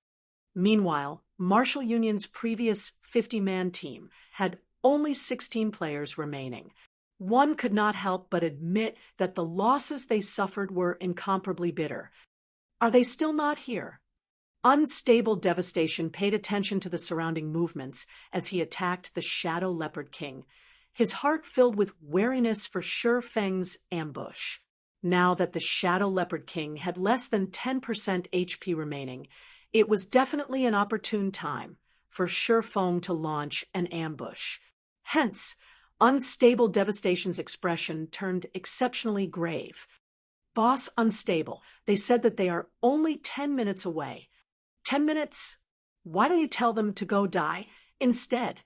Meanwhile, Martial Union's previous 50-man team had only 16 players remaining. One could not help but admit that the losses they suffered were incomparably bitter. Are they still not here? Unstable Devastation paid attention to the surrounding movements as he attacked the Shadow Leopard King, his heart filled with wariness for Sure Feng's ambush. Now that the Shadow Leopard King had less than 10% HP remaining, it was definitely an opportune time for Sure Feng to launch an ambush. Hence, Unstable Devastation's expression turned exceptionally grave. Boss Unstable, they said that they are only 10 minutes away. 10 minutes? Why don't you tell them to go die instead?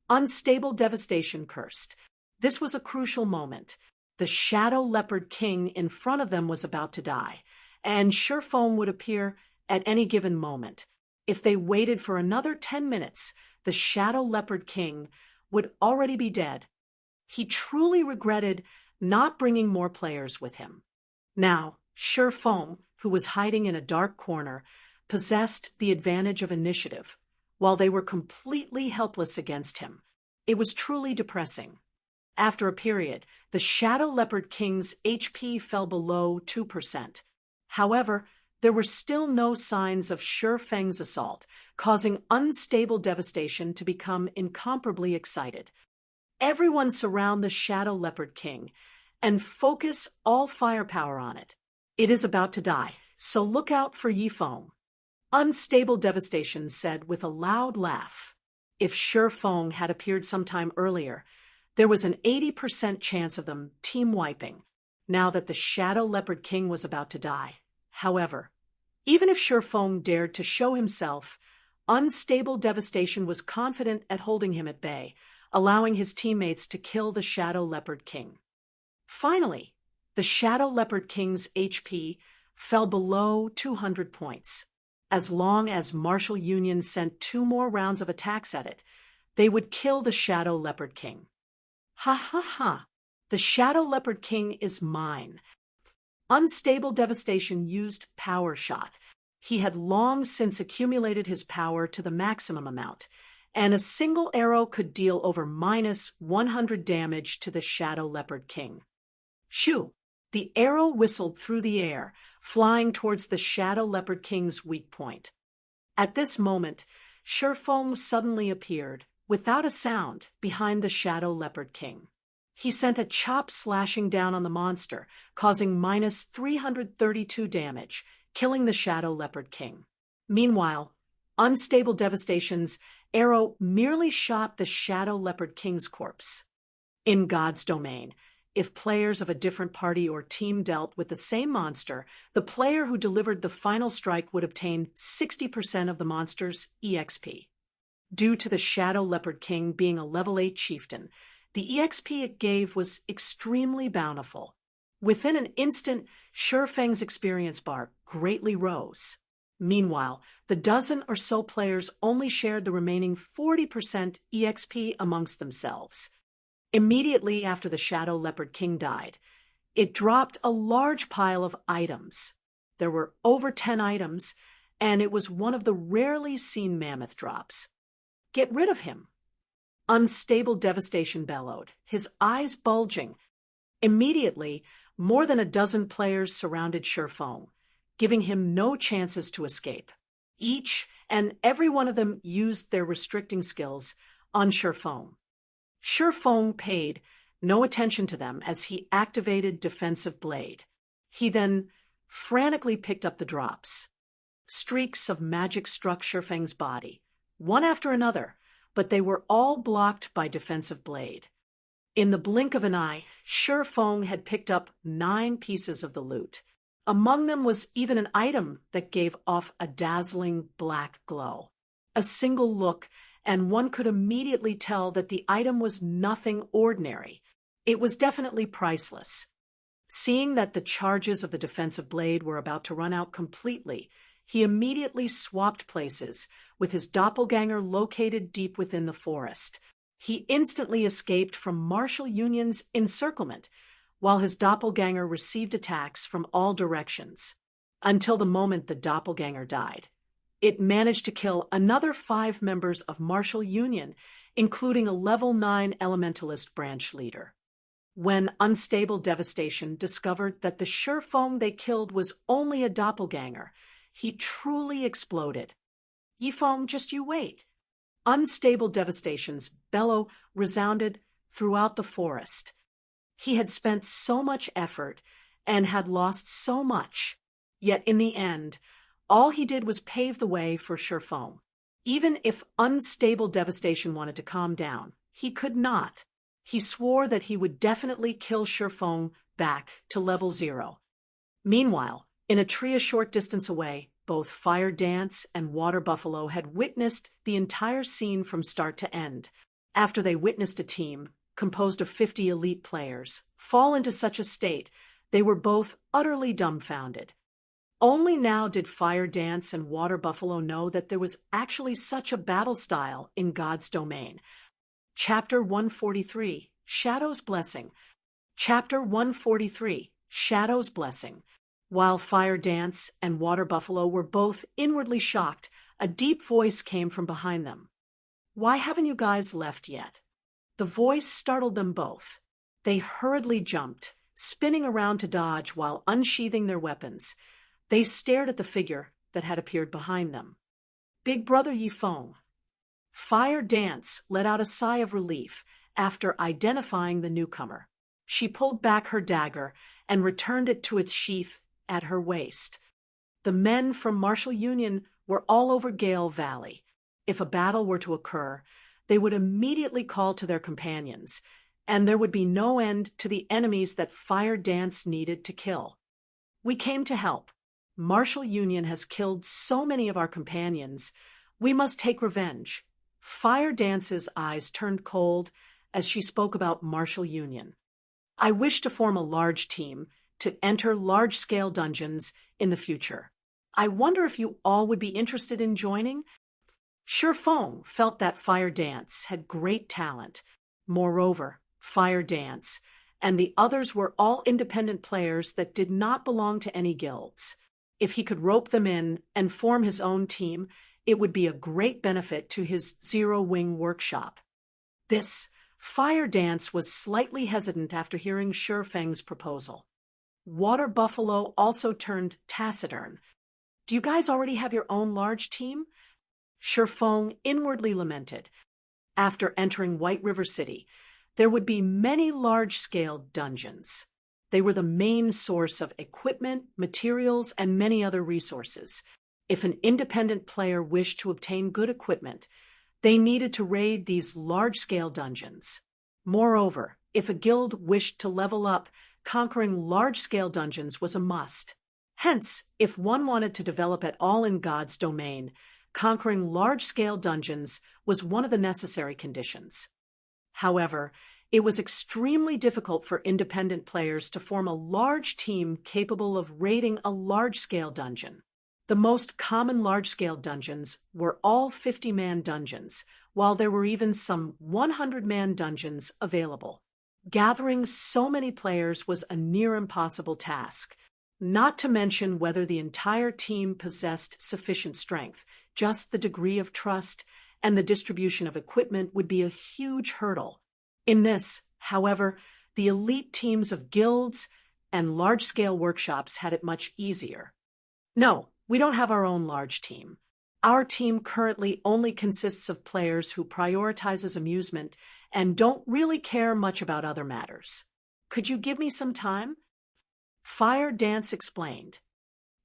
Unstable Devastation cursed. This was a crucial moment. The Shadow Leopard King in front of them was about to die, and Sure Feng would appear at any given moment. If they waited for another 10 minutes, the Shadow Leopard King would already be dead. He truly regretted not bringing more players with him. Now, Sure Feng, who was hiding in a dark corner, possessed the advantage of initiative, while they were completely helpless against him. It was truly depressing. After a period, the Shadow Leopard King's HP fell below 2%. However, there were still no signs of Sure Feng's assault, causing Unstable Devastation to become incomparably excited. Everyone surround the Shadow Leopard King and focus all firepower on it. It is about to die, so look out for Yifeng. Unstable Devastation said with a loud laugh. If Sure Feng had appeared sometime earlier, there was an 80% chance of them team-wiping, now that the Shadow Leopard King was about to die. However, even if Sure Feng dared to show himself, Unstable Devastation was confident at holding him at bay, allowing his teammates to kill the Shadow Leopard King. Finally, the Shadow Leopard King's HP fell below 200 points. As long as Martial Union sent 2 more rounds of attacks at it, they would kill the Shadow Leopard King. Ha ha ha! The Shadow Leopard King is mine. Unstable Devastation used Power Shot. He had long since accumulated his power to the maximum amount, and a single arrow could deal over -100 damage to the Shadow Leopard King. Shoo! The arrow whistled through the air, flying towards the Shadow Leopard King's weak point. At this moment, Sure Feng suddenly appeared, without a sound, behind the Shadow Leopard King. He sent a chop slashing down on the monster, causing -332 damage, killing the Shadow Leopard King. Meanwhile, Unstable Devastation's arrow merely shot the Shadow Leopard King's corpse. In God's domain, if players of a different party or team dealt with the same monster, the player who delivered the final strike would obtain 60% of the monster's EXP. Due to the Shadow Leopard King being a level 8 chieftain, the EXP it gave was extremely bountiful. Within an instant, Sure Feng's experience bar greatly rose. Meanwhile, the dozen or so players only shared the remaining 40% EXP amongst themselves. Immediately after the Shadow Leopard King died, it dropped a large pile of items. There were over 10 items, and it was one of the rarely seen mammoth drops. Get rid of him! Unstable Devastation bellowed, his eyes bulging. Immediately, more than a dozen players surrounded Sure Feng, giving him no chances to escape. Each and every one of them used their restricting skills on Sure Feng. Sure Feng paid no attention to them as he activated Defensive Blade. He then frantically picked up the drops. Streaks of magic struck Shifeng's body, one after another, but they were all blocked by defensive blade. In the blink of an eye, Shifeng had picked up 9 pieces of the loot. Among them was even an item that gave off a dazzling black glow. A single look, and one could immediately tell that the item was nothing ordinary. It was definitely priceless. Seeing that the charges of the defensive blade were about to run out completely, he immediately swapped places, with his doppelganger located deep within the forest. He instantly escaped from Martial Union's encirclement, while his doppelganger received attacks from all directions, until the moment the doppelganger died. It managed to kill another 5 members of Martial Union, including a level 9 Elementalist branch leader. When Unstable Devastation discovered that the Shifeng they killed was only a doppelganger, he truly exploded. "Yifeng, just you wait." Unstable Devastation's bellow resounded throughout the forest. He had spent so much effort and had lost so much, yet in the end, all he did was pave the way for Shifeng. Even if Unstable Devastation wanted to calm down, he could not. He swore that he would definitely kill Shifeng back to level 0. Meanwhile, in a tree a short distance away, both Fire Dance and Water Buffalo had witnessed the entire scene from start to end. After they witnessed a team, composed of 50 elite players, fall into such a state, they were both utterly dumbfounded. Only now did Fire Dance and Water Buffalo know that there was actually such a battle style in God's domain. Chapter 143, Shadow's Blessing. Chapter 143, Shadow's Blessing. While Fire Dance and Water Buffalo were both inwardly shocked, a deep voice came from behind them. "Why haven't you guys left yet?" The voice startled them both. They hurriedly jumped, spinning around to dodge while unsheathing their weapons. They stared at the figure that had appeared behind them. "Big Brother Yifeng." Fire Dance let out a sigh of relief after identifying the newcomer. She pulled back her dagger and returned it to its sheath at her waist. The men from Martial Union were all over Gale Valley. If a battle were to occur, they would immediately call to their companions, and there would be no end to the enemies that Fire Dance needed to kill. "We came to help. Martial Union has killed so many of our companions. We must take revenge." Fire Dance's eyes turned cold as she spoke about Martial Union. "I wish to form a large team to enter large-scale dungeons in the future. I wonder if you all would be interested in joining?" Shifeng felt that Fire Dance had great talent. Moreover, Fire Dance and the others were all independent players that did not belong to any guilds. If he could rope them in and form his own team, it would be a great benefit to his Zero-Wing workshop. Fire Dance was slightly hesitant after hearing Shifeng's proposal. Water Buffalo also turned taciturn. "Do you guys already have your own large team?" Shifeng inwardly lamented. After entering White River City, there would be many large-scale dungeons. They were the main source of equipment, materials, and many other resources. If an independent player wished to obtain good equipment, they needed to raid these large-scale dungeons. Moreover, if a guild wished to level up, conquering large-scale dungeons was a must. Hence, if one wanted to develop at all in God's domain, conquering large-scale dungeons was one of the necessary conditions. However, it was extremely difficult for independent players to form a large team capable of raiding a large-scale dungeon. The most common large-scale dungeons were all 50-man dungeons, while there were even some 100-man dungeons available. Gathering so many players was a near impossible task, not to mention whether the entire team possessed sufficient strength. Just the degree of trust and the distribution of equipment would be a huge hurdle. In this, however, the elite teams of guilds and large-scale workshops had it much easier. "No, we don't have our own large team. Our team currently only consists of players who prioritizes amusement and don't really care much about other matters. Could you give me some time?" Fire Dance explained.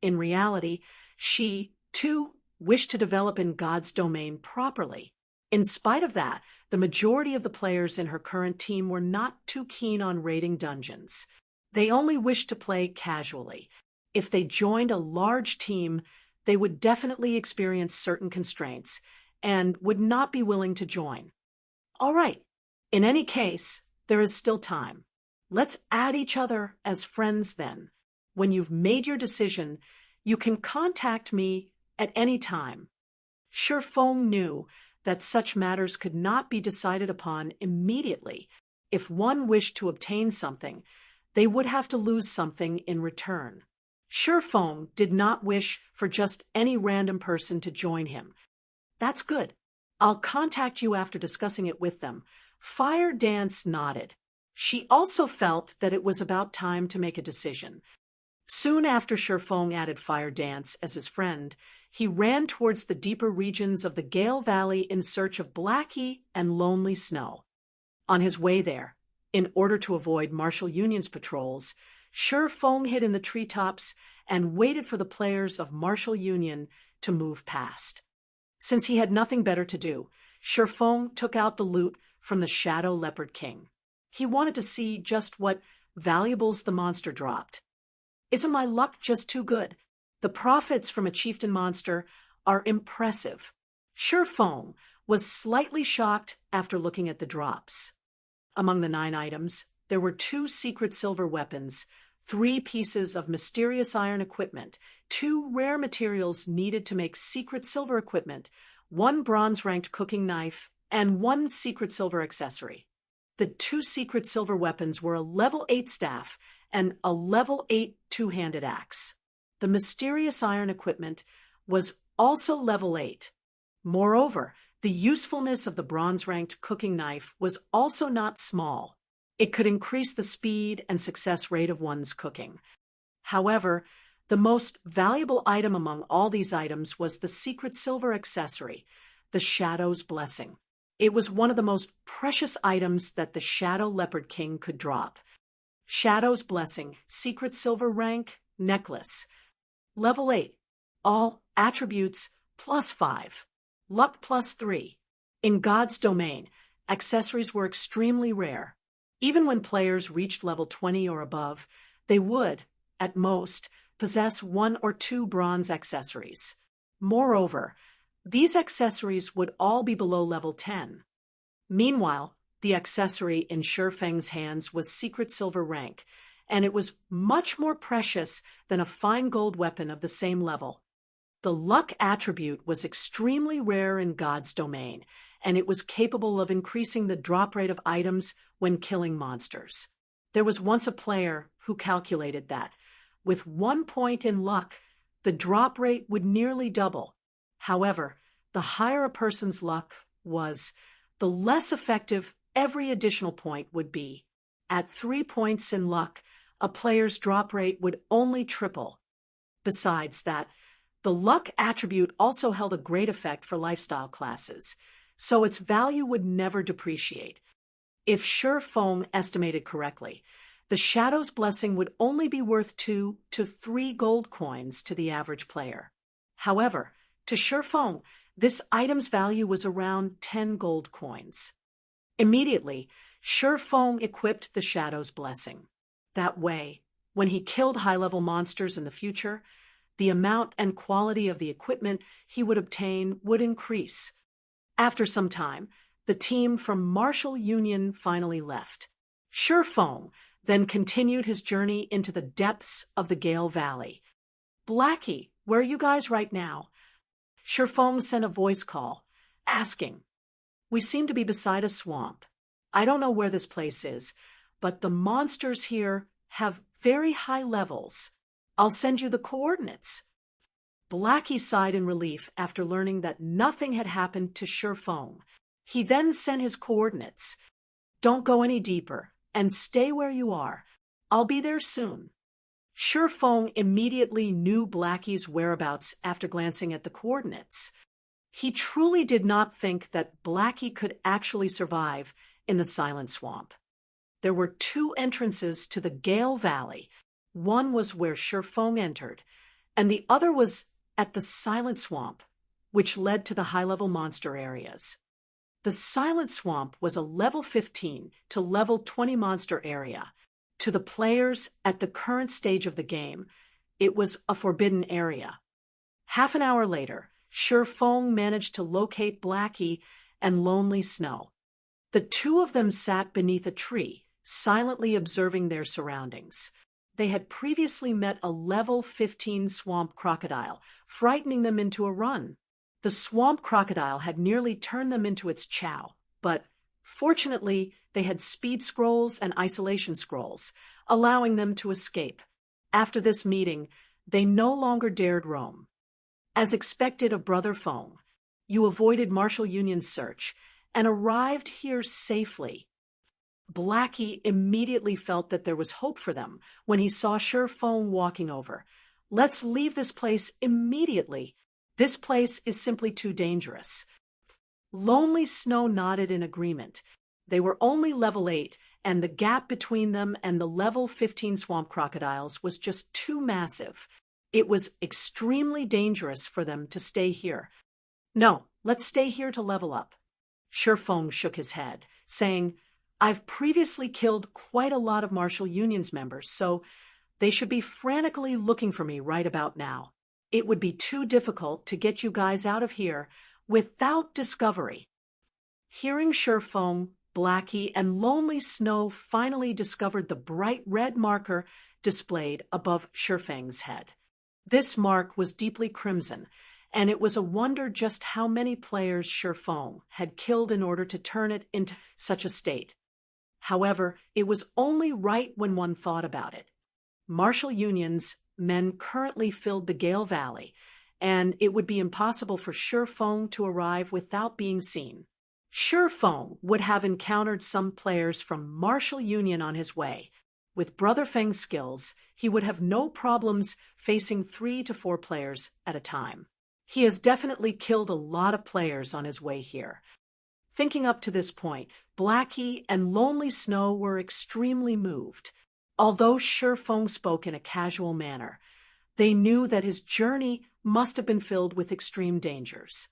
In reality, she, too, wished to develop in God's domain properly. In spite of that, the majority of the players in her current team were not too keen on raiding dungeons. They only wished to play casually. If they joined a large team, they would definitely experience certain constraints and would not be willing to join. All right. In any case, there is still time. Let's add each other as friends then. When you've made your decision, you can contact me at any time. Shifeng knew that such matters could not be decided upon immediately. If one wished to obtain something, they would have to lose something in return. Shifeng did not wish for just any random person to join him. That's good. I'll contact you after discussing it with them. Fire Dance nodded. She also felt that it was about time to make a decision. Soon after Shifeng added Fire Dance as his friend, he ran towards the deeper regions of the Gale Valley in search of Blackie and Lonely Snow. On his way there, in order to avoid Martial Union's patrols, Shifeng hid in the treetops and waited for the players of Martial Union to move past. Since he had nothing better to do, Shifeng took out the loot from the Shadow Leopard King. He wanted to see just what valuables the monster dropped. Isn't my luck just too good? The profits from a chieftain monster are impressive. Shifeng was slightly shocked after looking at the drops. Among the 9 items, there were 2 secret silver weapons, 3 pieces of mysterious iron equipment, 2 rare materials needed to make secret silver equipment, 1 bronze-ranked cooking knife, and 1 secret silver accessory. The 2 secret silver weapons were a level 8 staff and a level 8 two-handed axe. The mysterious iron equipment was also level 8. Moreover, the usefulness of the bronze-ranked cooking knife was also not small. It could increase the speed and success rate of one's cooking. However, the most valuable item among all these items was the secret silver accessory, the Shadow's Blessing. It was one of the most precious items that the Shadow Leopard King could drop. Shadow's Blessing, secret silver rank, necklace. Level 8. All attributes +5. Luck +3. In God's domain, accessories were extremely rare. Even when players reached level 20 or above, they would, at most, possess 1 or 2 bronze accessories. Moreover, these accessories would all be below level 10. Meanwhile, the accessory in Shifeng's hands was secret silver rank, and it was much more precious than a fine gold weapon of the same level. The luck attribute was extremely rare in God's domain, and it was capable of increasing the drop rate of items when killing monsters. There was once a player who calculated that, with 1 point in luck, the drop rate would nearly double. However, the higher a person's luck was, the less effective every additional point would be. At 3 points in luck, a player's drop rate would only triple. Besides that, the luck attribute also held a great effect for lifestyle classes, so its value would never depreciate. If Shifeng estimated correctly, the Shadow's Blessing would only be worth 2 to 3 gold coins to the average player. However, to Shifeng, this item's value was around 10 gold coins. Immediately, Shifeng equipped the Shadow's Blessing. That way, when he killed high-level monsters in the future, the amount and quality of the equipment he would obtain would increase. After some time, the team from Martial Union finally left. Shifeng then continued his journey into the depths of the Gale Valley. Blackie, where are you guys right now? Shifeng sent a voice call, asking. We seem to be beside a swamp. I don't know where this place is, but the monsters here have very high levels. I'll send you the coordinates. Blackie sighed in relief after learning that nothing had happened to Shifeng. He then sent his coordinates. Don't go any deeper, and stay where you are. I'll be there soon. Shifeng immediately knew Blackie's whereabouts after glancing at the coordinates. He truly did not think that Blackie could actually survive in the Silent Swamp. There were 2 entrances to the Gale Valley. One was where Shifeng entered. and the other was at the Silent Swamp, which led to the high-level monster areas. The Silent Swamp was a level 15 to level 20 monster area. To the players at the current stage of the game, it was a forbidden area. Half an hour later, Feng managed to locate Blackie and Lonely Snow. The two of them sat beneath a tree, silently observing their surroundings. They had previously met a level 15 swamp crocodile, frightening them into a run. The swamp crocodile had nearly turned them into its chow, but fortunately they had speed scrolls and isolation scrolls, allowing them to escape. After this meeting, they no longer dared roam. As expected of Brother Feng, you avoided Martial Union's search and arrived here safely. Blackie immediately felt that there was hope for them when he saw Feng walking over. Let's leave this place immediately. This place is simply too dangerous. Lonely Snow nodded in agreement. They were only level 8, and the gap between them and the level 15 swamp crocodiles was just too massive. It was extremely dangerous for them to stay here. No, let's stay here to level up. Feng shook his head, saying, I've previously killed quite a lot of Martial Union's members, so they should be frantically looking for me right about now. It would be too difficult to get you guys out of here without discovery. Hearing Feng, Blackie, and Lonely Snow finally discovered the bright red marker displayed above Feng's head. This mark was deeply crimson, and it was a wonder just how many players Feng had killed in order to turn it into such a state. However, it was only right when one thought about it. Martial Union's men currently filled the Gale Valley, and it would be impossible for Feng to arrive without being seen. Feng would have encountered some players from Martial Union on his way. With Brother Feng's skills, he would have no problems facing 3 to 4 players at a time. He has definitely killed a lot of players on his way here. Thinking up to this point, Blackie and Lonely Snow were extremely moved. Although Feng spoke in a casual manner, they knew that his journey must have been filled with extreme dangers.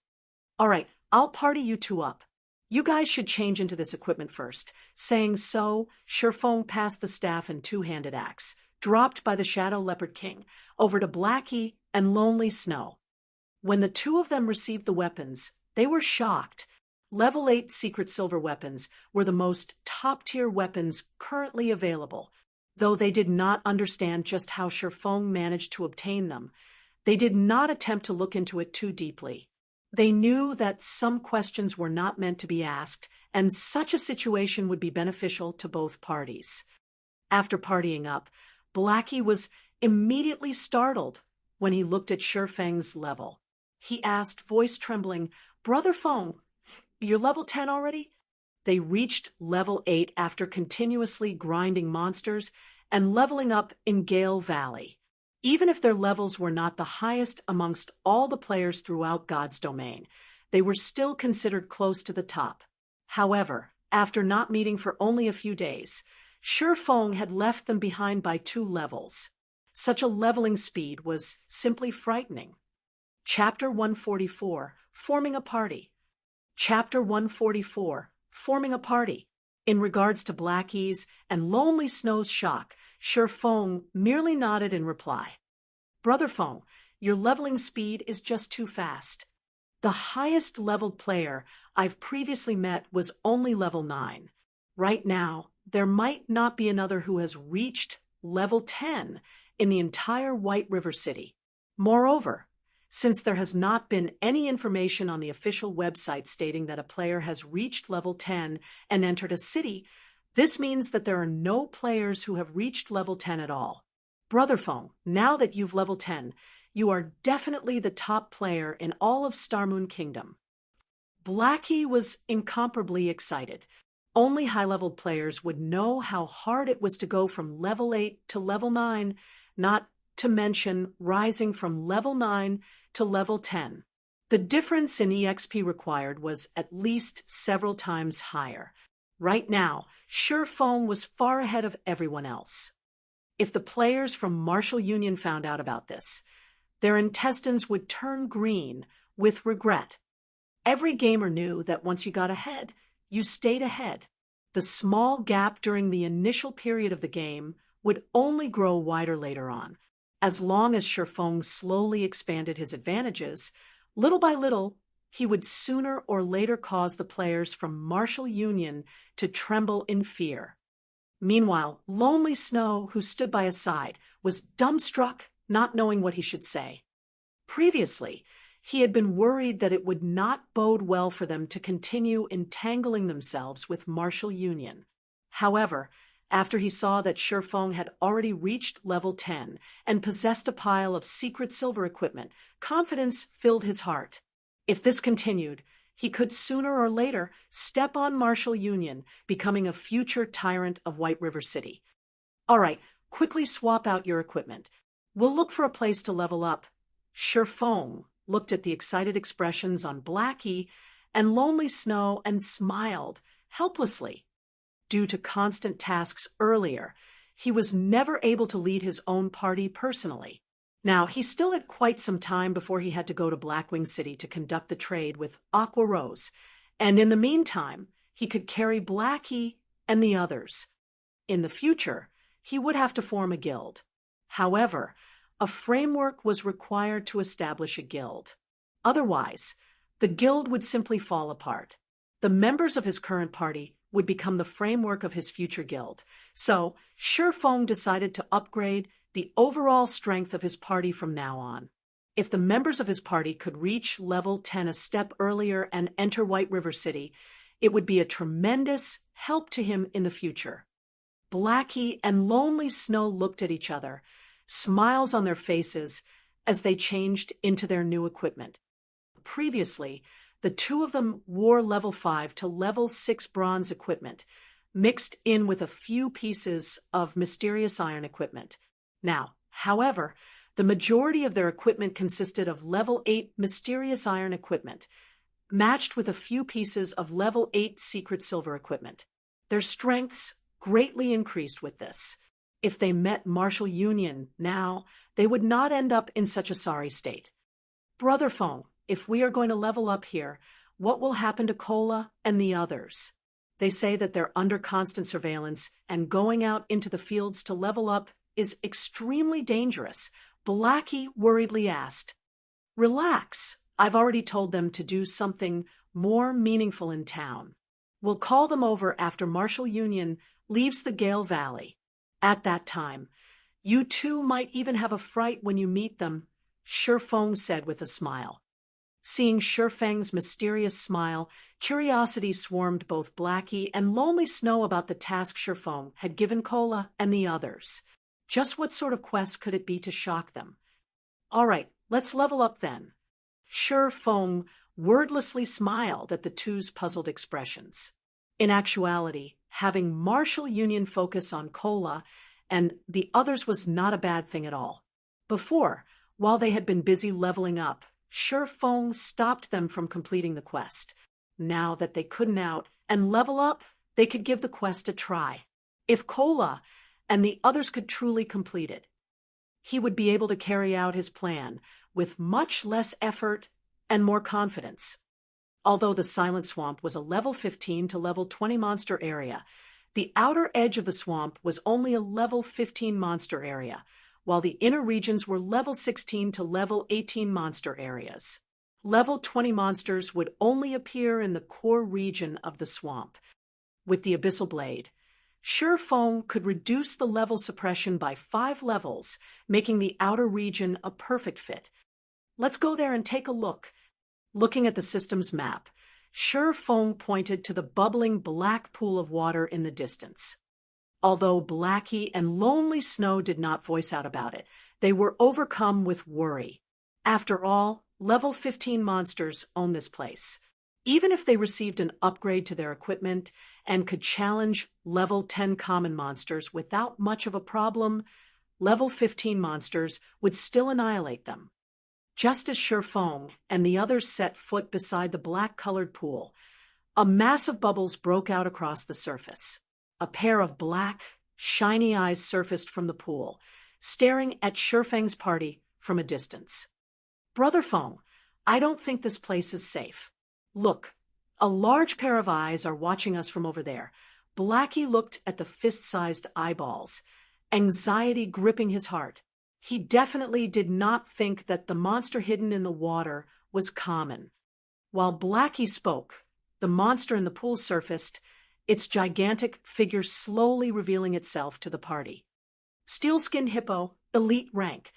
All right, I'll party you two up. You guys should change into this equipment first. Saying so, Feng passed the staff and two-handed axe, dropped by the Shadow Leopard King, over to Blackie and Lonely Snow. When the two of them received the weapons, they were shocked. Level 8 secret silver weapons were the most top-tier weapons currently available. Though they did not understand just how Feng managed to obtain them, they did not attempt to look into it too deeply. They knew that some questions were not meant to be asked, and such a situation would be beneficial to both parties. After partying up, Blackie was immediately startled when he looked at Feng's level. He asked, voice trembling, Brother Feng, you're level 10 already? They reached level 8 after continuously grinding monsters and leveling up in Gale Valley. Even if their levels were not the highest amongst all the players throughout God's domain, they were still considered close to the top. However, after not meeting for only a few days, Feng had left them behind by 2 levels. Such a leveling speed was simply frightening. Chapter 144, Forming a Party. Chapter 144, Forming a Party. In regards to Blackie's and Lonely Snow's shock, Feng merely nodded in reply. Brother Feng, your leveling speed is just too fast. The highest leveled player I've previously met was only level 9. Right now, there might not be another who has reached level 10 in the entire White River City. Moreover, since there has not been any information on the official website stating that a player has reached level 10 and entered a city, this means that there are no players who have reached level 10 at all. Brother Feng, now that you've level 10, you are definitely the top player in all of Starmoon Kingdom. Blackie was incomparably excited. Only high-leveled players would know how hard it was to go from level 8 to level 9, not to mention rising from level 9 to level 10. The difference in EXP required was at least several times higher. Right now, Feng was far ahead of everyone else. If the players from Martial Union found out about this, Their intestines would turn green with regret. Every gamer knew that once you got ahead, you stayed ahead. The small gap during the initial period of the game would only grow wider later on. As long as Shifeng slowly expanded his advantages, little by little, he would sooner or later cause the players from Martial Union to tremble in fear. Meanwhile, Lonely Snow, who stood by his side, was dumbstruck, not knowing what he should say. Previously, he had been worried that it would not bode well for them to continue entangling themselves with Martial Union. However, after he saw that Shifeng had already reached level 10 and possessed a pile of secret silver equipment, confidence filled his heart. If this continued, he could sooner or later step on Martial Union, becoming a future tyrant of White River City. All right, quickly swap out your equipment. We'll look for a place to level up. Shifeng looked at the excited expressions on Blackie and Lonely Snow and smiled helplessly. Due to constant tasks earlier, he was never able to lead his own party personally. Now, he still had quite some time before he had to go to Blackwing City to conduct the trade with Aqua Rose, and in the meantime, he could carry Blackie and the others. In the future, he would have to form a guild. However, a framework was required to establish a guild. Otherwise, the guild would simply fall apart. The members of his current party would become the framework of his future guild. So, Shifeng decided to upgrade the overall strength of his party from now on. If the members of his party could reach level 10 a step earlier and enter White River City, it would be a tremendous help to him in the future. Blackie and Lonely Snow looked at each other, smiles on their faces as they changed into their new equipment. Previously, the two of them wore level 5 to level 6 bronze equipment, mixed in with a few pieces of mysterious iron equipment. Now, however, the majority of their equipment consisted of level 8 mysterious iron equipment, matched with a few pieces of level 8 secret silver equipment. Their strengths greatly increased with this. If they met Martial Union now, they would not end up in such a sorry state. Brother Feng, if we are going to level up here, what will happen to Cola and the others? They say that they're under constant surveillance, and going out into the fields to level up is extremely dangerous. Blackie worriedly asked. Relax, I've already told them to do something more meaningful in town. We'll call them over after Martial Union leaves the Gale Valley. At that time, you two might even have a fright when you meet them, Shifeng said with a smile. Seeing Shifeng's mysterious smile, curiosity swarmed both Blackie and Lonely Snow about the task Shifeng had given Cola and the others. Just what sort of quest could it be to shock them? All right, let's level up then. Shifeng wordlessly smiled at the two's puzzled expressions. In actuality, having Martial Union focus on Cola and the others was not a bad thing at all. Before, while they had been busy leveling up, Shifeng stopped them from completing the quest. Now that they couldn't out and level up, they could give the quest a try. If Cola and the others could truly complete it, he would be able to carry out his plan with much less effort and more confidence. Although the Silent Swamp was a level 15 to level 20 monster area, the outer edge of the swamp was only a level 15 monster area, while the inner regions were level 16 to level 18 monster areas. Level 20 monsters would only appear in the core region of the swamp. With the Abyssal Blade, Shifeng could reduce the level suppression by 5 levels, making the outer region a perfect fit. Let's go there and take a look. Looking at the system's map, Shifeng pointed to the bubbling black pool of water in the distance. Although Blackie and Lonely Snow did not voice out about it, they were overcome with worry. After all, level 15 monsters own this place. Even if they received an upgrade to their equipment and could challenge level 10 common monsters without much of a problem, level 15 monsters would still annihilate them. Just as Shifeng and the others set foot beside the black-colored pool, a mass of bubbles broke out across the surface. A pair of black, shiny eyes surfaced from the pool, staring at Shifeng's party from a distance. "Brother Feng, I don't think this place is safe. Look, a large pair of eyes are watching us from over there." Blackie looked at the fist-sized eyeballs, anxiety gripping his heart. He definitely did not think that the monster hidden in the water was common. While Blackie spoke, the monster in the pool surfaced, its gigantic figure slowly revealing itself to the party. Steel-skinned hippo, elite rank,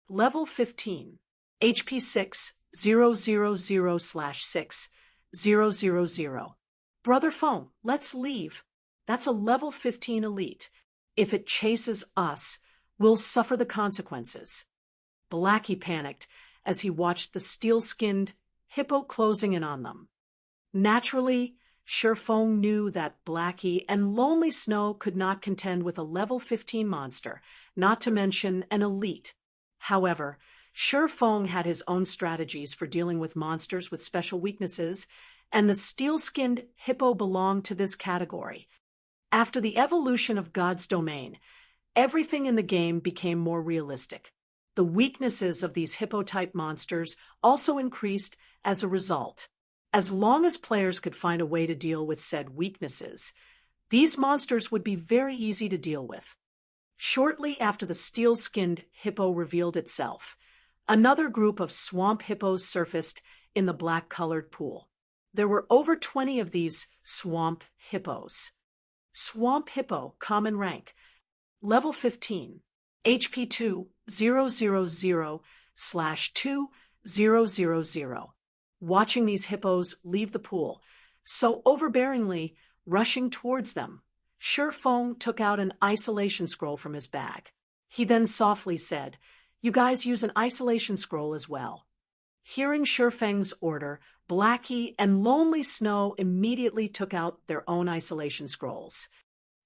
level 15, HP 6,000/6000. "Brother Feng, let's leave. That's a level 15 elite. If it chases us, we'll suffer the consequences." Blackie panicked as he watched the steel-skinned hippo closing in on them. Naturally, Feng knew that Blackie and Lonely Snow could not contend with a level 15 monster, not to mention an elite. However, Feng had his own strategies for dealing with monsters with special weaknesses, and the steel-skinned hippo belonged to this category. After the evolution of God's domain, everything in the game became more realistic. The weaknesses of these hippo-type monsters also increased as a result. As long as players could find a way to deal with said weaknesses, these monsters would be very easy to deal with. Shortly after the steel-skinned hippo revealed itself, another group of swamp hippos surfaced in the black-colored pool. There were over 20 of these swamp hippos. Swamp hippo, common rank, level 15, HP 2,000/2000. Watching these hippos leave the pool, so overbearingly rushing towards them, Feng took out an isolation scroll from his bag. He then softly said, "You guys use an isolation scroll as well." Hearing Feng's order, Blackie and Lonely Snow immediately took out their own isolation scrolls.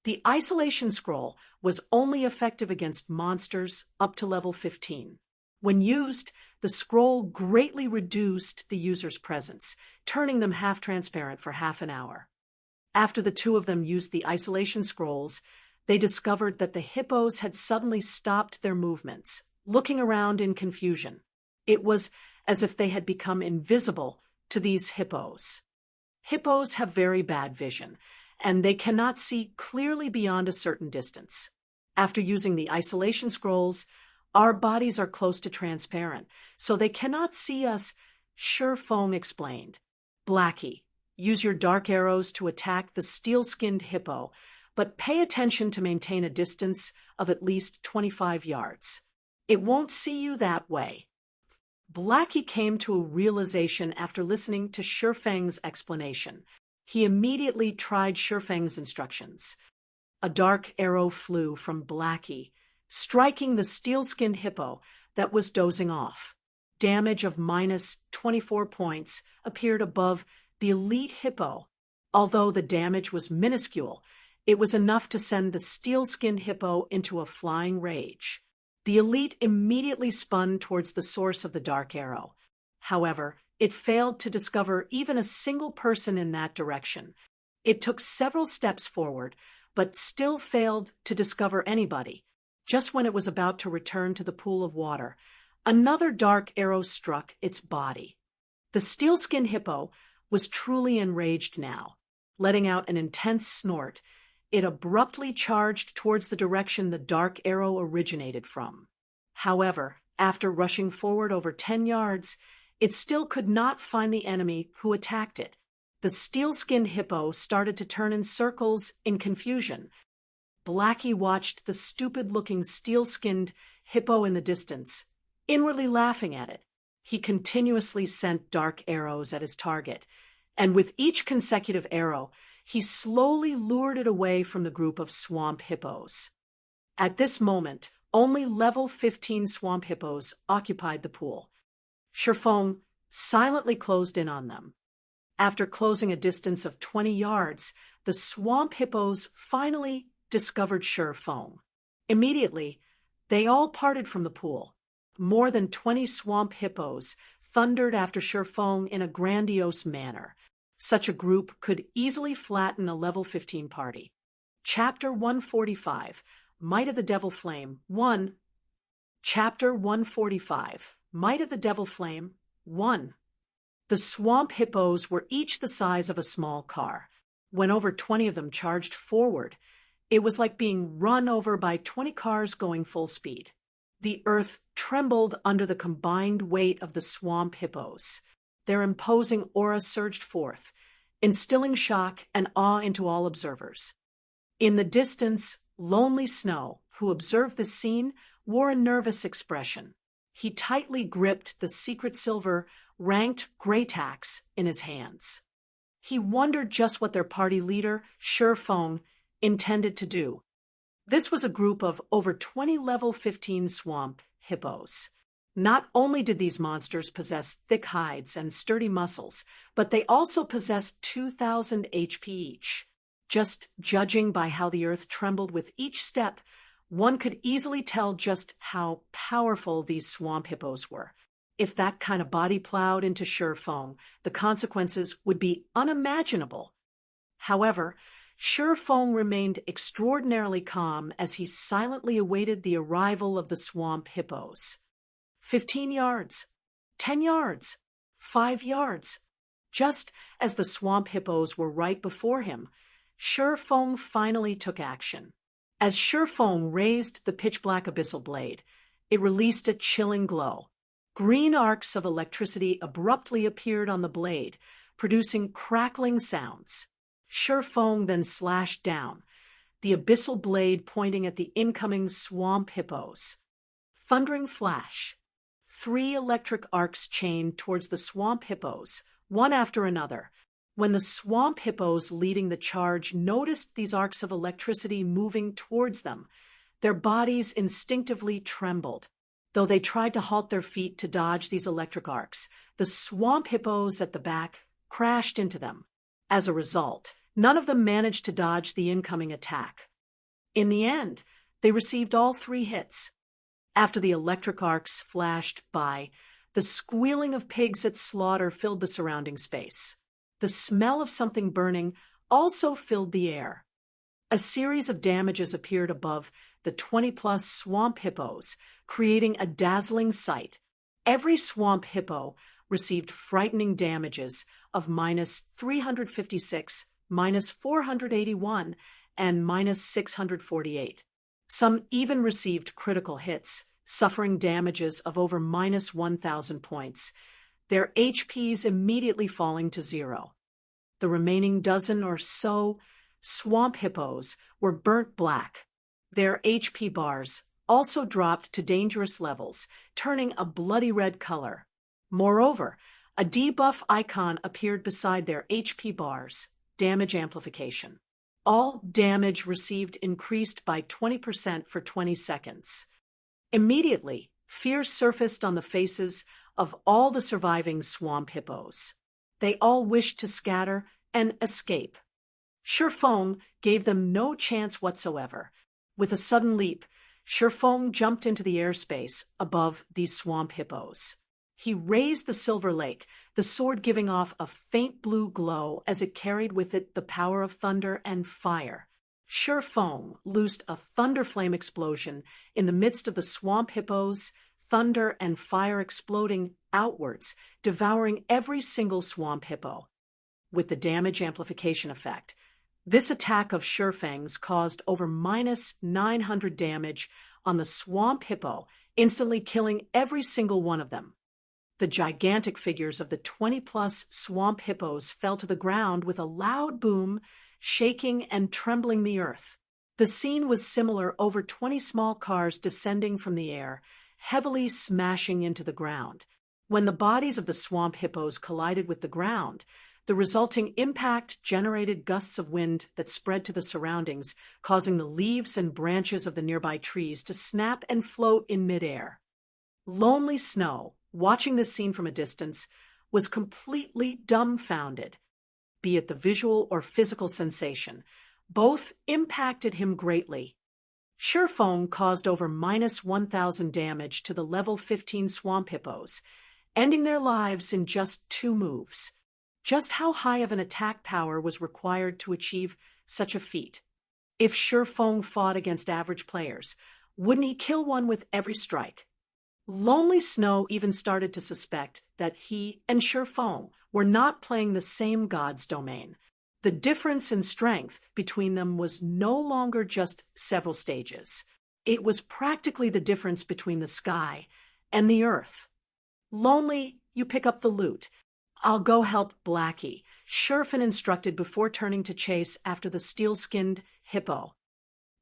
The isolation scroll was only effective against monsters up to level 15. When used, the scroll greatly reduced the user's presence, turning them half-transparent for half an hour. After the two of them used the isolation scrolls, they discovered that the hippos had suddenly stopped their movements, looking around in confusion. It was as if they had become invisible to these hippos. Hippos have very bad vision, and they cannot see clearly beyond a certain distance. After using the isolation scrolls, our bodies are close to transparent, so they cannot see us, Feng explained. "Blackie, use your dark arrows to attack the steel-skinned hippo, but pay attention to maintain a distance of at least 25 yards. It won't see you that way." Blackie came to a realization after listening to Feng's explanation. He immediately tried Feng's instructions. A dark arrow flew from Blackie, striking the steel-skinned hippo that was dozing off. Damage of -24 points appeared above the elite hippo. Although the damage was minuscule, it was enough to send the steel-skinned hippo into a flying rage. The elite immediately spun towards the source of the dark arrow. However, it failed to discover even a single person in that direction. It took several steps forward, but still failed to discover anybody. Just when it was about to return to the pool of water, another dark arrow struck its body. The steel-skinned hippo was truly enraged now. Letting out an intense snort, it abruptly charged towards the direction the dark arrow originated from. However, after rushing forward over 10 yards, it still could not find the enemy who attacked it. The steel-skinned hippo started to turn in circles in confusion. Blackie watched the stupid-looking steel-skinned hippo in the distance, inwardly laughing at it. He continuously sent dark arrows at his target, and with each consecutive arrow, he slowly lured it away from the group of swamp hippos. At this moment, only level 15 swamp hippos occupied the pool. Feng silently closed in on them. After closing a distance of 20 yards, the swamp hippos finally discovered Feng. Immediately, they all parted from the pool. More than 20 swamp hippos thundered after Feng in a grandiose manner. Such a group could easily flatten a level 15 party. Chapter 145, Might of the Devil Flame 1. Chapter 145, Might of the Devil Flame, 1. The swamp hippos were each the size of a small car. When over 20 of them charged forward, it was like being run over by 20 cars going full speed. The earth trembled under the combined weight of the swamp hippos. Their imposing aura surged forth, instilling shock and awe into all observers. In the distance, Lonely Snow, who observed this scene, wore a nervous expression. He tightly gripped the secret silver ranked gray tax in his hands. He wondered just what their party leader, Feng, intended to do. This was a group of over 20 level 15 swamp hippos. Not only did these monsters possess thick hides and sturdy muscles, but they also possessed 2,000 HP each. Just judging by how the earth trembled with each step, one could easily tell just how powerful these swamp hippos were. If that kind of body plowed into Feng, the consequences would be unimaginable. However, Feng remained extraordinarily calm as he silently awaited the arrival of the swamp hippos. 15 yards, 10 yards, 5 yards. Just as the swamp hippos were right before him, Feng finally took action. As Feng raised the pitch-black abyssal blade, it released a chilling glow. Green arcs of electricity abruptly appeared on the blade, producing crackling sounds. Feng then slashed down, the abyssal blade pointing at the incoming swamp hippos. Thundering flash. 3 electric arcs chained towards the swamp hippos, one after another. When the swamp hippos leading the charge noticed these arcs of electricity moving towards them, their bodies instinctively trembled. Though they tried to halt their feet to dodge these electric arcs, the swamp hippos at the back crashed into them. As a result, none of them managed to dodge the incoming attack. In the end, they received all 3 hits. After the electric arcs flashed by, the squealing of pigs at slaughter filled the surrounding space. The smell of something burning also filled the air. A series of damages appeared above the 20-plus swamp hippos, creating a dazzling sight. Every swamp hippo received frightening damages of minus 356, minus 481, and minus 648. Some even received critical hits, suffering damages of over minus 1,000 points, their HPs immediately falling to 0. The remaining dozen or so swamp hippos were burnt black. Their HP bars also dropped to dangerous levels, turning a bloody red color. Moreover, a debuff icon appeared beside their HP bars, damage amplification. All damage received increased by 20% for 20 seconds. Immediately, fear surfaced on the faces of all the surviving swamp hippos. They all wished to scatter and escape. Feng gave them no chance whatsoever. With a sudden leap, Feng jumped into the airspace above these swamp hippos. He raised the silver lake, the sword giving off a faint blue glow as it carried with it the power of thunder and fire. Feng loosed a thunder flame explosion in the midst of the swamp hippos, thunder and fire exploding outwards, devouring every single swamp hippo. With the damage amplification effect, this attack of Feng's caused over minus 900 damage on the swamp hippo, instantly killing every single one of them. The gigantic figures of the 20-plus swamp hippos fell to the ground with a loud boom, shaking and trembling the earth. The scene was similar over 20 small cars descending from the air, heavily smashing into the ground. When the bodies of the swamp hippos collided with the ground, the resulting impact generated gusts of wind that spread to the surroundings, causing the leaves and branches of the nearby trees to snap and float in midair. Lonely Snow, watching this scene from a distance, was completely dumbfounded. Be it the visual or physical sensation, both impacted him greatly. Feng caused over minus 1,000 damage to the level 15 swamp hippos, ending their lives in just 2 moves. Just how high of an attack power was required to achieve such a feat? If Feng fought against average players, Wouldn't he kill one with every strike? Lonely Snow even started to suspect that he and Sherfong were not playing the same god's domain. The difference in strength between them was no longer just several stages. It was practically the difference between the sky and the earth. Lonely, you pick up the loot. I'll go help Blackie, Sherfin instructed before turning to chase after the steel-skinned hippo.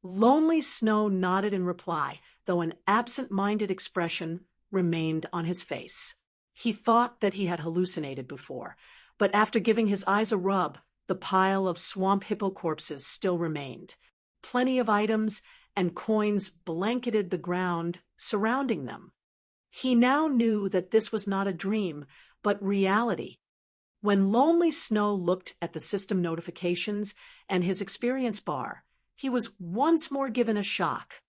Lonely Snow nodded in reply, though an absent-minded expression remained on his face. He thought that he had hallucinated before, but after giving his eyes a rub, the pile of swamp hippo corpses still remained. Plenty of items and coins blanketed the ground surrounding them. He now knew that this was not a dream, but reality. When Lonely Snow looked at the system notifications and his experience bar, he was once more given a shock.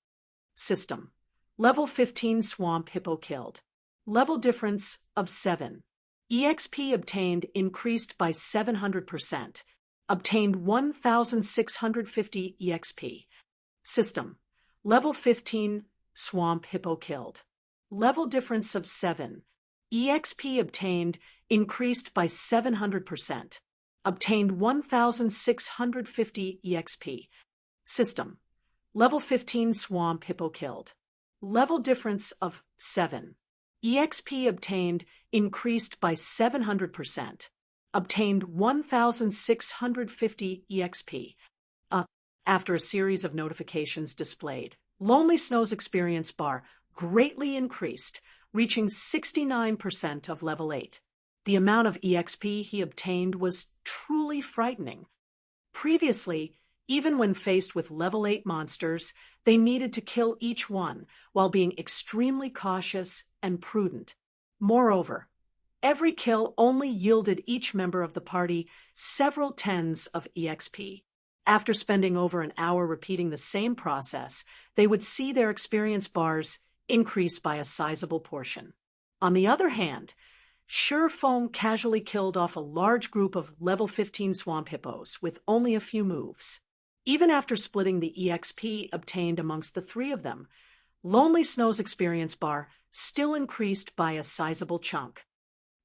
System: Level 15 Swamp Hippo killed. Level difference of 7. EXP obtained increased by 700%. Obtained 1,650 EXP. System: Level 15 Swamp Hippo killed. Level difference of 7. EXP obtained increased by 700%. Obtained 1,650 EXP. System: Level 15 Swamp Hippo killed. Level difference of 7. EXP obtained increased by 700%. Obtained 1,650 EXP. After a series of notifications displayed, Lonely Snow's experience bar greatly increased, reaching 69% of level 8. The amount of EXP he obtained was truly frightening. Previously, even when faced with level 8 monsters, they needed to kill each one while being extremely cautious and prudent. Moreover, every kill only yielded each member of the party several tens of EXP. After spending over an hour repeating the same process, they would see their experience bars increase by a sizable portion. On the other hand, Sherfong casually killed off a large group of level 15 swamp hippos with only a few moves. Even after splitting the EXP obtained amongst the three of them, Lonely Snow's experience bar still increased by a sizable chunk.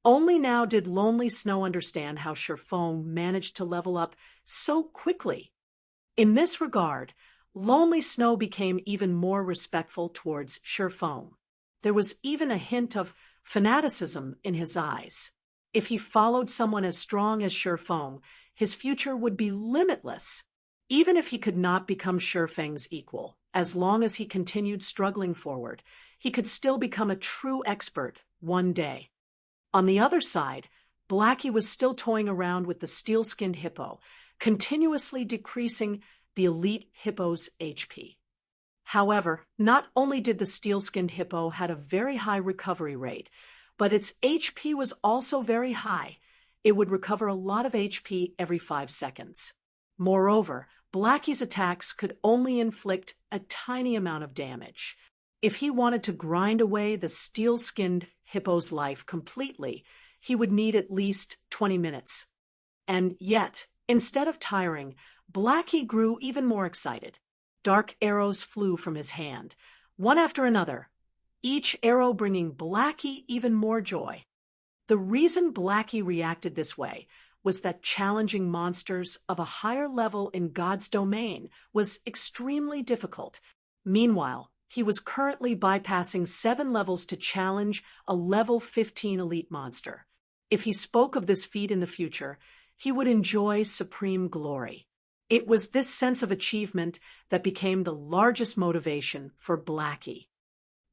Only now did Lonely Snow understand how Sherfong managed to level up so quickly. In this regard, Lonely Snow became even more respectful towards Sherfong. There was even a hint of fanaticism in his eyes. If he followed someone as strong as Sherfong, his future would be limitless. Even if he could not become Sherfeng's equal, as long as he continued struggling forward, he could still become a true expert one day. On the other side, Blackie was still toying around with the steel-skinned hippo, continuously decreasing the elite hippo's HP. However, not only did the steel-skinned hippo had a very high recovery rate, but its HP was also very high. It would recover a lot of HP every 5 seconds. Moreover, Blackie's attacks could only inflict a tiny amount of damage. If he wanted to grind away the steel-skinned hippo's life completely, he would need at least 20 minutes. And yet, instead of tiring, Blackie grew even more excited. Dark arrows flew from his hand, one after another, each arrow bringing Blackie even more joy. The reason Blackie reacted this way was that challenging monsters of a higher level in God's domain was extremely difficult. Meanwhile, he was currently bypassing 7 levels to challenge a level 15 elite monster. If he spoke of this feat in the future, he would enjoy supreme glory. It was this sense of achievement that became the largest motivation for Blackie.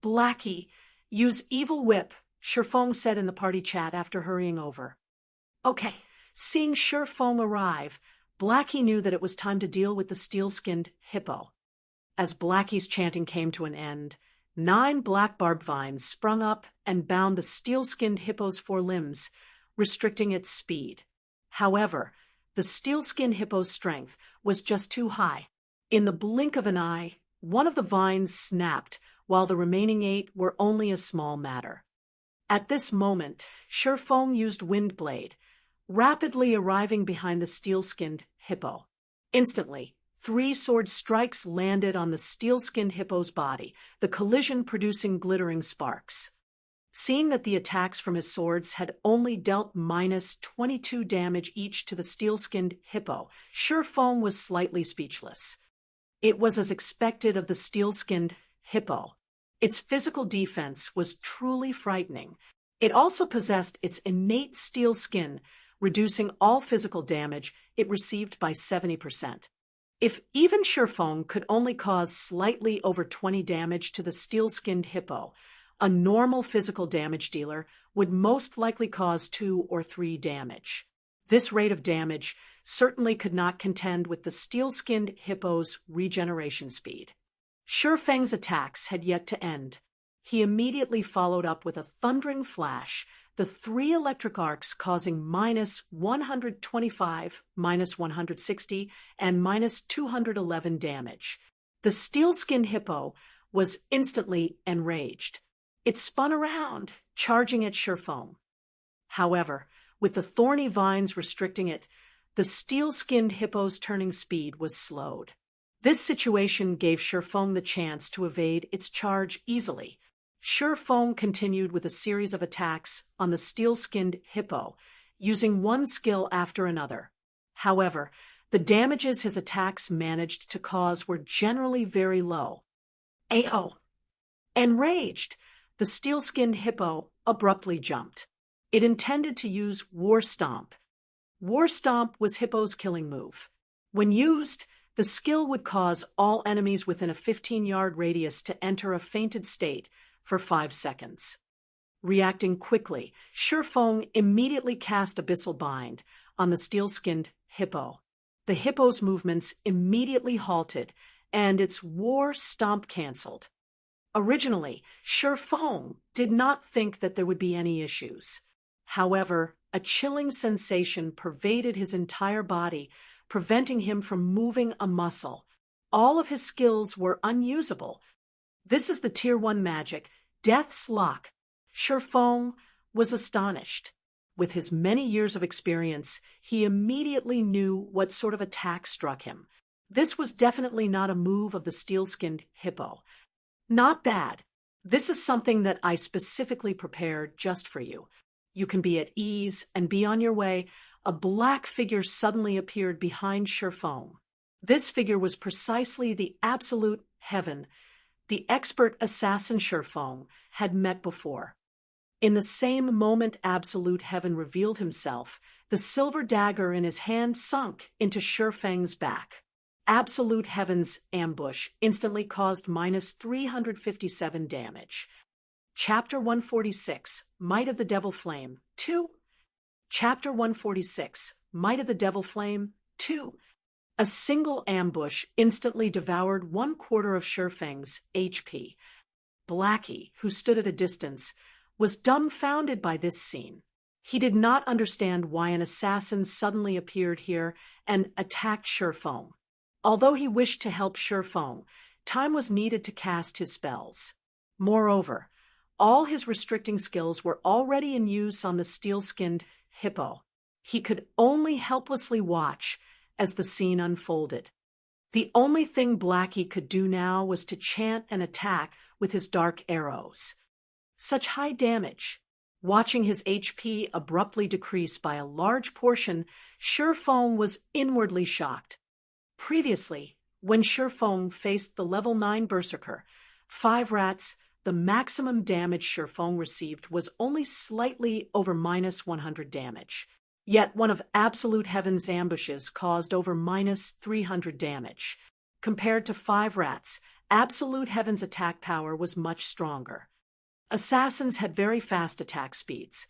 "Blackie, use Evil Whip," Sherfong said in the party chat after hurrying over. Okay. Seeing Sherfong arrive, Blackie knew that it was time to deal with the steel-skinned hippo. As Blackie's chanting came to an end, 9 black barbed vines sprung up and bound the steel-skinned hippo's 4 limbs, restricting its speed. However, the steel-skinned hippo's strength was just too high. In the blink of an eye, one of the vines snapped, while the remaining 8 were only a small matter. At this moment, Sherfong used Windblade, rapidly arriving behind the steel-skinned hippo. Instantly, 3 sword strikes landed on the steel-skinned hippo's body, the collision producing glittering sparks. Seeing that the attacks from his swords had only dealt -22 damage each to the steel-skinned hippo, Shifeng was slightly speechless. It was as expected of the steel-skinned hippo. Its physical defense was truly frightening. It also possessed its innate steel skin, reducing all physical damage it received by 70%. If even Shifeng could only cause slightly over 20 damage to the steel-skinned hippo, a normal physical damage dealer would most likely cause 2 or 3 damage. This rate of damage certainly could not contend with the steel-skinned hippo's regeneration speed. Shifeng's attacks had yet to end. He immediately followed up with a thundering flash, the 3 electric arcs causing -125, -160, and -211 damage. The steel-skinned hippo was instantly enraged. It spun around, charging at Shifeng. However, with the thorny vines restricting it, the steel-skinned hippo's turning speed was slowed. This situation gave Shifeng the chance to evade its charge easily. Shifeng continued with a series of attacks on the steel-skinned hippo, using one skill after another. However, the damages his attacks managed to cause were generally very low. Ayo! Enraged, the steel-skinned hippo abruptly jumped. It intended to use War Stomp. War Stomp was Hippo's killing move. When used, the skill would cause all enemies within a 15-yard radius to enter a fainted state for 5 seconds. Reacting quickly, Shifeng immediately cast Abyssal Bind on the steel-skinned hippo. The hippo's movements immediately halted, and its War Stomp cancelled. Originally, Shifeng did not think that there would be any issues. However, a chilling sensation pervaded his entire body, preventing him from moving a muscle. All of his skills were unusable. This is the Tier 1 magic, Death's Lock. Shifeng was astonished. With his many years of experience, he immediately knew what sort of attack struck him. This was definitely not a move of the steel-skinned hippo. Not bad. This is something that I specifically prepared just for you. You can be at ease and be on your way. A black figure suddenly appeared behind Shifeng. This figure was precisely the absolute heaven the expert assassin Shifeng had met before. In the same moment absolute heaven revealed himself, the silver dagger in his hand sunk into Shifeng's back. Absolute heaven's ambush instantly caused -357 damage. Chapter 146, Might of the Devil Flame, 2. Chapter 146, Might of the Devil Flame, 2. A single ambush instantly devoured 1/4 of Shifeng's HP. Blackie, who stood at a distance, was dumbfounded by this scene. He did not understand why an assassin suddenly appeared here and attacked Shifeng. Although he wished to help Shifeng, time was needed to cast his spells. Moreover, all his restricting skills were already in use on the steel-skinned hippo. He could only helplessly watch as the scene unfolded. The only thing Blackie could do now was to chant and attack with his dark arrows. Such high damage. Watching his HP abruptly decrease by a large portion, Shifeng was inwardly shocked. Previously, when Shifeng faced the level 9 Berserker, 5 rats, the maximum damage Shifeng received was only slightly over -100 damage. Yet one of Absolute Heaven's ambushes caused over -300 damage. Compared to 5 rats, Absolute Heaven's attack power was much stronger. Assassins had very fast attack speeds,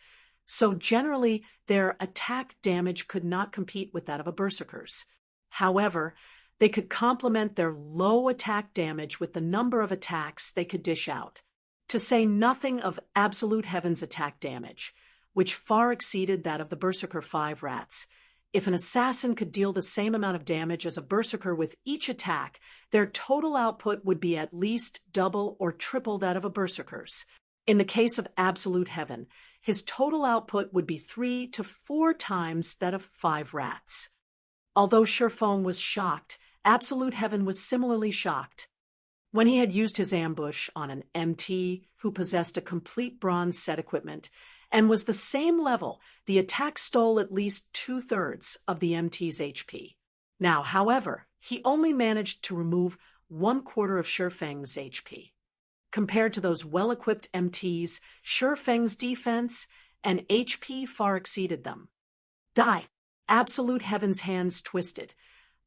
so generally their attack damage could not compete with that of a Berserker's. However, they could complement their low attack damage with the number of attacks they could dish out, to say nothing of Absolute Heaven's attack damage, which far exceeded that of the Berserker 5 rats. If an assassin could deal the same amount of damage as a Berserker with each attack, their total output would be at least double or triple that of a Berserker's. In the case of Absolute Heaven, his total output would be 3 to 4 times that of 5 rats. Although Shifeng was shocked Absolute Heaven was similarly shocked. When he had used his ambush on an MT who possessed a complete bronze set equipment and was the same level, the attack stole at least 2/3 of the MT's HP. Now, however, he only managed to remove 1/4 of Shifeng's HP. Compared to those well-equipped MTs, Shifeng's defense and HP far exceeded them. Die! Absolute Heaven's hands twisted,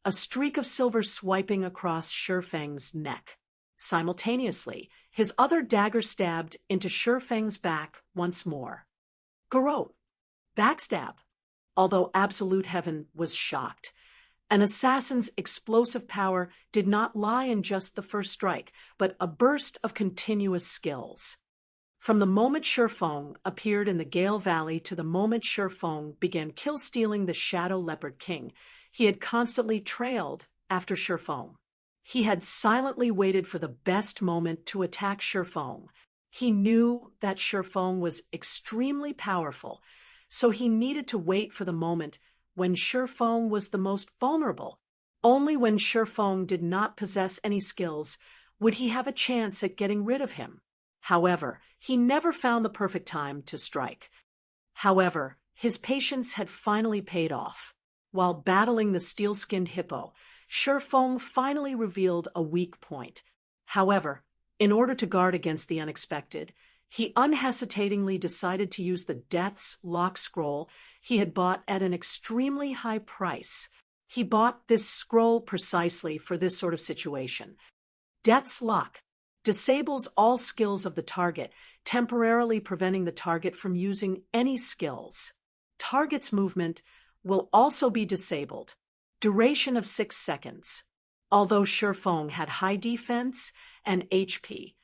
a streak of silver swiping across Shifeng's neck. Simultaneously, his other dagger stabbed into Shifeng's back once more. Garrote! Backstab! Although Absolute Heaven was shocked, an assassin's explosive power did not lie in just the first strike, but a burst of continuous skills. From the moment Shifeng appeared in the Gale Valley to the moment Shifeng began kill-stealing the Shadow Leopard King, he had constantly trailed after Shifeng. He had silently waited for the best moment to attack Shifeng. He knew that Shifeng was extremely powerful, so he needed to wait for the moment when Shifeng was the most vulnerable. Only when Shifeng did not possess any skills would he have a chance at getting rid of him. However, he never found the perfect time to strike. However, his patience had finally paid off. While battling the steel-skinned hippo, Shifeng finally revealed a weak point. However, in order to guard against the unexpected, he unhesitatingly decided to use the Death's Lock scroll he had bought at an extremely high price. He bought this scroll precisely for this sort of situation. Death's Lock disables all skills of the target, temporarily preventing the target from using any skills. Target's movement will also be disabled. Duration of 6 seconds. Although Shifeng had high defense and HP,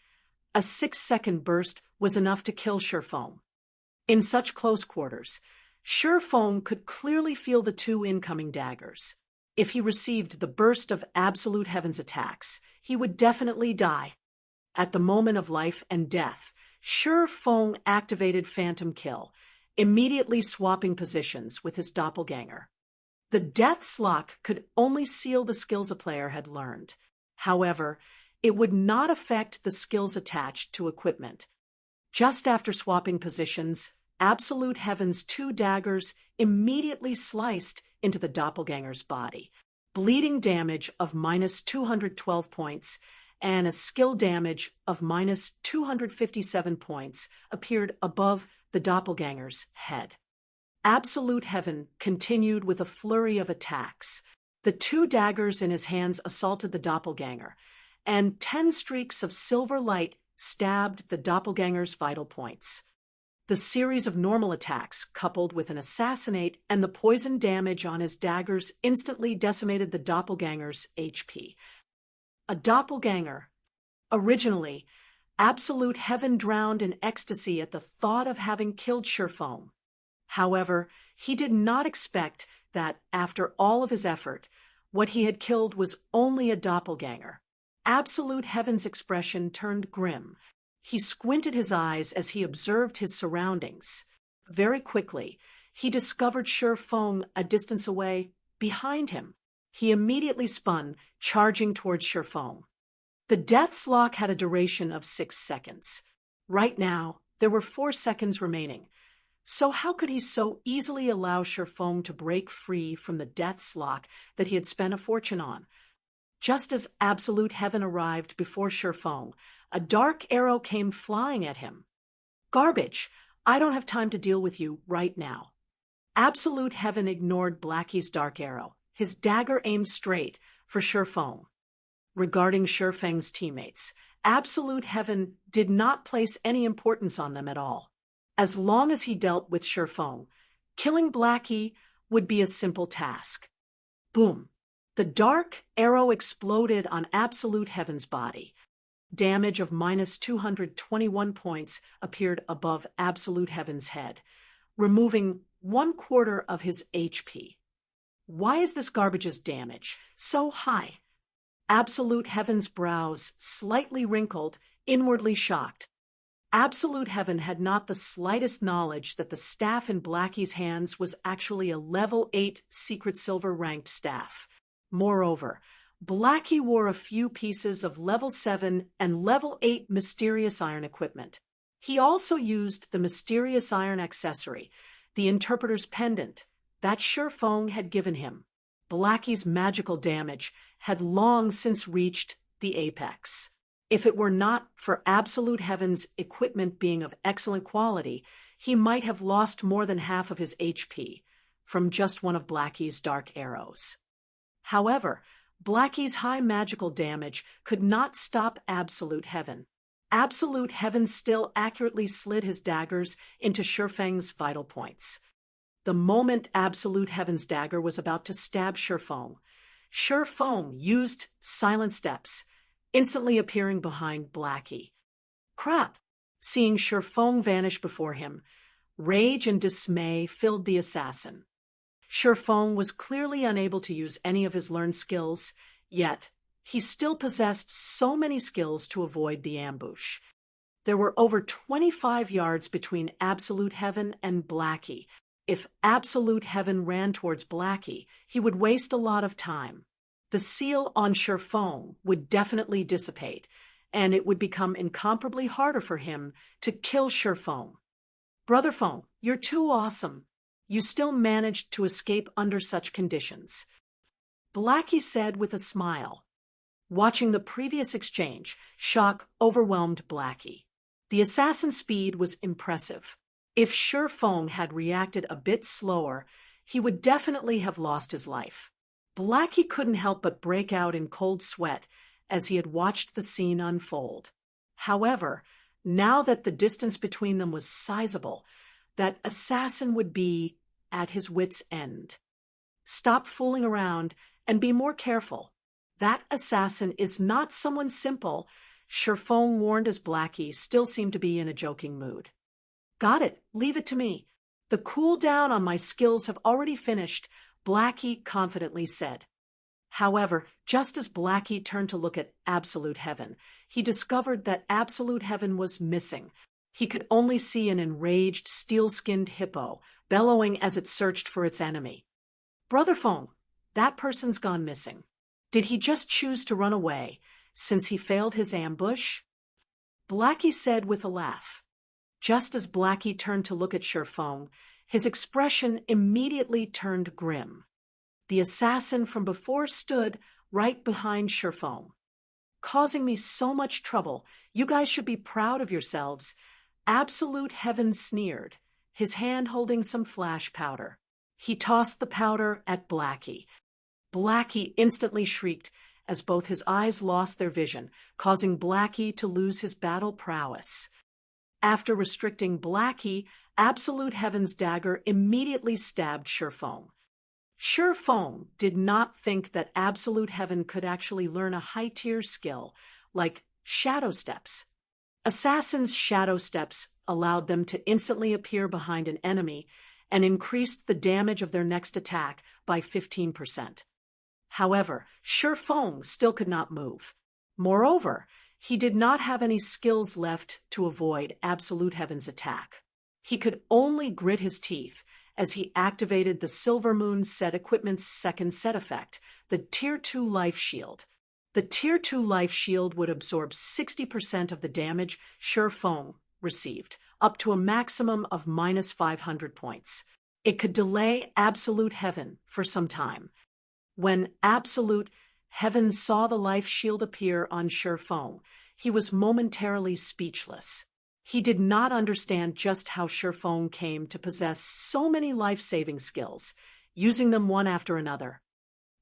a 6-second burst was enough to kill Shifeng. In such close quarters, Shifeng could clearly feel the 2 incoming daggers. If he received the burst of Absolute Heaven's attacks, he would definitely die. At the moment of life and death, Shifeng activated Phantom Kill, immediately swapping positions with his doppelganger. The Death's Lock could only seal the skills a player had learned. However, it would not affect the skills attached to equipment. Just after swapping positions, Absolute Heaven's 2 daggers immediately sliced into the doppelganger's body. Bleeding damage of -212 points and a skill damage of -257 points appeared above the doppelganger's head. Absolute Heaven continued with a flurry of attacks. The 2 daggers in his hands assaulted the doppelganger, and 10 streaks of silver light stabbed the doppelganger's vital points. The series of normal attacks, coupled with an assassinate and the poison damage on his daggers, instantly decimated the doppelganger's HP. A doppelganger. Originally, Absolute Heaven drowned in ecstasy at the thought of having killed Shifeng. However, he did not expect that, after all of his effort, what he had killed was only a doppelganger. Absolute Heaven's expression turned grim. He squinted his eyes as he observed his surroundings. Very quickly, he discovered Shifeng a distance away, behind him. He immediately spun, charging towards Shifeng. The Death's Lock had a duration of 6 seconds. Right now, there were 4 seconds remaining. So how could he so easily allow Shifeng to break free from the Death's Lock that he had spent a fortune on? Just as Absolute Heaven arrived before Shifeng, a dark arrow came flying at him. Garbage! I don't have time to deal with you right now. Absolute Heaven ignored Blackie's dark arrow. His dagger aimed straight for Shifeng. Regarding Shifeng's teammates, Absolute Heaven did not place any importance on them at all. As long as he dealt with Shifeng, killing Blackie would be a simple task. Boom! The dark arrow exploded on Absolute Heaven's body. Damage of -221 points appeared above Absolute Heaven's head, removing 1/4 of his HP. Why is this garbage's damage so high? Absolute Heaven's brows slightly wrinkled, inwardly shocked. Absolute Heaven had not the slightest knowledge that the staff in Blackie's hands was actually a level 8 secret silver ranked staff. Moreover, Blackie wore a few pieces of level 7 and level 8 mysterious iron equipment. He also used the mysterious iron accessory, the interpreter's pendant, that Shifeng had given him. Blackie's magical damage had long since reached the apex. If it were not for Absolute Heaven's equipment being of excellent quality, he might have lost more than half of his HP from just one of Blackie's dark arrows. However, Blackie's high magical damage could not stop Absolute Heaven. Absolute Heaven still accurately slid his daggers into Shifeng's vital points. The moment Absolute Heaven's dagger was about to stab Shifeng used silent steps, instantly appearing behind Blackie. Crap! Seeing Shifeng vanish before him, rage and dismay filled the assassin. Shifeng was clearly unable to use any of his learned skills, yet he still possessed so many skills to avoid the ambush. There were over 25 yards between Absolute Heaven and Blackie. If Absolute Heaven ran towards Blackie, he would waste a lot of time. The seal on Shifeng would definitely dissipate, and it would become incomparably harder for him to kill Shifeng. Brother Feng, you're too awesome. You still managed to escape under such conditions, Blackie said with a smile. Watching the previous exchange, shock overwhelmed Blackie. The assassin's speed was impressive. If Shifeng had reacted a bit slower, he would definitely have lost his life. Blackie couldn't help but break out in cold sweat as he had watched the scene unfold. However, now that the distance between them was sizable, that assassin would be at his wit's end. Stop fooling around and be more careful. That assassin is not someone simple, Shifeng warned as Blackie still seemed to be in a joking mood. Got it, leave it to me. The cooldown on my skills have already finished, Blackie confidently said. However, just as Blackie turned to look at Absolute Heaven, he discovered that Absolute Heaven was missing. He could only see an enraged, steel-skinned hippo, bellowing as it searched for its enemy. Brother Feng, that person's gone missing. Did he just choose to run away, since he failed his ambush? Blackie said with a laugh. Just as Blackie turned to look at Shifeng, his expression immediately turned grim. The assassin from before stood right behind Shifeng. Causing me so much trouble, you guys should be proud of yourselves. Absolute Heaven sneered, his hand holding some flash powder. He tossed the powder at Blackie. Blackie instantly shrieked as both his eyes lost their vision, causing Blackie to lose his battle prowess. After restricting Blackie, Absolute Heaven's dagger immediately stabbed Shifeng. Shifeng did not think that Absolute Heaven could actually learn a high-tier skill like shadow steps. Assassins' shadow steps allowed them to instantly appear behind an enemy and increased the damage of their next attack by 15%. However, Shifeng still could not move. Moreover, he did not have any skills left to avoid Absolute Heaven's attack. He could only grit his teeth as he activated the Silver Moon set equipment's second set effect, the Tier 2 Life Shield. The Tier 2 Life Shield would absorb 60% of the damage Shifeng received, up to a maximum of minus 500 points. It could delay Absolute Heaven for some time. When Absolute Heaven saw the life shield appear on Shifeng, he was momentarily speechless. He did not understand just how Shifeng came to possess so many life-saving skills, using them one after another.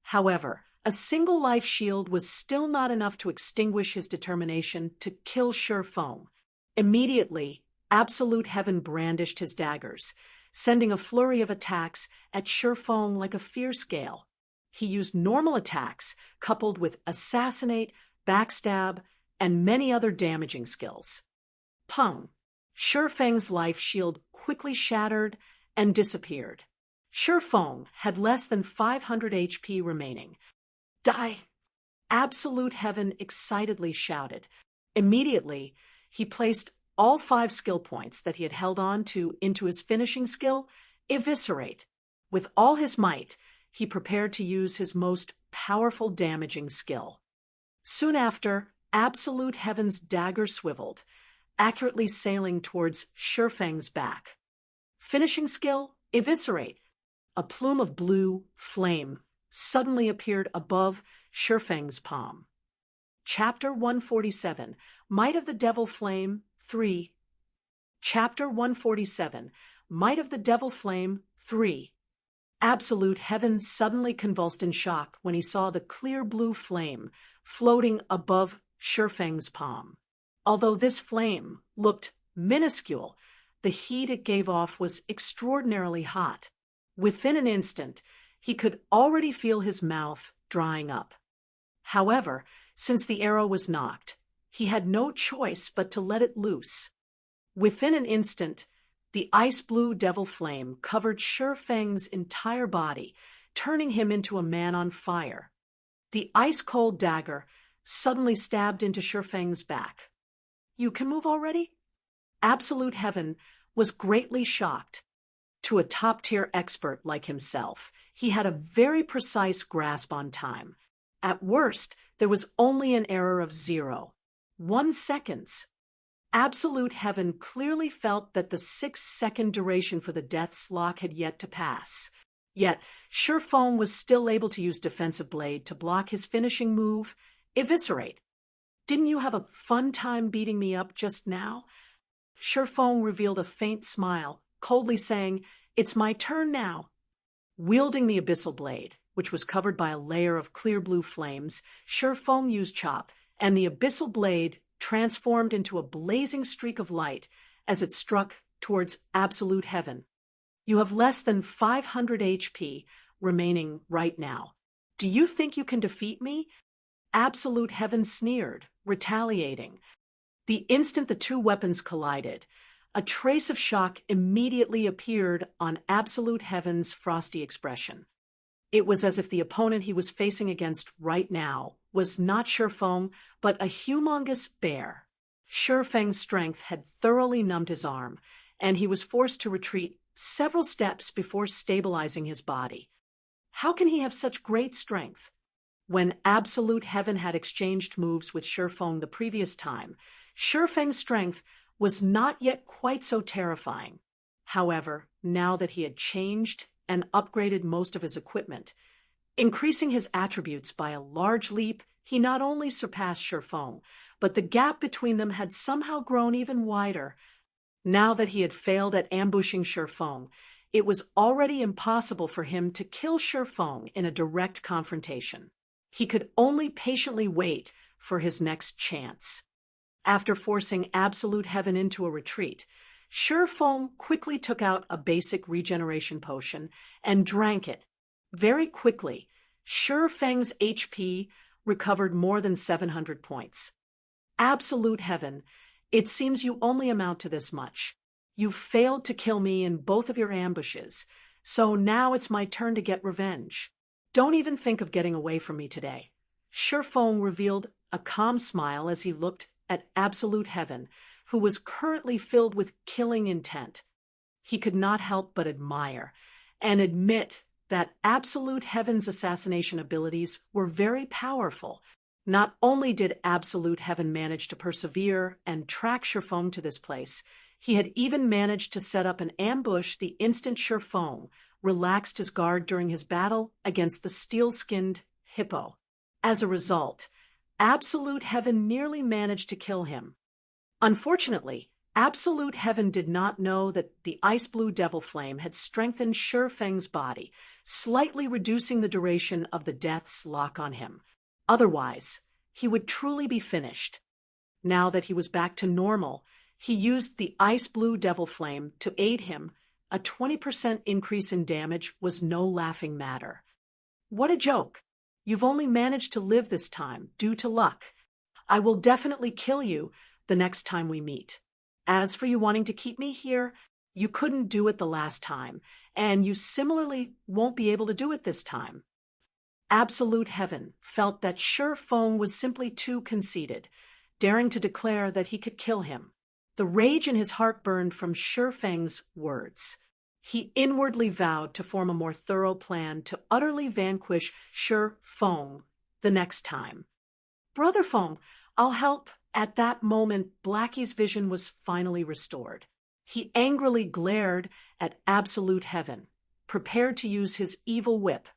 However, a single life shield was still not enough to extinguish his determination to kill Shifeng. Immediately, Absolute Heaven brandished his daggers, sending a flurry of attacks at Shifeng like a fierce gale. He used normal attacks, coupled with assassinate, backstab, and many other damaging skills. Pung! Shifeng's life shield quickly shattered and disappeared. Shifeng had less than 500 HP remaining. Die! Absolute Heaven excitedly shouted. Immediately, he placed all 5 skill points that he had held on to into his finishing skill, Eviscerate. With all his might, he prepared to use his most powerful damaging skill. Soon after, Absolute Heaven's dagger swiveled, accurately sailing towards Shifeng's back. Finishing skill, Eviscerate. A plume of blue flame suddenly appeared above Shifeng's palm. Chapter 147, Might of the Devil Flame 3. Chapter 147, Might of the Devil Flame 3. Absolute Heaven suddenly convulsed in shock when he saw the clear blue flame floating above Shifeng's palm. Although this flame looked minuscule, the heat it gave off was extraordinarily hot. Within an instant, he could already feel his mouth drying up. However, since the arrow was knocked, he had no choice but to let it loose. Within an instant, the ice-blue devil flame covered Shifeng's entire body, turning him into a man on fire. The ice-cold dagger suddenly stabbed into Shifeng's back. "You can move already?" Absolute Heaven was greatly shocked. To a top-tier expert like himself, he had a very precise grasp on time. At worst, there was only an error of 0.1 seconds. Absolute Heaven clearly felt that the 6-second duration for the Death's Lock had yet to pass. Yet, Shifeng was still able to use Defensive Blade to block his finishing move, Eviscerate. "Didn't you have a fun time beating me up just now?" Shifeng revealed a faint smile, coldly saying, "It's my turn now." Wielding the Abyssal Blade, which was covered by a layer of clear blue flames, Shifeng used Chop, and the Abyssal Blade transformed into a blazing streak of light as it struck towards Absolute Heaven. "You have less than 500 HP remaining right now. Do you think you can defeat me?" Absolute Heaven sneered, retaliating. The instant the two weapons collided, a trace of shock immediately appeared on Absolute Heaven's frosty expression. It was as if the opponent he was facing against right now was not Shifeng, but a humongous bear. Shifeng's strength had thoroughly numbed his arm, and he was forced to retreat several steps before stabilizing his body. How can he have such great strength? When Absolute Heaven had exchanged moves with Shifeng the previous time, Shifeng's strength was not yet quite so terrifying. However, now that he had changed and upgraded most of his equipment, increasing his attributes by a large leap, he not only surpassed Shifeng, but the gap between them had somehow grown even wider. Now that he had failed at ambushing Shifeng, it was already impossible for him to kill Shifeng in a direct confrontation. He could only patiently wait for his next chance. After forcing Absolute Heaven into a retreat, Shifeng quickly took out a basic regeneration potion and drank it. Very quickly, Shifeng's HP recovered more than 700 points. "Absolute Heaven, it seems you only amount to this much. You failed to kill me in both of your ambushes, so now it's my turn to get revenge. Don't even think of getting away from me today." Shifeng revealed a calm smile as he looked at Absolute Heaven, who was currently filled with killing intent. He could not help but admire and admit that Absolute Heaven's assassination abilities were very powerful. Not only did Absolute Heaven manage to persevere and track Shifeng to this place, he had even managed to set up an ambush the instant Shifeng relaxed his guard during his battle against the steel-skinned hippo. As a result, Absolute Heaven nearly managed to kill him. Unfortunately, Absolute Heaven did not know that the ice-blue devil flame had strengthened Shifeng's body, slightly reducing the duration of the Death's Lock on him. Otherwise, he would truly be finished. Now that he was back to normal, he used the ice-blue devil flame to aid him. A 20% increase in damage was no laughing matter. "What a joke! You've only managed to live this time, due to luck. I will definitely kill you the next time we meet. As for you wanting to keep me here, you couldn't do it the last time, and you similarly won't be able to do it this time." Absolute Heaven felt that Shifeng was simply too conceited, daring to declare that he could kill him. The rage in his heart burned from Shifeng's words. He inwardly vowed to form a more thorough plan to utterly vanquish Shi Feng the next time. Brother Feng, I'll help. At that moment, Blackie's vision was finally restored. He angrily glared at absolute heaven, prepared to use his evil whip.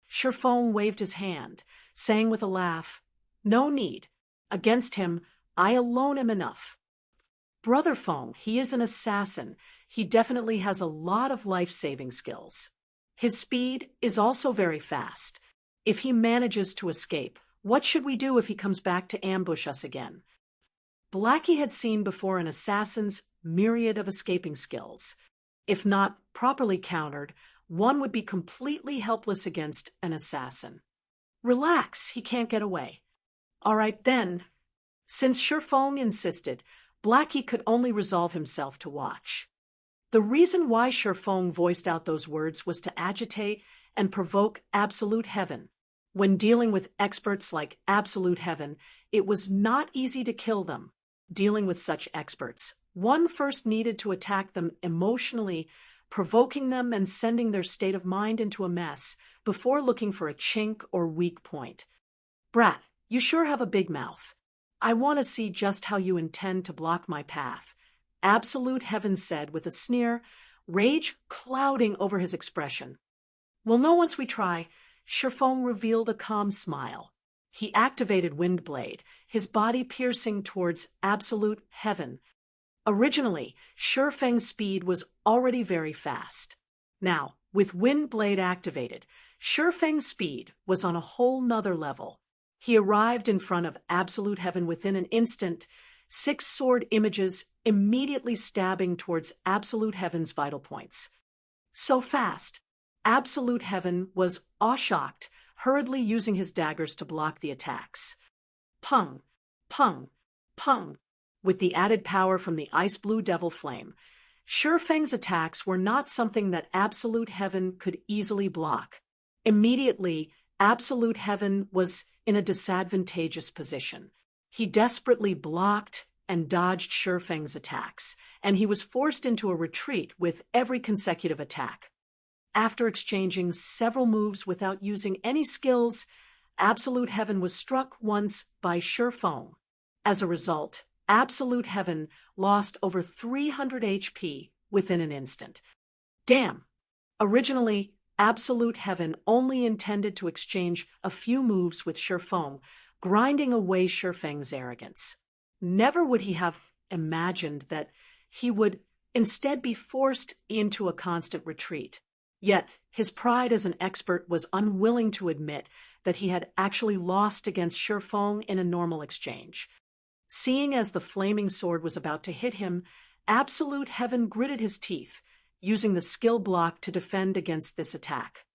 Shi Feng waved his hand, saying with a laugh, "No need. Against him, I alone am enough." Brother Feng, he is an assassin. He definitely has a lot of life-saving skills. His speed is also very fast. If he manages to escape, what should we do if he comes back to ambush us again? Blackie had seen before an assassin's myriad of escaping skills. If not properly countered, one would be completely helpless against an assassin. Relax, he can't get away. All right then. Since Shi Feng insisted, Blackie could only resolve himself to watch. The reason why Shi Feng voiced out those words was to agitate and provoke absolute heaven. When dealing with experts like absolute heaven, it was not easy to kill them. Dealing with such experts, one first needed to attack them emotionally, provoking them and sending their state of mind into a mess before looking for a chink or weak point. Brat, you sure have a big mouth. I want to see just how you intend to block my path, absolute heaven said with a sneer, rage clouding over his expression. We'll know once we try. Shi Feng revealed a calm smile. He activated Windblade, his body piercing towards absolute heaven. Originally, Shi Feng's speed was already very fast. Now, with Windblade activated, Shi Feng's speed was on a whole nother level. He arrived in front of absolute heaven within an instant, 6 sword images immediately stabbing towards absolute heaven's vital points. So fast, absolute heaven was awe-shocked, hurriedly using his daggers to block the attacks. Pung, pung, pung. With the added power from the ice-blue devil flame, Shi Feng's attacks were not something that absolute heaven could easily block. Immediately, absolute heaven was in a disadvantageous position. He desperately blocked and dodged Shi Feng's attacks, and he was forced into a retreat with every consecutive attack. After exchanging several moves without using any skills, absolute heaven was struck once by Shi Feng. As a result, absolute heaven lost over 300 HP within an instant. Damn! Originally, absolute heaven only intended to exchange a few moves with Shi Feng, grinding away Shi Feng's arrogance. Never would he have imagined that he would instead be forced into a constant retreat. Yet, his pride as an expert was unwilling to admit that he had actually lost against Shi Feng in a normal exchange. Seeing as the flaming sword was about to hit him, absolute heaven gritted his teeth, using the skill block to defend against this attack.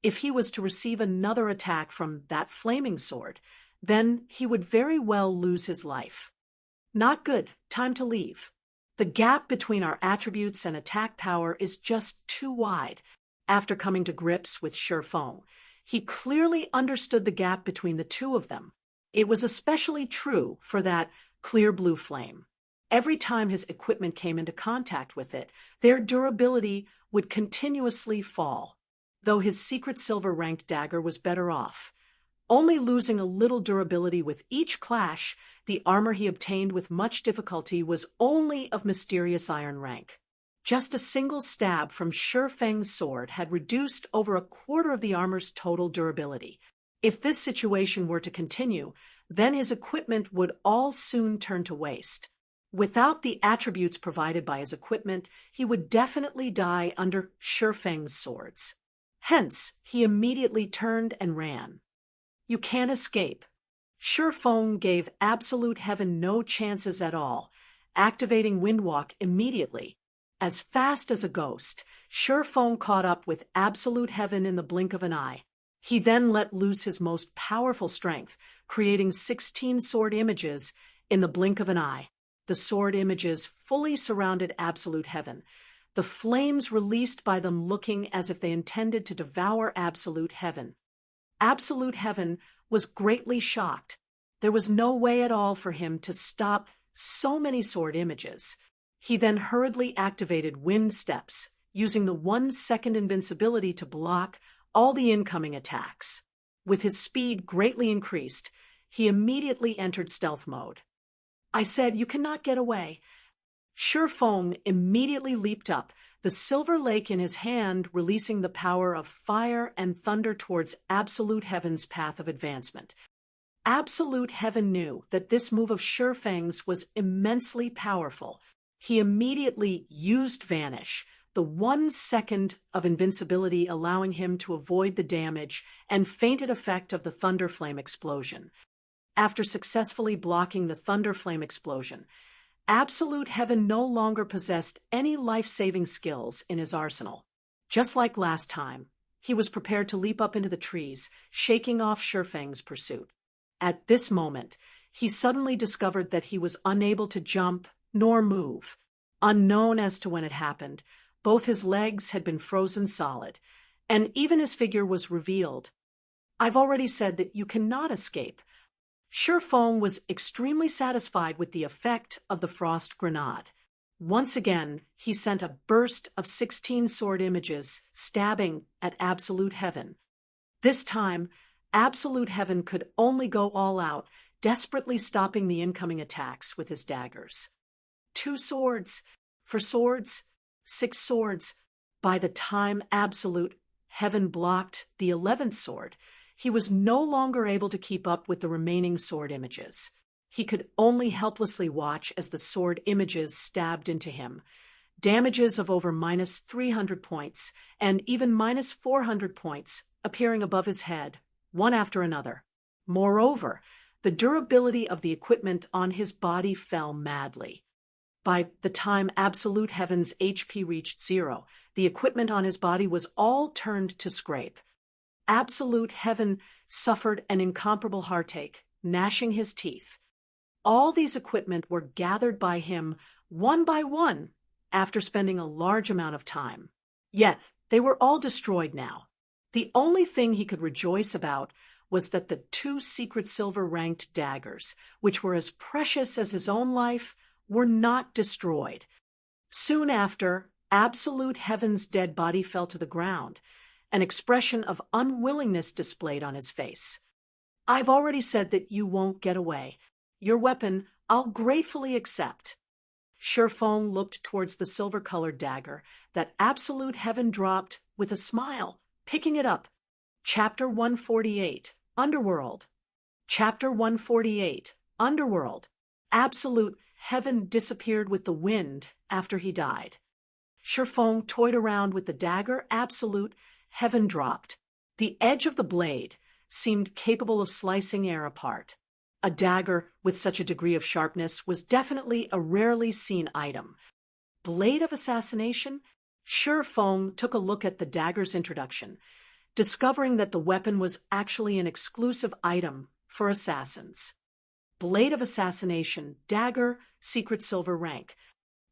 If he was to receive another attack from that flaming sword, then he would very well lose his life. Not good. Time to leave. The gap between our attributes and attack power is just too wide. After coming to grips with Shi Feng, he clearly understood the gap between the two of them. It was especially true for that clear blue flame. Every time his equipment came into contact with it, their durability would continuously fall. Though his secret silver-ranked dagger was better off, only losing a little durability with each clash, the armor he obtained with much difficulty was only of mysterious iron rank. Just a single stab from Shi Feng's sword had reduced over a quarter of the armor's total durability. If this situation were to continue, then his equipment would all soon turn to waste. Without the attributes provided by his equipment, he would definitely die under Shi Feng's swords. Hence, he immediately turned and ran. You can't escape. Shi Feng gave absolute heaven no chances at all, activating Windwalk immediately. As fast as a ghost, Shi Feng caught up with absolute heaven in the blink of an eye. He then let loose his most powerful strength, creating 16 sword images in the blink of an eye. The sword images fully surrounded absolute heaven, the flames released by them looking as if they intended to devour absolute heaven. Absolute heaven was greatly shocked. There was no way at all for him to stop so many sword images. He then hurriedly activated wind steps, using the 1-second invincibility to block all the incoming attacks. With his speed greatly increased, he immediately entered stealth mode. I said, "You cannot get away." Feng immediately leaped up, the silver lake in his hand releasing the power of fire and thunder towards Absolute Heaven's path of advancement. Absolute Heaven knew that this move of Feng's was immensely powerful. He immediately used Vanish, the 1 second of invincibility allowing him to avoid the damage and fainted effect of the Thunder Flame explosion. After successfully blocking the Thunder Flame explosion, Absolute Heaven no longer possessed any life-saving skills in his arsenal. Just like last time, he was prepared to leap up into the trees, shaking off Feng's pursuit. At this moment, he suddenly discovered that he was unable to jump nor move. Unknown as to when it happened, both his legs had been frozen solid, and even his figure was revealed. I've already said that you cannot escape. Feng was extremely satisfied with the effect of the Frost Grenade. Once again, he sent a burst of 16 sword images, stabbing at Absolute Heaven. This time, Absolute Heaven could only go all out, desperately stopping the incoming attacks with his daggers. 2 swords, 4 swords, 6 swords. By the time Absolute Heaven blocked the 11th sword, he was no longer able to keep up with the remaining sword images. He could only helplessly watch as the sword images stabbed into him. Damages of over -300 points and even -400 points appearing above his head, one after another. Moreover, the durability of the equipment on his body fell madly. By the time Absolute Heaven's HP reached 0, the equipment on his body was all turned to scrape. Absolute Heaven suffered an incomparable heartache, gnashing his teeth. All these equipment were gathered by him one by one after spending a large amount of time. Yet they were all destroyed now. The only thing he could rejoice about was that the 2 secret silver-ranked daggers, which were as precious as his own life, were not destroyed. Soon after, Absolute Heaven's dead body fell to the ground, an expression of unwillingness displayed on his face. "I've already said that you won't get away. Your weapon I'll gratefully accept." Feng looked towards the silver-colored dagger that Absolute Heaven dropped with a smile, picking it up. Chapter 148, Underworld. Chapter 148, Underworld. Absolute Heaven disappeared with the wind after he died. Feng toyed around with the dagger Absolute Heaven dropped. The edge of the blade seemed capable of slicing air apart. A dagger with such a degree of sharpness was definitely a rarely seen item. Blade of Assassination? Feng took a look at the dagger's introduction, discovering that the weapon was actually an exclusive item for assassins. Blade of Assassination, dagger, secret silver rank.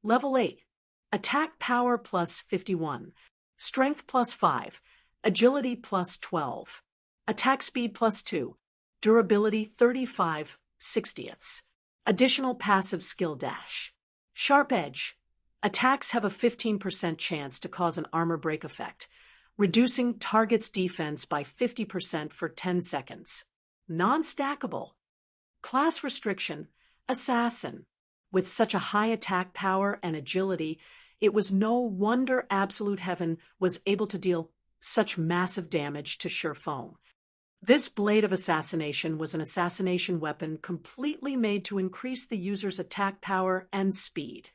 Level 8. Attack power plus 51. Strength plus 5. Agility plus 12. Attack speed plus 2. Durability 35/60ths. Additional passive skill dash. Sharp Edge. Attacks have a 15% chance to cause an armor break effect, reducing target's defense by 50% for 10 seconds. Non-stackable. Class restriction. Assassin. With such a high attack power and agility, it was no wonder Absolute Heaven was able to deal such massive damage to Feng. This Blade of Assassination was an assassination weapon completely made to increase the user's attack power and speed.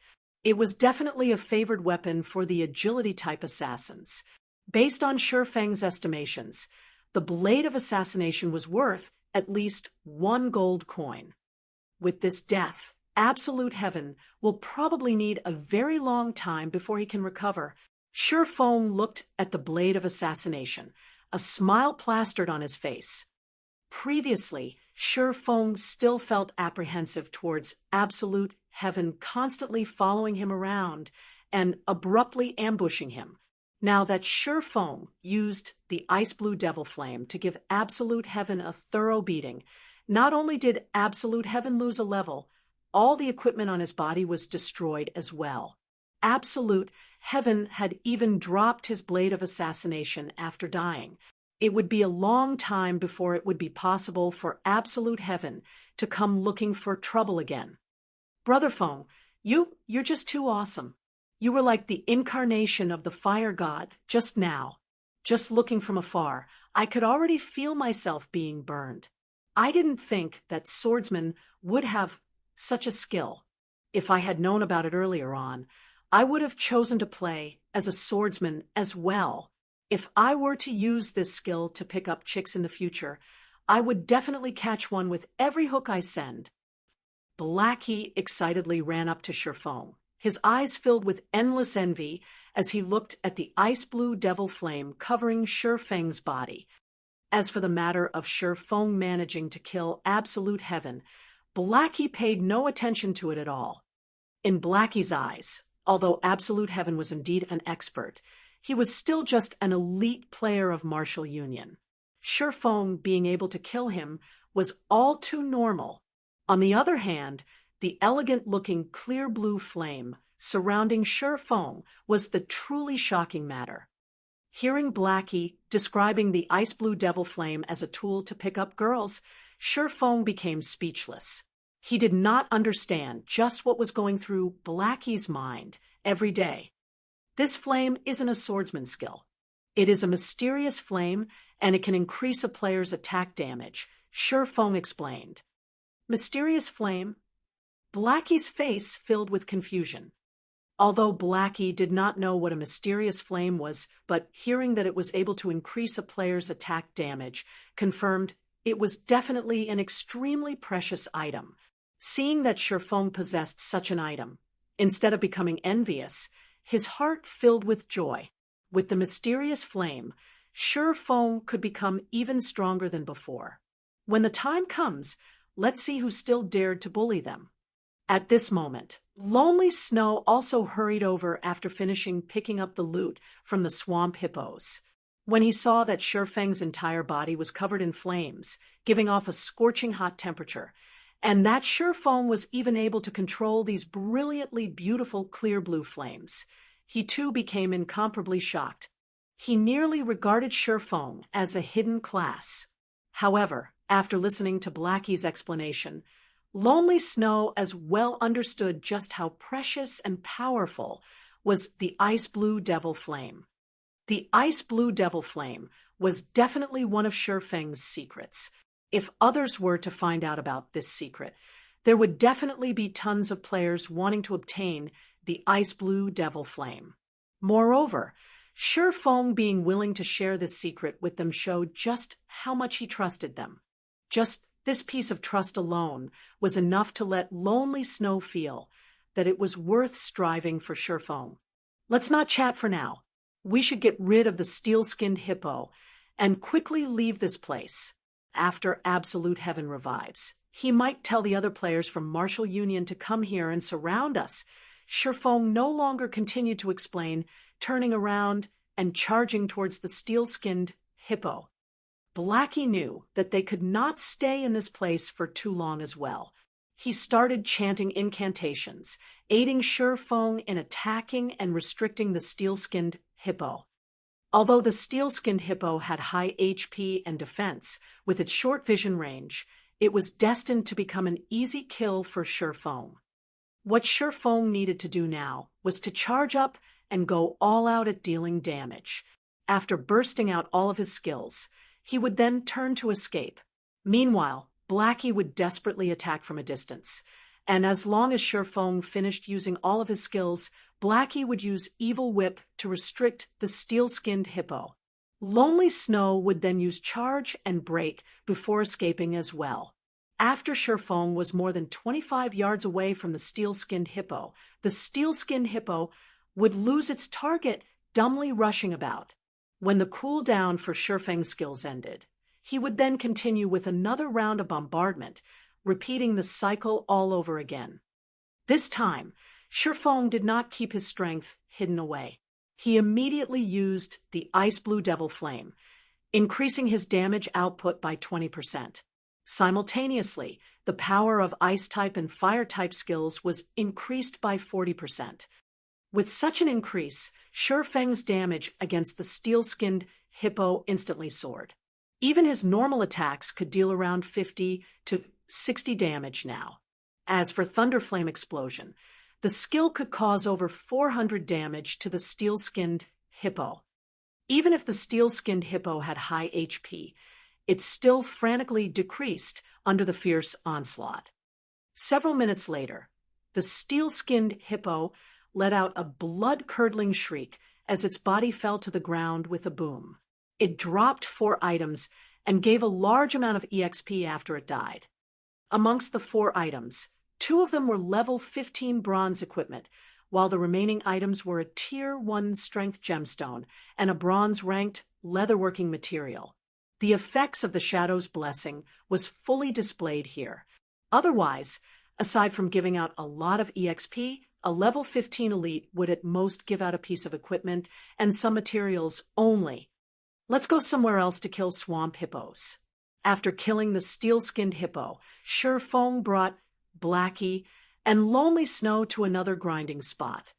It was definitely a favored weapon for the agility-type assassins. Based on Feng's estimations, the Blade of Assassination was worth at least 1 gold coin. With this death, Absolute Heaven will probably need a very long time before he can recover. Feng looked at the Blade of Assassination, a smile plastered on his face. Previously, Feng still felt apprehensive towards Absolute Heaven constantly following him around and abruptly ambushing him. Now that Feng used the Ice Blue Devil Flame to give Absolute Heaven a thorough beating, not only did Absolute Heaven lose a level, all the equipment on his body was destroyed as well. Absolute Heaven had even dropped his blade of assassination after dying. It would be a long time before it would be possible for absolute heaven to come looking for trouble again. Brother Feng, you're just too awesome. You were like the incarnation of the fire god just now. Just looking from afar, I could already feel myself being burned. I didn't think that swordsmen would have such a skill. If I had known about it earlier on, I would have chosen to play as a swordsman as well. If I were to use this skill to pick up chicks in the future, I would definitely catch one with every hook I send. Blackie excitedly ran up to Shifeng, his eyes filled with endless envy as he looked at the ice-blue devil flame covering Shifeng's body. As for the matter of Shifeng managing to kill absolute heaven, Blackie paid no attention to it at all. In Blackie's eyes, although absolute heaven was indeed an expert, he was still just an elite player of martial union. Shifeng being able to kill him was all too normal. On the other hand, the elegant-looking clear blue flame surrounding Shifeng was the truly shocking matter. Hearing Blackie describing the ice-blue devil flame as a tool to pick up girls, Shifeng became speechless. He did not understand just what was going through Blackie's mind every day. This flame isn't a swordsman's skill. It is a mysterious flame, and it can increase a player's attack damage, Shifeng explained. Mysterious flame? Blackie's face filled with confusion. Although Blackie did not know what a mysterious flame was, but hearing that it was able to increase a player's attack damage confirmed it was definitely an extremely precious item. Seeing that Shifeng possessed such an item, instead of becoming envious, his heart filled with joy. With the mysterious flame, Shifeng could become even stronger than before. When the time comes, let's see who still dared to bully them. At this moment, Lonely Snow also hurried over after finishing picking up the loot from the swamp hippos. When he saw that Shifeng's entire body was covered in flames, giving off a scorching hot temperature, and that Shifeng was even able to control these brilliantly beautiful clear blue flames, he too became incomparably shocked. He nearly regarded Shifeng as a hidden class. However, after listening to Blackie's explanation, Lonely Snow as well understood just how precious and powerful was the ice-blue devil flame. The ice-blue devil flame was definitely one of Shifeng's secrets. If others were to find out about this secret, there would definitely be tons of players wanting to obtain the ice-blue devil flame. Moreover, Shifeng being willing to share this secret with them showed just how much he trusted them. Just this piece of trust alone was enough to let Lonely Snow feel that it was worth striving for Shifeng. Let's not chat for now. We should get rid of the steel-skinned hippo and quickly leave this place. After Absolute Heaven revives, he might tell the other players from Martial Union to come here and surround us. Shifeng no longer continued to explain, turning around and charging towards the steel-skinned hippo. Blackie knew that they could not stay in this place for too long as well. He started chanting incantations, aiding Shifeng in attacking and restricting the steel-skinned hippo. Although the steel-skinned hippo had high HP and defense, with its short vision range, it was destined to become an easy kill for Shifeng. What Shifeng needed to do now was to charge up and go all out at dealing damage. After bursting out all of his skills, he would then turn to escape. Meanwhile, Blackie would desperately attack from a distance, and as long as Shifeng finished using all of his skills, Blackie would use Evil Whip to restrict the steel-skinned hippo. Lonely Snow would then use Charge and Break before escaping as well. After Shifeng was more than 25 yards away from the steel-skinned hippo, the steel-skinned hippo would lose its target, dumbly rushing about. When the cooldown for Shifeng's skills ended, he would then continue with another round of bombardment, repeating the cycle all over again. This time, Shifeng did not keep his strength hidden away. He immediately used the ice-blue devil flame, increasing his damage output by 20%. Simultaneously, the power of ice-type and fire-type skills was increased by 40%. With such an increase, Shifeng's damage against the steel-skinned hippo instantly soared. Even his normal attacks could deal around 50 to 60 damage now. As for Thunderflame Explosion, the skill could cause over 400 damage to the steel-skinned hippo. Even if the steel-skinned hippo had high HP, it still frantically decreased under the fierce onslaught. Several minutes later, the steel-skinned hippo let out a blood-curdling shriek as its body fell to the ground with a boom. It dropped 4 items and gave a large amount of EXP after it died. Amongst the 4 items, 2 of them were level 15 bronze equipment, while the remaining items were a Tier 1 strength gemstone and a bronze-ranked leatherworking material. The effects of the Shadow's blessing was fully displayed here. Otherwise, aside from giving out a lot of EXP, a level 15 elite would at most give out a piece of equipment and some materials only. Let's go somewhere else to kill swamp hippos. After killing the steel-skinned hippo, Shifeng brought Blackie and Lonely Snow to another grinding spot.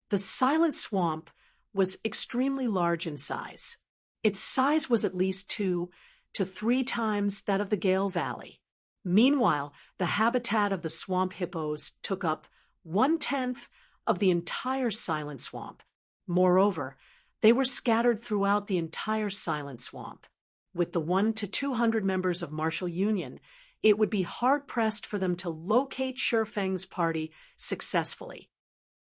The silent swamp was extremely large in size. Its size was at least 2 to 3 times that of the Gale Valley. Meanwhile, the habitat of the swamp hippos took up 1/10 of the entire silent swamp. Moreover, they were scattered throughout the entire silent swamp. With the 100 to 200 members of Martial Union, it would be hard-pressed for them to locate Shifeng's party successfully.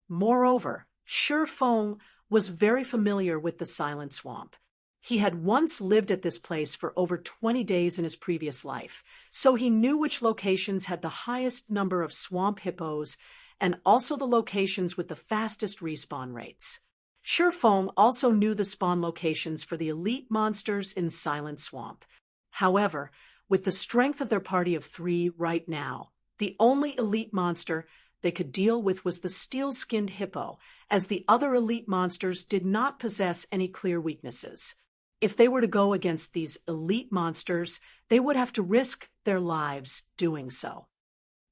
Moreover, Shifeng was very familiar with the silent swamp. He had once lived at this place for over 20 days in his previous life, so he knew which locations had the highest number of swamp hippos and also the locations with the fastest respawn rates. Shifeng also knew the spawn locations for the elite monsters in Silent Swamp. However, with the strength of their party of 3 right now, the only elite monster they could deal with was the steel-skinned hippo, as the other elite monsters did not possess any clear weaknesses. If they were to go against these elite monsters, they would have to risk their lives doing so.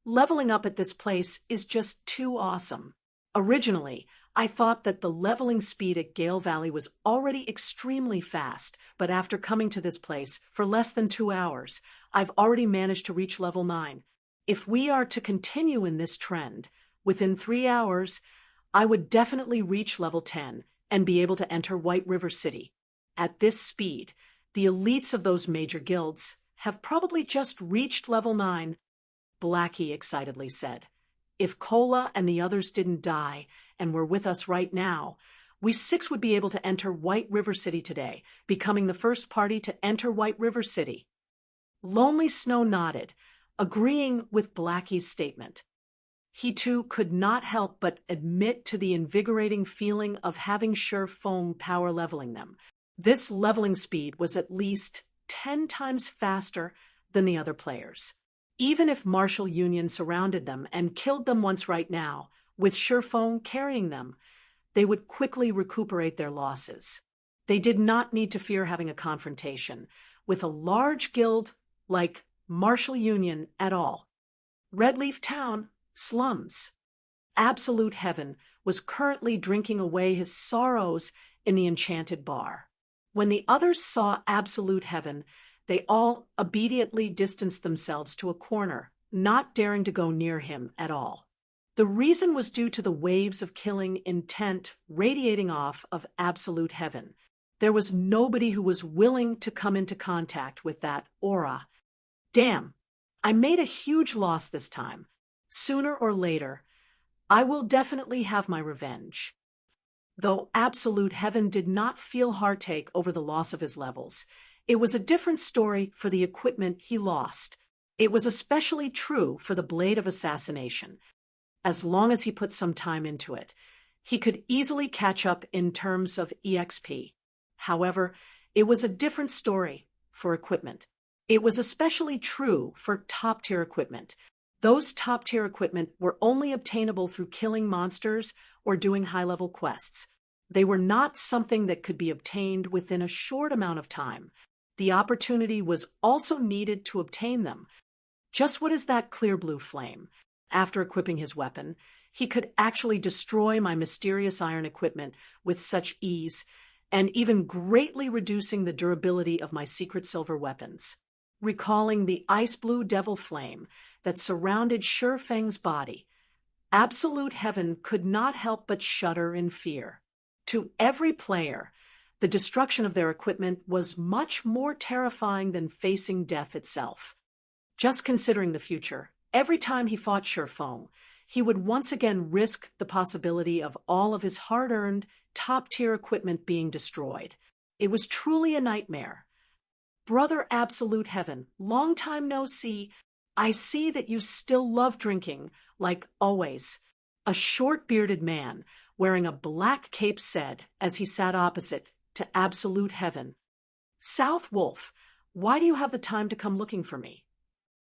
Leveling up at this place is just too awesome. Originally, I thought that the leveling speed at Gale Valley was already extremely fast, but after coming to this place for less than 2 hours, I've already managed to reach level 9. If we are to continue in this trend, within 3 hours, I would definitely reach level 10 and be able to enter White River City. At this speed, the elites of those major guilds have probably just reached level 9, Blackie excitedly said. If Kola and the others didn't die and were with us right now, we 6 would be able to enter White River City today, becoming the first party to enter White River City. Lonely Snow nodded, agreeing with Blackie's statement. He too could not help but admit to the invigorating feeling of having Shifeng power leveling them. This leveling speed was at least 10 times faster than the other players. Even if Martial Union surrounded them and killed them once right now, with Shifeng carrying them, they would quickly recuperate their losses. They did not need to fear having a confrontation with a large guild like Martial Union at all. Redleaf Town, slums. Absolute Heaven was currently drinking away his sorrows in the enchanted bar. When the others saw Absolute Heaven, they all obediently distanced themselves to a corner, not daring to go near him at all. The reason was due to the waves of killing intent radiating off of Absolute Heaven. There was nobody who was willing to come into contact with that aura. Damn, I made a huge loss this time. Sooner or later, I will definitely have my revenge. Though Absolute Heaven did not feel heartache over the loss of his levels, it was a different story for the equipment he lost. It was especially true for the Blade of Assassination. As long as he put some time into it, he could easily catch up in terms of EXP. However, it was a different story for equipment. It was especially true for top-tier equipment. Those top-tier equipment were only obtainable through killing monsters or doing high-level quests. They were not something that could be obtained within a short amount of time. The opportunity was also needed to obtain them. Just what is that clear blue flame? After equipping his weapon, He could actually destroy my mysterious iron equipment with such ease, and even greatly reducing the durability of my secret silver weapons. Recalling the ice blue devil flame that surrounded Sure Feng's body, Absolute Heaven could not help but shudder in fear. To every player, the destruction of their equipment was much more terrifying than facing death itself. Just considering the future, every time he fought Sure Feng, he would once again risk the possibility of all of his hard-earned, top-tier equipment being destroyed. It was truly a nightmare. Brother Absolute Heaven, long time no see. I see that you still love drinking, like always. A short-bearded man, wearing a black cape, said as he sat opposite to Absolute Heaven. South Wolf, why do you have the time to come looking for me?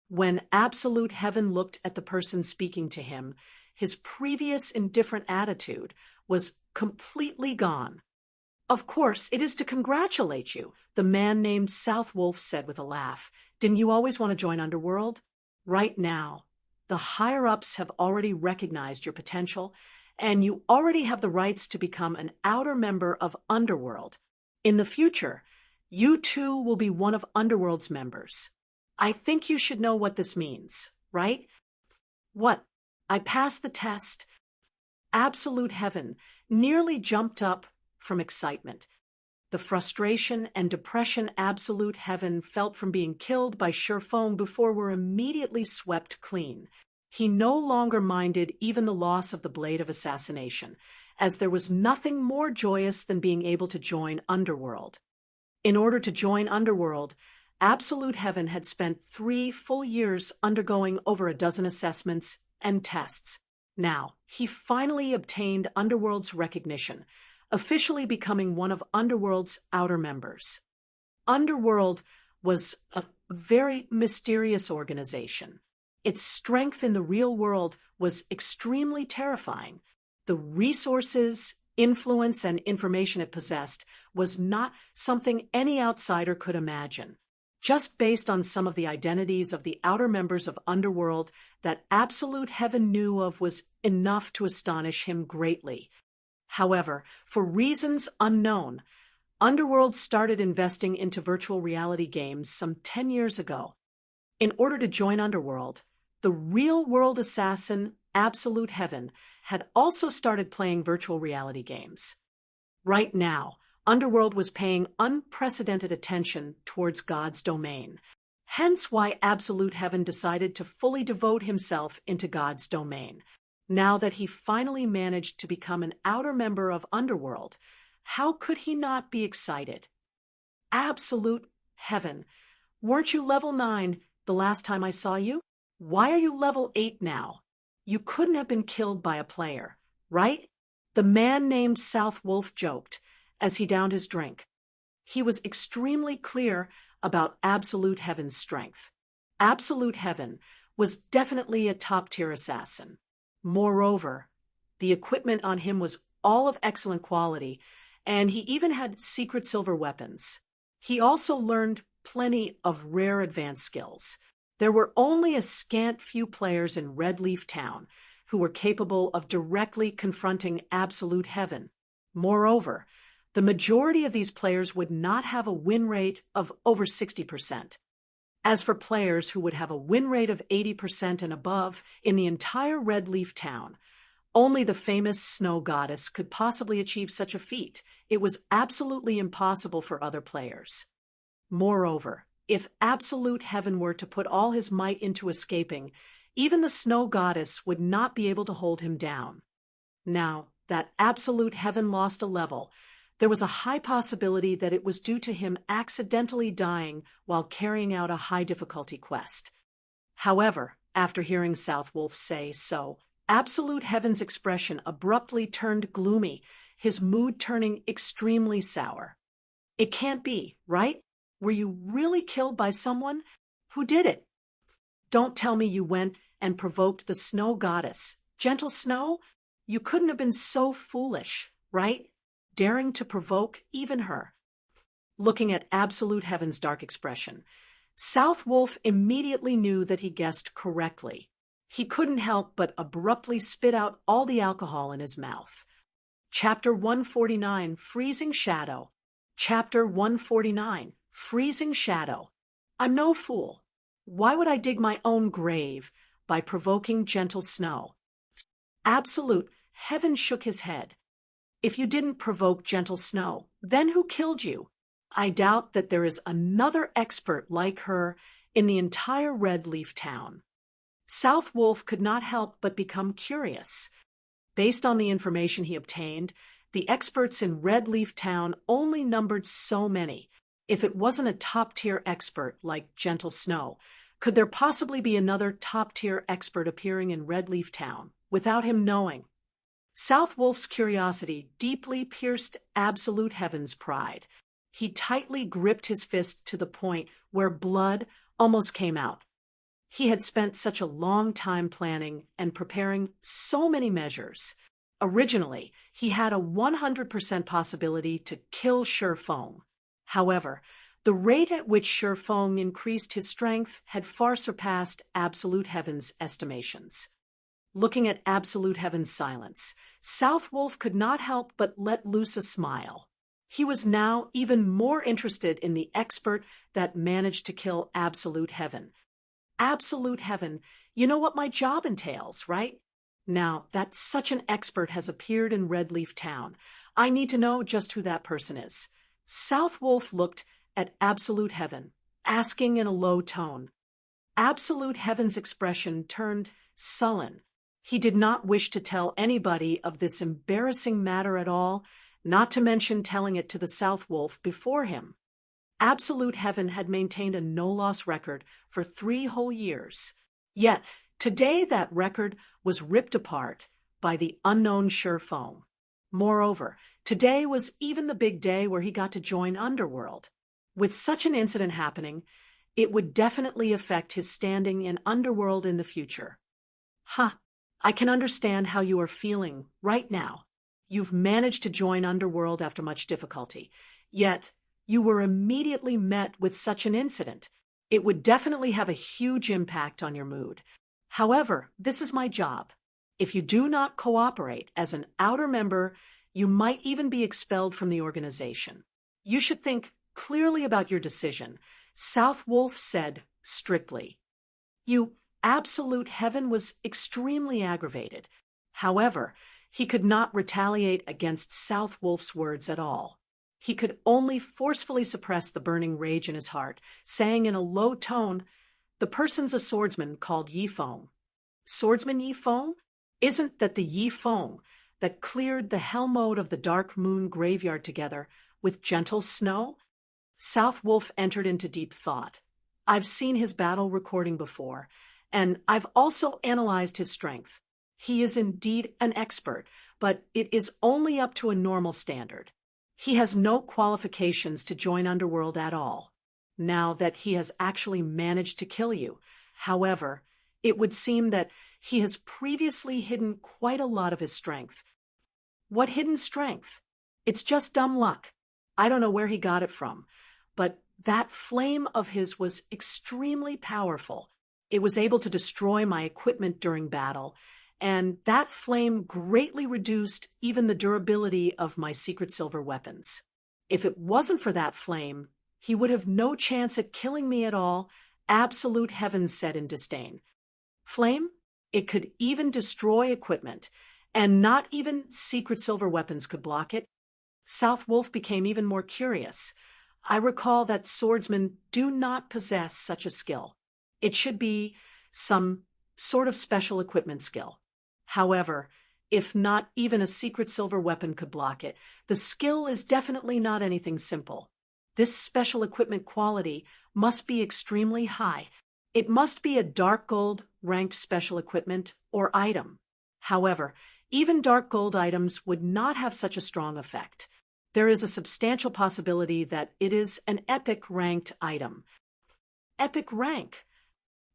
When Absolute Heaven looked at the person speaking to him, his previous indifferent attitude was completely gone. Of course, it is to congratulate you, the man named South Wolf said with a laugh. Didn't you always want to join Underworld? Right now, the higher-ups have already recognized your potential, and you already have the rights to become an outer member of Underworld. In the future, you too will be one of Underworld's members. I think you should know what this means, right? What? I passed the test. Absolute Heaven nearly jumped up from excitement. The frustration and depression Absolute Heaven felt from being killed by Sure Feng before were immediately swept clean. He no longer minded even the loss of the blade of assassination, as there was nothing more joyous than being able to join Underworld. In order to join Underworld, Absolute Heaven had spent 3 full years undergoing over a dozen assessments and tests. Now, he finally obtained Underworld's recognition, officially becoming one of Underworld's outer members. Underworld was a very mysterious organization. Its strength in the real world was extremely terrifying. The resources, influence, and information it possessed was not something any outsider could imagine. Just based on some of the identities of the outer members of Underworld that Absolute Heaven knew of was enough to astonish him greatly. However, for reasons unknown, Underworld started investing into virtual reality games some 10 years ago. In order to join Underworld, the real-world assassin Absolute Heaven had also started playing virtual reality games. Right now, Underworld was paying unprecedented attention towards God's domain, hence why Absolute Heaven decided to fully devote himself into God's domain. Now that he finally managed to become an outer member of Underworld, how could he not be excited? Absolute Heaven, weren't you level 9 the last time I saw you? Why are you level 8 now? You couldn't have been killed by a player, right? The man named South Wolf joked as he downed his drink. He was extremely clear about Absolute Heaven's strength. Absolute Heaven was definitely a top-tier assassin. Moreover, the equipment on him was all of excellent quality, and he even had secret silver weapons. He also learned plenty of rare advanced skills. There were only a scant few players in Red Leaf Town who were capable of directly confronting Absolute Heaven. Moreover, the majority of these players would not have a win rate of over 60%. As for players who would have a win rate of 80% and above in the entire Red Leaf Town, only the famous Snow Goddess could possibly achieve such a feat. It was absolutely impossible for other players. Moreover, if Absolute Heaven were to put all his might into escaping, even the Snow Goddess would not be able to hold him down. Now that Absolute Heaven lost a level, there was a high possibility that it was due to him accidentally dying while carrying out a high-difficulty quest. However, after hearing South Wolf say so, Absolute Heaven's expression abruptly turned gloomy, his mood turning extremely sour. It can't be, right? Were you really killed by someone? Who did it? Don't tell me you went and provoked the Snow Goddess. Gentle Snow? You couldn't have been so foolish, right? Daring to provoke even her. Looking at Absolute Heaven's dark expression, South Wolf immediately knew that he guessed correctly. He couldn't help but abruptly spit out all the alcohol in his mouth. Chapter 149, Freezing Shadow. Chapter 149, Freezing Shadow. I'm no fool. Why would I dig my own grave by provoking gentle snow? Absolute Heaven shook his head. If you didn't provoke gentle snow, then who killed you? I doubt that there is another expert like her in the entire Red Leaf Town. South Wolf could not help but become curious. Based on the information he obtained, the experts in Red Leaf Town only numbered so many. If it wasn't a top-tier expert like Gentle Snow, could there possibly be another top-tier expert appearing in Red Leaf Town without him knowing? South Wolf's curiosity deeply pierced Absolute Heaven's pride. He tightly gripped his fist to the point where blood almost came out. He had spent such a long time planning and preparing so many measures. Originally, he had a 100% possibility to kill Shifeng. However, the rate at which Shifeng increased his strength had far surpassed Absolute Heaven's estimations. Looking at Absolute Heaven's silence, South Wolf could not help but let loose a smile. He was now even more interested in the expert that managed to kill Absolute Heaven. Absolute Heaven, you know what my job entails, right? Now that such an expert has appeared in Red Leaf Town, I need to know just who that person is. South Wolf looked at Absolute Heaven, asking in a low tone. Absolute Heaven's expression turned sullen. He did not wish to tell anybody of this embarrassing matter at all, not to mention telling it to the South Wolf before him. Absolute Heaven had maintained a no-loss record for 3 whole years. Yet, today that record was ripped apart by the unknown Shifeng. Moreover, today was even the big day where he got to join Underworld. With such an incident happening, it would definitely affect his standing in Underworld in the future. I can understand how you are feeling right now. You've managed to join Underworld after much difficulty, yet you were immediately met with such an incident. It would definitely have a huge impact on your mood. However, this is my job. If you do not cooperate as an outer member, you might even be expelled from the organization. You should think clearly about your decision, South Wolf said strictly. Absolute Heaven was extremely aggravated. However, he could not retaliate against South Wolf's words at all. He could only forcefully suppress the burning rage in his heart, saying in a low tone, "The person's a swordsman called Yifeng." Swordsman Yifeng? Isn't that the Yifeng that cleared the hell mode of the Dark Moon graveyard together with Gentle Snow? South Wolf entered into deep thought. I've seen his battle recording before, and I've also analyzed his strength. He is indeed an expert, but it is only up to a normal standard. He has no qualifications to join Underworld at all, now that he has actually managed to kill you. However, it would seem that he has previously hidden quite a lot of his strength. What hidden strength? It's just dumb luck. I don't know where he got it from, but that flame of his was extremely powerful. It was able to destroy my equipment during battle, and that flame greatly reduced even the durability of my secret silver weapons. If it wasn't for that flame, he would have no chance at killing me at all, Absolute Heaven said in disdain. Flame? It could even destroy equipment, and not even secret silver weapons could block it. South Wolf became even more curious. I recall that swordsmen do not possess such a skill. It should be some sort of special equipment skill. However, if not even a secret silver weapon could block it, the skill is definitely not anything simple. This special equipment quality must be extremely high. It must be a dark gold ranked special equipment or item. However, even dark gold items would not have such a strong effect. There is a substantial possibility that it is an epic ranked item. Epic rank?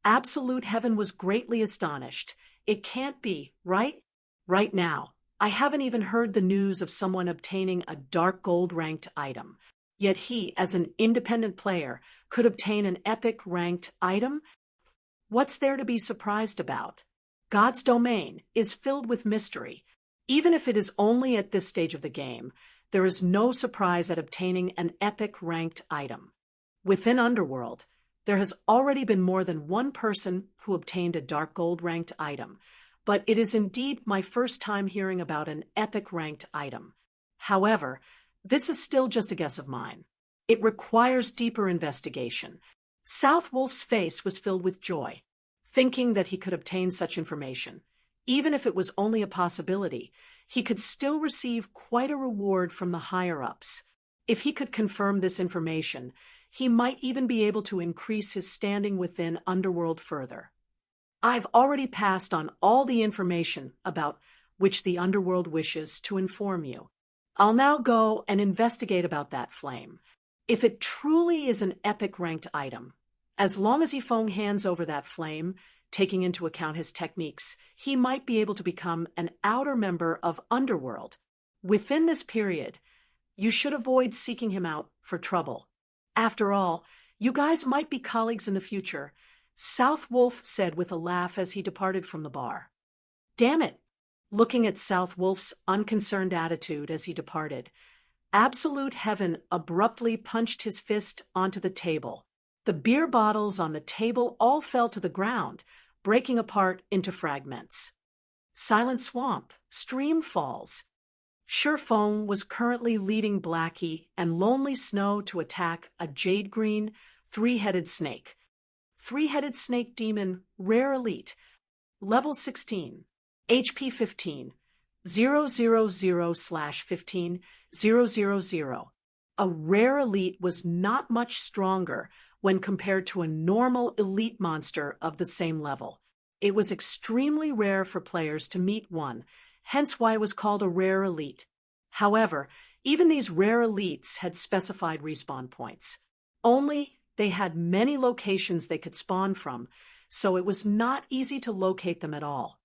Absolute Heaven was greatly astonished. It can't be, right? Right now, I haven't even heard the news of someone obtaining a dark gold ranked item. Yet he, as an independent player, could obtain an epic ranked item? What's there to be surprised about? God's domain is filled with mystery. Even if it is only at this stage of the game, there is no surprise at obtaining an epic ranked item. Within Underworld, there has already been more than one person who obtained a dark gold ranked item, but it is indeed my first time hearing about an epic ranked item. However, this is still just a guess of mine. It requires deeper investigation. South Wolf's face was filled with joy, thinking that he could obtain such information. Even if it was only a possibility, he could still receive quite a reward from the higher-ups. If he could confirm this information, he might even be able to increase his standing within Underworld further. I've already passed on all the information about which the Underworld wishes to inform you. I'll now go and investigate about that flame. If it truly is an epic ranked item, as long as Yifeng hands over that flame, taking into account his techniques, he might be able to become an outer member of Underworld. Within this period, you should avoid seeking him out for trouble. After all, you guys might be colleagues in the future, South Wolf said with a laugh as he departed from the bar. Damn it! Looking at South Wolf's unconcerned attitude as he departed, Absolute Heaven abruptly punched his fist onto the table. The beer bottles on the table all fell to the ground, breaking apart into fragments. Silent Swamp, Stream Falls. Shifeng was currently leading Blackie and Lonely Snow to attack a jade green, three-headed snake. Three-headed snake demon, rare elite. Level 16. HP 15. 000/15 000. A rare elite was not much stronger when compared to a normal elite monster of the same level. It was extremely rare for players to meet one, hence why it was called a rare elite. However, even these rare elites had specified respawn points. Only they had many locations they could spawn from, so it was not easy to locate them at all.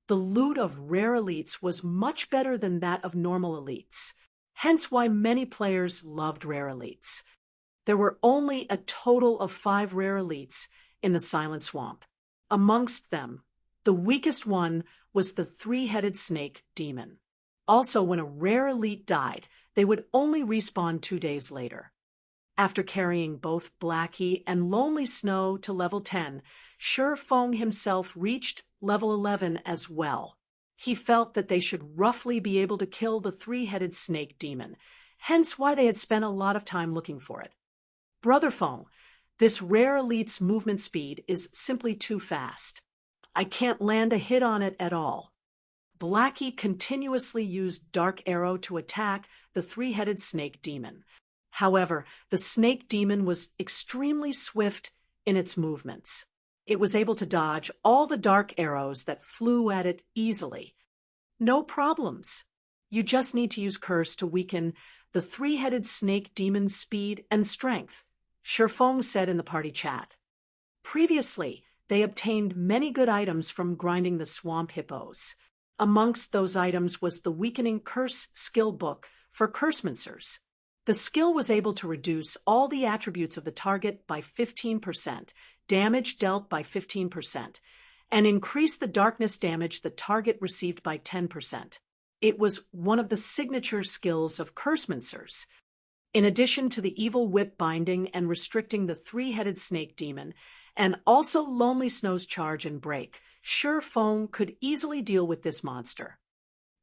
The loot of rare elites was much better than that of normal elites, hence why many players loved rare elites. There were only a total of 5 rare elites in the Silent Swamp. Amongst them, the weakest one was the three-headed snake demon. Also, when a rare elite died, they would only respawn 2 days later. After carrying both Blackie and Lonely Snow to level 10, Shifeng himself reached level 11 as well. He felt that they should roughly be able to kill the three-headed snake demon, hence why they had spent a lot of time looking for it. Brother Feng, this rare elite's movement speed is simply too fast. I can't land a hit on it at all. Blackie continuously used Dark Arrow to attack the three-headed snake demon. However, the snake demon was extremely swift in its movements. It was able to dodge all the dark arrows that flew at it easily. No problems. You just need to use Curse to weaken the three-headed snake demon's speed and strength, Shifeng said in the party chat. Previously, they obtained many good items from grinding the swamp hippos. Amongst those items was the Weakening Curse skill book for Cursemancers. The skill was able to reduce all the attributes of the target by 15%, damage dealt by 15%, and increase the darkness damage the target received by 10%. It was one of the signature skills of Cursemancers. In addition to the evil whip binding and restricting the three-headed snake demon, and also Lonely Snow's charge and break, Shifeng could easily deal with this monster.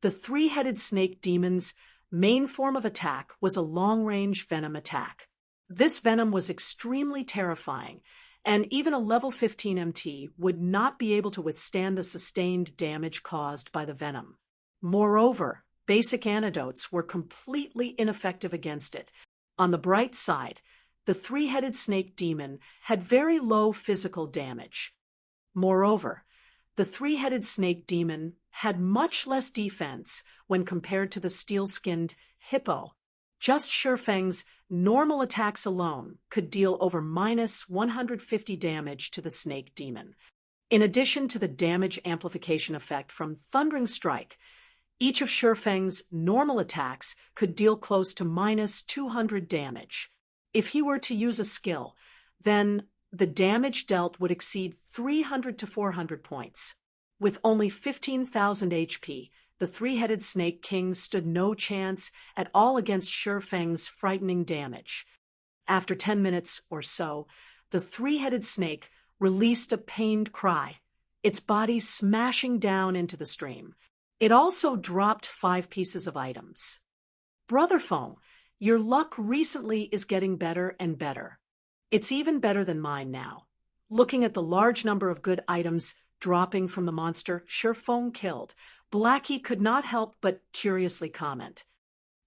The three-headed snake demon's main form of attack was a long-range venom attack. This venom was extremely terrifying, and even a level 15 MT would not be able to withstand the sustained damage caused by the venom. Moreover, basic antidotes were completely ineffective against it. On the bright side, the three-headed snake demon had very low physical damage. Moreover, the three-headed snake demon had much less defense when compared to the steel-skinned hippo. Just Shifeng's normal attacks alone could deal over minus 150 damage to the snake demon. In addition to the damage amplification effect from Thundering Strike, each of Shifeng's normal attacks could deal close to minus 200 damage. If he were to use a skill, then the damage dealt would exceed 300 to 400 points. With only 15,000 HP, the three-headed snake king stood no chance at all against Shifeng's frightening damage. After 10 minutes or so, the three-headed snake released a pained cry, its body smashing down into the stream. It also dropped 5 pieces of items. Brother Feng, your luck recently is getting better and better. It's even better than mine now. Looking at the large number of good items dropping from the monster Shifeng killed, Blackie could not help but curiously comment.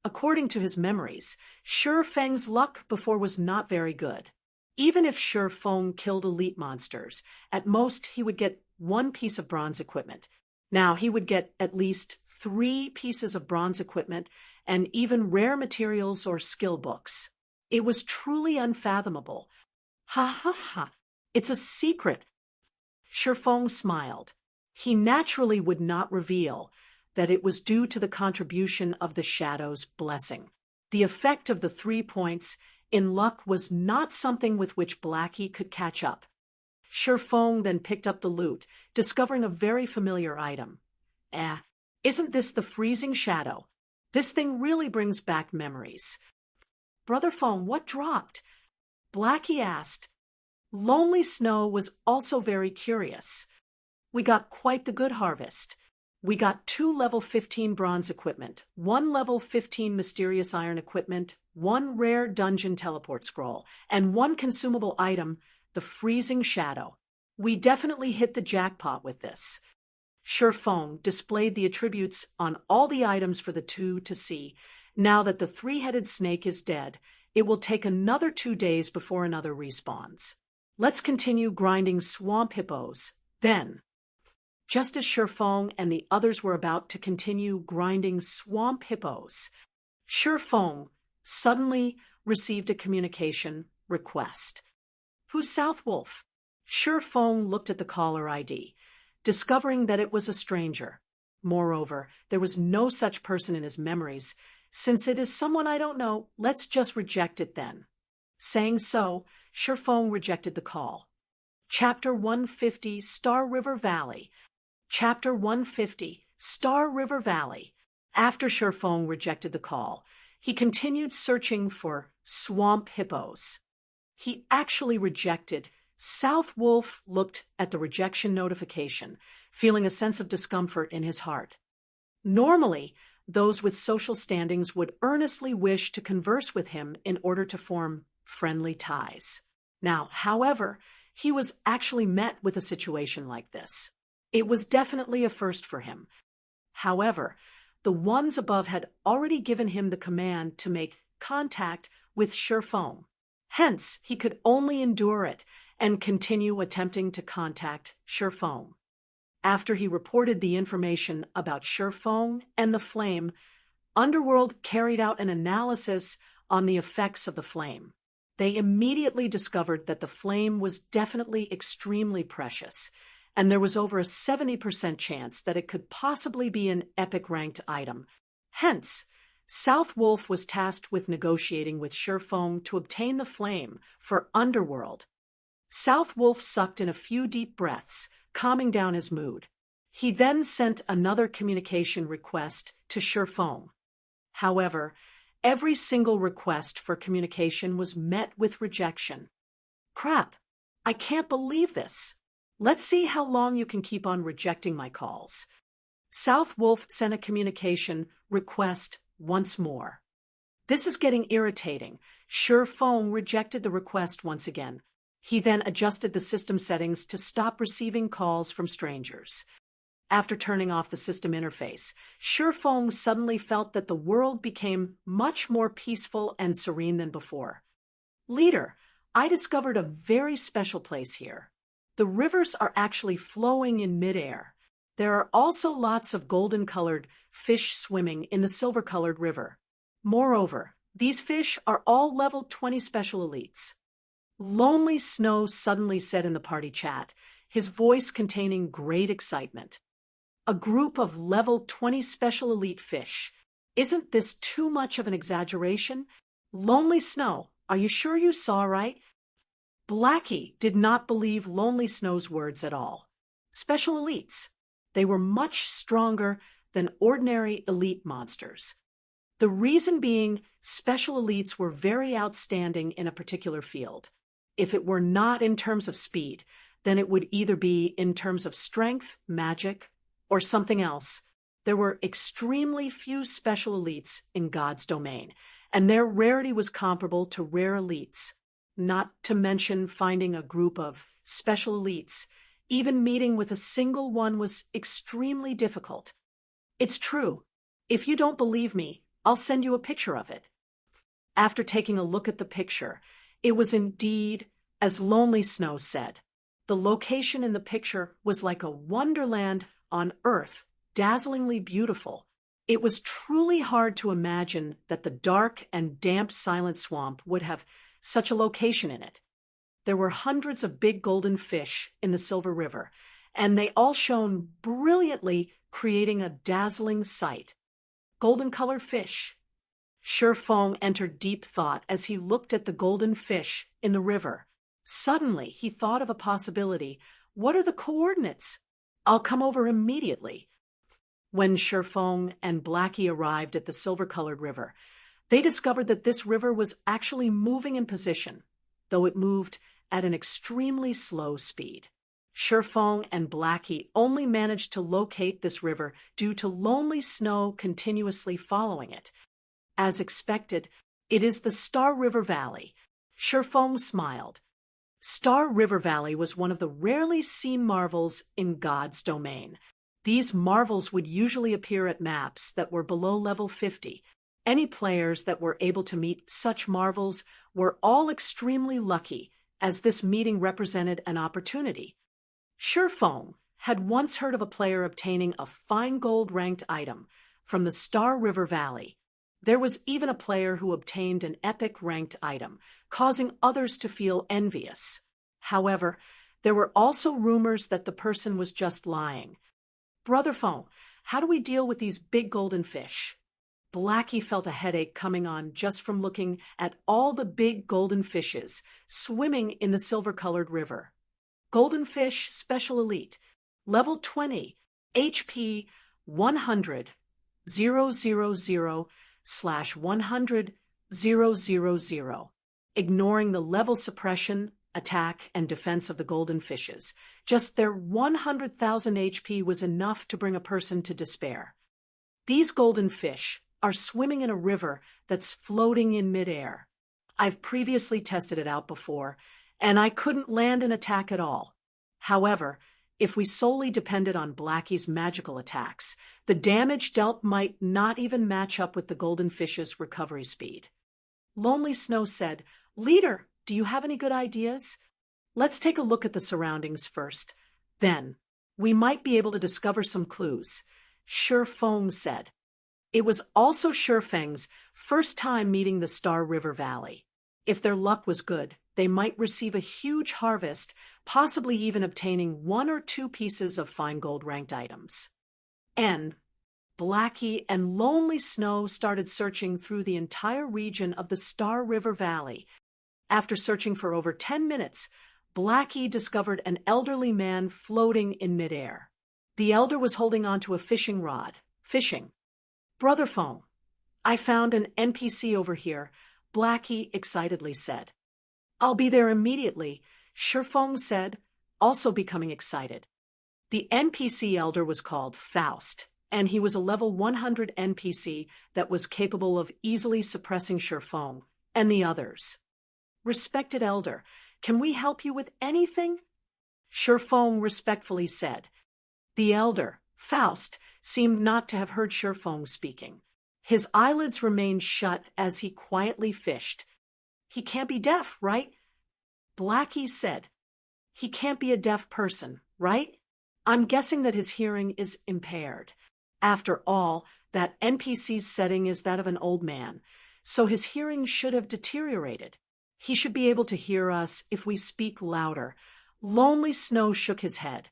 According to his memories, Shifeng's luck before was not very good. Even if Shifeng killed elite monsters, at most he would get 1 piece of bronze equipment. Now he would get at least 3 pieces of bronze equipment and even rare materials or skill books. It was truly unfathomable. Ha ha ha, it's a secret. Shifeng smiled. He naturally would not reveal that it was due to the contribution of the Shadow's blessing. The effect of the 3 points in luck was not something with which Blackie could catch up. Shifeng then picked up the loot, discovering a very familiar item. Isn't this the freezing shadow? This thing really brings back memories. Brother Feng, what dropped? Blackie asked. Lonely Snow was also very curious. We got quite the good harvest. We got 2 level 15 bronze equipment, 1 level 15 mysterious iron equipment, 1 rare dungeon teleport scroll, and 1 consumable item, the freezing shadow. We definitely hit the jackpot with this. Shifeng displayed the attributes on all the items for the two to see. Now that the three-headed snake is dead, it will take another 2 days before another respawns. Let's continue grinding swamp hippos, then. Just as Shifeng and the others were about to continue grinding swamp hippos, Shifeng suddenly received a communication request. Who's South Wolf? Shifeng looked at the caller ID, discovering that it was a stranger. Moreover, there was no such person in his memories. Since it is someone I don't know, let's just reject it then. Saying so, Shifeng rejected the call. Chapter 150, Star River Valley. Chapter 150, Star River Valley. After Shifeng rejected the call, he continued searching for swamp hippos. He actually rejected. South Wolf looked at the rejection notification, feeling a sense of discomfort in his heart. Normally, those with social standings would earnestly wish to converse with him in order to form friendly ties. Now, however, he was actually met with a situation like this. It was definitely a first for him. However, the ones above had already given him the command to make contact with Shifeng. Hence, he could only endure it and continue attempting to contact Shifeng. After he reported the information about Shifeng and the flame, Underworld carried out an analysis on the effects of the flame. They immediately discovered that the flame was definitely extremely precious, and there was over a 70% chance that it could possibly be an epic-ranked item. Hence, South Wolf was tasked with negotiating with Shifeng to obtain the flame for Underworld. South Wolf sucked in a few deep breaths, calming down his mood. He then sent another communication request to Shifeng. However, every single request for communication was met with rejection. Crap, I can't believe this. Let's see how long you can keep on rejecting my calls. South Wolf sent a communication request once more. This is getting irritating. Shifeng rejected the request once again. He then adjusted the system settings to stop receiving calls from strangers. After turning off the system interface, Shifeng suddenly felt that the world became much more peaceful and serene than before. Leader, I discovered a very special place here. The rivers are actually flowing in midair. There are also lots of golden-colored fish swimming in the silver-colored river. Moreover, these fish are all level 20 special elites. Lonely Snow suddenly said in the party chat, his voice containing great excitement. A group of level 20 special elite fish. Isn't this too much of an exaggeration? Lonely Snow, are you sure you saw right? Blackie did not believe Lonely Snow's words at all. Special elites. They were much stronger than ordinary elite monsters. The reason being, special elites were very outstanding in a particular field. If it were not in terms of speed, then it would either be in terms of strength, magic, or something else. There were extremely few special elites in God's domain, and their rarity was comparable to rare elites. Not to mention finding a group of special elites. Even meeting with a single one was extremely difficult. It's true. If you don't believe me, I'll send you a picture of it. After taking a look at the picture, it was indeed, as Lonely Snow said. The location in the picture was like a wonderland on Earth, dazzlingly beautiful. It was truly hard to imagine that the dark and damp silent swamp would have such a location in it. There were hundreds of big golden fish in the Silver River, and they all shone brilliantly, creating a dazzling sight. Golden-colored fish. Shifeng entered deep thought as he looked at the golden fish in the river. Suddenly, he thought of a possibility. What are the coordinates? I'll come over immediately. When Shifeng and Blackie arrived at the silver-colored river, they discovered that this river was actually moving in position, though it moved at an extremely slow speed. Shifeng and Blackie only managed to locate this river due to Lonely Snow continuously following it. As expected, it is the Star River Valley. Shifeng smiled. Star River Valley was one of the rarely seen marvels in God's domain. These marvels would usually appear at maps that were below level 50. Any players that were able to meet such marvels were all extremely lucky, as this meeting represented an opportunity. Shifeng had once heard of a player obtaining a fine gold ranked item from the Star River Valley. There was even a player who obtained an epic ranked item, causing others to feel envious. However, there were also rumors that the person was just lying. Brother Feng, how do we deal with these big golden fish? Blackie felt a headache coming on just from looking at all the big golden fishes swimming in the silver-colored river. Golden Fish Special Elite, Level 20, HP 100, 000/100,000. Ignoring the level suppression, attack, and defense of the golden fishes, just their 100,000 HP was enough to bring a person to despair. These golden fish are swimming in a river that's floating in midair. I've previously tested it out before, and I couldn't land an attack at all. However, if we solely depended on Blackie's magical attacks, the damage dealt might not even match up with the golden fish's recovery speed. Lonely Snow said, "Leader, do you have any good ideas? Let's take a look at the surroundings first. Then, we might be able to discover some clues." Shifeng said. It was also Shifeng's first time meeting the Star River Valley. If their luck was good, they might receive a huge harvest, possibly even obtaining 1 or 2 pieces of fine gold ranked items. Blackie and Lonely Snow started searching through the entire region of the Star River Valley. After searching for over 10 minutes, Blackie discovered an elderly man floating in midair. The elder was holding onto a fishing rod, fishing. "Brother Feng, I found an NPC over here," Blackie excitedly said. "I'll be there immediately," Shifeng said, also becoming excited. The NPC elder was called Faust, and he was a level 100 NPC that was capable of easily suppressing Shifeng and the others. "Respected elder, can we help you with anything?" Shifeng respectfully said. The elder, Faust, seemed not to have heard Shifeng speaking. His eyelids remained shut as he quietly fished. "He can't be deaf, right?" Blackie said. "He can't be a deaf person, right? I'm guessing that his hearing is impaired. After all, that NPC's setting is that of an old man, so his hearing should have deteriorated. He should be able to hear us if we speak louder." Lonely Snow shook his head.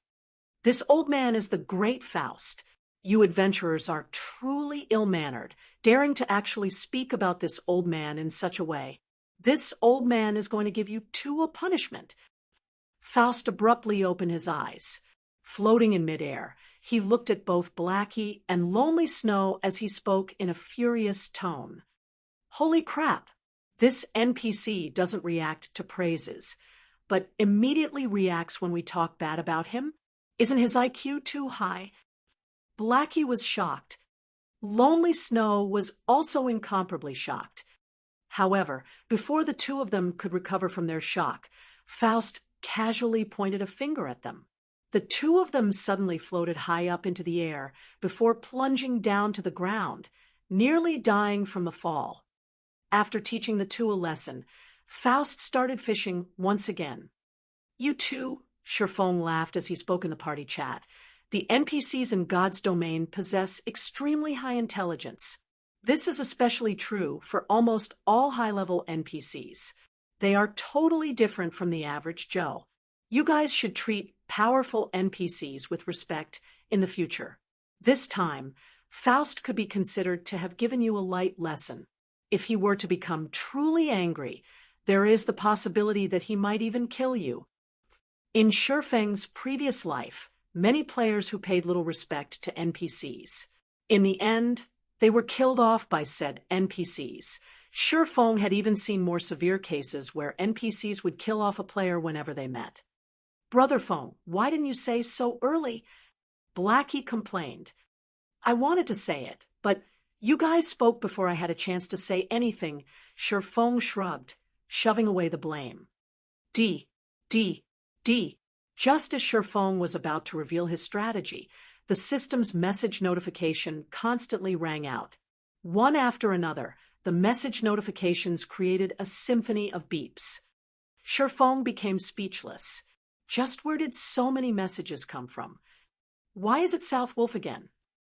"This old man is the great Faust. You adventurers are truly ill-mannered, daring to actually speak about this old man in such a way. This old man is going to give you 2 a punishment." Faust abruptly opened his eyes. Floating in midair, He looked at both Blackie and Lonely Snow as he spoke in a furious tone. Holy crap! This NPC doesn't react to praises, but immediately reacts when we talk bad about him? Isn't his IQ too high? Blackie was shocked. Lonely Snow was also incomparably shocked. However, before the two of them could recover from their shock, Faust casually pointed a finger at them. The two of them suddenly floated high up into the air before plunging down to the ground, nearly dying from the fall. After teaching the two a lesson, Faust started fishing once again. You two, Sherfong laughed as he spoke in the party chat. The NPCs in God's domain possess extremely high intelligence. This is especially true for almost all high-level NPCs. They are totally different from the average Joe. You guys should treat powerful NPCs with respect in the future. This time, Faust could be considered to have given you a light lesson. If he were to become truly angry, there is the possibility that he might even kill you. In Sherfeng's previous life, many players who paid little respect to NPCs. In the end, they were killed off by said NPCs. Sherfeng had even seen more severe cases where NPCs would kill off a player whenever they met. Brother Feng, why didn't you say so early? Blackie complained. I wanted to say it, but you guys spoke before I had a chance to say anything. Sherfeng shrugged, shoving away the blame. D. Just as Sherfeng was about to reveal his strategy, the system's message notification constantly rang out. One after another, the message notifications created a symphony of beeps. Sherfeng became speechless. Just where did so many messages come from? Why is it South Wolf again?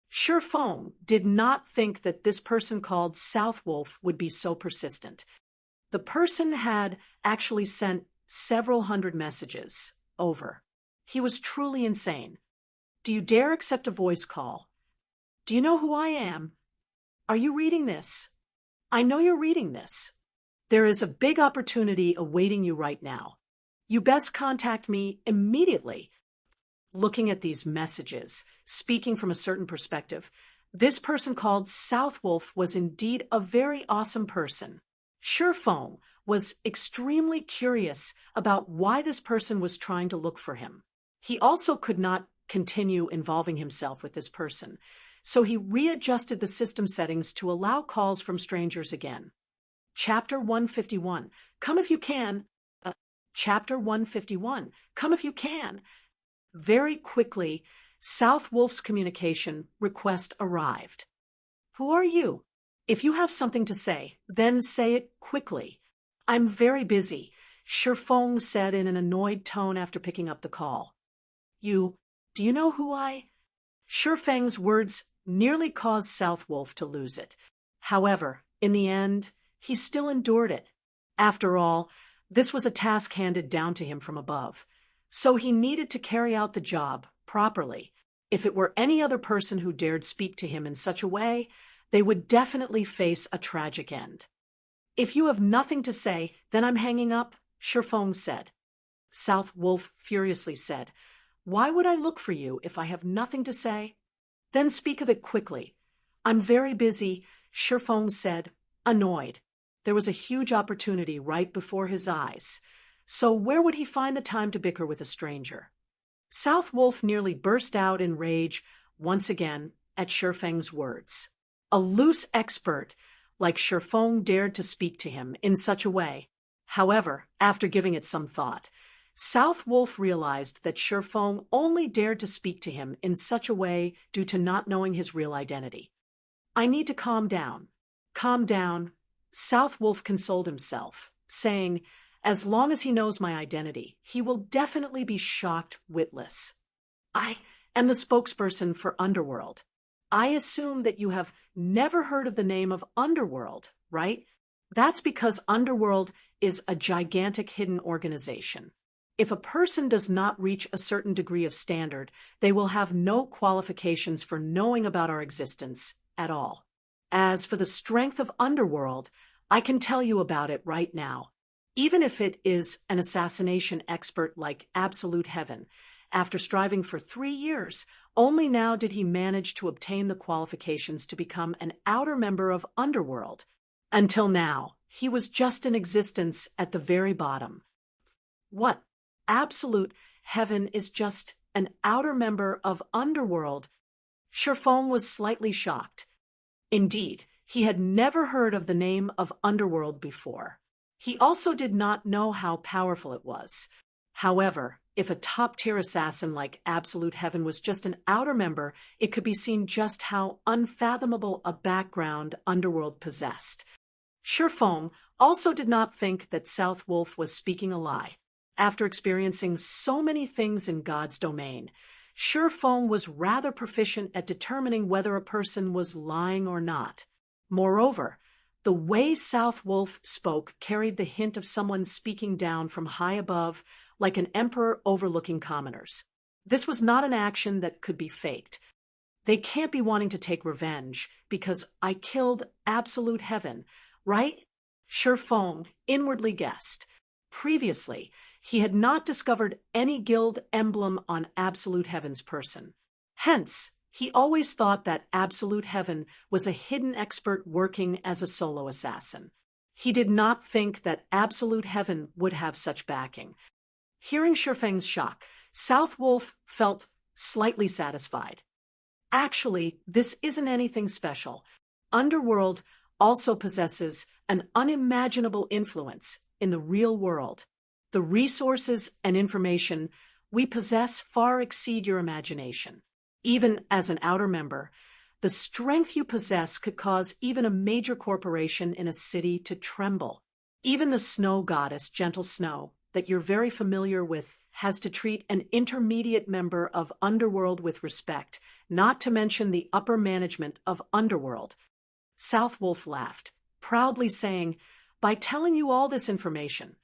Sherfeng did not think that this person called South Wolf would be so persistent. The person had actually sent several hundred messages over. He was truly insane. Do you dare accept a voice call? Do you know who I am? Are you reading this? I know you're reading this. There is a big opportunity awaiting you right now. You best contact me immediately. Looking at these messages, speaking from a certain perspective, this person called South Wolf was indeed a very awesome person. Sherfeng was extremely curious about why this person was trying to look for him. He also could not continue involving himself with this person, so he readjusted the system settings to allow calls from strangers again. Chapter 151, Come If You Can. Chapter 151, Come If You Can. Very quickly, South Wolf's communication request arrived. Who are you? If you have something to say, then say it quickly. I'm very busy, Sherfeng said in an annoyed tone after picking up the call. Do you know who I? Sherfeng's words nearly caused South Wolf to lose it. However, in the end, he still endured it. After all, this was a task handed down to him from above, so he needed to carry out the job properly. If it were any other person who dared speak to him in such a way, they would definitely face a tragic end. If you have nothing to say, then I'm hanging up, Sherfeng said. South Wolf furiously said, Why would I look for you if I have nothing to say? Then speak of it quickly. I'm very busy, Sherfeng said, annoyed. There was a huge opportunity right before his eyes. So where would he find the time to bicker with a stranger? South Wolf nearly burst out in rage once again at Sherfeng's words. A loose expert like Sherfeng dared to speak to him in such a way. However, after giving it some thought, South Wolf realized that Sherfeng only dared to speak to him in such a way due to not knowing his real identity. I need to calm down. Calm down, South Wolf consoled himself, saying, as long as he knows my identity, he will definitely be shocked witless. I am the spokesperson for Underworld. I assume that you have never heard of the name of Underworld, right? That's because Underworld is a gigantic hidden organization. If a person does not reach a certain degree of standard, they will have no qualifications for knowing about our existence at all. As for the strength of Underworld, I can tell you about it right now. Even if it is an assassination expert like Absolute Heaven, after striving for 3 years, Only now did he manage to obtain the qualifications to become an outer member of Underworld. Until now, he was just in existence at the very bottom. What? Absolute heaven is just an outer member of Underworld? Sherfone was slightly shocked. Indeed, he had never heard of the name of Underworld before. He also did not know how powerful it was. However, if a top-tier assassin like Absolute Heaven was just an outer member, it could be seen just how unfathomable a background Underworld possessed. Sherfone also did not think that South Wolf was speaking a lie. After experiencing so many things in God's domain, Sherfone was rather proficient at determining whether a person was lying or not. Moreover, the way South Wolf spoke carried the hint of someone speaking down from high above, like an emperor overlooking commoners. This was not an action that could be faked. They can't be wanting to take revenge because I killed Absolute Heaven, right? Sherfone inwardly guessed. Previously, he had not discovered any guild emblem on Absolute Heaven's person. Hence, he always thought that Absolute Heaven was a hidden expert working as a solo assassin. He did not think that Absolute Heaven would have such backing. Hearing Sherfeng's shock, South Wolf felt slightly satisfied. Actually, this isn't anything special. Underworld also possesses an unimaginable influence in the real world. The resources and information we possess far exceed your imagination. Even as an outer member, the strength you possess could cause even a major corporation in a city to tremble. Even the snow goddess, Gentle Snow, that you're very familiar with, has to treat an intermediate member of Underworld with respect, not to mention the upper management of Underworld. South Wolf laughed, proudly saying, "By telling you all this information,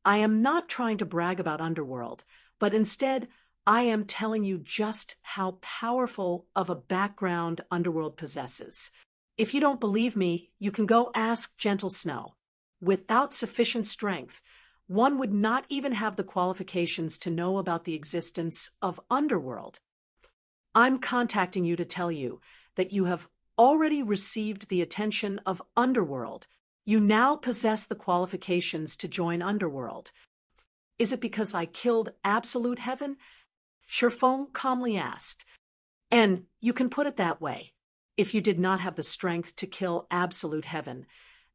I am not trying to brag about Underworld, but instead, I am telling you just how powerful of a background Underworld possesses. If you don't believe me, you can go ask Gentle Snow. Without sufficient strength, one would not even have the qualifications to know about the existence of Underworld. I'm contacting you to tell you that you have already received the attention of Underworld. You now possess the qualifications to join Underworld. Is it because I killed Absolute Heaven?" Sherfone calmly asked. "And you can put it that way. If you did not have the strength to kill Absolute Heaven,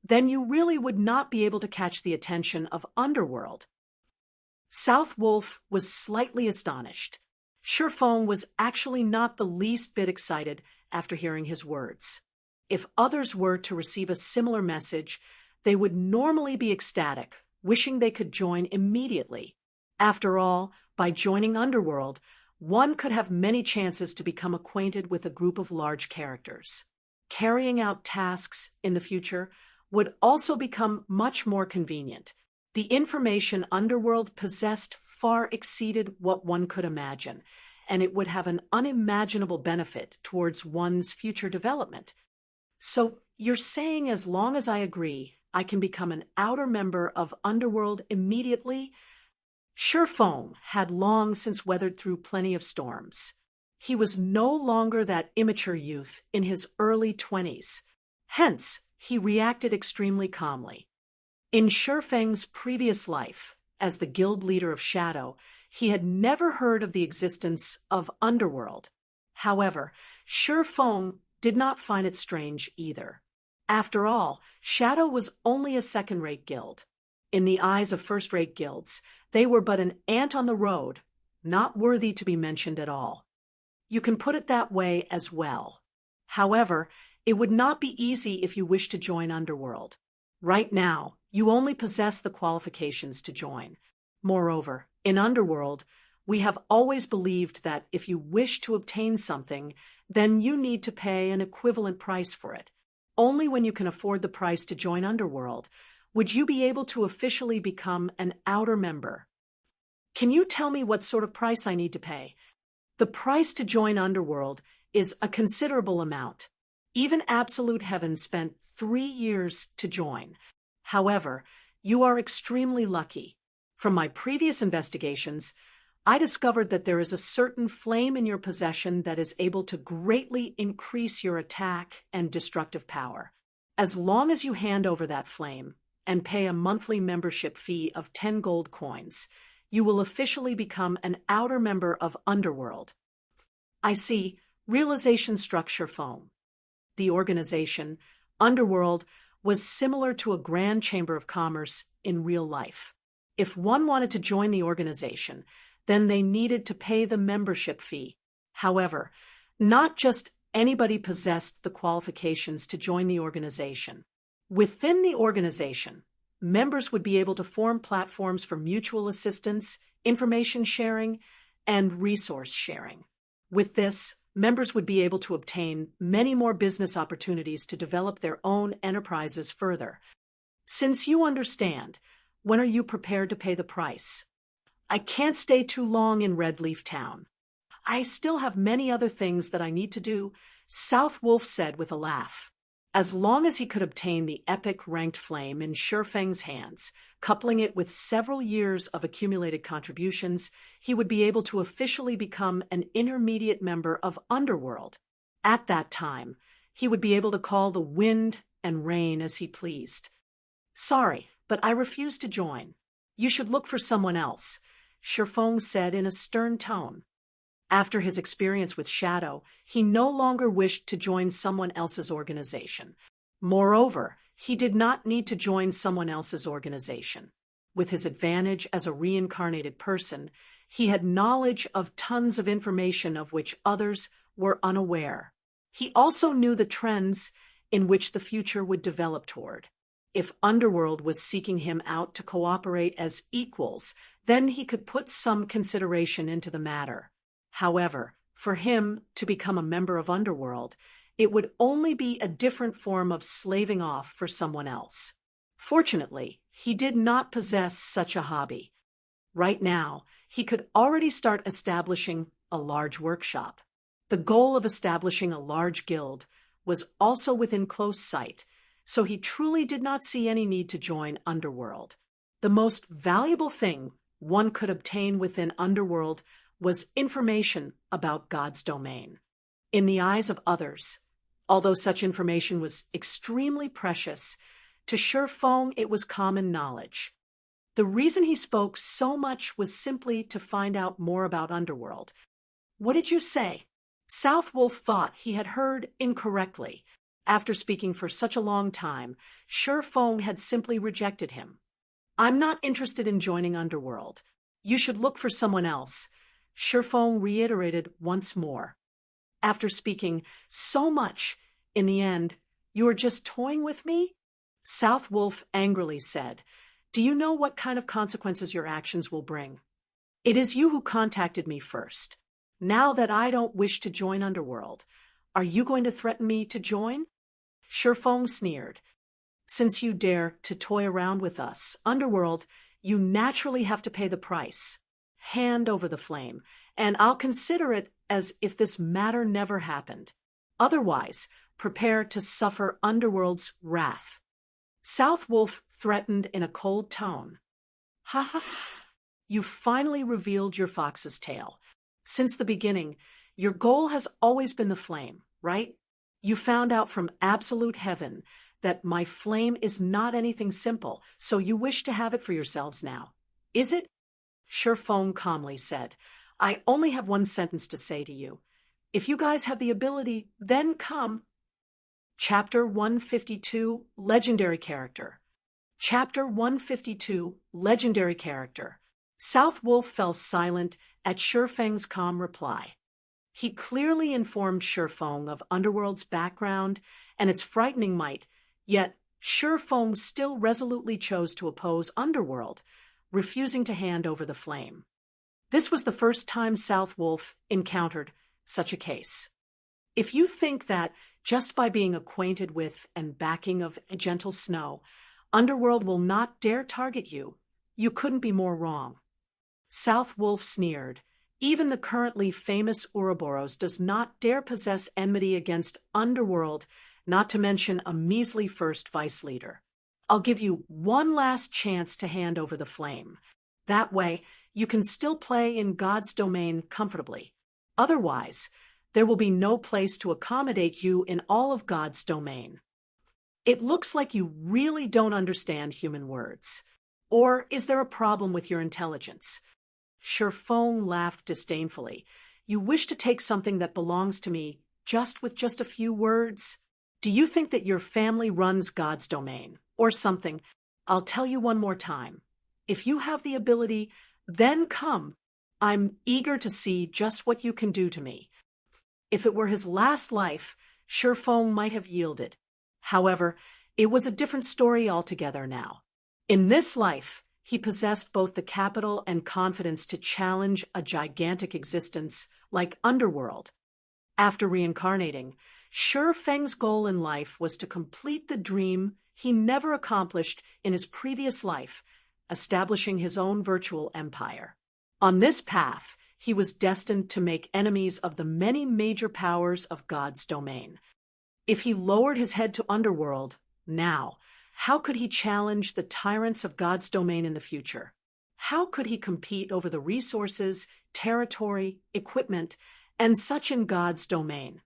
then you really would not be able to catch the attention of Underworld." South Wolf was slightly astonished. Sherfone was actually not the least bit excited after hearing his words. If others were to receive a similar message, they would normally be ecstatic, wishing they could join immediately. After all, by joining Underworld, one could have many chances to become acquainted with a group of large characters. Carrying out tasks in the future would also become much more convenient. The information Underworld possessed far exceeded what one could imagine, and it would have an unimaginable benefit towards one's future development. So you're saying as long as I agree, I can become an outer member of Underworld immediately? Sherfone had long since weathered through plenty of storms. He was no longer that immature youth in his early 20s. Hence, he reacted extremely calmly. In Sherfeng's previous life, as the guild leader of Shadow, he had never heard of the existence of Underworld. However, Sherfone did not find it strange either. After all, Shadow was only a second-rate guild. In the eyes of first-rate guilds, they were but an ant on the road, not worthy to be mentioned at all. You can put it that way as well. However, it would not be easy if you wish to join Underworld. Right now, you only possess the qualifications to join. Moreover, in Underworld, we have always believed that if you wish to obtain something, then you need to pay an equivalent price for it. Only when you can afford the price to join Underworld would you be able to officially become an outer member. Can you tell me what sort of price I need to pay? The price to join Underworld is a considerable amount. Even Absolute Heaven spent 3 years to join. However, you are extremely lucky. From my previous investigations, I discovered that there is a certain flame in your possession that is able to greatly increase your attack and destructive power. As long as you hand over that flame and pay a monthly membership fee of 10 gold coins, you will officially become an outer member of Underworld. I see. Realization structure foam. The organization, Underworld, was similar to a grand chamber of commerce in real life. If one wanted to join the organization, then they needed to pay the membership fee. However, not just anybody possessed the qualifications to join the organization. Within the organization, members would be able to form platforms for mutual assistance, information sharing, and resource sharing. With this, members would be able to obtain many more business opportunities to develop their own enterprises further. Since you understand, when are you prepared to pay the price? I can't stay too long in Red Leaf Town. I still have many other things that I need to do, South Wolf said with a laugh. As long as he could obtain the epic ranked flame in Shurfeng's hands, coupling it with several years of accumulated contributions, he would be able to officially become an intermediate member of Underworld. At that time, he would be able to call the wind and rain as he pleased. Sorry, but I refuse to join. You should look for someone else, Shurfeng said in a stern tone. After his experience with Shadow, he no longer wished to join someone else's organization. Moreover, he did not need to join someone else's organization. With his advantage as a reincarnated person, he had knowledge of tons of information of which others were unaware. He also knew the trends in which the future would develop toward. If Underworld was seeking him out to cooperate as equals, then he could put some consideration into the matter. However, for him to become a member of Underworld, it would only be a different form of slaving off for someone else. Fortunately, he did not possess such a hobby. Right now, he could already start establishing a large workshop. The goal of establishing a large guild was also within close sight, so he truly did not see any need to join Underworld. The most valuable thing one could obtain within Underworld was information about God's domain. In the eyes of others, although such information was extremely precious, to Shurfeng it was common knowledge. The reason he spoke so much was simply to find out more about Underworld. What did you say? South Wolf thought he had heard incorrectly. After speaking for such a long time, Shurfeng had simply rejected him. I'm not interested in joining Underworld. You should look for someone else, Shurfeng reiterated once more. After speaking so much, in the end, you are just toying with me? South Wolf angrily said, Do you know what kind of consequences your actions will bring? It is you who contacted me first. Now that I don't wish to join Underworld, are you going to threaten me to join? Shurfeng sneered. Since you dare to toy around with us, Underworld, you naturally have to pay the price. Hand over the flame, and I'll consider it as if this matter never happened. Otherwise, prepare to suffer Underworld's wrath. South Wolf threatened in a cold tone. Ha ha ha. You finally revealed your fox's tail. Since the beginning, your goal has always been the flame, right? You found out from absolute heaven that my flame is not anything simple, so you wish to have it for yourselves now. Is it? Shurfeng calmly said, I only have one sentence to say to you. If you guys have the ability, then come. Chapter 152, Legendary Character. Chapter 152, Legendary Character. South Wolf fell silent at Shurfeng's calm reply. He clearly informed Shurfeng of Underworld's background and its frightening might, yet Shurfeng still resolutely chose to oppose Underworld, refusing to hand over the flame. This was the first time South Wolf encountered such a case. If you think that, just by being acquainted with and backing of gentle snow, Underworld will not dare target you, you couldn't be more wrong. South Wolf sneered. Even the currently famous Ouroboros does not dare possess enmity against Underworld, not to mention a measly first vice leader. I'll give you one last chance to hand over the flame. That way, you can still play in God's domain comfortably. Otherwise, there will be no place to accommodate you in all of God's domain. It looks like you really don't understand human words. Or is there a problem with your intelligence? Sherfong laughed disdainfully. You wish to take something that belongs to me with just a few words? Do you think that your family runs God's domain, or something? I'll tell you one more time. If you have the ability, then come. I'm eager to see just what you can do to me. If it were his last life, Sherfong might have yielded. However, it was a different story altogether now. In this life, he possessed both the capital and confidence to challenge a gigantic existence like Underworld. After reincarnating, Sherfeng's goal in life was to complete the dream he never accomplished in his previous life, establishing his own virtual empire. On this path, he was destined to make enemies of the many major powers of God's domain. If he lowered his head to Underworld, now, how could he challenge the tyrants of God's domain in the future? How could he compete over the resources, territory, equipment, and such in God's domain?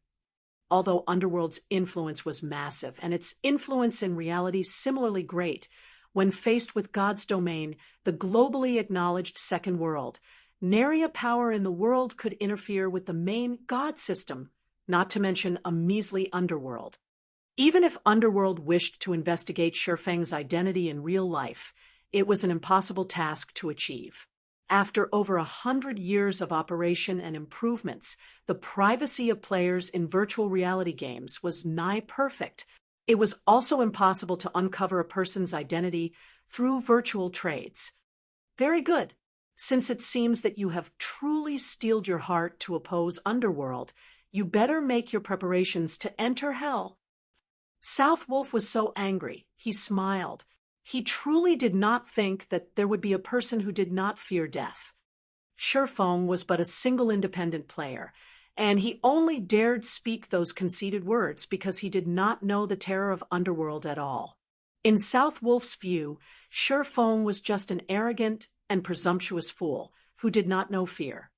Although Underworld's influence was massive, and its influence in reality similarly great, when faced with God's domain, the globally acknowledged second world, nary a power in the world could interfere with the main God system, not to mention a measly Underworld. Even if Underworld wished to investigate Sherfeng's identity in real life, it was an impossible task to achieve. After over 100 years of operation and improvements, the privacy of players in virtual reality games was nigh perfect. It was also impossible to uncover a person's identity through virtual trades. Very good. Since it seems that you have truly steeled your heart to oppose Underworld, you better make your preparations to enter hell. South Wolf was so angry, he smiled. He truly did not think that there would be a person who did not fear death. Sherfong was but a single independent player, and he only dared speak those conceited words because he did not know the terror of Underworld at all. In South Wolf's view, Sherfong was just an arrogant and presumptuous fool who did not know fear.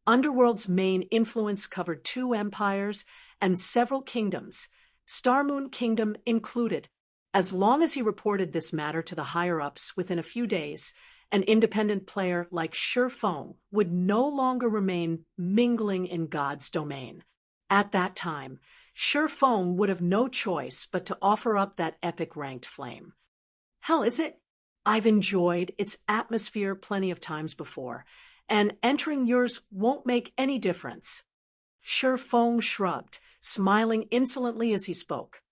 Underworld's main influence covered 2 empires and several kingdoms, Starmoon Kingdom included. As long as he reported this matter to the higher-ups within a few days, an independent player like Sherfong would no longer remain mingling in God's domain. At that time, Sherfong would have no choice but to offer up that epic ranked flame. Hell, is it? I've enjoyed its atmosphere plenty of times before, and entering yours won't make any difference. Sherfong shrugged, smiling insolently as he spoke.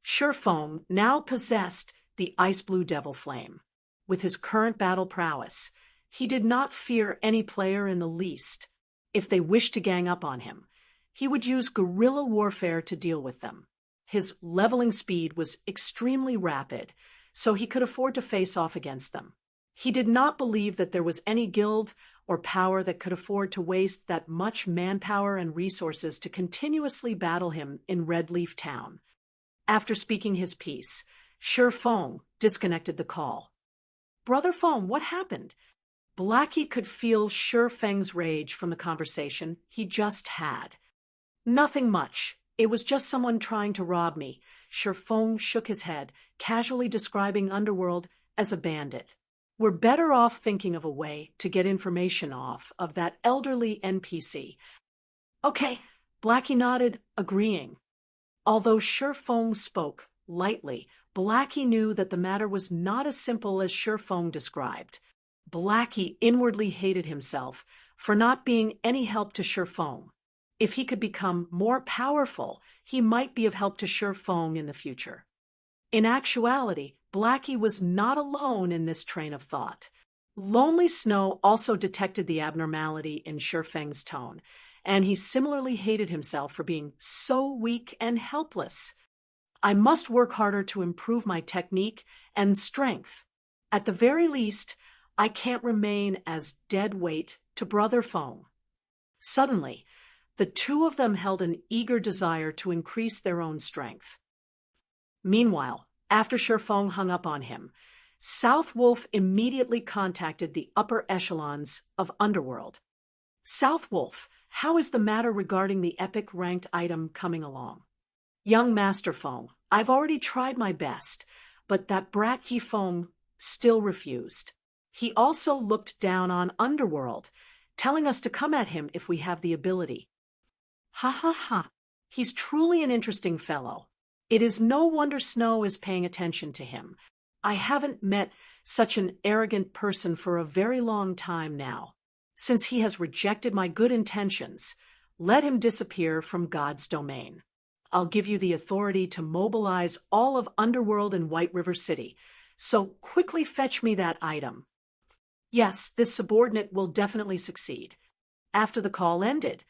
Sherfong now possessed the ice blue devil flame. With his current battle prowess, he did not fear any player in the least. If they wished to gang up on him, he would use guerrilla warfare to deal with them. His leveling speed was extremely rapid, so he could afford to face off against them. He did not believe that there was any guild or power that could afford to waste that much manpower and resources to continuously battle him in Red Leaf Town. After speaking his piece, Sherfong disconnected the call. Brother Fong, what happened? Blackie could feel Sherfeng's rage from the conversation he just had. Nothing much. It was just someone trying to rob me. Sherfong shook his head, casually describing Underworld as a bandit. We're better off thinking of a way to get information off of that elderly NPC. Okay, Blackie nodded, agreeing. Although Sherfong spoke lightly, Blackie knew that the matter was not as simple as Sherfong described. Blackie inwardly hated himself for not being any help to Sherfong. If he could become more powerful, he might be of help to Sherfong in the future. In actuality, Blackie was not alone in this train of thought. Lonely Snow also detected the abnormality in Sherfeng's tone, and he similarly hated himself for being so weak and helpless. I must work harder to improve my technique and strength. At the very least, I can't remain as dead weight to Brother Fong. Suddenly, the 2 of them held an eager desire to increase their own strength. Meanwhile, after Sherfong hung up on him, South Wolf immediately contacted the upper echelons of Underworld. South Wolf, how is the matter regarding the epic ranked item coming along? Young Master Foam, I've already tried my best, but that Bracky Foam still refused. He also looked down on Underworld, telling us to come at him if we have the ability. Ha ha ha. He's truly an interesting fellow. It is no wonder Snow is paying attention to him. I haven't met such an arrogant person for a very long time now. Since he has rejected my good intentions, let him disappear from God's domain. I'll give you the authority to mobilize all of Underworld and White River City, so quickly fetch me that item. Yes, this subordinate will definitely succeed. After the call ended,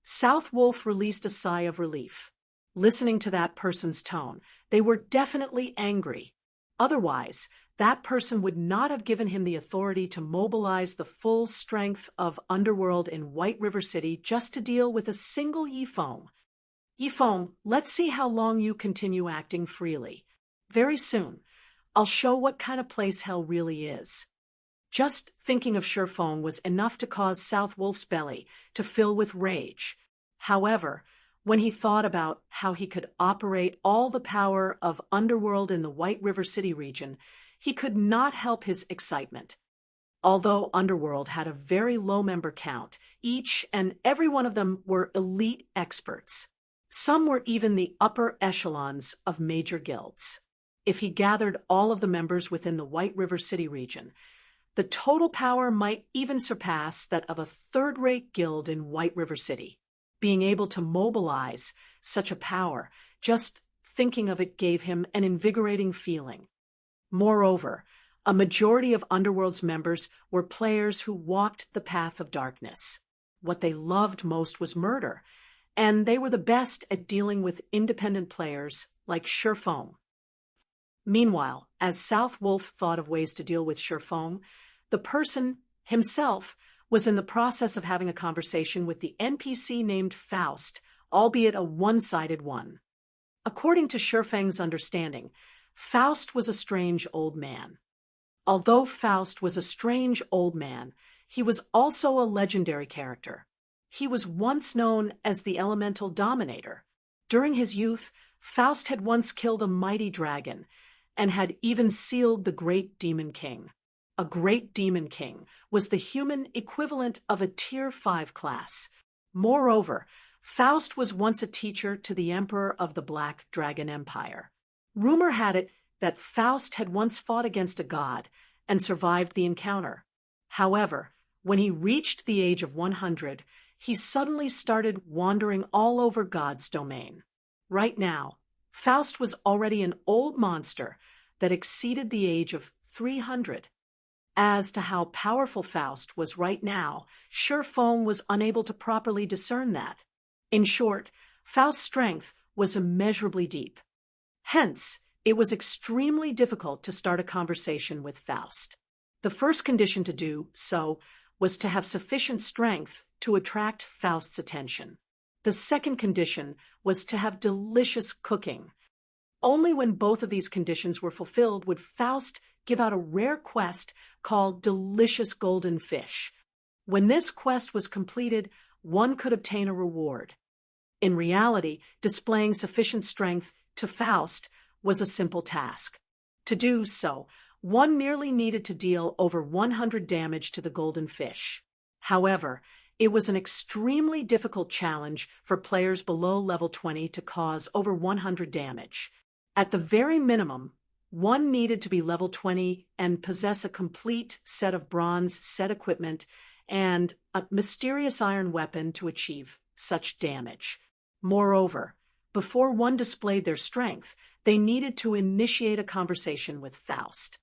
South Wolf released a sigh of relief. Listening to that person's tone, they were definitely angry. Otherwise, that person would not have given him the authority to mobilize the full strength of Underworld in White River City just to deal with a single Yifoam. Yifoam, let's see how long you continue acting freely. Very soon, I'll show what kind of place hell really is. Just thinking of Surefoam was enough to cause South Wolf's belly to fill with rage. However, when he thought about how he could operate all the power of Underworld in the White River City region, he could not help his excitement. Although Underworld had a very low member count, each and every one of them were elite experts. Some were even the upper echelons of major guilds. If he gathered all of the members within the White River City region, the total power might even surpass that of a third-rate guild in White River City. Being able to mobilize such a power, just thinking of it gave him an invigorating feeling. Moreover, a majority of Underworld's members were players who walked the path of darkness. What they loved most was murder, and they were the best at dealing with independent players like Surefoam. Meanwhile, as South Wolf thought of ways to deal with Surefoam, the person himself was in the process of having a conversation with the NPC named Faust, albeit a one-sided one. According to Shurfeng's understanding, Faust was a strange old man. Although Faust was a strange old man, he was also a legendary character. He was once known as the Elemental Dominator. During his youth, Faust had once killed a mighty dragon and had even sealed the Great Demon King. A Great Demon King was the human equivalent of a Tier 5 class. Moreover, Faust was once a teacher to the Emperor of the Black Dragon Empire. Rumor had it that Faust had once fought against a god and survived the encounter. However, when he reached the age of 100, he suddenly started wandering all over God's domain. Right now, Faust was already an old monster that exceeded the age of 300. As to how powerful Faust was right now, Surefoam was unable to properly discern that. In short, Faust's strength was immeasurably deep. Hence, it was extremely difficult to start a conversation with Faust. The first condition to do so was to have sufficient strength to attract Faust's attention. The second condition was to have delicious cooking. Only when both of these conditions were fulfilled would Faust give out a rare quest called Delicious Golden Fish. When this quest was completed, one could obtain a reward. In reality, displaying sufficient strength to Faust was a simple task. To do so, one merely needed to deal over 100 damage to the golden fish. However, it was an extremely difficult challenge for players below level 20 to cause over 100 damage. At the very minimum, one needed to be level 20 and possess a complete set of bronze set equipment and a mysterious iron weapon to achieve such damage. Moreover, before one displayed their strength, they needed to initiate a conversation with Faust.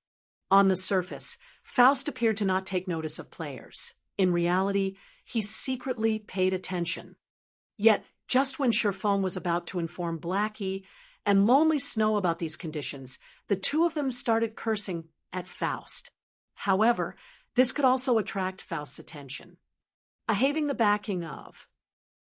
On the surface, Faust appeared to not take notice of players. In reality, he secretly paid attention. Yet, just when Surefoam was about to inform Blackie and Lonely Snow about these conditions, the two of them started cursing at Faust. However, this could also attract Faust's attention. Having the backing of